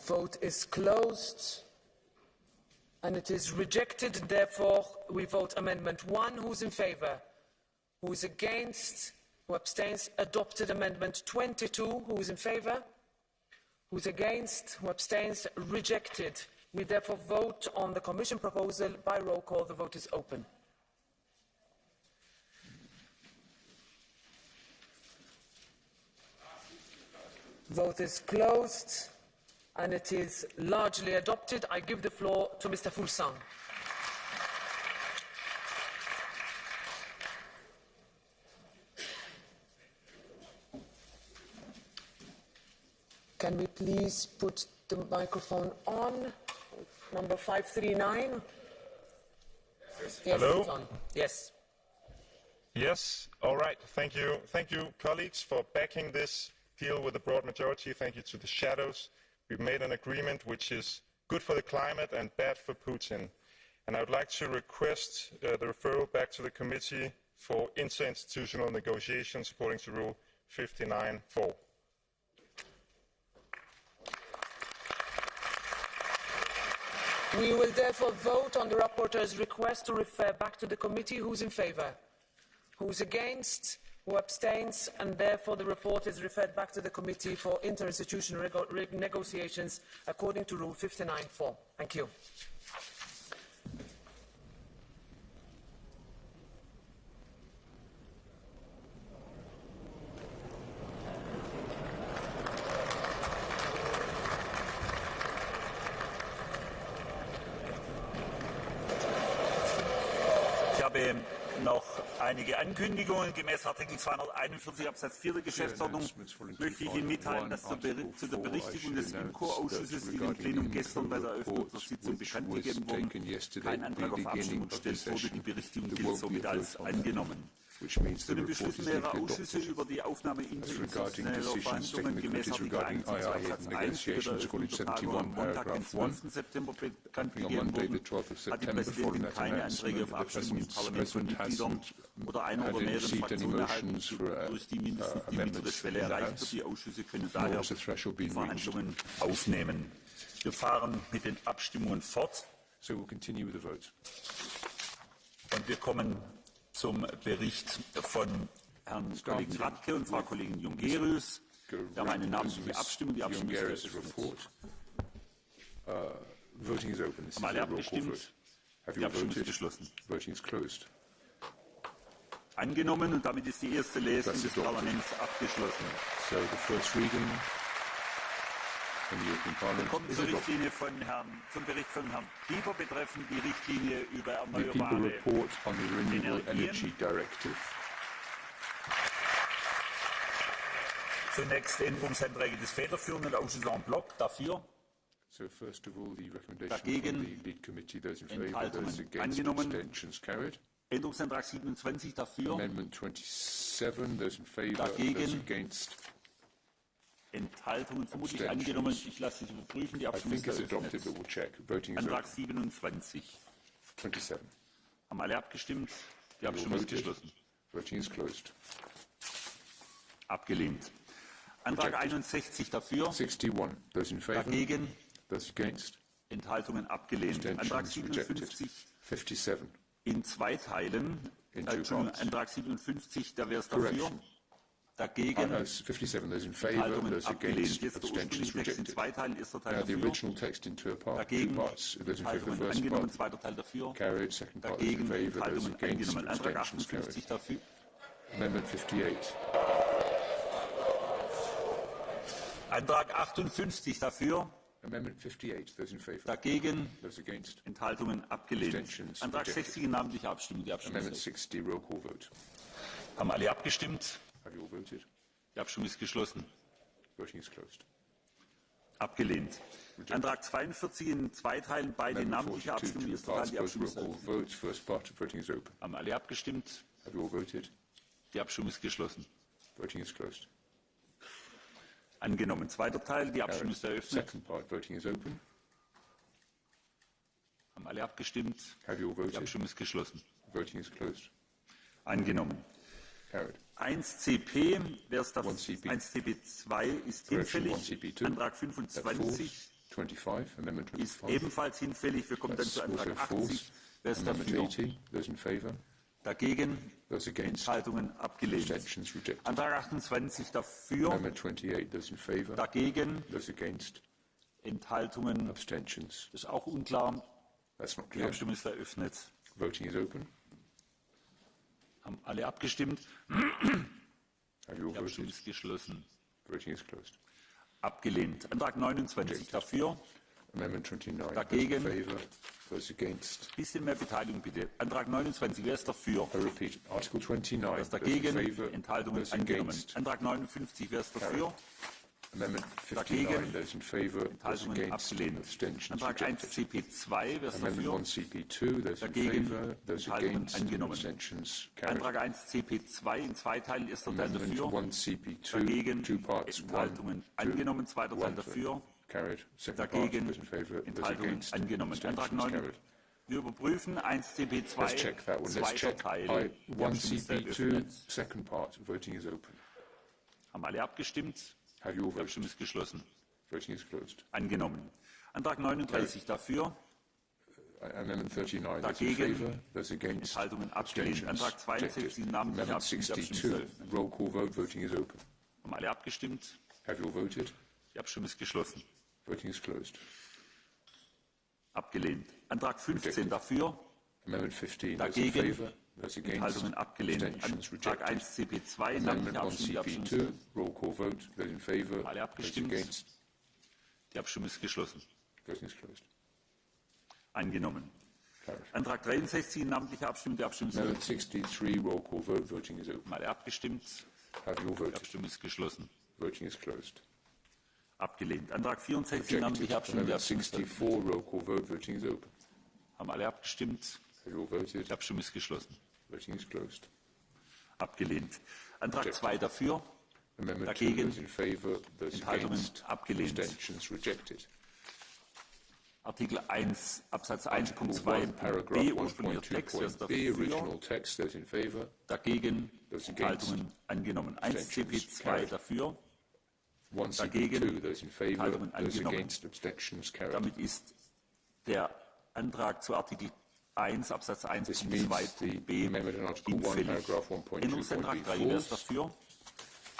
Vote is closed. And it is rejected. Therefore, we vote Amendment 1. Who's in favour? Who is against? Who abstains? Adopted. Amendment 22. Who is in favour? Who is against? Who abstains? Rejected. We therefore vote on the Commission proposal by roll call. The vote is open. Vote is closed. And it is largely adopted. I give the floor to Mr. Foulsan. Can we please put the microphone on? Number 539. Yes, hello? it's on. Yes. Yes, all right. Thank you. Thank you, colleagues, for backing this deal with a broad majority. Thank you to the shadows. We've made an agreement which is good for the climate and bad for Putin. And I would like to request the referral back to the committee for interinstitutional negotiations according to Rule 59.4. We will therefore vote on the rapporteur's request to refer back to the committee. Who's in favour? Who's against? Who abstains? And therefore the report is referred back to the committee for interinstitutional negotiations according to Rule 59.4. Thank you. Ich habe noch einige Ankündigungen. Gemäß Artikel 241 Absatz 4 der Geschäftsordnung möchte ich Ihnen mitteilen, dass zu der Berichtigung des IMCO-Ausschusses, die dem Plenum gestern bei der Eröffnung der Sitzung bekannt gegeben wurde, kein Antrag auf Abstimmung gestellt wurde. Die Berichtigung gilt somit als angenommen. Zu den Beschlüssen mehrerer Ausschüsse über die Aufnahme institutioneller Verhandlungen gemäß Artikel 21 Absatz 1 für der Eröffnung am Montag, den 12. September bekannt gegeben wurden, hat die Präsidentin keine Anträge auf Abstimmung im Parlament von Mitgliedern oder einer oder mehreren Fraktionen erhalten, durch die mindestens die mittlere Schwelle erreicht wird. Die Ausschüsse können daher die Verhandlungen aufnehmen. Wir fahren mit den Abstimmungen fort. Und wir kommen zum Bericht von Herrn Kollegen Radke und Frau Kollegin Jongerius. Wir haben eine namentliche Abstimmung. Die Abstimmung ist eröffnet. Haben alle abgestimmt? Die Abstimmung ist geschlossen. Angenommen, und damit ist die erste Lesung des Parlaments abgeschlossen. Wir kommen zur Richtlinie zum Bericht von Herrn Pieper betreffend die Richtlinie über erneuerbare Energien. Zunächst Änderungsanträge des federführenden Ausschusses en bloc. Dafür. Dagegen. Enthaltungen angenommen. Änderungsantrag 27 dafür. Dagegen. Enthaltungen vermutlich angenommen. Ich lasse es überprüfen. Die Abstimmung ist eröffnet. Antrag 27. 27. Haben alle abgestimmt? Die Abstimmung ist geschlossen. Voting is closed. Abgelehnt. Antrag 61 dafür. 61. Those in favor. Dagegen. Those against. Enthaltungen abgelehnt. Antrag 57. 57. In zwei Teilen. Antrag 57, da wäre es dafür. Dagegen. 57. Those in favor. Enthaltungen Those abgelehnt. against. Jetzt der ursprüngliche Text in zwei Teilen. Erster Teil The dafür. original text in two Dagegen. parts. Those in favor. Enthaltungen First angenommen. part. Zweiter Teil dafür. Carried. Second part. Those in Dagegen. favor. Those Enthaltungen against. angenommen. Antrag Abstentions 58 carried. dafür. Amendment 58. Antrag 58 dafür. Amendment 58. Those in favor. Dagegen. Those against. Enthaltungen abgelehnt. Abstentions Antrag rejected. 60 namentliche Abstimmung. Die Abstimmung Amendment ist 60. Roll call vote. Haben alle abgestimmt? Have you all voted? Die Abstimmung ist geschlossen. Voting is closed. Abgelehnt. Antrag 42 in zwei Teilen, beide namentliche Abstimmung. Erster Teil, die Abstimmung ist eröffnet. Votes. First part. Voting is open. Haben alle abgestimmt? Have you all voted? Die Abstimmung ist geschlossen. Voting is closed. Angenommen. Zweiter Teil, die Abstimmung ist eröffnet. Second part. Voting is open. Haben alle abgestimmt? Have you all Die voted? Abstimmung ist geschlossen. Voting is closed. Angenommen. Carried. 1 CP, wer ist dafür? 1 CP. 1 CP2 ist Correction, hinfällig. 1 CP2. Antrag That 25 25. Amendment ist 25. ebenfalls hinfällig. Wir kommen dann That's zu Antrag also 80. false. Wer ist Amendment dafür? 80. Those in favor. Dagegen? Those against. Enthaltungen abgelehnt. Abstentions rejected. Antrag 28 dafür. Amendment 28. Those in favor. Dagegen? Those against. Enthaltungen. Abstentions. Das ist auch unklar. That's not Die clear. Abstimmung ist eröffnet. Voting is open. Haben alle abgestimmt? Have you all Die Abstimmung voted? ist geschlossen. Voting is closed. Abgelehnt. Antrag 29 dafür. Amendment 29. Dagegen? Those in favor. Those against. Bisschen mehr Beteiligung bitte. Antrag 29, wer ist dafür? I repeat. Article 29. Wer ist Those in dagegen? favor. Enthaltungen Those angenommen. against. Antrag 59, wer ist dafür? Amendment Dagegen? 59. Those in favor. Those Enthaltungen against. abgelehnt. Abstentions Antrag 1 rejected. CP2, wer ist Amendment dafür? 1 CP2. Those in Dagegen? favor. Those Enthaltungen against. angenommen. Abstentions carried. Antrag 1 CP2 in zwei Teilen, erster Teil Amendment dafür. 1 CP2. Dagegen? Two parts. Enthaltungen angenommen, zweiter Teil dafür. Carried. Second part. Dagegen? Those in favor. Those Enthaltungen against. angenommen. Antrag Abstentions 9. carried. Wir überprüfen 1 CP2, Let's check that one. Let's zweiter check Teil. Die 1 Abstimmung ist CP2. eröffnet. Second part. Voting is open. Haben alle abgestimmt? Have you all Die Abstimmung voted? ist geschlossen. Voting is closed. Angenommen. Antrag 39 dafür. Amendment 39. Those in Dagegen? favor. Those against. Enthaltungen abgelehnt. Abstentions Antrag 62 rejected. namentliche Amendment Abstimmung. Die Abstimmung ist 62. eröffnet. Roll call vote. Voting is open. Haben alle abgestimmt? Have you all voted? Die Abstimmung ist geschlossen. Voting is closed. Abgelehnt. Antrag 15 Rejected. dafür. Amendment 15. Those in Dagegen? favor. Those against. Enthaltungen abgelehnt. Abstentions Antrag rejected. 1 CP2 Amendment namentliche 1 Abstimmung. Die Abstimmung ist CP2. eröffnet. Roll call vote. Those in favor. Alle Those abgestimmt? against. Die Abstimmung ist geschlossen. Voting is closed. Angenommen. Carried. Antrag 63 namentliche Abstimmung. Die Abstimmung ist Amendment eröffnet. 63. Roll call vote. Voting is open. Alle abgestimmt? Have you all Die voted? Abstimmung ist geschlossen. Voting is closed. Abgelehnt. Antrag 64 Rejected. namentliche Abstimmung. Die Amendment Abstimmung ist 64. eröffnet. Roll call vote. Voting is open. Haben alle abgestimmt? Have you all voted? Die Abstimmung ist geschlossen. Voting is closed. Abgelehnt. Antrag Rejected. 2 dafür. Amendment 2. Dagegen? Those in favor. Those Enthaltungen against. abgelehnt. Abstentions rejected. Artikel 1 Absatz 1 Article Punkt 2 1, paragraph B ursprünglicher Text. Wer ist 1.2.b, dafür? original text. Those in favor. Dagegen? Those against. Enthaltungen angenommen. 1 Abstentions CP2 carried. dafür. 1 Dagegen? CP2. Those in favor. Enthaltungen Those angenommen. against. Abstentions carried. Damit ist der Antrag zu Artikel 1 Absatz 1 This Punkt means 2 the Punkt B amendment in Article 1, hinfällig. paragraph 1.2.b Änderungsantrag 3. Wer ist falls. dafür?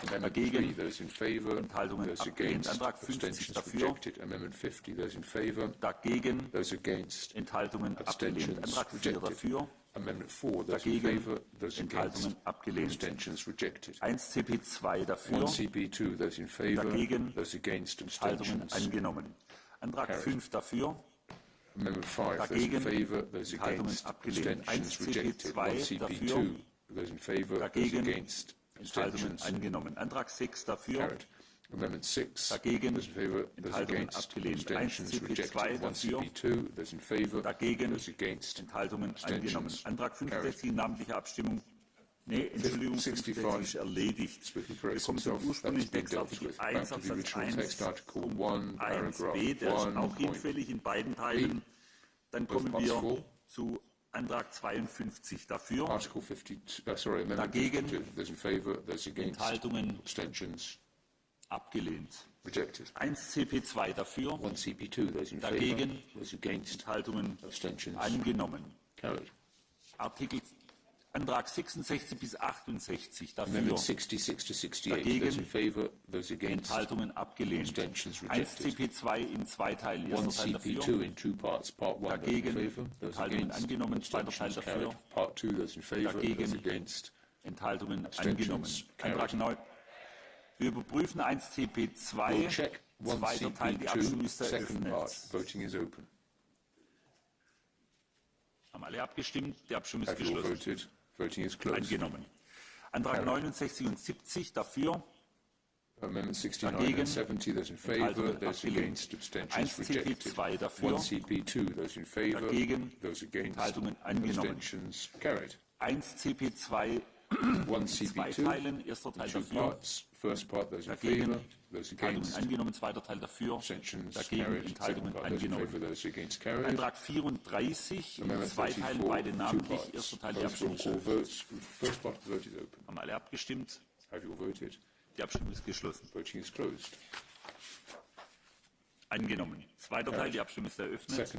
Amendment Dagegen? 3. Those in favor. Enthaltungen Those abgelehnt. against. Antrag 50 Abstentions dafür. rejected. Amendment 50. Those in favor. Dagegen? Those against. Enthaltungen abgelehnt. Abstentions Antrag 4 rejected. dafür. Amendment 4. Those in Dagegen? favor. Those Enthaltungen against. abgelehnt. Abstentions rejected. 1 CP2 dafür. 1 CP2. Those in favor. Dagegen? Those against. Enthaltungen Abstentions. angenommen. Antrag Carried. 5 dafür. Amendment 5. Those in Dagegen? favor. Those Enthaltungen against. abgelehnt. 1 Abstentions rejected. 1 CP2 CP2. dafür. Those in favor. Those Dagegen? against. Enthaltungen Abstentions angenommen. Antrag 6 dafür. carried. Amendment 6. Dagegen? Those in favor. Those Enthaltungen against. abgelehnt. 1 Abstentions CP2 rejected. 1 dafür. CP2. Those in favor. Dagegen? Those against. Enthaltungen angenommen. Abstentions Antrag 65 namentliche Abstimmung. Nee, Entschuldigung, 65 ist erledigt. Wir kommen zum ursprünglichen Text, Artikel 1, Absatz 1, Punkt 1b, der ist auch hinfällig in beiden Teilen. Dann kommen wir zu Antrag 52 dafür, dagegen, Enthaltungen, abgelehnt. 1 CP2 dafür, dagegen, Enthaltungen, angenommen. Antrag 66 bis 68 dafür, dagegen, Enthaltungen abgelehnt. 1 CP2 in zwei Teilen, erster Teil dafür, dagegen, Enthaltungen angenommen, zweiter Teil dafür, dagegen, Enthaltungen angenommen. Antrag 9. Wir überprüfen 1 CP2, zweiter Teil, die Abstimmung ist eröffnet. Haben alle abgestimmt, die Abstimmung ist geschlossen. Angenommen. Antrag 69 und 70 dafür, dagegen, Enthaltungen abgelehnt. 1 CP2 dafür, dagegen, Enthaltungen angenommen. 1 CP2 in zwei Teilen, erster Teil dafür, dagegen, Enthaltungen angenommen, zweiter Teil dafür, dagegen, Enthaltungen angenommen. Antrag 34 in zwei Teilen, beide namentlich, erster Teil der Abstimmung. Haben alle abgestimmt? Die Abstimmung ist geschlossen. Angenommen. Zweiter Teil, die Abstimmung ist eröffnet.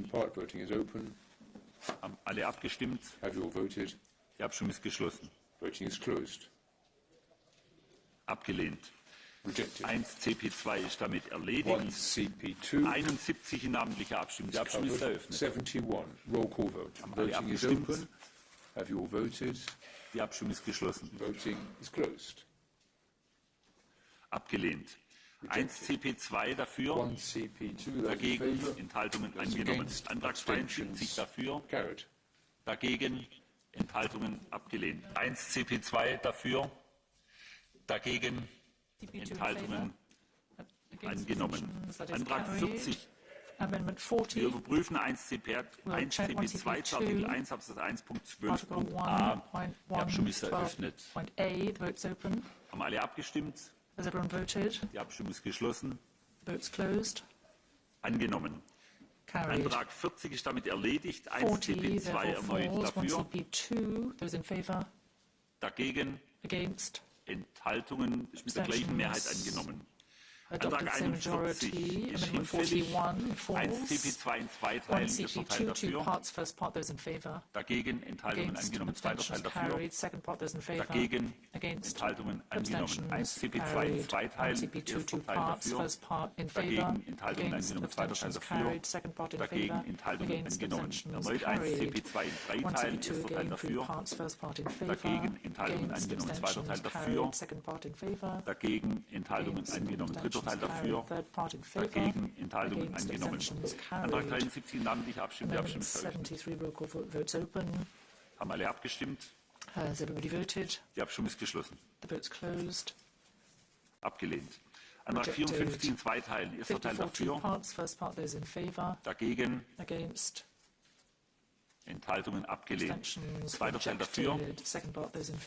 Haben alle abgestimmt? Die Abstimmung ist geschlossen. Abgelehnt. 1 CP2 ist damit erledigt. 71 in namentlicher Abstimmung. Die Abstimmung ist eröffnet. 71. Roll call vote. Haben alle abgestimmt? Die Abstimmung ist geschlossen. Abgelehnt. 1 CP2 dafür, dagegen, Enthaltungen angenommen. Antrag 72 dafür, dagegen, Enthaltungen abgelehnt. 1 CP2 dafür, dagegen, Enthaltungen angenommen. Antrag 40. Wir überprüfen 1 CP2 zu Artikel 1 Absatz 1 Punkt 12 Punkt a. Die Abstimmung ist eröffnet. Haben alle abgestimmt? Die Abstimmung ist geschlossen. Angenommen. Antrag 40 ist damit erledigt. 1 CP2 erneut dafür. Dagegen. Enthaltungen ist mit der gleichen Mehrheit angenommen. Antrag 41 ist hinfällig. 1 CP2 in zwei Teilen, erster Teil dafür. Dagegen Enthaltungen angenommen, zweiter Teil dafür. Dagegen Enthaltungen angenommen. 1 CP2 in zwei Teilen, erster Teil dafür. Dagegen Enthaltungen angenommen, zweiter Teil dafür. Dagegen Enthaltungen angenommen. Erneut 1 CP2 in drei Teilen, erster Teil dafür. Dagegen Enthaltungen angenommen, zweiter Teil dafür. Dagegen Enthaltungen angenommen, dritter Teil dafür, dagegen Enthaltungen angenommen. Antrag 73 namentliche Abstimmung. Die Abstimmung ist eröffnet. Haben alle abgestimmt? Die Abstimmung ist geschlossen. Abgelehnt. Antrag 54 in zwei Teilen. Erster Teil dafür, dagegen Enthaltungen abgelehnt. Zweiter Teil dafür,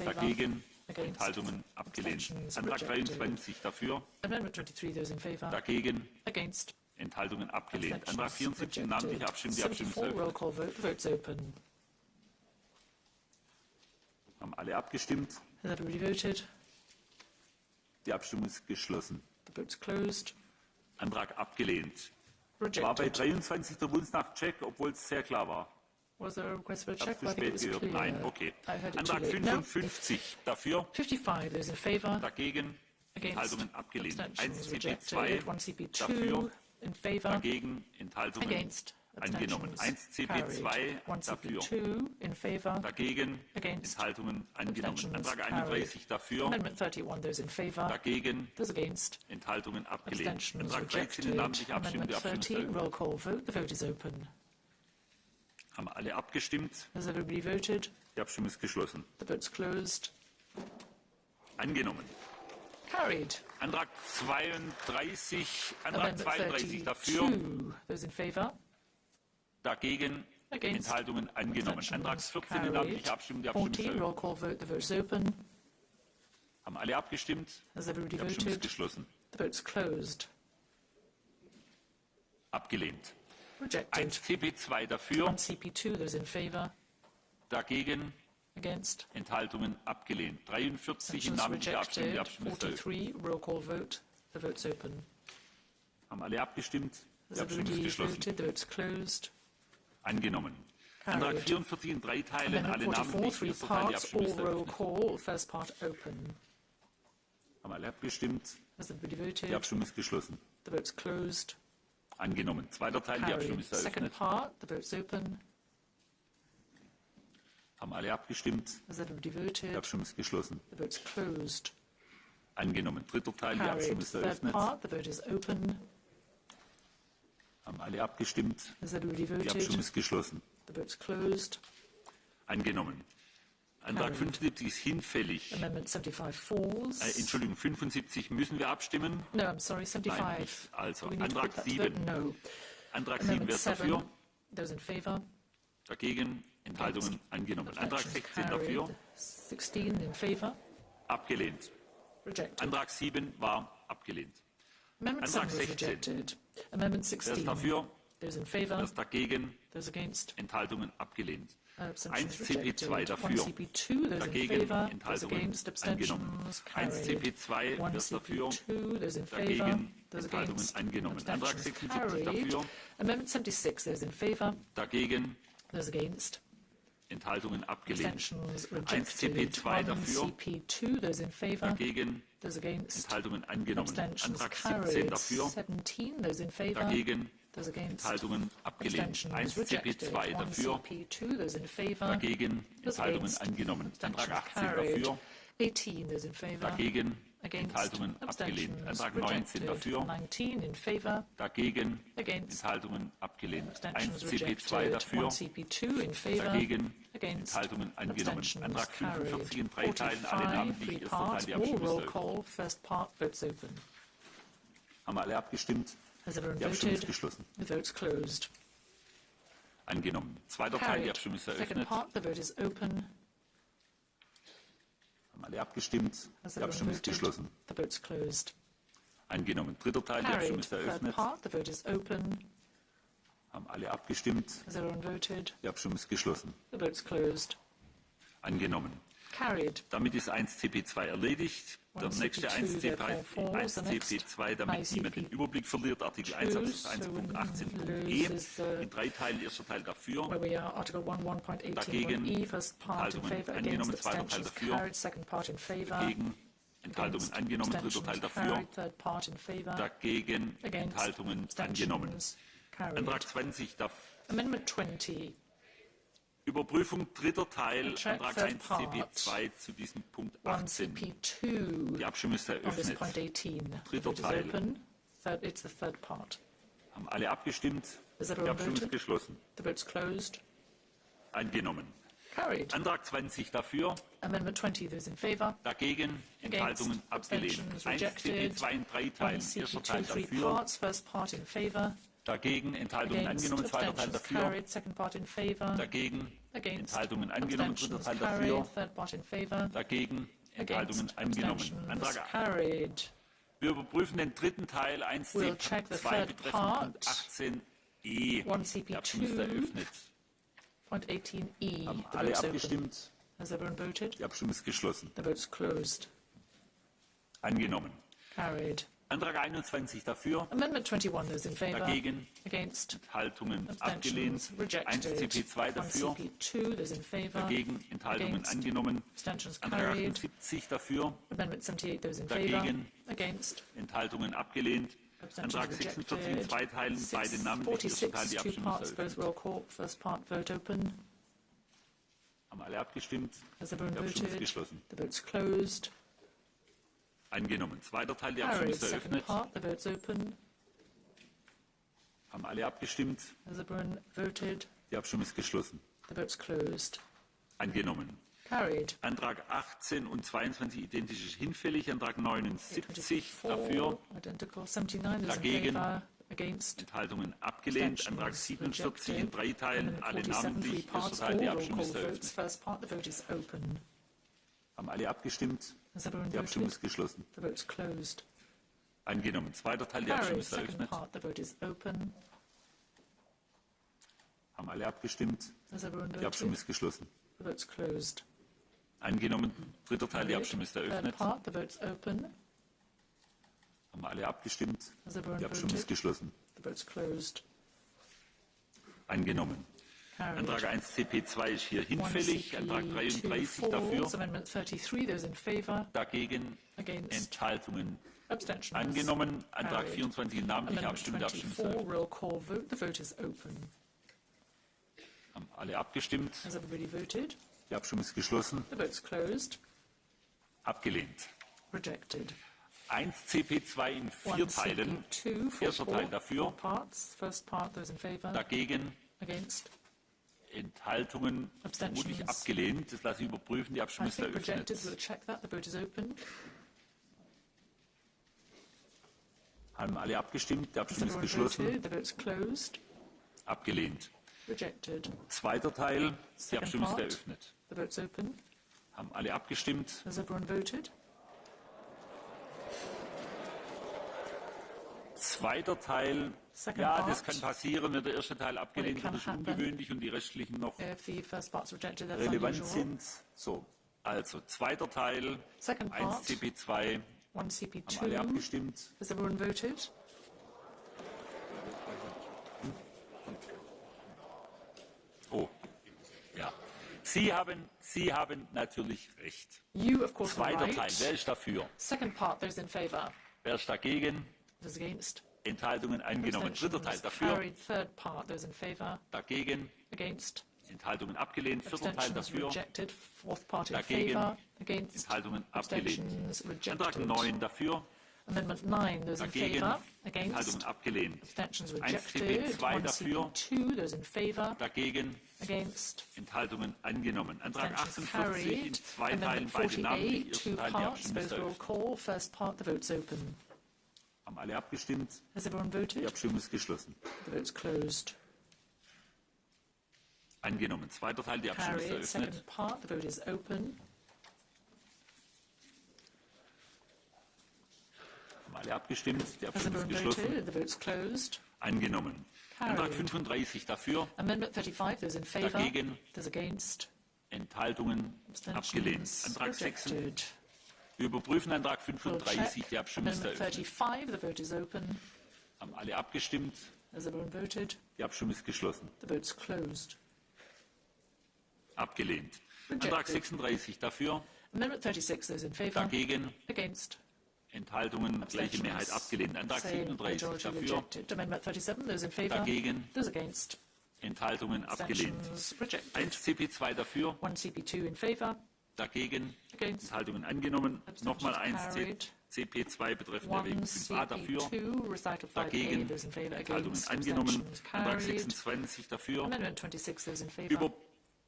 dagegen Enthaltungen abgelehnt. Antrag 23 dafür, dagegen Enthaltungen abgelehnt. Antrag 74 namentliche Abstimmung. Die Abstimmung ist eröffnet. Haben alle abgestimmt? Die Abstimmung ist geschlossen. Antrag abgelehnt. War bei 23 der Wunsch nach Check, obwohl es sehr klar war. Was there a request for a check? Zu spät gehört. Nein, okay. Antrag 55 dafür, 55, those in favor, dagegen, Enthaltungen abgelehnt. 1 CP2 dafür, in favor, dagegen, Enthaltungen angenommen. 1 CP2 dafür, in favor, dagegen, Enthaltungen angenommen. Antrag 31 dafür, Amendment 31, those in favor, dagegen, those against, Enthaltungen abgelehnt. abstentions Antrag 13 rejected. namentliche Abstimmung. Die Amendment Abstimmung ist 30, eröffnet. roll call vote, the vote is open. Haben alle abgestimmt? Has everybody voted? Die Abstimmung ist geschlossen. The vote's closed. Angenommen. Carried. Antrag 32 Amendment dafür, 32, those in favor, dagegen Enthaltungen angenommen. Antrag 14 namentliche Abstimmung. Die Abstimmung ist roll call vote. The vote's open. Haben alle abgestimmt? Has everybody Die Abstimmung ist voted? geschlossen. The vote's closed. Abgelehnt. Rejected. 1 CP2 dafür. 1 CP2, those in favour. Dagegen. Against. Enthaltungen abgelehnt. 43 namentliche Abstimmung. Die Abstimmung ist eröffnet. 43 roll call vote. The vote's open. Haben alle abgestimmt? Die Has Abstimmung ist everybody geschlossen. voted? The vote's closed. Angenommen. Carried. Antrag 44 in 3 Teilen. Alle Amendment 44, namentlich. 3 Erster Teil. Die parts, Abstimmung all ist roll eröffnet. call. First part open. Haben alle abgestimmt? Has everybody Die voted? Abstimmung ist geschlossen. The vote's closed. Angenommen. Zweiter Teil. Die Abstimmung Carried. ist Second eröffnet. part. The vote's open. Haben alle abgestimmt? Has everybody Die voted? Abstimmung ist geschlossen. The vote's closed. Angenommen. Dritter Teil. Die Carried. Abstimmung ist Third eröffnet. part. The vote is open. Haben alle abgestimmt? Has everybody Die Abstimmung voted? ist geschlossen. The vote's closed. Angenommen. Antrag Carried. 75 ist hinfällig. Amendment 75 falls. Entschuldigung, 75 müssen wir abstimmen? No, I'm sorry, 75. Nein, nicht. Also, Do we need to Antrag put that to vote? 7. No. Antrag 7, Amendment wer ist 7. dafür? Those in favour. Dagegen? Enthaltungen angenommen. Antrag Abstentions 16 dafür? carried. 16 in favour. Abgelehnt. Rejected. Antrag 7 war abgelehnt. Amendment Antrag 7 was 16. rejected. Amendment Wer 16. ist dafür? Those in Wer favour. ist dagegen? Those against. Enthaltungen abgelehnt. 1 Abstentions CP2 rejected. dafür. 1 CP2. Those in Dagegen favour. Those Enthaltungen against. angenommen. Abstentions 1 carried. CP2, 1 wer ist dafür? CP2. Those in favour. Dagegen Those Enthaltungen against. angenommen. Antrag Abstentions 76 carried. dafür. Amendment 76. Those in favour. Dagegen Those against. Enthaltungen abgelehnt. Abstentions 1 rejected. CP2 dafür. 1 CP2. Those in favour. Dagegen Those against. Enthaltungen angenommen. Abstentions Antrag 17 carried. dafür. 17. Those in favour. Dagegen Those against. Enthaltungen abgelehnt. 1 Abstentions rejected. CP2 1 dafür. CP2. Those in favour. Dagegen Those Enthaltungen against. angenommen. Antrag Abstentions 18 carried. dafür. 18. Those in favour. Dagegen Against. Enthaltungen abgelehnt. Abstentions Antrag 19 rejected. dafür. 19 in favour. Dagegen Against. Enthaltungen abgelehnt. 1 Abstentions CP2 rejected. dafür. 1 CP2 in favour. Dagegen Against. Enthaltungen angenommen. Abstentions Antrag 45 in 3 Teilen, alle 45, namentlich. 3 Erster Teil, parts, die all Abstimmung roll ist call. First part, votes open. Haben alle abgestimmt? Has everyone Die Abstimmung ist voted? geschlossen. The vote's closed. Angenommen. Zweiter Teil, die Carried. Abstimmung ist Second eröffnet. part, the vote is open. Haben alle abgestimmt? Has Die everyone Abstimmung ist voted? geschlossen. The vote's closed. Angenommen. Dritter Teil, die Abstimmung Carried. ist Third eröffnet. part, the vote is open. Haben alle abgestimmt? Has everyone voted? Die Abstimmung ist geschlossen. The vote's closed. Angenommen. Carried. Damit ist 1 CP2 erledigt. Der 1 nächste CP2 1 therefore falls. The next CP2, damit niemand den Überblick verliert. Artikel 1 2, Absatz 1.18.e. loses, In 3 Teilen, erster Teil dafür. Where we are, Article 1.18.e, Dagegen first part in Enthaltungen favour, angenommen, against, zweiter Teil abstentions dafür. carried, second part in favour, Dagegen Enthaltungen angenommen, dritter Teil abstentions dafür. carried, third part in favour, Dagegen against, Enthaltungen angenommen. abstentions carried. Antrag 20 darf Amendment 20, Überprüfung dritter Teil, Check Antrag third 1 part. CP2 zu diesem Punkt 1 18. CP2 Die Abstimmung ist on this eröffnet. point 18. The Dritter vote is Teil. open. It's the third part. Haben alle abgestimmt? Has Die everyone Abstimmung ist voted? geschlossen. The vote's closed. Angenommen. Carried. Antrag 20 dafür, Amendment 20, those in favour, dagegen Enthaltungen abgelehnt. abstentions 1 rejected. CP2 in 3 Teilen, 1 erster Teil CP2, 3 dafür, parts, first part in favour, dagegen Enthaltungen against, angenommen, zweiter Teil abstentions dafür, carried, second part in favour, dagegen against, Enthaltungen angenommen, dritter abstentions Teil carried, dafür, third part in favour, dagegen Enthaltungen against, angenommen. abstentions Antrag, carried. wir überprüfen den dritten Teil 1 We'll check the CP2 third betreffend part. Punkt 18e. 1 Die Abstimmung ist CP2, eröffnet. point 18e. Haben The alle vote's open. abgestimmt? Has everyone voted? Die Abstimmung ist geschlossen. The vote's closed. Angenommen. Carried. Antrag 21 dafür, Amendment 21, those in favour, dagegen against, Enthaltungen abgelehnt. abstentions 1 rejected. CP2 1 dafür, CP2, those in favour, dagegen Enthaltungen against, angenommen. abstentions Antrag carried. 78 dafür, Amendment 78, those in favour, dagegen against, Enthaltungen abgelehnt. abstentions Antrag 46 in rejected. 2 Teilen, beide namentlich. Erster Teil, 46, die 2 Abstimmung parts, ist both eröffnet. roll call, first part, vote open. Haben alle abgestimmt? Has Die everyone Abstimmung ist voted? geschlossen. The vote's closed. Angenommen. Zweiter Teil, die Abstimmung Carried. ist Second eröffnet. part, the vote's open. Haben alle abgestimmt? Has everyone voted? Die Abstimmung ist geschlossen. The vote's closed. Angenommen. Carried. Antrag 18 und 22 identisch ist hinfällig. Antrag 79 dafür, Identical. 79, those in dagegen favour, Against. Enthaltungen abgelehnt. Antrag 47 in 3 Teilen, alle namentlich. Erster Teil, die Abstimmung ist eröffnet. First part, the vote is open. Haben alle abgestimmt? Die Abstimmung ist geschlossen. The vote is closed. Angenommen. Zweiter Teil, die Abstimmung ist Second eröffnet. part, the vote is open. Haben alle abgestimmt? Die Abstimmung ist geschlossen. The vote is closed. Angenommen. Dritter Teil, die Abstimmung ist Third eröffnet. part, the vote is open. Haben alle abgestimmt? Has everyone Die Abstimmung ist voted? geschlossen. The vote is closed. Angenommen. Carried. Antrag 1 CP2 ist hier 1 hinfällig. Antrag 33 falls. dafür. Amendment 33, those in favour. Dagegen Against. Enthaltungen. Abstentions. Angenommen. Antrag Carried. 24 namentliche Amendment Abstimmung. Die Abstimmung ist 24, eröffnet. roll call vote. The vote is open. Haben alle abgestimmt? Has everybody voted? Die Abstimmung ist geschlossen. The vote is closed. Abgelehnt. Rejected. 1 CP2 in 4 Teilen. Erster Teil dafür. Parts. First part, those in favour. Dagegen Against. Enthaltungen. Vermutlich Abstentions. abgelehnt. Das lasse ich überprüfen. Die I Abstimmung ist think eröffnet. rejected. We'll check that. The vote is open. Haben alle abgestimmt. Die Has Abstimmung ist everyone geschlossen. voted? The vote is closed. Abgelehnt. Rejected. Zweiter Teil. Die Second Abstimmung ist part. eröffnet. The vote is open. Haben alle abgestimmt. Has everyone voted? Zweiter Teil. Second Ja, part. das kann passieren, wenn der erste Teil abgelehnt can wird. Das ist happen. ungewöhnlich und die restlichen noch If the first part's rejected, that's relevant unusual. sind. So, also zweiter Teil. Second 1 part. CP2. 1 Haben alle CP2. abgestimmt. Has everyone voted? Oh, ja. Sie haben natürlich recht. You, of course, are Zweiter right. Teil. Wer ist dafür? Second part, those in favour. Wer ist dagegen? Those against. Enthaltungen angenommen. Dritter Teil dafür. Carried. Third part, those in favour. Dagegen. Against. Enthaltungen abgelehnt. Vierter Teil Abstentions dafür. rejected. Fourth part in Dagegen. favour. Against. Enthaltungen abgelehnt. Abstentions Antrag rejected. 9 dafür. Amendment 9, those in Dagegen. favour. Against. Enthaltungen abgelehnt. Abstentions 1 rejected. CP2 1 dafür. CP2, those in favour. Dagegen. Against. Enthaltungen angenommen. Antrag Abstentions 48 in carried. 2 Teilen, Amendment beide namentlich. 48, Erster two Teil, die parts, Abstimmung ist both roll eröffnet. call. First part, the vote's open. Haben alle abgestimmt? Has everyone Die voted? Abstimmung ist geschlossen. The vote's closed. Angenommen. Zweiter Teil, die Abstimmung ist Carried. eröffnet. Second part, the vote is open. Haben alle abgestimmt? Die Has Abstimmung ist everyone geschlossen. voted? The vote's closed. Angenommen. Carried. Antrag 35 dafür. Amendment 35, those in favour. Dagegen. Those against. Enthaltungen abgelehnt. Abstentions Antrag 6. rejected. Wir überprüfen Antrag We'll 35. check. Die Abstimmung ist Amendment eröffnet. 35, the vote is open. Haben alle abgestimmt? Has everyone voted? Die Abstimmung ist geschlossen. The vote's closed. Abgelehnt. Rejected. Antrag 36 dafür. Amendment 36, those in favour. Dagegen. Against. Enthaltungen, gleiche Mehrheit Abstentions. abgelehnt. Antrag Same 37 majority dafür. rejected. Amendment 37, those in favour. Dagegen. Those against. Enthaltungen abgelehnt. Abstentions rejected. 1 CP2 dafür. 1 CP2 in favour. Dagegen. Against. Enthaltungen angenommen. Nochmal 1 carried. CP2 betreffend 1 Erwägung 5a dafür. CP2, recital 5A, Dagegen. those in favour. Enthaltungen Against. angenommen. Abstentions Antrag carried. 26 dafür. Amendment 26, those in favour.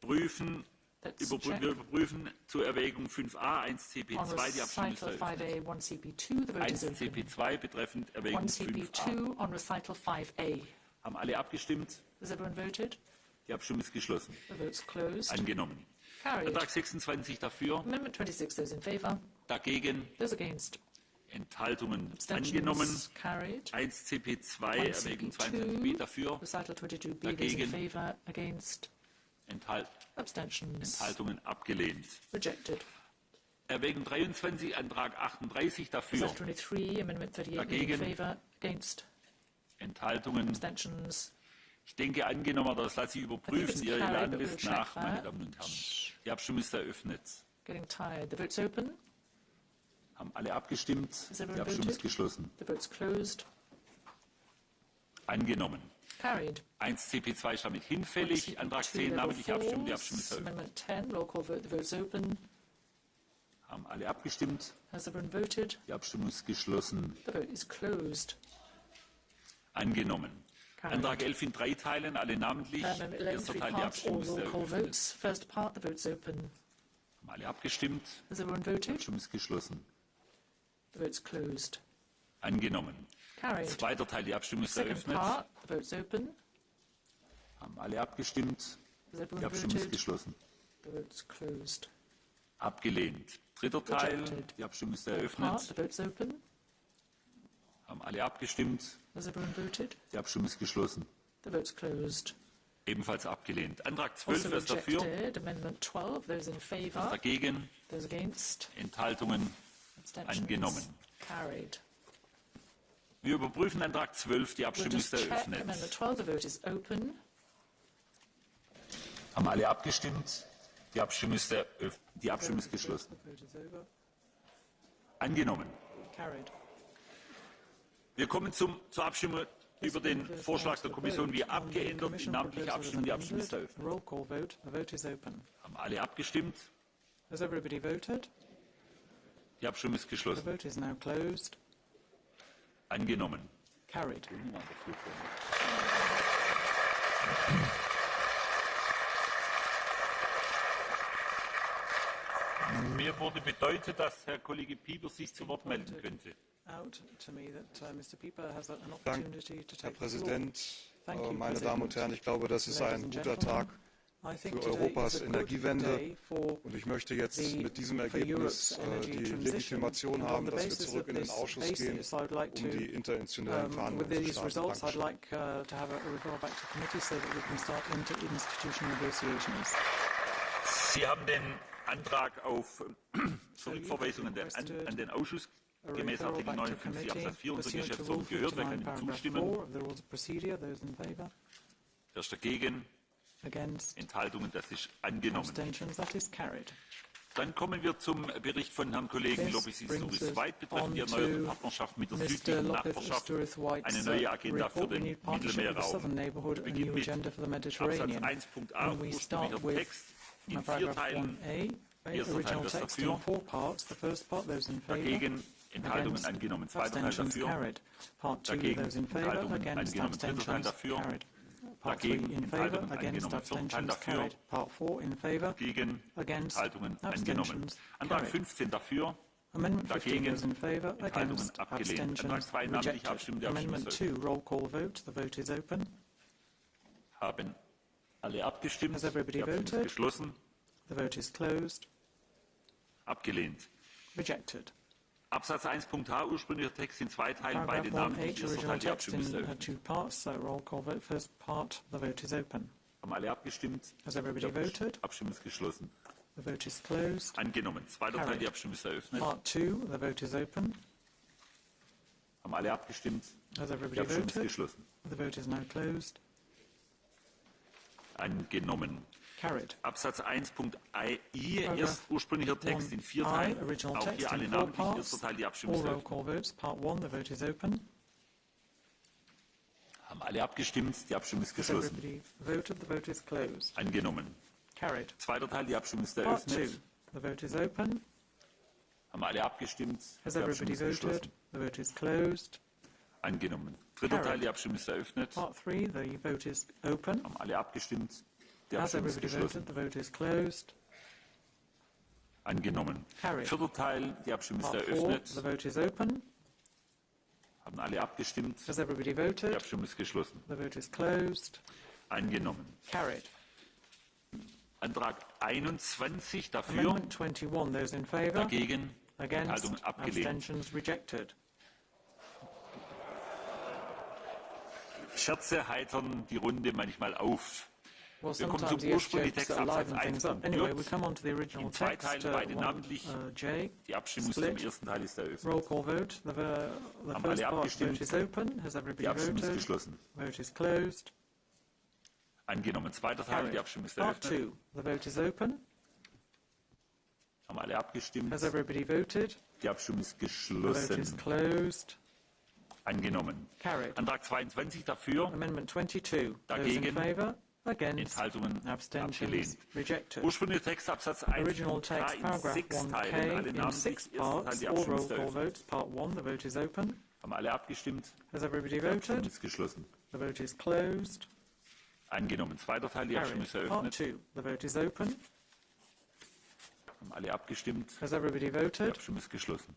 Überprüfen. Let's Wir check. überprüfen zur Erwägung 5a, 1 On CP2, die Abstimmung ist recital eröffnet. 5A, 1 CP2, the vote 1 is open. CP2 betreffend Erwägung 1 5a. CP2 on recital 5A. Haben alle abgestimmt? Has everyone voted? Die Abstimmung ist geschlossen. The vote's closed. Angenommen. Carried. Antrag 26 dafür. Amendment 26, those in favour. Dagegen. Those against. Enthaltungen Abstentions angenommen. carried. 1 CP2, 1 Erwägung CP2, 22b dafür. Recital 22B, those in Dagegen. favour. Against. Abstentions. Abstentions. Abgelehnt. Rejected. Erwägung 23, Antrag 38 dafür. Recital 23, Amendment 38, those in Dagegen. favour. Against. Enthaltungen. Abstentions. Ich denke angenommen, aber das lasse ich überprüfen. it's Ihr carried, laden but we'll das check nach, meine that. Damen und Herren. Die Abstimmung ist eröffnet. Getting tired. The vote's open. Haben alle abgestimmt? Has Die everyone Abstimmung ist voted? geschlossen. The vote's closed. Angenommen. Carried. 1 CP2 ist damit hinfällig. Antrag 10, namentliche Abstimmung. Die Abstimmung ist eröffnet. Amendment 10, roll call vote. The vote's open. Haben alle abgestimmt? Has everyone voted? Die Abstimmung ist geschlossen. The vote is closed. Angenommen. Carried. Antrag 11 in 3 Teilen, alle namentlich. Amendment 11, Erster 3 Teil, die parts, all Abstimmung ist roll call eröffnet. votes. First part, the vote's open. Haben alle abgestimmt? Has everyone Die voted? Abstimmung ist geschlossen. The vote's closed. Angenommen. Carried. Zweiter Teil, die Abstimmung ist Second eröffnet. part, the vote's open. Haben alle abgestimmt? Die Abstimmung ist geschlossen. The vote's closed. Abgelehnt. Dritter Teil, die Abstimmung ist eröffnet. The vote's open. Haben alle abgestimmt? Has everyone voted? Die Abstimmung ist geschlossen. The vote's closed. Ebenfalls abgelehnt. Antrag 12, Also wer ist dafür? Amendment 12, those in Wer ist favour. dagegen? Those against. Enthaltungen? Abstentions. Angenommen. Carried. Wir überprüfen Antrag 12, die We'll Abstimmung just ist check eröffnet. Amendment 12, the vote is open. Haben alle abgestimmt? Die Abstimmung ist geschlossen. The vote is over. Angenommen. Carried. Wir kommen zur Abstimmung über den Vorschlag der Kommission wie abgeändert. Die namentliche Abstimmung, die Abstimmung ist eröffnet. Roll call vote, the vote is open. Haben alle abgestimmt? Has everybody voted? Die Abstimmung ist The geschlossen. vote is now closed. Angenommen. Carried. Mir wurde bedeutet, dass Herr Kollege Pieper sich zu Wort melden könnte. Out to me that Mr. Pieper has an Dank, opportunity to Herr take the floor. Präsident, Thank you, meine Damen und Herren. Ich glaube, das ist ein guter Tag I think für today Europas is a good Energiewende. day for Und ich möchte jetzt the- mit diesem for Ergebnis Europe's energy die transition. Legitimation And on haben, the dass wir basis zurück of in den this Ausschuss gehen, basis, I'd like um die internationalen with Verhandlungen zu these starten. results, I'd Dankeschön. like to have a referral back to committee so that we can start interinstitutional negotiations. Sie haben den Antrag auf Zurückverweisung an den Ausschuss A gemäß referral Artikel back to 49 committee Absatz 4 unserer pursuant to Geschäftsordnung Rule gehört. Wer 49, kann ihm paragraph zustimmen? 4 of the Rules of Procedure. Those in favour? Wer ist dagegen? Against? Enthaltungen? Das ist angenommen. Abstentions? That is carried. Dann kommen wir zum Bericht von Herrn Kollegen This Lopez-Isturis brings us White betreffend die on erneuerte to Partnerschaft mit der Mr. südlichen Lopez Nachbarschaft, Isturis White's eine neue Agenda für report, den renewed partnership with the Mittelmeerraum. southern neighbourhood, a Beginnt new mit agenda for the Absatz Mediterranean. 1.a, And we start ursprünglicher with Text in 4 paragraph Teilen. 1A, Erster Teil, original wer ist text in dafür? 4 parts. The first part, those in favour. Dagegen Enthaltungen Against? angenommen. Zweiter Teil Abstentions dafür. carried. Part 2, Dagegen those in favour. Enthaltungen Against? angenommen. Dritter Teil Abstentions dafür. carried. Part 3 Dagegen in favour. Enthaltungen Against? angenommen. Vierter Teil Abstentions dafür. carried. Part 4 in favour. Gegen Against? Enthaltungen angenommen. Abstentions Antrag carried. 15 dafür. Amendment 15 Dagegen those in favour. Enthaltungen Against? abgelehnt. Antrag Abstentions 2 namentliche rejected. Abstimmung. Die Abstimmung Amendment ist 2 eröffnet. roll call vote. The vote is open. Haben alle abgestimmt. Has everybody Die Abstimmung ist voted? geschlossen. The vote is closed. Abgelehnt. Rejected. Absatz 1.h, ursprünglicher Text in 2 Teilen, beide Paragraph namentlich. 1H, Erster original Teil, die text Abstimmung ist in eröffnet. 2 parts, so roll call vote. First part, the vote is open. Haben alle abgestimmt? Has everybody Die voted? Abstimmung ist geschlossen. The vote is closed. Angenommen. Zweiter Teil, Carried. die Abstimmung ist eröffnet. Part 2, the vote is open. Haben alle abgestimmt? Has Die everybody Abstimmung ist voted? geschlossen. The vote is now closed. Angenommen. Carried. Absatz 1.i, erst ursprünglicher Text in 4 1I, Teilen. original Auch text hier alle in 4 namentlich. parts. Erster Teil, die Abstimmung All ist roll eröffnet. call votes. Part 1, the vote is open. Haben alle abgestimmt? Die Abstimmung ist Has geschlossen. everybody voted? The vote is closed. Angenommen. Carried. Zweiter Teil, die Abstimmung ist Part 2, eröffnet. the vote is open. Haben alle abgestimmt? Has Die Abstimmung everybody ist geschlossen. voted? The vote is closed. Angenommen. Dritter Carried. Teil, die Abstimmung ist eröffnet. Part 3, the vote is open. Haben alle abgestimmt? Die Has Abstimmung ist everybody geschlossen. voted? The vote is closed. Angenommen. Carried. Vierter Teil, die Abstimmung ist Part 4, eröffnet. the vote is open. Haben alle abgestimmt? Has everybody Die voted? Abstimmung ist geschlossen. The vote is closed. Angenommen. Carried. Antrag 21 dafür, Amendment 21, those in favour. dagegen, Against. Enthaltungen abgelehnt. Abstentions rejected. Scherze heitern die Runde manchmal auf. Well, Wir kommen sometimes zum yes, ursprünglichen jokes Text Absatz liven things up. 1. Anyway, we come on to the original In 2 text, Teilen, beide namentlich. J. Die Abstimmung zum Split. ersten Teil ist eröffnet. Roll call vote. The Haben first alle part abgestimmt? vote is open. Has everybody Die Abstimmung ist voted? geschlossen. Vote is closed. Angenommen. Zweiter Teil, Carried. die Abstimmung ist Part eröffnet. 2. The vote is open. Haben alle abgestimmt? Has everybody voted? Die Abstimmung ist The vote is geschlossen. closed. Angenommen. Carried. Antrag 22 dafür, Amendment 22. Those in Dagegen. favour? Against. Enthaltungen Abstentions abgelehnt. rejected. Ursprünglicher Text Absatz 1 Original text, in paragraph 6 Teilen, 1K alle in namentlich. 6 Erster Teil, parts. die All Abstimmung roll ist call eröffnet. votes. Part 1, the vote is open. Haben alle abgestimmt? Has everybody Die Abstimmung voted? ist geschlossen. The vote is closed. Angenommen. Zweiter Teil, die Abstimmung Carried. ist Part eröffnet. 2, the vote is open. Haben alle abgestimmt? Has everybody Die voted? Abstimmung ist geschlossen.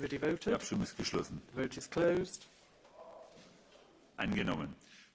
Die Abstimmung ist geschlossen. Vote is closed. Angenommen.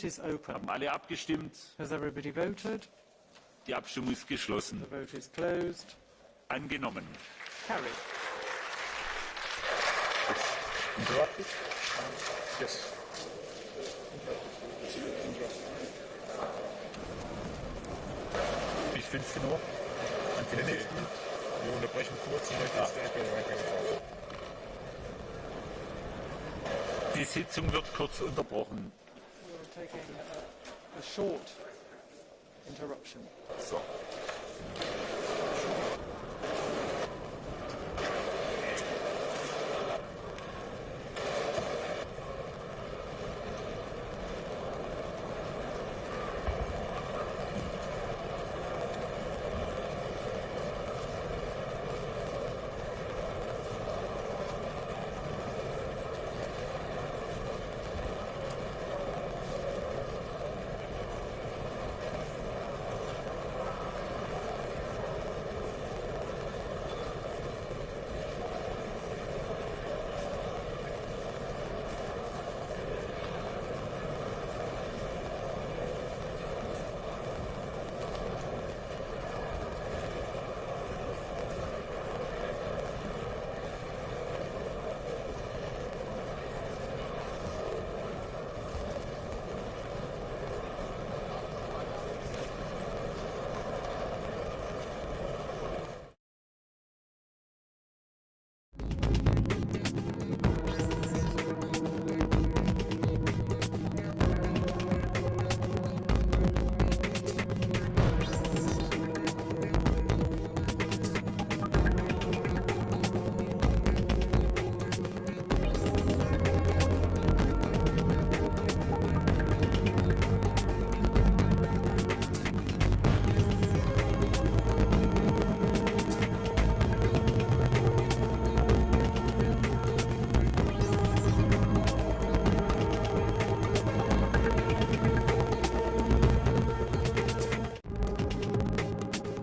vote is open. Haben alle abgestimmt? Has everybody voted? Die Abstimmung ist geschlossen. The vote is closed. Angenommen. Carried. Yes. Bis 15 Uhr? Wir unterbrechen kurz. Die Sitzung wird kurz unterbrochen. A short interruption. So.